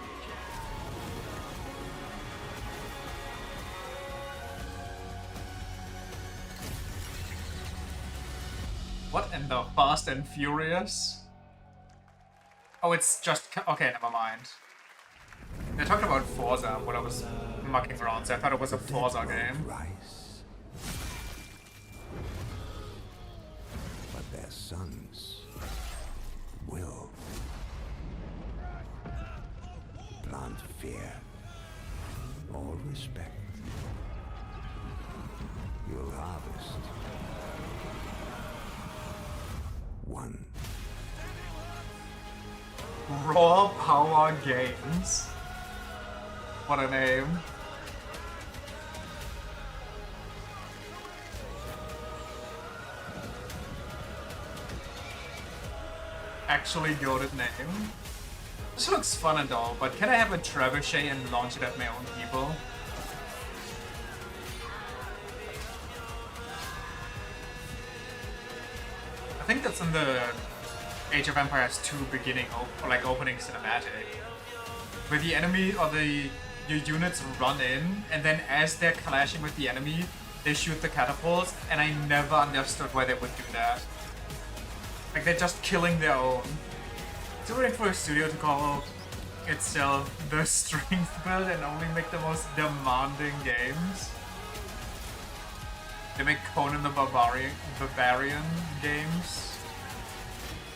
What in the Fast and Furious? Oh, it's just... okay, never mind. They talked about Forza when I was mucking around, so I thought it was a Forza game. But their sons will plant fear or respect. You'll harvest one. Raw Power Games. What a name. Actually goated name. This looks fun and all, but can I have a trebuchet and launch it at my own people? I think that's in the Age of Empires 2 beginning, or like opening cinematic, where the enemy or your units run in, and then as they're clashing with the enemy, they shoot the catapults, and I never understood why they would do that. Like, they're just killing their own. It's already for a studio to call itself the strength build and only make the most demanding games. They make Conan the Barbarian games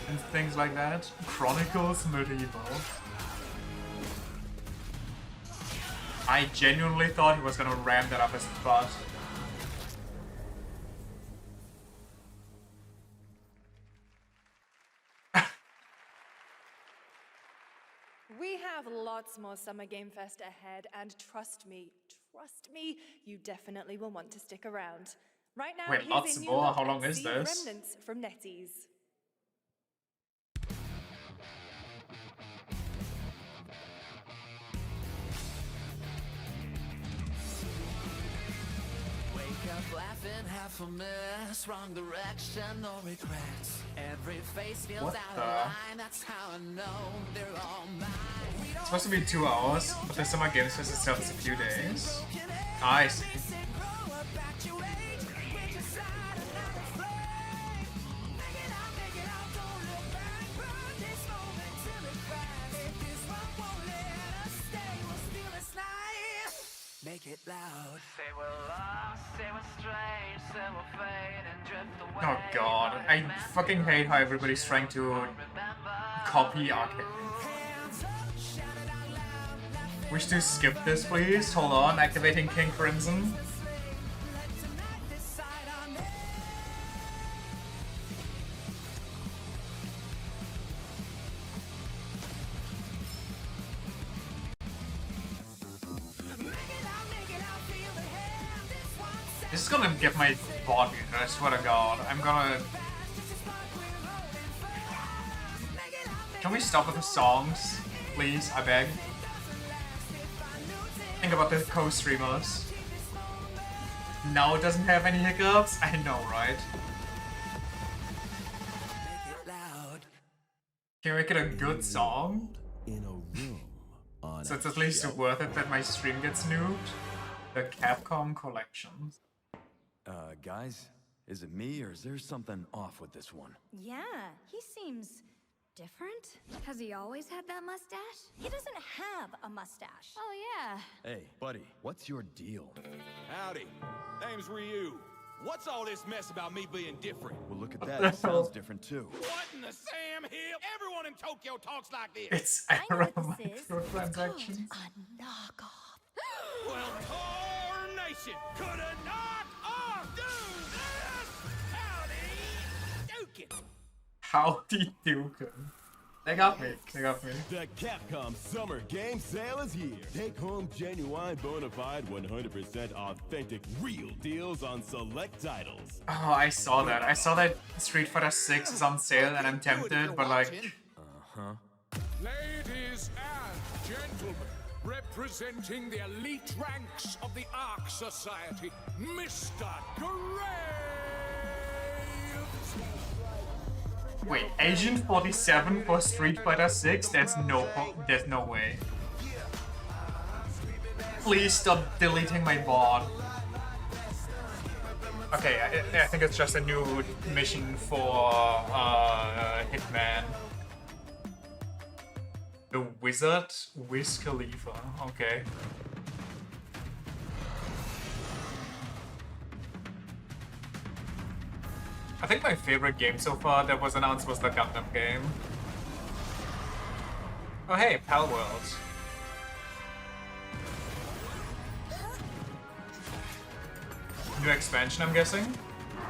and things like that. Chronicles Medieval. I genuinely thought he was gonna ram that up his butt. We have lots more Summer Game Fest ahead, and trust me, you definitely will want to stick around. Right now, wait, here's lots a new more? look How at long is Seed this? Remnants from NetEase. laughing, half a mess, wrong direction, no regrets. Every face feels What out the? of line, that's how I know they're all mine. It's supposed to be 2 hours, but the Summer Games Fest itself is a few days. I see. Make it loud. Say we're lost, say we're strange, say we'll fade and drift away. Oh god, I fucking hate how everybody's trying to copy Arcane. Wish to skip this, please. Hold on, activating King Crimson. This is gonna get my body, I swear to god. I'm gonna... Can we stop with the songs? Please, I beg. Think about the co-streamers. Now it doesn't have any hiccups? I know, right? Can we make it a good song? In a room on So it's at least worth it that my stream gets nuked? The Capcom Collection. Guys, is it me or is there something off with this one? Yeah, he seems different. Has he always had that mustache? He doesn't have a mustache. Oh, yeah. Hey, buddy, what's your deal? Howdy. Name's Ryu. What's all this mess about me being different? Well, look at that. It sounds different too. What in the Sam Hill? Everyone in Tokyo talks like this. It's error microtransactions. A knockoff. Well, Tarnation could a knock off do this? Howdy, Dukin. Howdy Dukin. They got me. They got me. The Capcom Summer Game Sale is here. Take home genuine, bona fide, 100% authentic, real deals on select titles. Oh, I saw that. I saw that Street Fighter 6 is on sale and I'm tempted, but like... Ladies and gentlemen, representing the elite ranks of the Ark Society, Mr. Graves! Wait, Agent 47 for Street Fighter 6? There's no way. Please stop deleting my bot. Okay, I think it's just a new mission for Hitman. The Wizard Wiz Khalifa. Okay. I think my favorite game so far that was announced was the Gundam game. Oh hey, Pal World. New expansion, I'm guessing?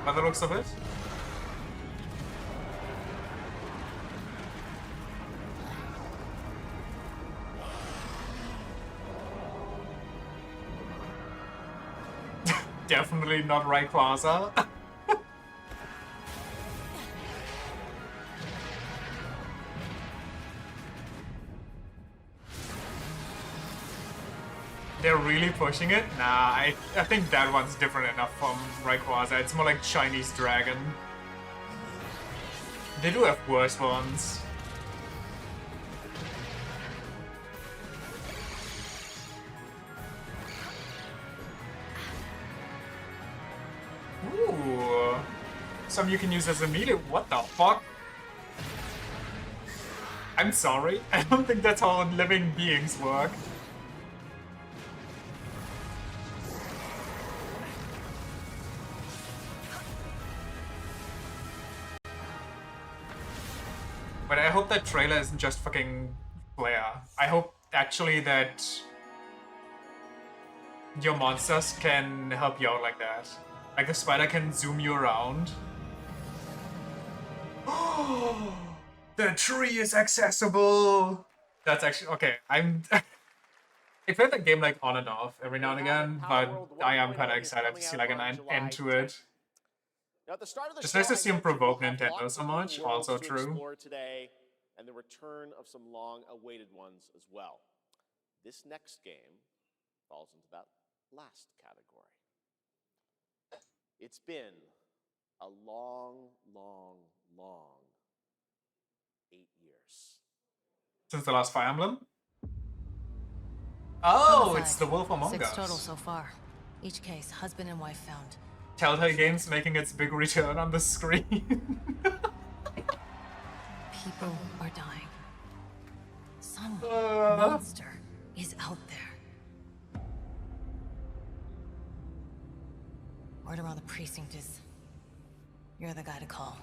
By the looks of it. Definitely not Rayquaza. They're really pushing it? Nah, I think that one's different enough from Rayquaza. It's more like Chinese Dragon. They do have worse ones. Ooh. Some you can use as a melee. What the fuck? I'm sorry. I don't think that's how living beings work. But I hope that trailer isn't just fucking Flare. I hope actually that your monsters can help you out like that. Like the spider can zoom you around. Oh, the tree is accessible! That's actually... Okay, I'm... I play that game like on and off every now and again, but I am kind of excited to see like an end to it. Now, at the start of the It's show, nice to I see him mentioned provoke we'll have Nintendo lots so of new much, worlds also to true. explore today, and the return of some long-awaited ones as well. This next game falls into that last category. It's been a long, long, long 8 years. Since the last Fire Emblem? Oh, Homicide. it's the Wolf Among 6 Us. total so far. Each case, husband and wife found. Telltale Games making its big return on the screen. People are dying. Some monster is out there. Word around the precinct is you're the guy to call.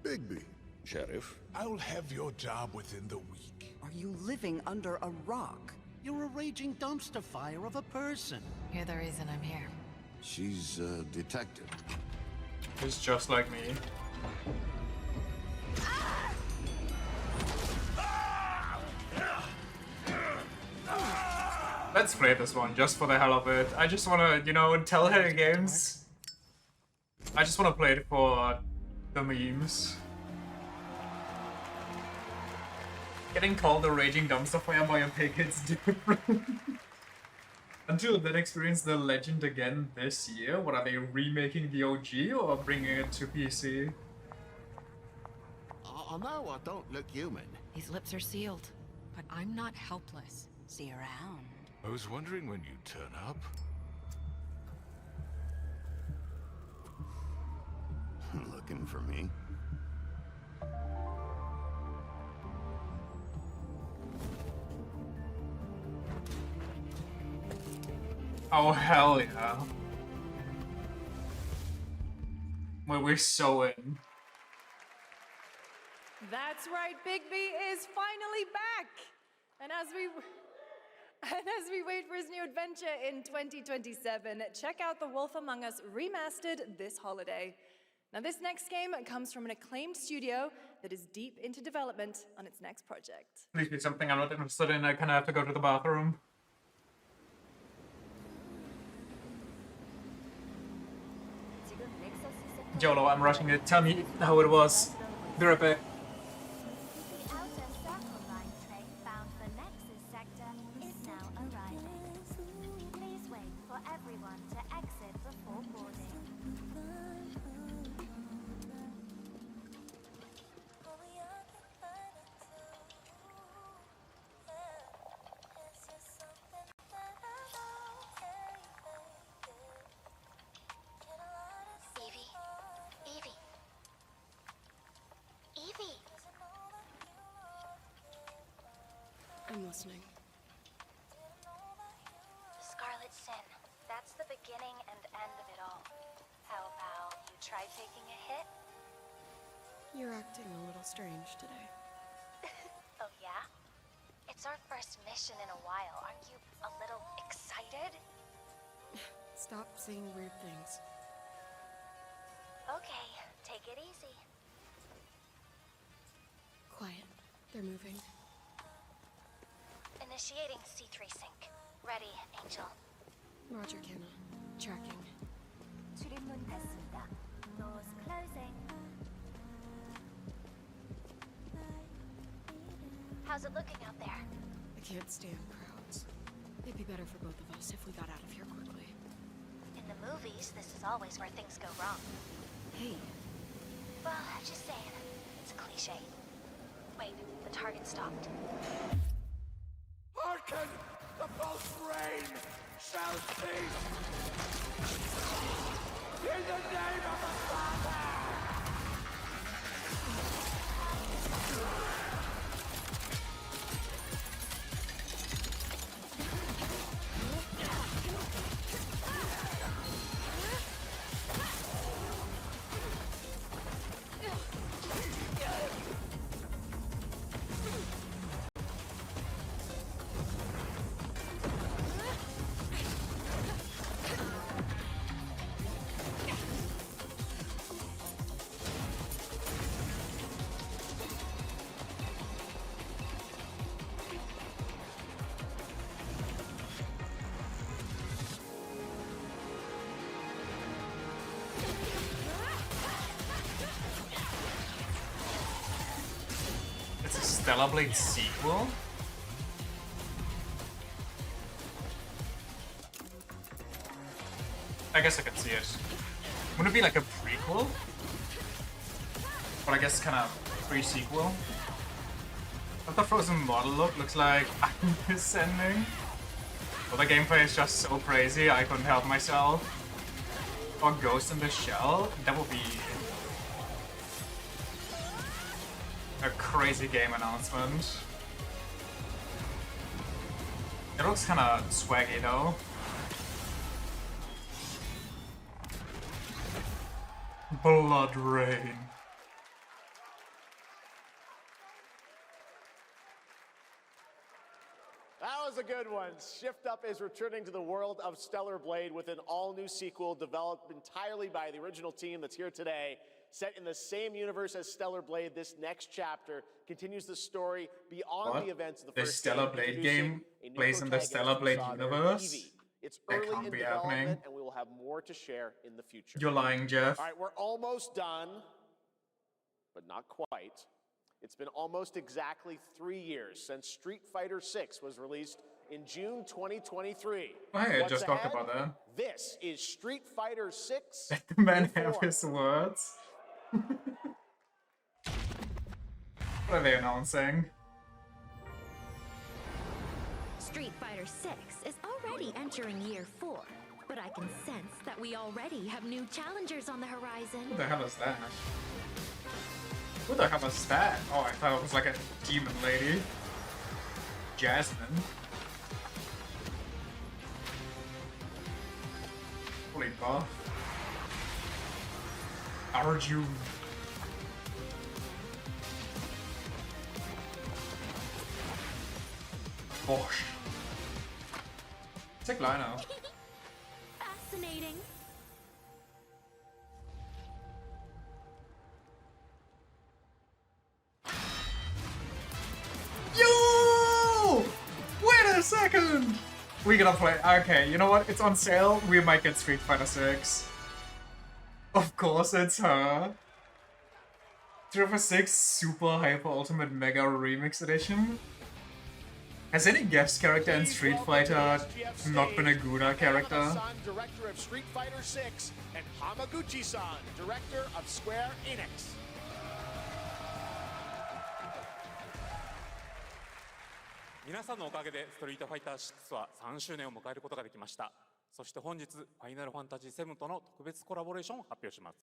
Bigby. Sheriff? I'll have your job within the week. Are you living under a rock? You're a raging dumpster fire of a person. You're the reason I'm here. She's a detective. He's just like me. Let's play this one just for the hell of it. I just wanna, you know, Telltale Games. I just wanna play it for the memes. Getting called a raging dumpster fire by a pig hits different. Until then, experience the legend again this year. What are they, remaking the OG or bringing it to PC? Oh no, I don't look human. His lips are sealed, but I'm not helpless. See around. I was wondering when you'd turn up. Looking for me? Oh, hell yeah. Well, we're so in. That's right, Bigby is finally back! And as we wait for his new adventure in 2027, check out The Wolf Among Us Remastered this holiday. Now, this next game comes from an acclaimed studio that is deep into development on its next project. Please be something I'm not interested in. I kind of have to go to the bathroom. YOLO, I'm rushing it. Tell me how it was. Be right back. The outer circle line train bound for Nexus sector is now arriving. Please wait for everyone to exit before boarding. Evie! I'm listening. The Scarlet Sin. That's the beginning and end of it all. How about you try taking a hit? You're acting a little strange today. Oh yeah? It's our first mission in a while. Aren't you a little excited? Stop saying weird things. Okay, take it easy. Quiet. They're moving. Initiating C3 sync. Ready, Angel. Roger, Kenna. Tracking. 출입문 닫습니다. Doors closing. How's it looking out there? I can't stand crowds. It'd be better for both of us if we got out of here quickly. In the movies, this is always where things go wrong. Hey. Well, just saying. It's a cliche. Wait, the target stopped. Hearken! The pulse rain shall cease! In the name of the Father! It's a Stellar Blade sequel? I guess I could see it. Wouldn't it be like a prequel? But I guess kind of pre-sequel. But the frozen model looks like I'm descending. But the gameplay is just so crazy, I couldn't help myself. Or Ghost in the Shell, that would be a crazy game announcement. It looks kinda swaggy though. Blood Rain. That was a good one. Shift Up is returning to the world of Stellar Blade with an all-new sequel developed entirely by the original team that's here today. Set in the same universe as Stellar Blade, this next chapter continues the story beyond the events of the first Stellar Blade introducing game a new plays in the protagonist Stellar we Blade saw there, universe? Evie. It's That early can't in be development, happening. and we will have more to share in the future. You're lying, Jeff. All right, we're almost done, but not quite. It's been almost exactly 3 years since Street Fighter VI was released in June 2023. Oh, hey, I What's just talked ahead? about that. This is Street Fighter VI. Let the man in have form. his words. What are they announcing? Street Fighter VI is already entering year 4, but I can sense that we already have new challengers on the horizon. Who the hell is that? Who the hell is that? Oh, I thought it was like a demon lady. Jasmine. Holy buff. Arjun. Bosh. Sick lino. Fascinating. Yo! Wait a second! We gotta play. Okay, you know what? It's on sale. We might get Street Fighter 6. Of course, it's her. Street Fighter 6 Super Hyper Ultimate Mega Remix Edition. Has any guest character in Street Fighter not been a Guna character? Yamada-san, director of Street Fighter VI, and Hamaguchi-san, director of Square Enix. 皆さんのおかげでストリートファイター6は3周年を迎えることができました。そして本日、ファイナルファンタジー7との特別コラボレーションを発表します。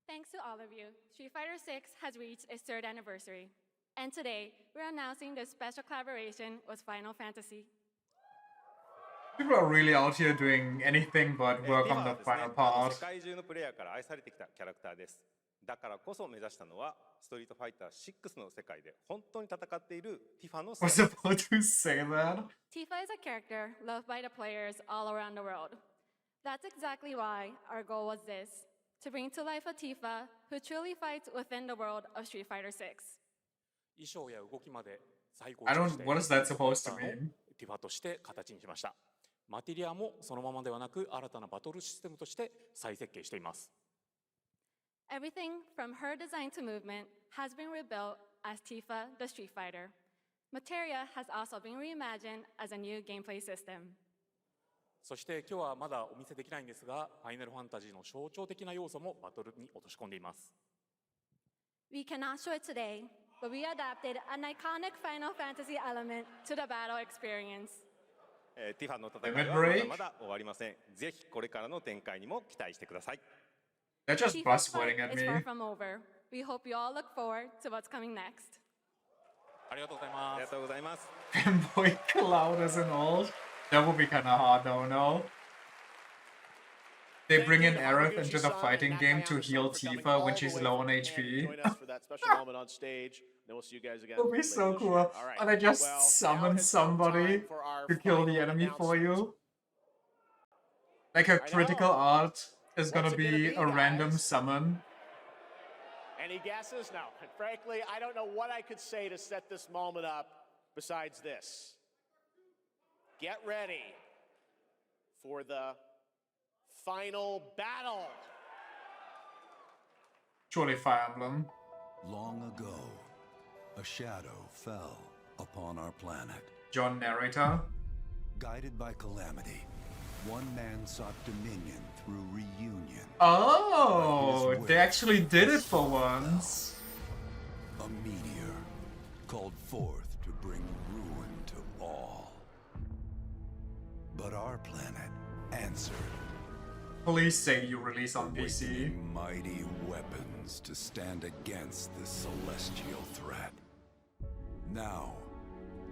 Thanks to all of you, Street Fighter VI has reached its 3rd anniversary. And today, we're announcing this special collaboration with Final Fantasy. People are really out here doing anything but work on the final part. 世界中のプレイヤーから愛されてきたキャラクターです。だからこそ目指したのはストリートファイター6の世界で本当に戦っているティファの世 Was 界です。 about to say that. Tifa is a character loved by the players all around the world. That's exactly why our goal was this, to bring to life a Tifa who truly fights within the world of Street Fighter VI. 衣装や動きまで最高 I に don't. して What is that supposed to キャラクター mean? をティファとして形にしました。マテリアもそのままではなく新たなバトルシステムとして再設計しています。 Everything from her design to movement has been rebuilt as Tifa the Street Fighter. Materia has also been reimagined as a new gameplay system. そして今日はまだお見せできないんですが、ファイナルファンタジーの象徴的な要素もバトルに落とし込んでいます。 We cannot show it today, but we adapted an iconic Final Fantasy element to the battle experience. ティファの戦いはまだまだ終わりません。ぜひこれからの展開にも期待してください。 They're just Tifa's buzzwording fight at is me. far from over. We hope you all look forward to what's coming next. ありがとうございます。ありがとうございます。 Fanboy Cloud as an ult. That would be kind of hard though, no? They bring in Aerith into the fighting game to heal Tifa when she's low on HP. Join us for that special moment on stage. Then we'll see you guys again. That would be later so this cool. year. All right. Or they just Well, now summon it's time somebody for our to kill the final enemy for announcement. you. Like a critical art is gonna What's it gonna be be, a random guys? summon. Any guesses? No. And frankly, I don't know what I could say to set this moment up besides this. Get ready for the final battle. Surely Fire Emblem. Long ago, a shadow fell upon our planet. John narrator. Guided by calamity, one man sought dominion through reunion. Oh, they actually did it for once. A meteor called forth to bring ruin to all. But our planet answered. Please say you release on PC. Awakening mighty weapons to stand against this celestial threat. Now,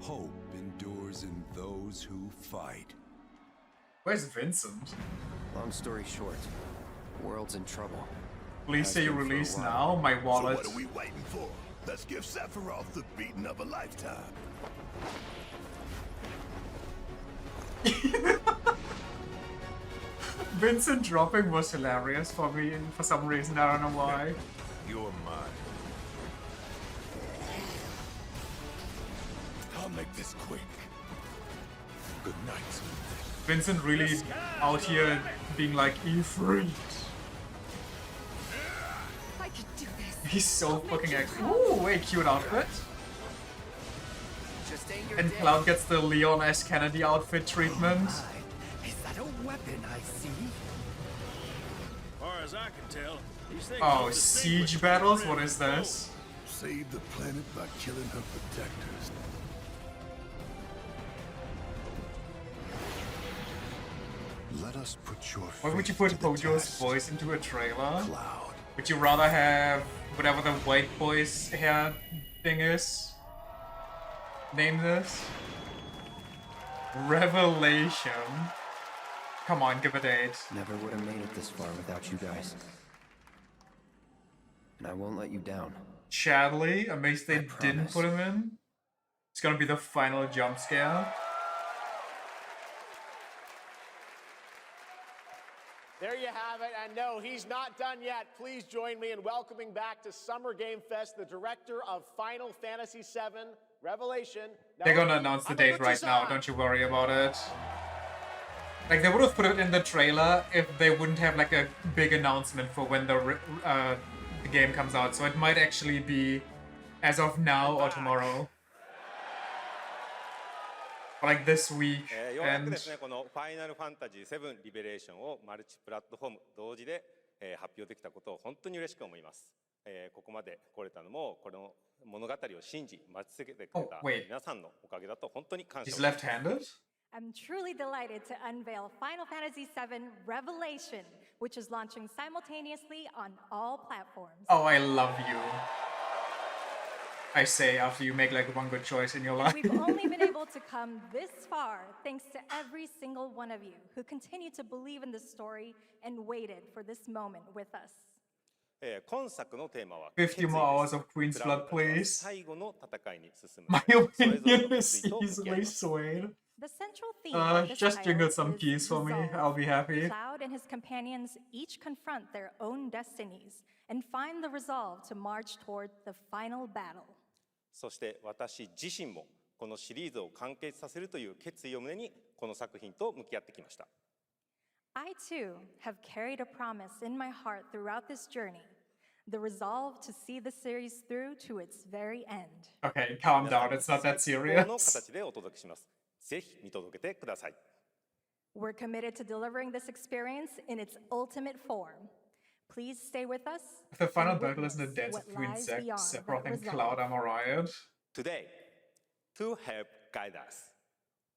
hope endures in those who fight. Where's Vincent? Long story short, the world's in trouble. Please say you release now, my wallet. So what are we waiting for? Let's give Sephiroth the beating of a lifetime. Vincent dropping was hilarious for me for some reason, I don't know why. You're mine. I'll make this quick. Good night. Vincent really out here being like, Ifrit. I can do this. He's so fucking ooh, a cute outfit. And Cloud gets the Leon S. Kennedy outfit treatment. Is that a weapon I see? As far as I can tell, these things Oh, siege battles? What is this? Save the planet by killing her protectors. Let us put your Why would you put faith to the Pojo's test. voice into a trailer? Cloud. Would you rather have whatever the white boy's hair thing is? Name this? Revelation. Come on, give a date. Never would have made it this far without you guys. And I won't let you down. Chadley, amazed they didn't put him in. It's gonna be the final jump scare. There you have it, and no, he's not done yet. Please join me in welcoming back to Summer Game Fest the director of Final Fantasy VII Revelation. They're gonna announce the date right now, don't you worry about it. Like, they would have put it in the trailer if they wouldn't have like a big announcement for when the game comes out, so it might actually be as of now or tomorrow. Like this week, ようやく and ですね、このファイナルファンタジー7リベレーションをマルチプラットフォーム同時で、発表できたことを本当に嬉しく思います。ここまで来れたのもこの物語を信じ待ち続けてくれた皆さんのおかげだと本当に感謝 he's をしています。 left-handed? I'm truly delighted to unveil Final Fantasy VII Revelation, which is launching simultaneously on all platforms. Oh, I love you. I say after you make like one good choice in your life. We've only been able to come this far thanks to every single one of you who continue to believe in this story and waited for this moment with us. 今作のテーマは 50 more hours of Queen's Blood, please. 最後の戦いに進む My それぞれ opinion の is 決意と向き合い easily ます swayed. The central theme of this Just title jingle some is keys for me. resolve. I'll be happy. Cloud and his companions each confront their own destinies and find the resolve to march toward the final battle. そして私自身もこのシリーズを完結させるという決意を胸にこの作品と向き合ってきました。 I too have carried a promise in my heart throughout this journey, the resolve to see the series through to its very end. Okay, calm down. It's not that 最高 serious. の形でお届けします。ぜひ見届けてください。 We're committed to delivering this experience in its ultimate form. Please stay with us. If the final and battle isn't a witness dance what between lies Zack, beyond Sephiroth, that and resolve. Cloud, I'm alright. Today, to help guide us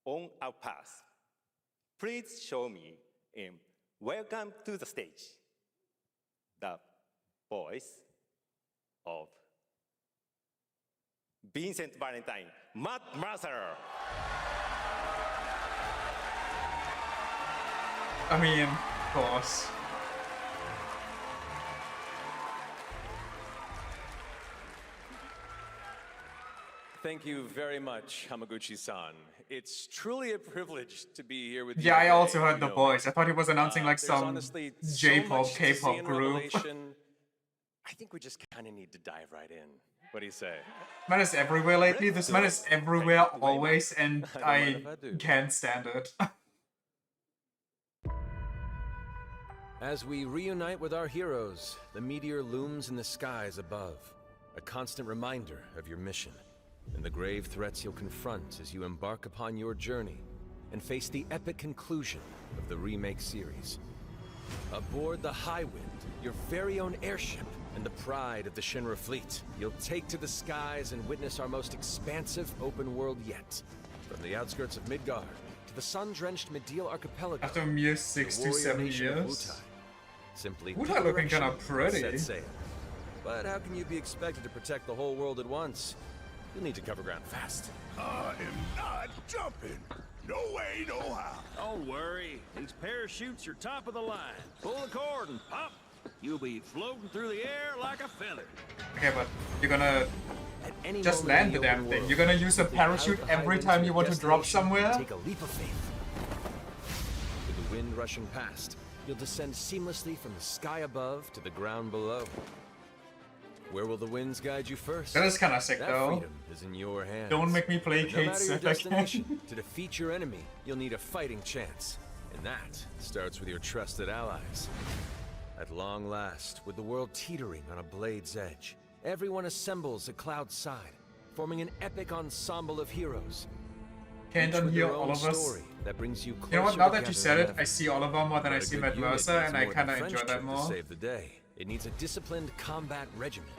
on our path, please show me in Welcome to the Stage the voice of Vincent Valentine, Matt Mercer. I mean, of course. Thank you very much, Hamaguchi-san. It's truly a privilege to be here with you. Yeah, I today. also heard You the know, voice. I thought he was announcing like there's some honestly so J-pop, much to see K-pop in group. Revelation. I think we just kind of need to dive right in. What do you say? Man is everywhere lately. This man is everywhere Thank you, always, and I don't mind I if I do. can't stand it. As we reunite with our heroes, the meteor looms in the skies above, a constant reminder of your mission and the grave threats you'll confront as you embark upon your journey. and face the epic conclusion of the remake series. Aboard the Highwind, your very own airship and the pride of the Shinra fleet, you'll take to the skies and witness our most expansive open world yet. From the outskirts of Midgard to the sun-drenched Medial archipelago. After a mere 6 to 7 years. Simply Wutai looking kind of pretty. set sail. But how can you be expected to protect the whole world at once? You'll need to cover ground fast. I am not jumping. No way, no how. Don't worry. These parachutes are top of the line. Pull the cord and pop. You'll be floating through the air like a feather. Okay, but you're gonna just land the damn thing. You're gonna use a parachute every time you want to drop somewhere? Take a leap of faith. With the wind rushing past, you'll descend seamlessly from the sky above to the ground below. Where will the winds guide you first? That is kind of sick, that though. Freedom is in your hands. Don't make me play But no Kate matter your Sith again. destination, to defeat your enemy, you'll need a fighting chance. And that starts with your trusted allies. At long last, with the world teetering on a blade's edge, everyone assembles at Cloud's side, forming an epic ensemble of heroes. Can't Each with unhear their all own of us. story that brings you You know what? closer Now that you together said than it, ever. I see Oliver more than I But a see good Matt unit Mercer, needs and I more kind than of enjoy friendship that to more. save the day. It needs a disciplined combat regimen.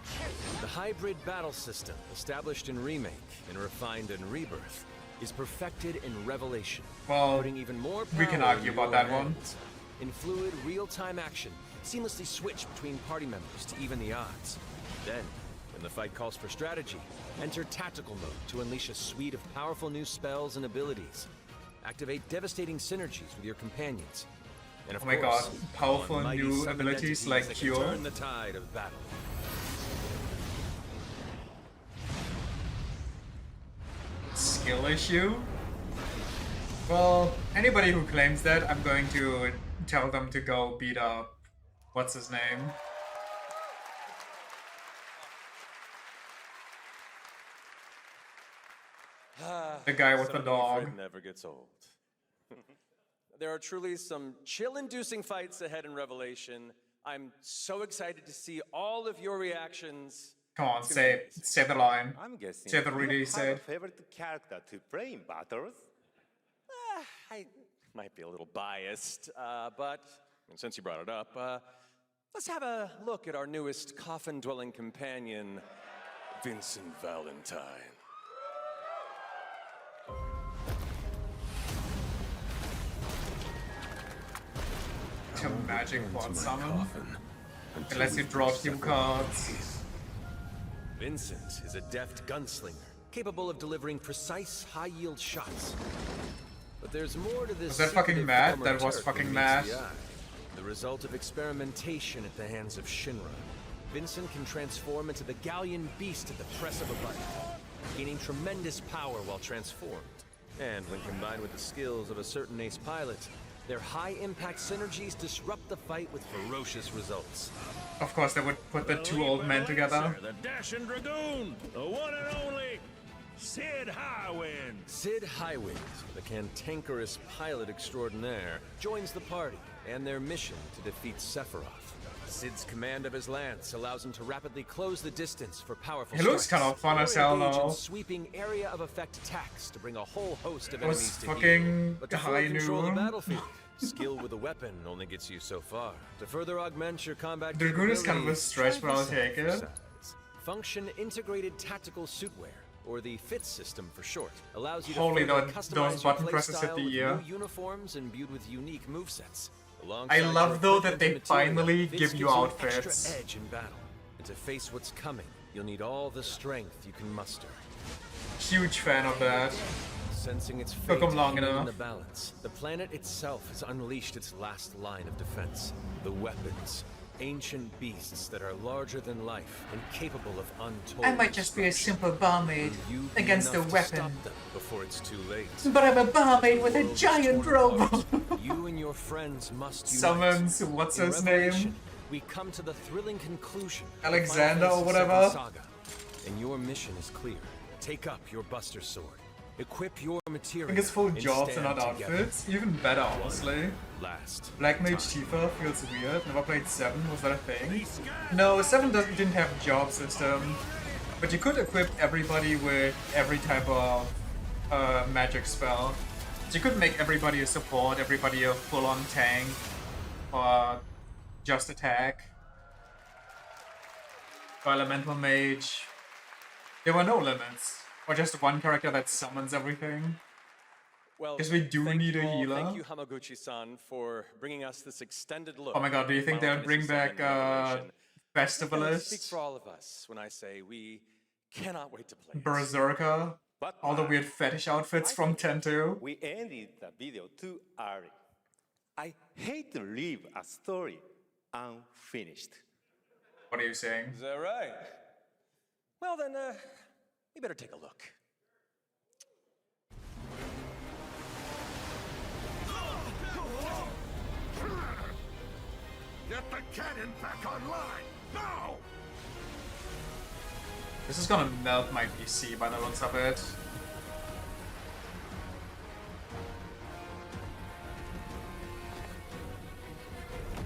The hybrid battle system, established in Remake and refined in Rebirth, is perfected in Revelation, Well, putting even more power we can argue in about your that one. hands. In fluid, real-time action, seamlessly switch between party members to even the odds. Then, when the fight calls for strategy, enter tactical mode to unleash a suite of powerful new spells and abilities. Activate devastating synergies with your companions. And of Oh my course, god, powerful on mighty new summoned abilities entities like that can Cure. turn the tide of battle. Skill issue? Well, anybody who claims that, I'm going to tell them to go beat up, what's his name? The guy with the Something dog. Fred never gets old. There are truly some chill-inducing fights ahead in Revelation. I'm so excited to see all of your reactions. Come on, It's gonna be say the line. I'm guessing Say the you release have a said. favorite character to play in battles? I might be a little biased, but and since you brought it up, let's have a look at our newest coffin-dwelling companion, Vincent Valentine. To magic quad summon. Unless you draw few cards. Vincent is a deft gunslinger, capable of delivering precise, high-yield shots. But there's more to this. Was that fucking secretive Matt? former That was Turk fucking than Matt. meets the eye. The result of experimentation at the hands of Shinra. Vincent can transform into the galleon beast at the press of a button, gaining tremendous power while transformed. And when combined with the skills of a certain ace pilot, their high-impact synergies disrupt the fight with ferocious results. Of course, they would put the two old men together. The Dashing Dragoon, the one and only Sid Highwind. Sid Highwind, the cantankerous pilot extraordinaire, joins the party and their mission to defeat Sephiroth. Sid's command of his lance allows him to rapidly close the distance for powerful He looks strikes, kind of fun or as hell, engage in though. sweeping area of effect attacks to bring a whole host of It was enemies to fucking heel. But to fully high control the noon. battlefield, skill with a weapon only gets you so far. To further augment your combat Dragoon is kind of a capabilities, stretch, but I'll try take it. size. Function Integrated Tactical Suitwear, or the FIT system for short, allows you to Holy further those customize your button play presses style at the with ear. new uniforms imbued with unique movesets. I Alongside love your though that equipment they and material, finally this give you gives an outfits. extra edge in battle. And to face what's coming, you'll need all the strength you can muster. Huge fan of that. Sensing its Took fate 'em long hanging in enough. the balance, the planet itself has unleashed its last line of defense. The weapons. Ancient beasts that are larger than life and capable of untold I might just be a simple barmaid Will you be against a enough to weapon. stop them before it's too late. But I'm a barmaid with a World's giant torn robot. apart. You and your friends must unite. Summons, what's In his Revelation, name? We come to the thrilling conclusion. of the Alexander Final or Fantasy whatever. VII Saga. And your mission is clear. Take up your Buster Sword. Equip your I material. think it's full and jobs and stand not together. outfits. Even better, honestly. Last. Black Mage Tifa feels weird. Never played 7. Was that a thing? No, 7 didn't have a job system. But you could equip everybody with every type of magic spell. So you could make everybody a support, everybody a full-on tank, or just attack. Or elemental mage. There were no limits. Or just one character that summons everything. Well, because we do need a healer. Thank you, Hamaguchi-san, for bringing us this extended look. Oh my god, do you think they'll bring back Festivalist? Speak for all of us when I say we cannot wait to play it. Berserker? All the weird fetish outfits from 10-2? We ended the video too early. I hate to leave a story unfinished. What are you saying? Is that right? Well then, we better take a look. Get the cannon back online, now! This is gonna melt my PC by the looks of it.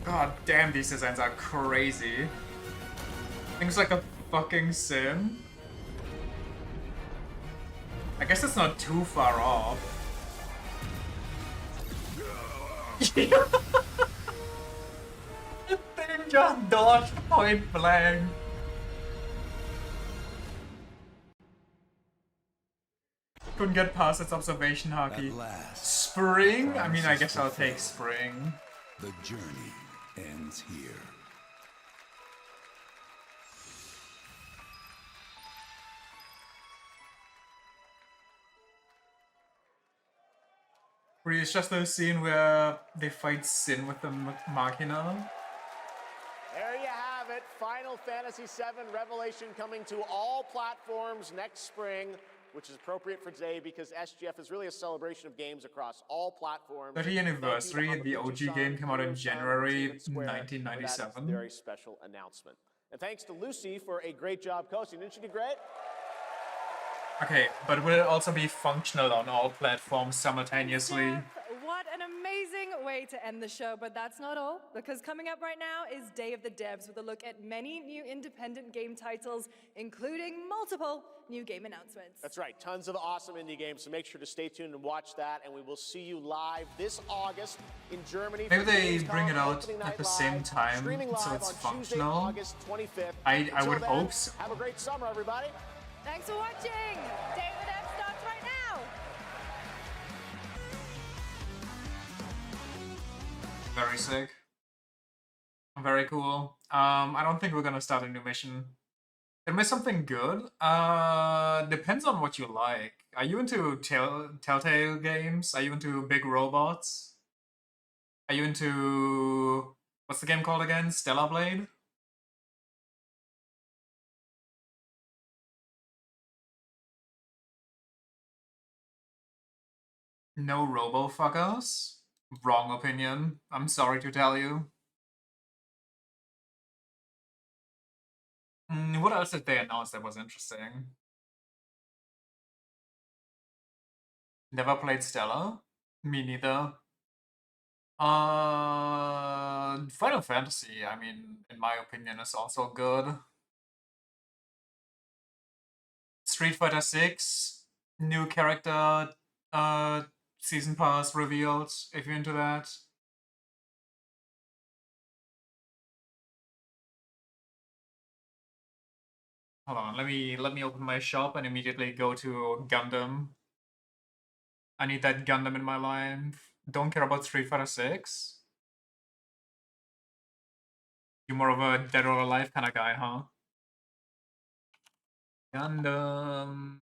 God damn, these designs are crazy. Things like a fucking sin. I guess it's not too far off. The thing just dodged point blank. Couldn't get past its observation hockey. Spring? I mean, I guess I'll take spring. The journey ends here. Really, it's just the scene where they fight Sin with the Machina. There you have it. Final Fantasy VII Revelation coming to all platforms next spring, which is appropriate for today because SGF is really a celebration of games across all platforms. 30th anniversary, the OG game came out in January 1997. Very special announcement. And thanks to Lucy for a great job coaching. Didn't she do great? Okay, but will it also be functional on all platforms simultaneously? Jeff, what an amazing way to end the show, but that's not all, because coming up right now is Day of the Devs with a look at many new independent game titles, including multiple new game announcements. That's right, tons of awesome indie games, so make sure to stay tuned and watch that, and we will see you live this August in Germany. Maybe they bring it out at the same time, so it's functional. August 25th. I would hope so. Have a great summer, everybody. Thanks for watching. Day of the Devs starts right now. Very sick. Very cool. I don't think we're gonna start a new mission. Can we something good? Depends on what you like. Are you into Telltale games? Are you into big robots? Are you into... what's the game called again? Stellar Blade? No robo-fuckers? Wrong opinion. I'm sorry to tell you. What else did they announce that was interesting? Never played Stella? Me neither. Final Fantasy, I mean, in my opinion, is also good. Street Fighter 6, new character, season pass revealed, if you're into that. Hold on, let me open my shop and immediately go to Gundam. I need that Gundam in my life. Don't care about Street Fighter 6? You're more of a Dead or Alive kind of guy, huh? Gundam...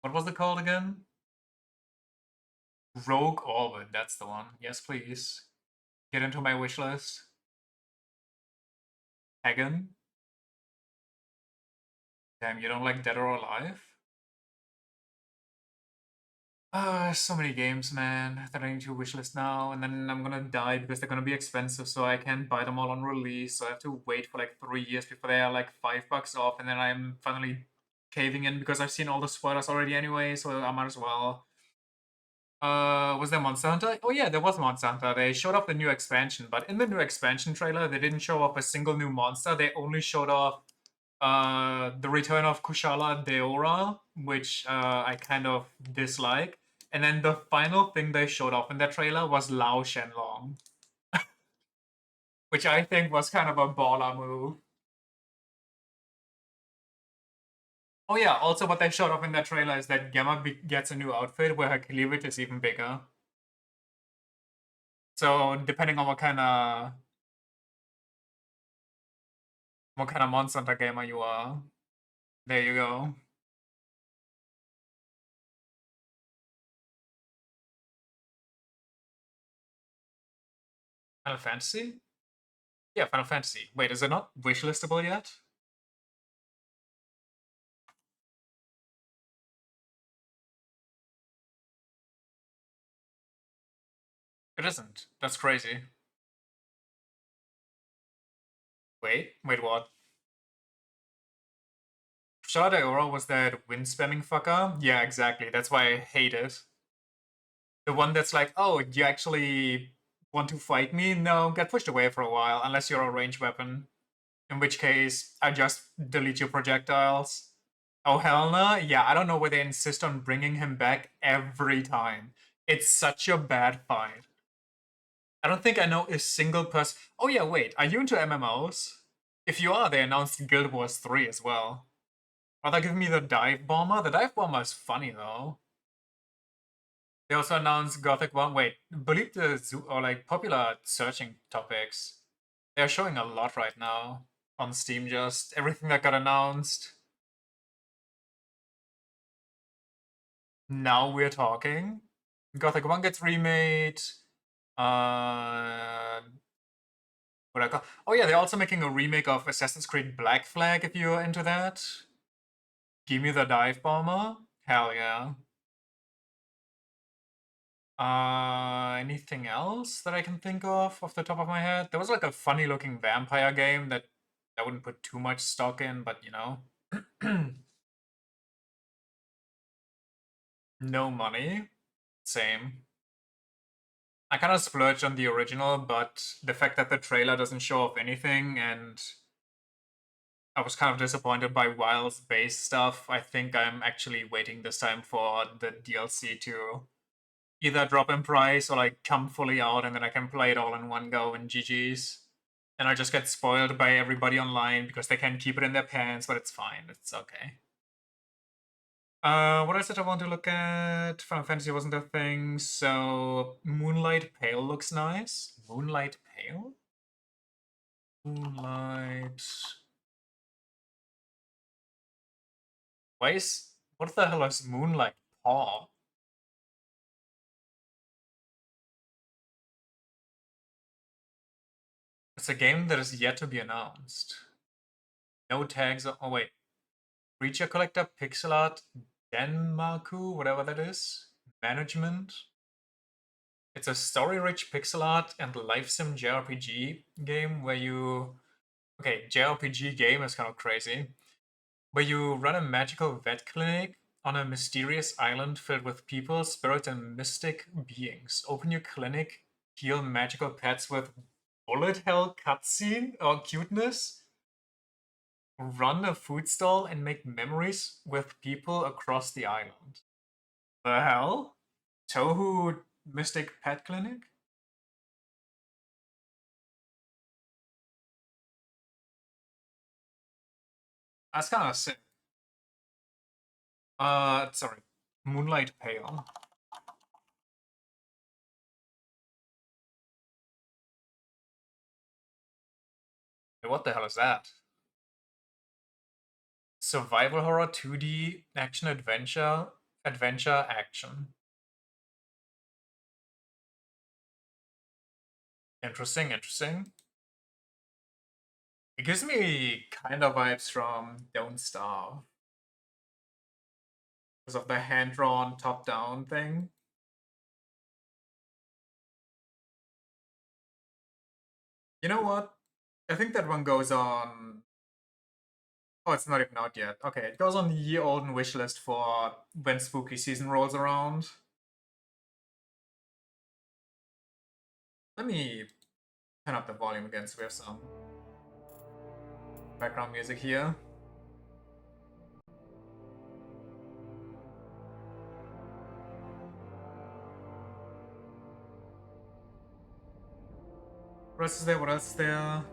what was it called again? Rogue Orbit, that's the one. Yes, please. Get into my wish list. Hagen? Damn, you don't like Dead or Alive? So many games, man, that I need to wishlist now, and then I'm gonna die because they're gonna be expensive, so I can't buy them all on release, so I have to wait for like 3 years before they are like $5 off, and then I'm finally caving in because I've seen all the spoilers already anyway, so I might as well. Was there Monster Hunter? Oh yeah, there was Monster Hunter. They showed off the new expansion, but in the new expansion trailer, they didn't show off a single new monster. They only showed off the return of Kushala Deora, which I kind of dislike. and then the final thing they showed off in that trailer was Lao Shenlong. Which I think was kind of a baller move. Oh yeah, also what they showed off in that trailer is that Gemma gets a new outfit where her cleavage is even bigger. So depending on what kind of Monster Hunter gamer you are, there you go. Final Fantasy? Yeah, Final Fantasy. Wait, is it not wishlistable yet? It isn't. That's crazy. Wait, what? Shada Aura was that wind spamming fucker? Yeah, exactly. That's why I hate it. The one that's like, oh, do you actually want to fight me? No, get pushed away for a while, unless you're a ranged weapon. In which case, I just delete your projectiles. Oh, hell no? Yeah, I don't know why they insist on bringing him back every time. It's such a bad fight. I don't think I know a single person. Oh, yeah, wait, are you into MMOs? If you are, they announced Guild Wars 3 as well. Rather give me the Dive Bomber? The Dive Bomber is funny, though. They also announced Gothic 1. Wait, believe the or like popular searching topics. They're showing a lot right now on Steam, just everything that got announced. Now we're talking. Gothic 1 gets remade. What I call? Oh yeah, they're also making a remake of Assassin's Creed Black Flag if you're into that. Give me the Dive Bomber. Hell yeah. Anything else that I can think of off the top of my head? There was like a funny looking vampire game that I wouldn't put too much stock in, but you know. No money. Same. I kind of splurged on the original, but the fact that the trailer doesn't show off anything and I was kind of disappointed by Wild's base stuff. I think I'm actually waiting this time for the DLC to either drop in price or like come fully out and then I can play it all in one go and GG's. And I just get spoiled by everybody online because they can't keep it in their pants, but it's fine. It's okay. What else did I want to look at? Final Fantasy wasn't a thing, so Moonlight Pale looks nice. Moonlight Pale? Moonlight... What the hell is Moonlight Paw? It's a game that is yet to be announced. No tags. Oh wait, Creature Collector, Pixel Art, Denmaku, whatever that is. Management. It's a story-rich pixel art and life sim JRPG game where you... Okay, JRPG game is kind of crazy. Where you run a magical vet clinic on a mysterious island filled with people, spirits, and mystic beings. Open your clinic, heal magical pets with bullet hell cutscene or cuteness, run a food stall, and make memories with people across the island. The hell? Tohu Mystic Pet Clinic? That's kind of sick. Sorry. Moonlight Pale. Hey, what the hell is that? Survival horror 2D action adventure action. Interesting. It gives me kind of vibes from Don't Starve. Because of the hand-drawn top-down thing. You know what? I think that one goes on... Oh, it's not even out yet. Okay, it goes on the year-old wishlist for when spooky season rolls around. Let me turn up the volume again so we have some background music here. What else is there? What else is there?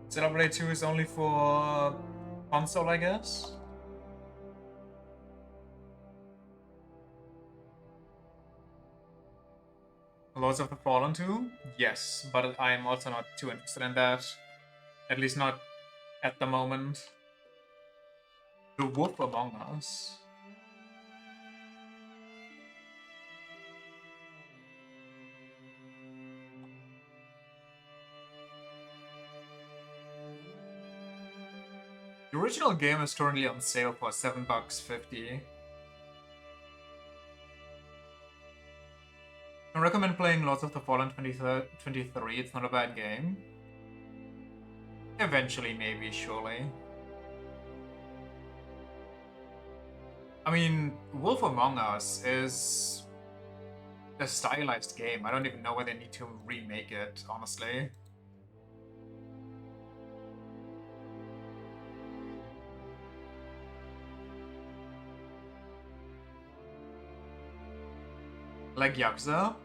Celebrate 2 is only for console, I guess? Lords of the Fallen 2? Yes, but I'm also not too interested in that. At least not at the moment. The Wolf Among Us. The original game is currently on sale for $7.50. I recommend playing Lords of the Fallen 23. It's not a bad game. Eventually, maybe, surely. I mean, Wolf Among Us is a stylized game. I don't even know why they need to remake it, honestly. Like Yakuza?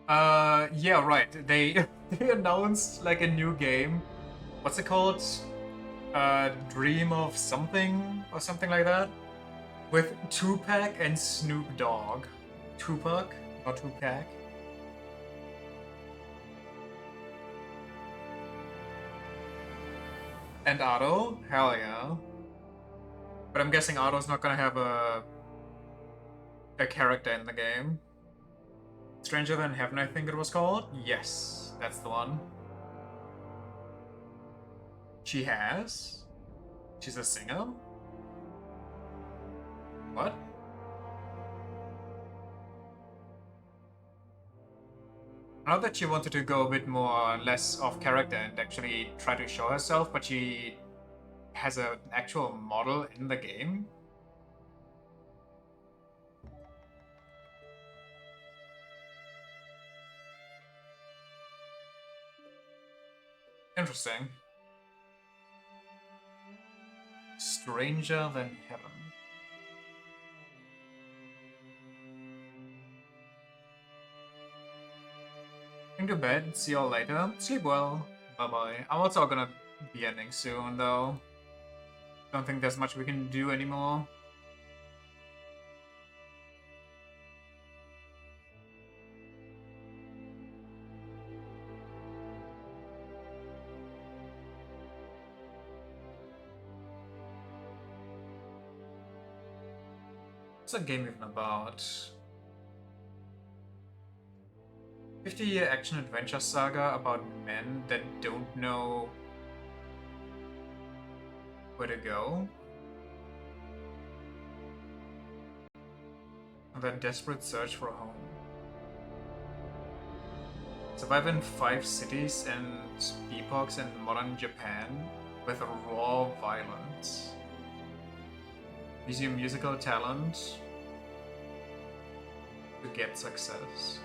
Yeah, right. They they announced like a new game. What's it called? Dream of something or something like that? With Tupac and Snoop Dogg. Tupac, not Tupac. And Otto? Hell yeah. But I'm guessing Otto's not gonna have a character in the game. Stranger Than Heaven, I think it was called? Yes, that's the one. She has? She's a singer? What? Not that she wanted to go a bit more less off character and actually try to show herself, but she has an actual model in the game. Interesting. Stranger Than Heaven. Going to bed, see y'all later. Sleep well. Bye-bye. I'm also gonna be ending soon, though. Don't think there's much we can do anymore. What's that game even about? 50-year action-adventure saga about men that don't know where to go. And their desperate search for a home. Survive in 5 cities and epochs in modern Japan with raw violence. Use your musical talent to get success.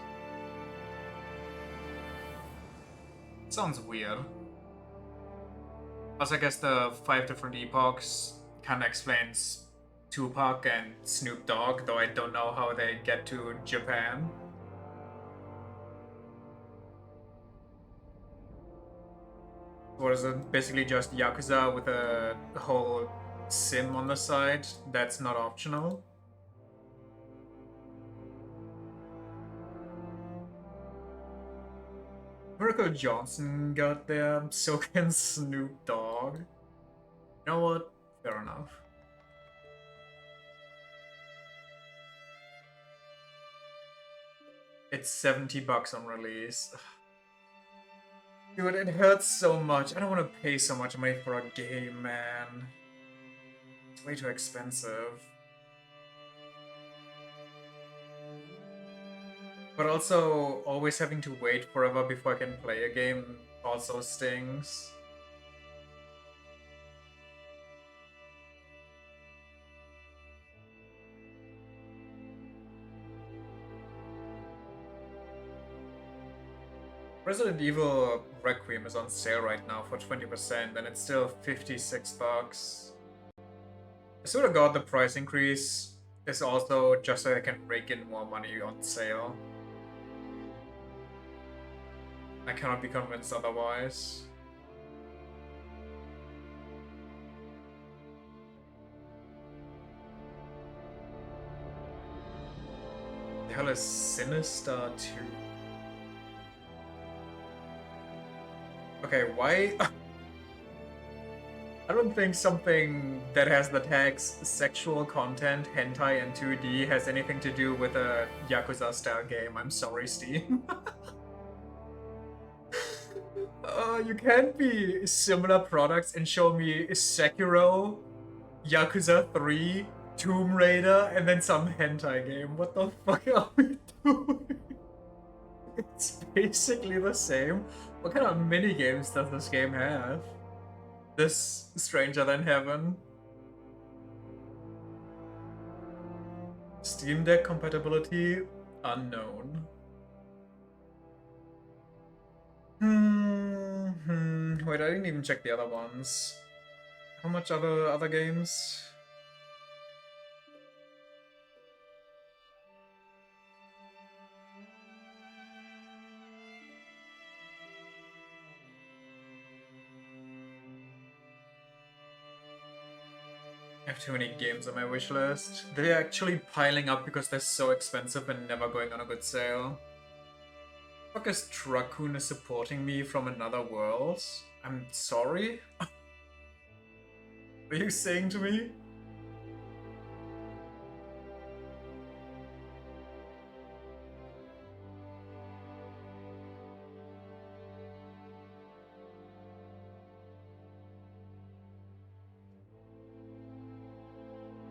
Sounds weird. Also, I guess the 5 different epochs kind of explains Tupac and Snoop Dogg, though I don't know how they get to Japan. Or is it basically just Yakuza with a whole sim on the side that's not optional? Miracle Johnson got there, so can Snoop Dogg. You know what? Fair enough. It's $70 on release. Dude, it hurts so much. I don't want to pay so much money for a game, man. It's way too expensive. But also, always having to wait forever before I can play a game also stings. Resident Evil Requiem is on sale right now for 20%, and it's still $56. I swear to God, the price increase is also just so I can rake in more money on sale. I cannot be convinced otherwise. The hell is Sinister 2? Okay, why? I don't think something that has the tags sexual content, hentai, and 2D has anything to do with a Yakuza-style game. I'm sorry, Steam. You can't be similar products and show me Sekiro, Yakuza 3, Tomb Raider, and then some hentai game. What the fuck are we doing? It's basically the same. What kind of mini games does this game have? This Stranger Than Heaven. Steam Deck compatibility unknown. Wait, I didn't even check the other ones. How much other games? I have too many games on my wish list. They're actually piling up because they're so expensive and never going on a good sale. Fuck is Truckun is supporting me from another world? I'm sorry? What are you saying to me?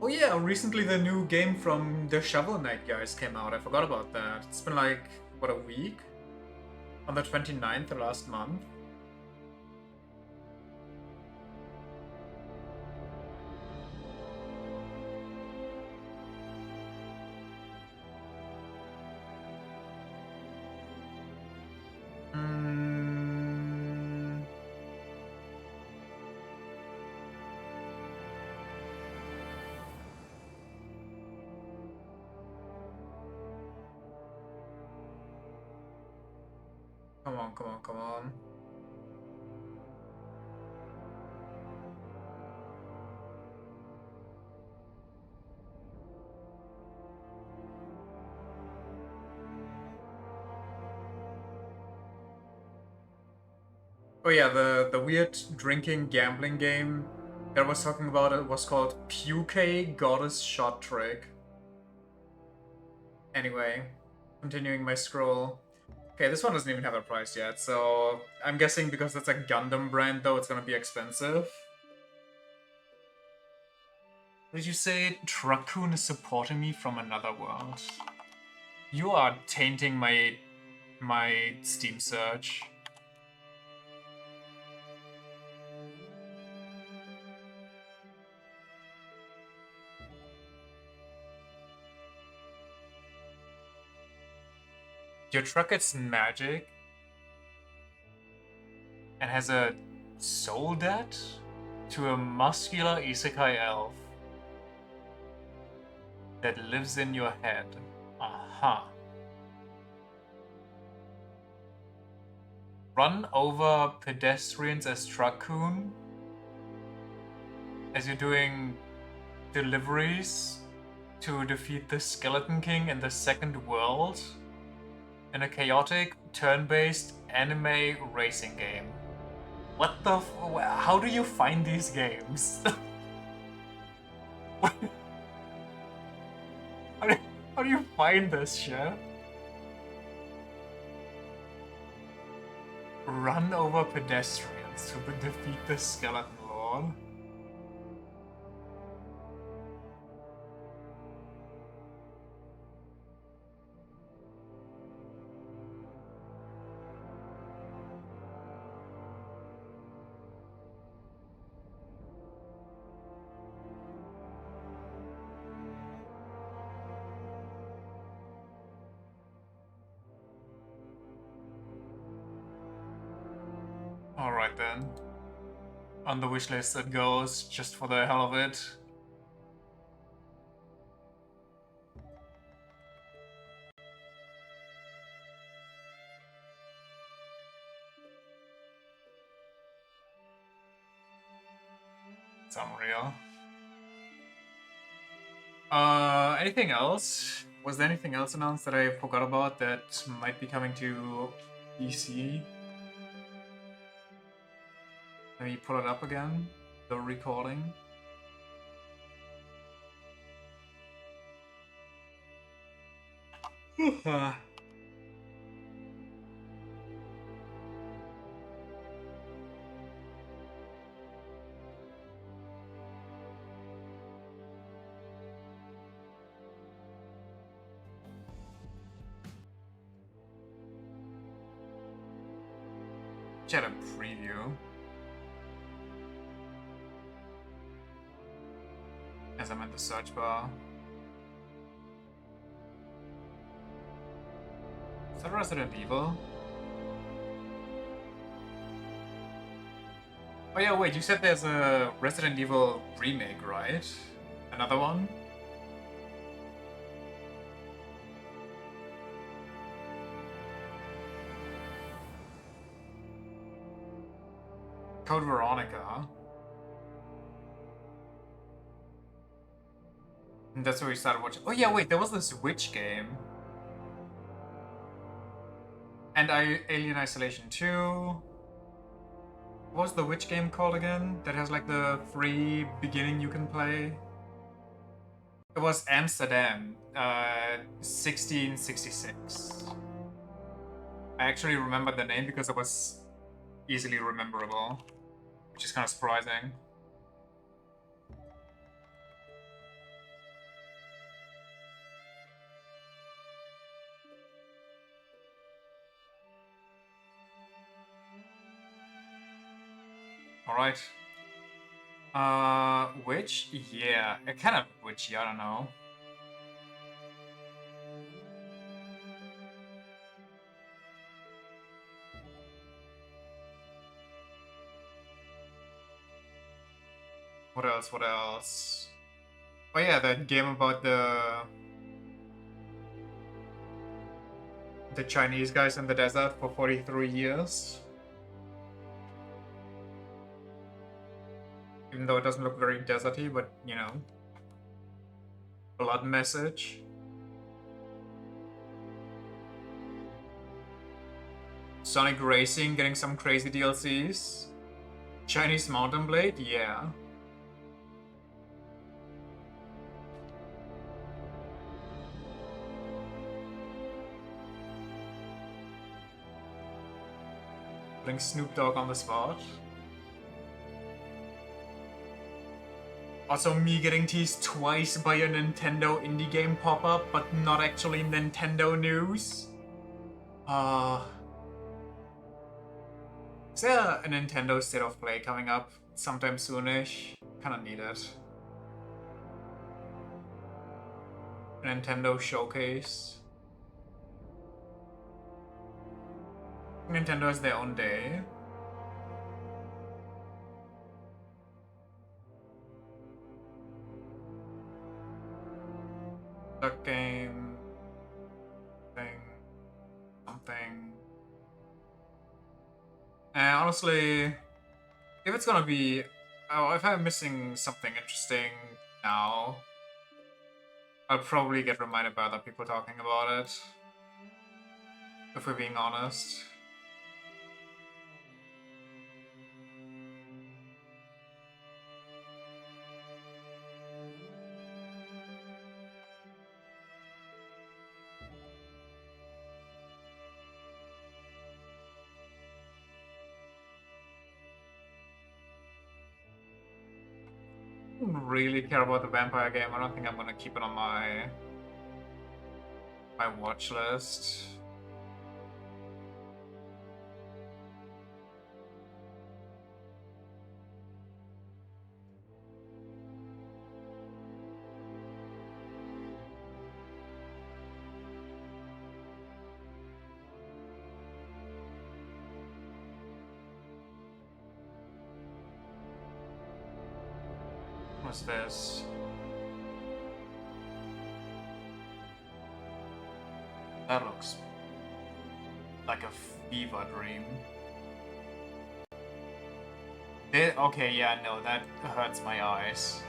Oh yeah, recently the new game from the Shovel Knight guys came out. I forgot about that. It's been like, what, a week? On the 29th last month. Come on, come on, come on. Oh yeah, the weird drinking gambling game that I was talking about it was called Puke Goddess Shot Trick. Anyway, continuing my scroll. Okay, this one doesn't even have a price yet, so I'm guessing because it's a Gundam brand though, it's gonna be expensive. What did you say? Truckun is supporting me from another world. You are tainting my Steam search. Your truck gets magic and has a soul debt to a muscular isekai elf that lives in your head. Aha. Run over pedestrians as Truckun as you're doing deliveries to defeat the Skeleton King in the second world in a chaotic, turn-based anime racing game. What the how do you find these games? How do you find this shit? Run over pedestrians to defeat the Skeleton Lord. Alright then. On the wishlist it goes, just for the hell of it. That's unreal. Anything else? Was there anything else announced that I forgot about that might be coming to PC? Let me pull it up again. The recording. Chat a preview. As I'm in the search bar. Is that Resident Evil? Oh yeah, wait, you said there's a Resident Evil remake, right? Another one? Code Veronica. And that's where we started watching. Oh yeah, wait, there was this Witch game. And Alien Isolation 2. What was the Witch game called again? That has like the free beginning you can play? It was Amsterdam, 1666. I actually remember the name because it was easily rememberable, which is kind of surprising. Alright. Witch? Yeah, a kind of witchy, I don't know. What else? What else? Oh yeah, that game about the Chinese guys in the desert for 43 years. Even though it doesn't look very deserty, but you know. Blood message. Sonic Racing getting some crazy DLCs. Chinese Mountain Blade, yeah. Putting Snoop Dogg on the spot. Also me getting teased twice by a Nintendo indie game pop-up, but not actually Nintendo news. Is there a Nintendo State of Play coming up sometime soonish? Kinda need it. A Nintendo Showcase. Nintendo has their own day. Duck game. Thing. Something. And honestly, if it's gonna be... Oh, if I'm missing something interesting now, I'll probably get reminded by other people talking about it. If we're being honest. I don't really care about the vampire game. I don't think I'm gonna keep it on my watch list. What's this? That looks like a fever dream. Okay, yeah, no, that hurts my eyes.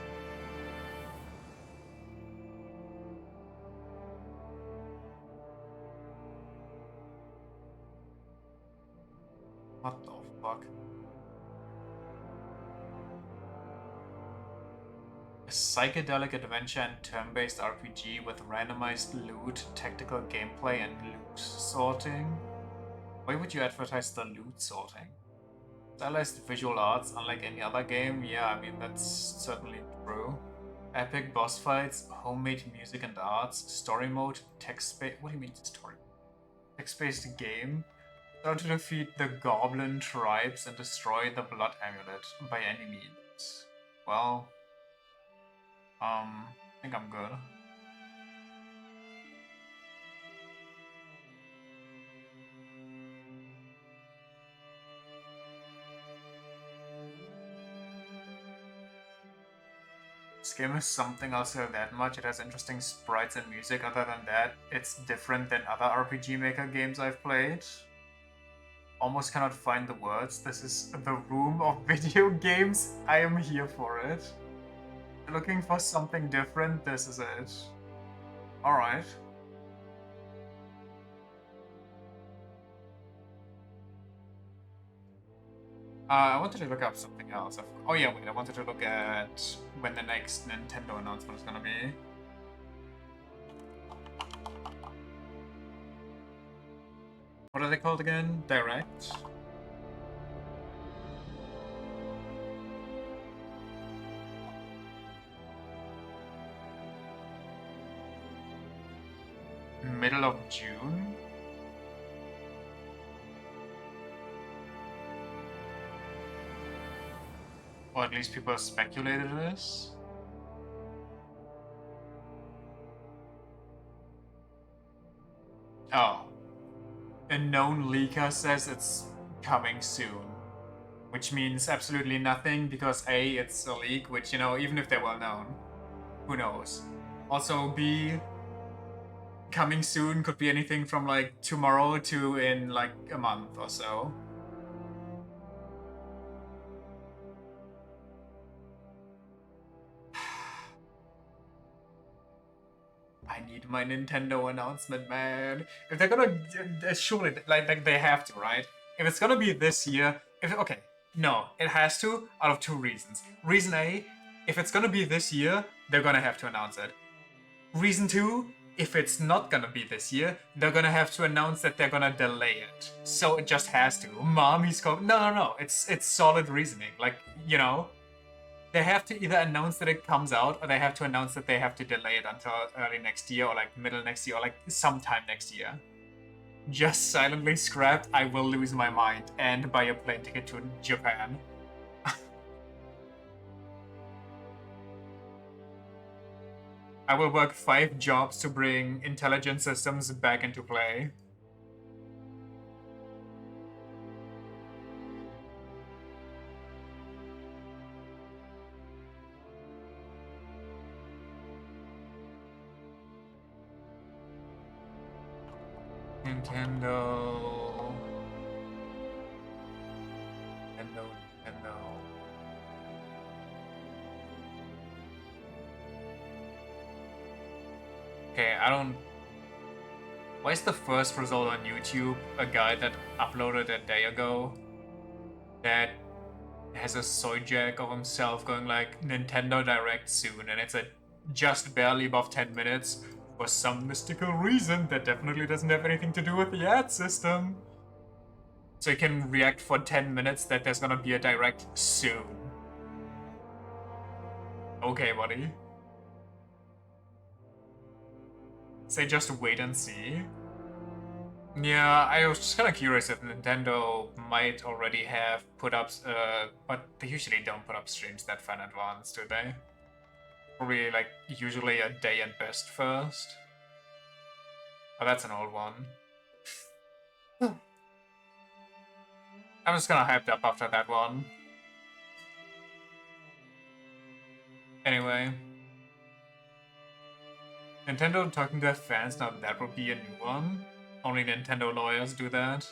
What the fuck? A psychedelic adventure and turn-based RPG with randomized loot, tactical gameplay, and loot sorting? Why would you advertise the loot sorting? Stylized visual arts, unlike any other game? Yeah, I mean, that's certainly true. Epic boss fights, homemade music and arts, story mode, text-based... What do you mean story? Text-based game? Start to defeat the goblin tribes and destroy the blood amulet by any means. Well... I think I'm good. This game is something I'll say that much. It has interesting sprites and music. Other than that, it's different than other RPG Maker games I've played. Almost cannot find the words. This is the room of video games. I am here for it. Looking for something different, this is it. Alright. I wanted to look up something else. Oh yeah, wait, I wanted to look at when the next Nintendo announcement is gonna be. What are they called again? Direct? Middle of June? Or at least people speculated this. Oh. A known leaker says it's coming soon. Which means absolutely nothing because A, it's a leak, which, you know, even if they're well known, who knows. Also, B, coming soon could be anything from like tomorrow to in like a month or so. I need my Nintendo announcement, man. If they're gonna, surely, like they have to, right? If it's gonna be this year, okay, no, it has to, out of two reasons. Reason A, if it's gonna be this year, they're gonna have to announce it. Reason 2, if it's not gonna be this year, they're gonna have to announce that they're gonna delay it. So it just has to. Mommy's coming. No. It's solid reasoning. Like, you know, they have to either announce that it comes out, or they have to announce that they have to delay it until early next year, or like middle next year, or like sometime next year. Just silently scrapped, I will lose my mind and buy a plane ticket to Japan. I will work 5 jobs to bring intelligent systems back into play. Nintendo. Okay, I don't... Why is the first result on YouTube a guy that uploaded a day ago that has a soy jack of himself going like, Nintendo Direct soon, and it's at just barely above 10 minutes for some mystical reason that definitely doesn't have anything to do with the ad system. So you can react for 10 minutes that there's gonna be a Direct soon. Okay, buddy. Say just wait and see. Yeah, I was just kind of curious if Nintendo might already have put up, but they usually don't put up streams that far in advance, do they? Probably like usually a day at best first. Oh, that's an old one. I'm just kind of hyped up after that one. Anyway. Nintendo talking to their fans, now that would be a new one. Only Nintendo lawyers do that.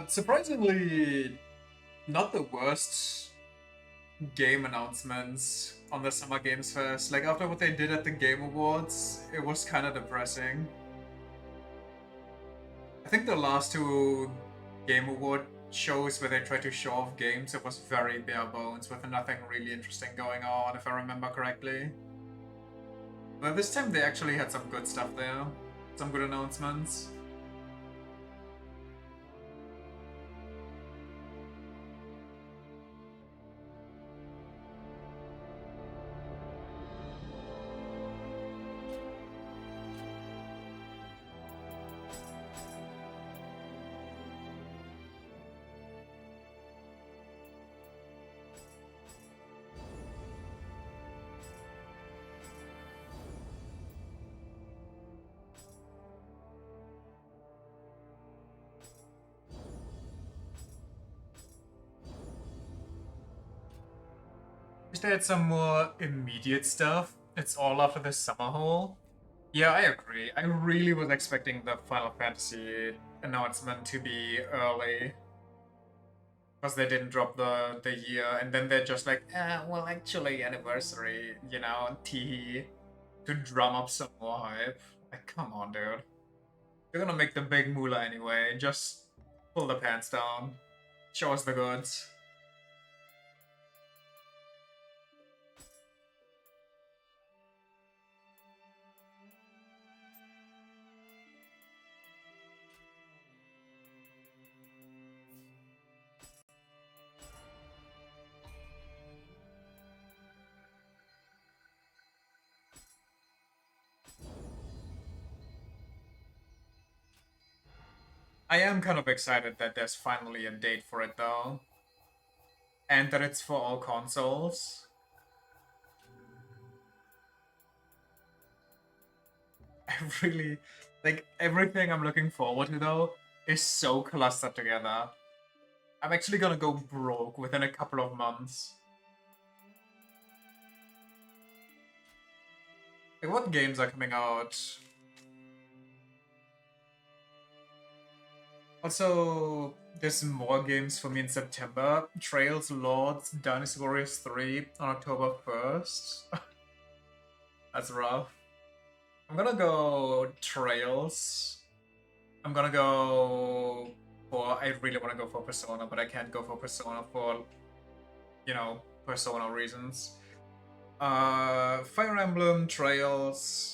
Surprisingly, not the worst game announcements on the Summer Games Fest. Like, after what they did at the Game Awards, it was kind of depressing. I think the last two Game Award shows where they tried to show off games, it was very bare bones with nothing really interesting going on, if I remember correctly. But this time they actually had some good stuff there. Some good announcements. Wish they had some more immediate stuff. It's all after the summer haul. Yeah, I agree. I really was expecting the Final Fantasy announcement to be early. Because they didn't drop the year, and then they're just like, well, actually, anniversary, you know, tee to drum up some more hype. Like, come on, dude. You're gonna make the big moolah anyway. Just pull the pants down. Show us the goods. I am kind of excited that there's finally a date for it, though. And that it's for all consoles. I really... Like, everything I'm looking forward to, though, is so clustered together. I'm actually gonna go broke within a couple of months. Like, what games are coming out? Also, there's more games for me in September. Trails, Lords, Dynasty Warriors 3 on October 1st. That's rough. I'm gonna go Trails. I'm gonna go for... I really want to go for Persona, but I can't go for Persona for, you know, Persona reasons. Fire Emblem, Trails...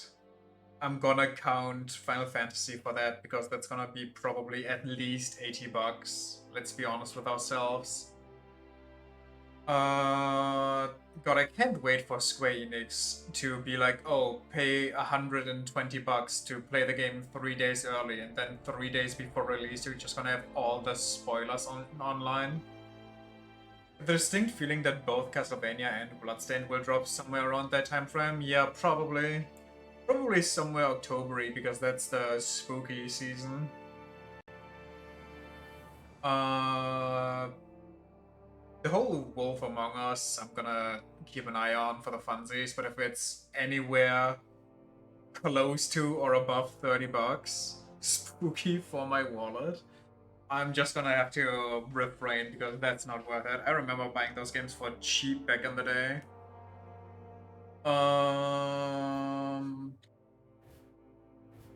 I'm gonna count Final Fantasy for that because that's gonna be probably at least $80. Let's be honest with ourselves. God, I can't wait for Square Enix to be like, oh, pay $120 to play the game 3 days early, and then 3 days before release, you're just gonna have all the spoilers online. The distinct feeling that both Castlevania and Bloodstained will drop somewhere around that time frame. Yeah, probably. Probably somewhere October-y, because that's the spooky season. The whole Wolf Among Us, I'm gonna keep an eye on for the funsies, but if it's anywhere close to or above $30, spooky for my wallet, I'm just gonna have to refrain because that's not worth it. I remember buying those games for cheap back in the day.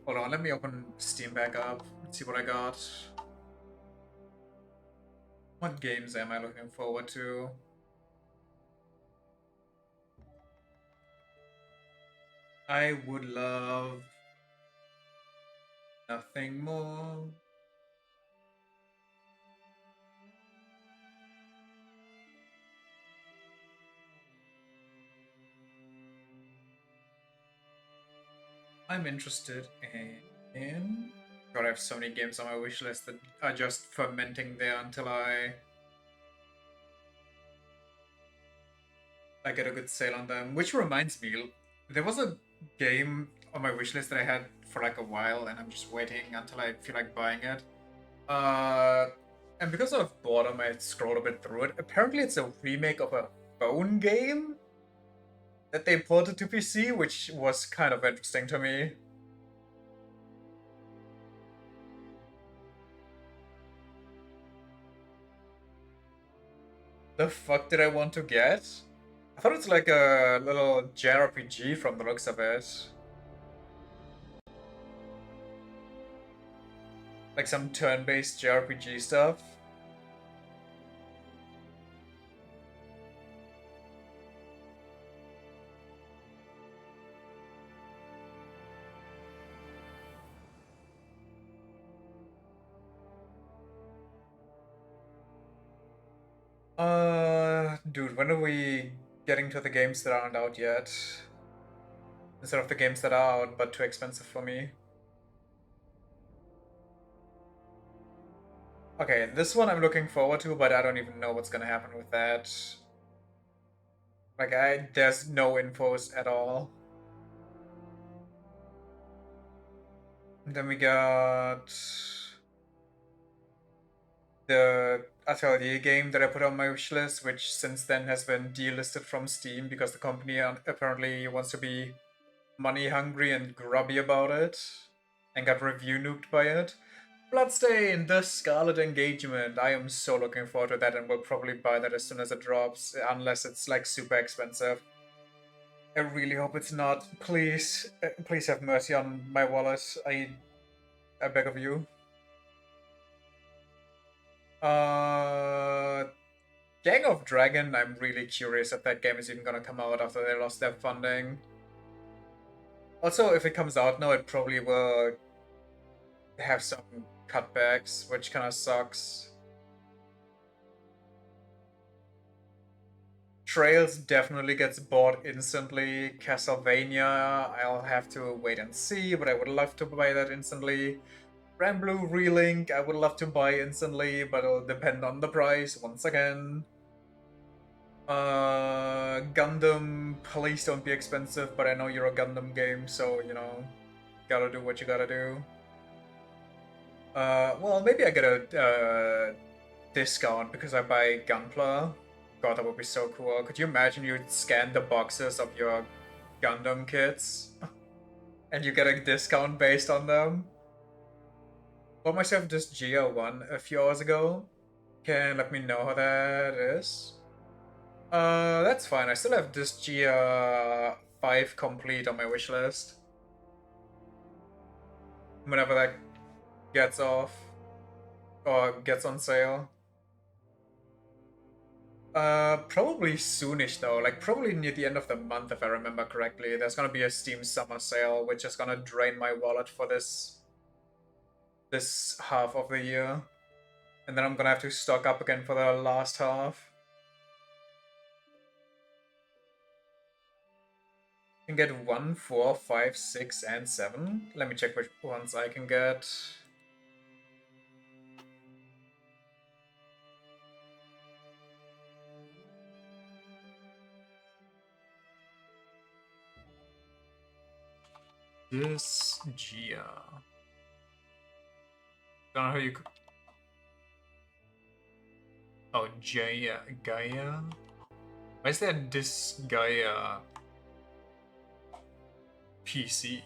Hold on, let me open Steam back up and see what I got. What games am I looking forward to? I would love nothing more. I'm interested in... God, I have so many games on my wish list that are just fermenting there until I get a good sale on them. Which reminds me, there was a game on my wish list that I had for like a while, and I'm just waiting until I feel like buying it. And because of boredom, I scrolled a bit through it. Apparently, it's a remake of a phone game that they ported to PC, which was kind of interesting to me. The fuck did I want to get? I thought it's like a little JRPG from the looks of it. Like some turn-based JRPG stuff. Dude, when are we getting to the games that aren't out yet? Instead of the games that are out, but too expensive for me. Okay, this one I'm looking forward to, but I don't even know what's gonna happen with that. Like, there's no infos at all. And then we got the Atelier game that I put on my wishlist, which since then has been delisted from Steam because the company apparently wants to be money hungry and grubby about it, and got review nuked by it. Bloodstained, the Scarlet Engagement. I am so looking forward to that and will probably buy that as soon as it drops, unless it's like super expensive. I really hope it's not. Please, please have mercy on my wallet. I beg of you. Gang of Dragon, I'm really curious if that game is even gonna come out after they lost their funding. Also, if it comes out now, it probably will have some cutbacks, which kind of sucks. Trails definitely gets bought instantly. Castlevania, I'll have to wait and see, but I would love to buy that instantly. Granblue Relink, I would love to buy instantly, but it'll depend on the price once again. Gundam, please don't be expensive, but I know you're a Gundam game, so, you know, gotta do what you gotta do. Well, maybe I get a discount because I buy Gunpla. God, that would be so cool. Could you imagine you'd scan the boxes of your Gundam kits and you get a discount based on them? Bought myself this Gia one a few hours ago. Can let me know how that is? That's fine. I still have this Gia 5 complete on my wish list. Whenever that gets off or gets on sale. Probably soonish though, like probably near the end of the month if I remember correctly. There's gonna be a Steam summer sale, which is gonna drain my wallet for this half of the year. And then I'm gonna have to stock up again for the last half. You can get 1, 4, 5, 6, and 7. Let me check which ones I can get. This Gia. Don't know how you. Oh, Jaya, Gaia. Why is that this Gaia PC?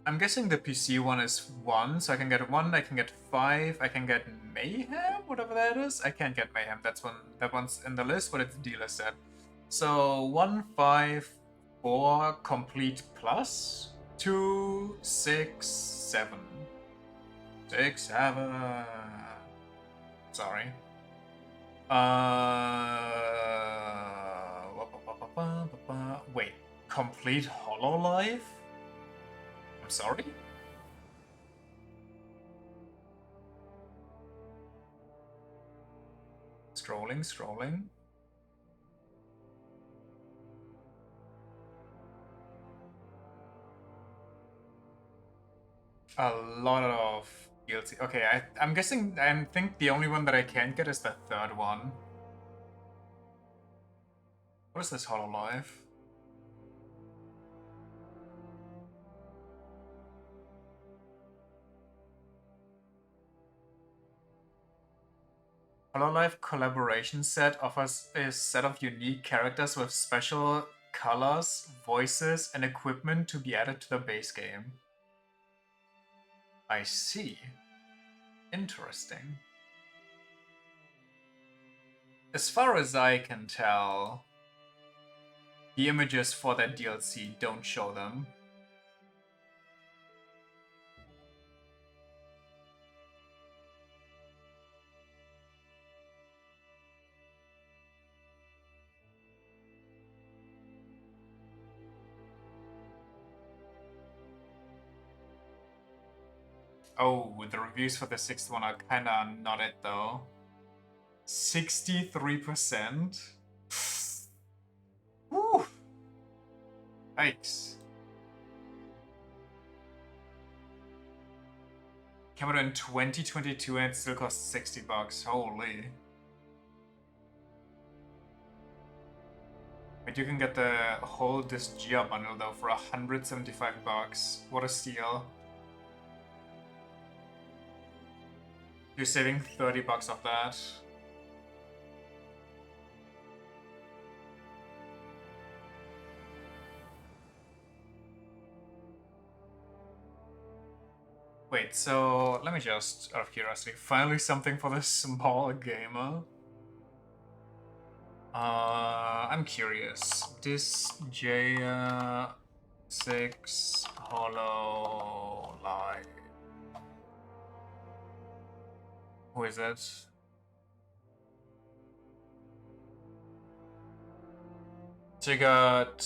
I'm guessing the PC one is 1, so I can get 1, I can get 5, I can get Mayhem, whatever that is. I can't get Mayhem, that one's in the list, but it's delisted. So 1, 5, 4, complete plus, 2, 6, 7. 6, 7. Sorry. Wait, complete Hololive? I'm sorry? Scrolling. A lot of DLC. Okay, I'm guessing, I think the only one that I can't get is the third one. What is this Hololive? Hololive collaboration set offers a set of unique characters with special colors, voices, and equipment to be added to the base game. I see. Interesting. As far as I can tell, the images for that DLC don't show them. Oh, the reviews for the sixth one are kinda not it though. 63%? Woo! Yikes. Came out in 2022 and it still costs $60. Holy. But you can get the whole Disgia bundle though for $175. What a steal. You're saving $30 off that. Wait, so let me just, out of curiosity, finally something for the small gamer. I'm curious. Disgaea 6 HoloLive. Who is it? So you got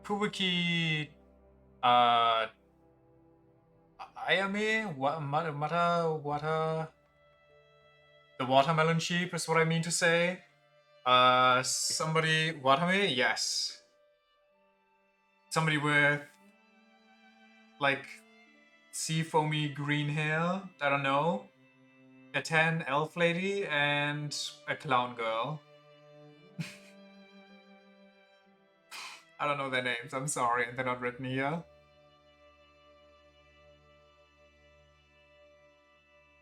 Fubuki, Ayame, Wata, the watermelon sheep is what I mean to say. Somebody, Watame? Yes. Somebody with, like, sea foamy green hair, I don't know. A tan elf lady and a clown girl. I don't know their names, I'm sorry, they're not written here.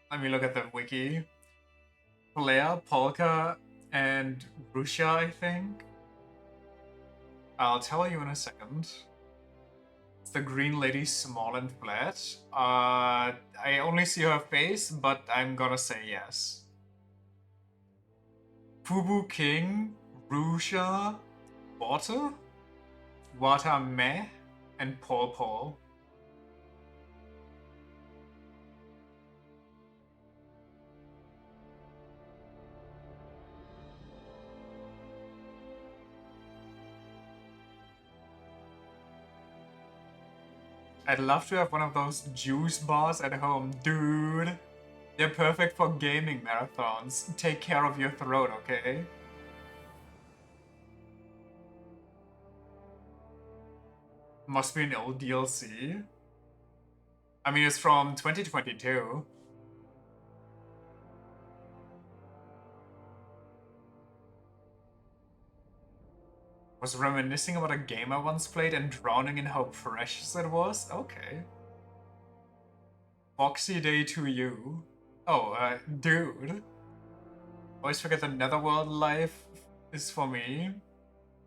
Let me look at the wiki. Flea, Polka, and Rusha, I think. I'll tell you in a second. It's the green lady, small and flat. I only see her face, but I'm gonna say yes. Fubu King, Rusha, Water, Watame, and Paul Paul. I'd love to have one of those juice bars at home, dude. They're perfect for gaming marathons. Take care of your throat, okay? Must be an old DLC. I mean, it's from 2022. Was reminiscing about a game I once played and drowning in how precious it was? Okay. Boxy Day to you. Oh, dude. Always forget the Netherworld life is for me.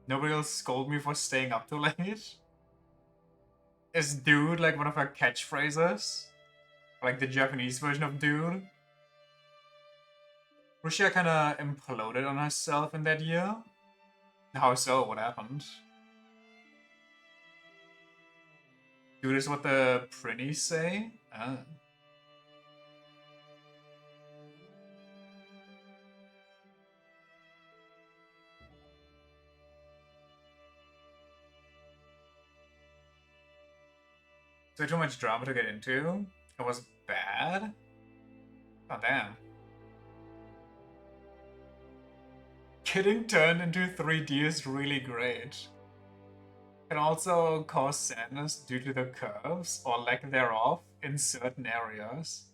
Nobody will scold me for staying up too late. Is dude like one of her catchphrases? Like the Japanese version of dude? Russia kinda imploded on herself in that year. How so? What happened? Dude is what the Prinnies say? Ah. So too much drama to get into? It was bad? Oh damn. Getting turned into 3D is really great. Can also cause sadness due to the curves, or lack thereof, in certain areas.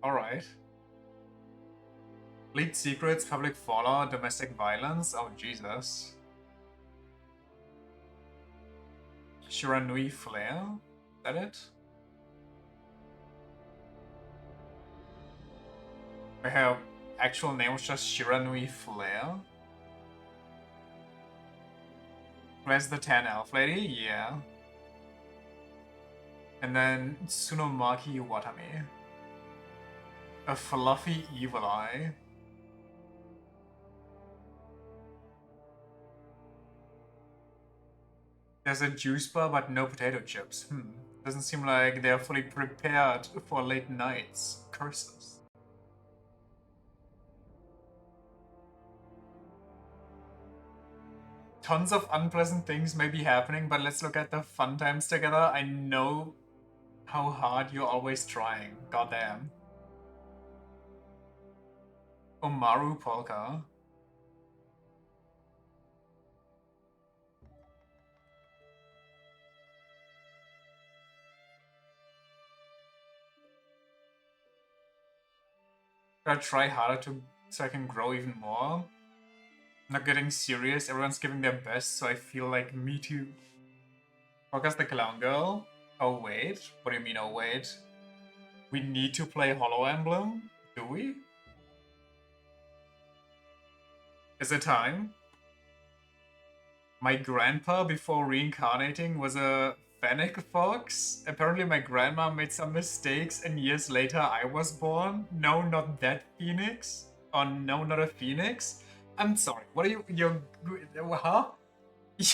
Alright. Leaked secrets, public fallout, domestic violence? Oh Jesus. Shiranui Flare? Is that it? Her actual name was just Shiranui Flare? Where's the tan elf lady? Yeah. And then Tsunomaki Watami. A fluffy evil eye. There's a juice bar but no potato chips. Doesn't seem like they're fully prepared for late nights. Curses. Tons of unpleasant things may be happening, but let's look at the fun times together. I know how hard you're always trying. Goddamn. Omaru Polka. Should I try harder so I can grow even more? Not getting serious, everyone's giving their best, so I feel like me too. Focus the clown girl? Oh wait, what do you mean oh wait? We need to play Hollow Emblem? Do we? Is it time? My grandpa before reincarnating was a fennec fox? Apparently my grandma made some mistakes and years later I was born? No, not that phoenix? Oh no, not a phoenix? I'm sorry, what are you, huh?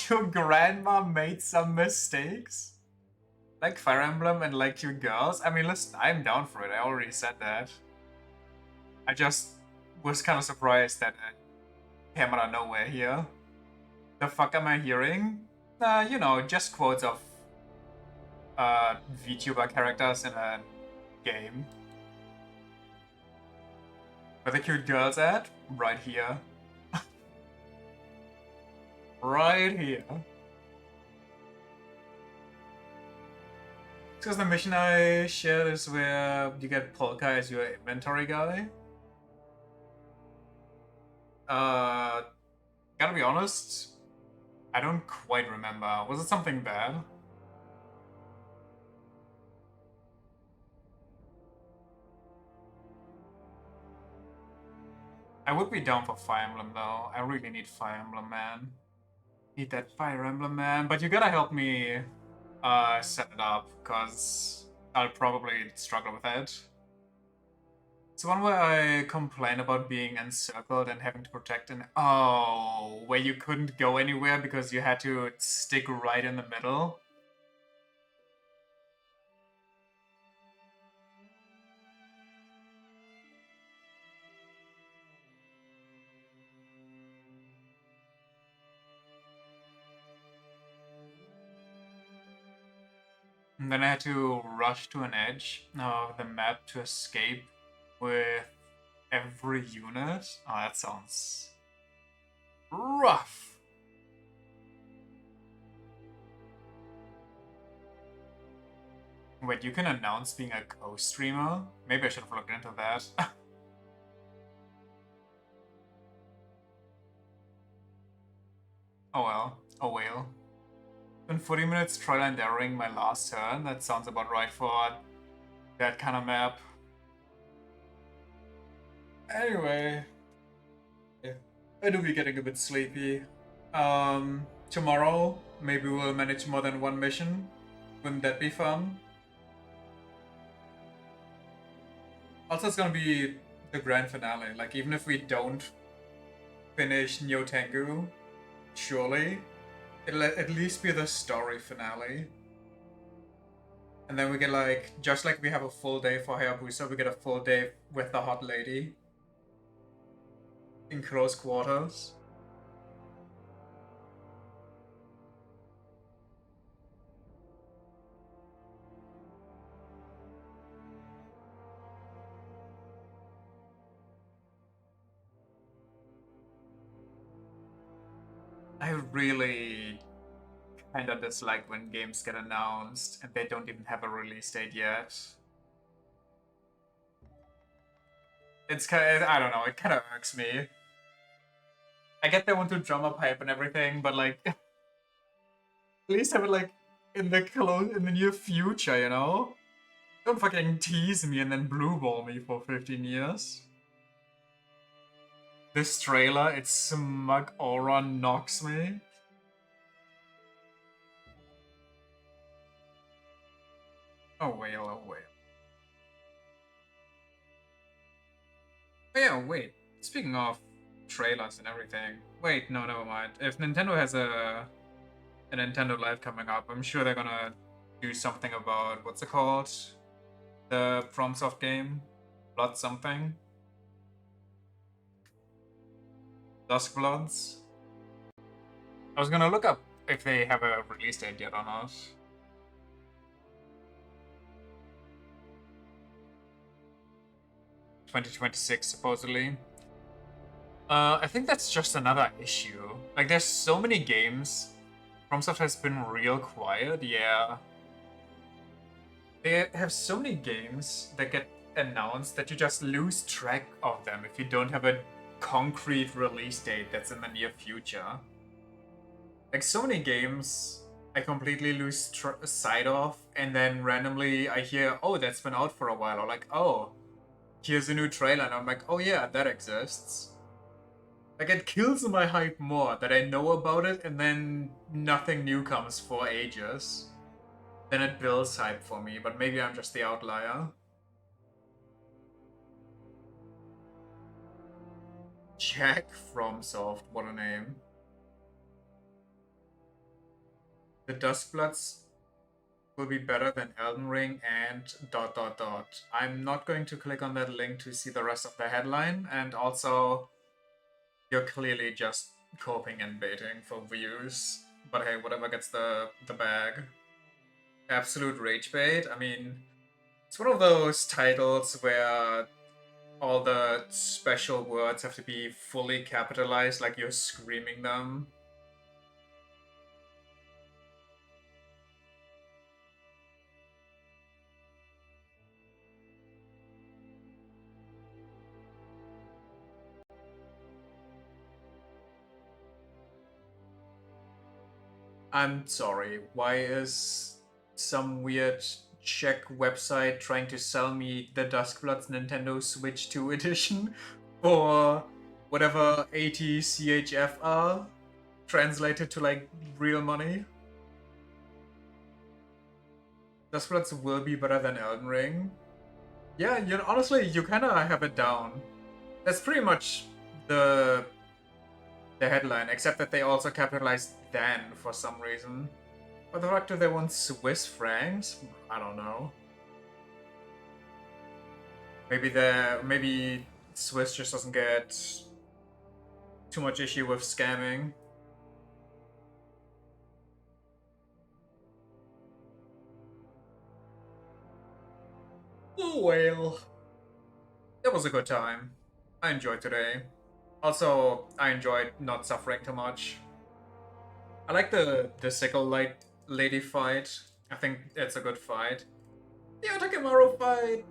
Your grandma made some mistakes? Like Fire Emblem and like cute girls? I mean, listen, I'm down for it, I already said that. I just was kind of surprised that came out of nowhere here. The fuck am I hearing? You know, just quotes of VTuber characters in a game. Where the cute girls at? Right here. Right here. Because the mission I shared is where you get Polka as your inventory guy. Gotta be honest, I don't quite remember. Was it something bad? I would be down for Fire Emblem though. I really need Fire Emblem, man. Need that Fire Emblem, man. But you gotta help me set it up, because I'll probably struggle with it. It's one where I complain about being encircled and having to protect an... Oh, where you couldn't go anywhere because you had to stick right in the middle. And then I had to rush to an edge of the map to escape with every unit. Oh, that sounds rough. Wait, you can announce being a co-streamer? Maybe I should have looked into that. Oh well. Oh well. Been 40 minutes trial and erroring my last turn. That sounds about right for that kind of map. Anyway. Yeah, I do be getting a bit sleepy. Tomorrow, maybe we'll manage more than one mission. Wouldn't that be fun? Also, it's gonna be the grand finale. Like, even if we don't finish Nyotengu, surely, it'll at least be the story finale. And then we get, like, just like we have a full day for Hayabusa, we get a full day with the hot lady. In close quarters. I really kinda dislike when games get announced and they don't even have a release date yet. It's kinda, I don't know, it kinda irks me. I get they want to drum up hype and everything, but like, at least have it like in the near future, you know? Don't fucking tease me and then blue ball me for 15 years. This trailer, its smug aura knocks me. Oh well, oh well. Oh yeah, wait. Speaking of trailers and everything. Wait, no, never mind. If Nintendo has a Nintendo Live coming up, I'm sure they're gonna do something about what's it called? The FromSoft game? Blood something? Dusk Bloods? I was gonna look up if they have a release date yet or not. "2026 supposedly." I think that's just another issue. Like, there's so many games. FromSoft has been real quiet, yeah. They have so many games that get announced that you just lose track of them if you don't have a concrete release date that's in the near future. Like, so many games I completely lose sight of, and then randomly I hear, oh, that's been out for a while, or like, oh, here's a new trailer, and I'm like, oh yeah, that exists. Like, it kills my hype more that I know about it, and then nothing new comes for ages. Then it builds hype for me, but maybe I'm just the outlier. Jack FromSoft, what a name. The Duskbloods will be better than Elden Ring and ... I'm not going to click on that link to see the rest of the headline, and also, you're clearly just coping and baiting for views. But hey, whatever gets the bag. Absolute rage bait. I mean, it's one of those titles where all the special words have to be fully capitalized, like you're screaming them. I'm sorry, why is some weird Czech website trying to sell me the Duskbloods Nintendo Switch 2 edition for whatever 80 CHF are, translated to like real money? Duskbloods will be better than Elden Ring. Yeah, honestly, you kinda have it down. That's pretty much the headline, except that they also capitalized "then" for some reason. What the fuck do they want Swiss francs? I don't know. Maybe Swiss just doesn't get too much issue with scamming. Oh well. It was a good time. I enjoyed today. Also, I enjoyed not suffering too much. I like the sickle light lady fight. I think it's a good fight. The Otakemaru fight,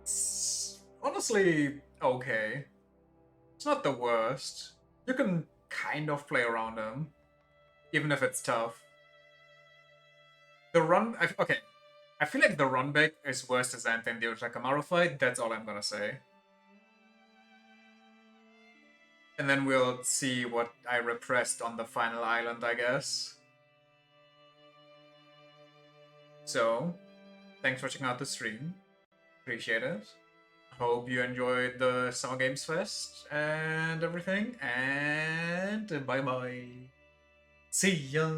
it's honestly okay. It's not the worst. You can kind of play around him, even if it's tough. The run, okay, I feel like the run back is worse than the Otakemaru fight. That's all I'm gonna say. And then we'll see what I repressed on the final island, I guess. So, thanks for checking out the stream. Appreciate it. Hope you enjoyed the Summer Games Fest and everything. And bye bye. See ya.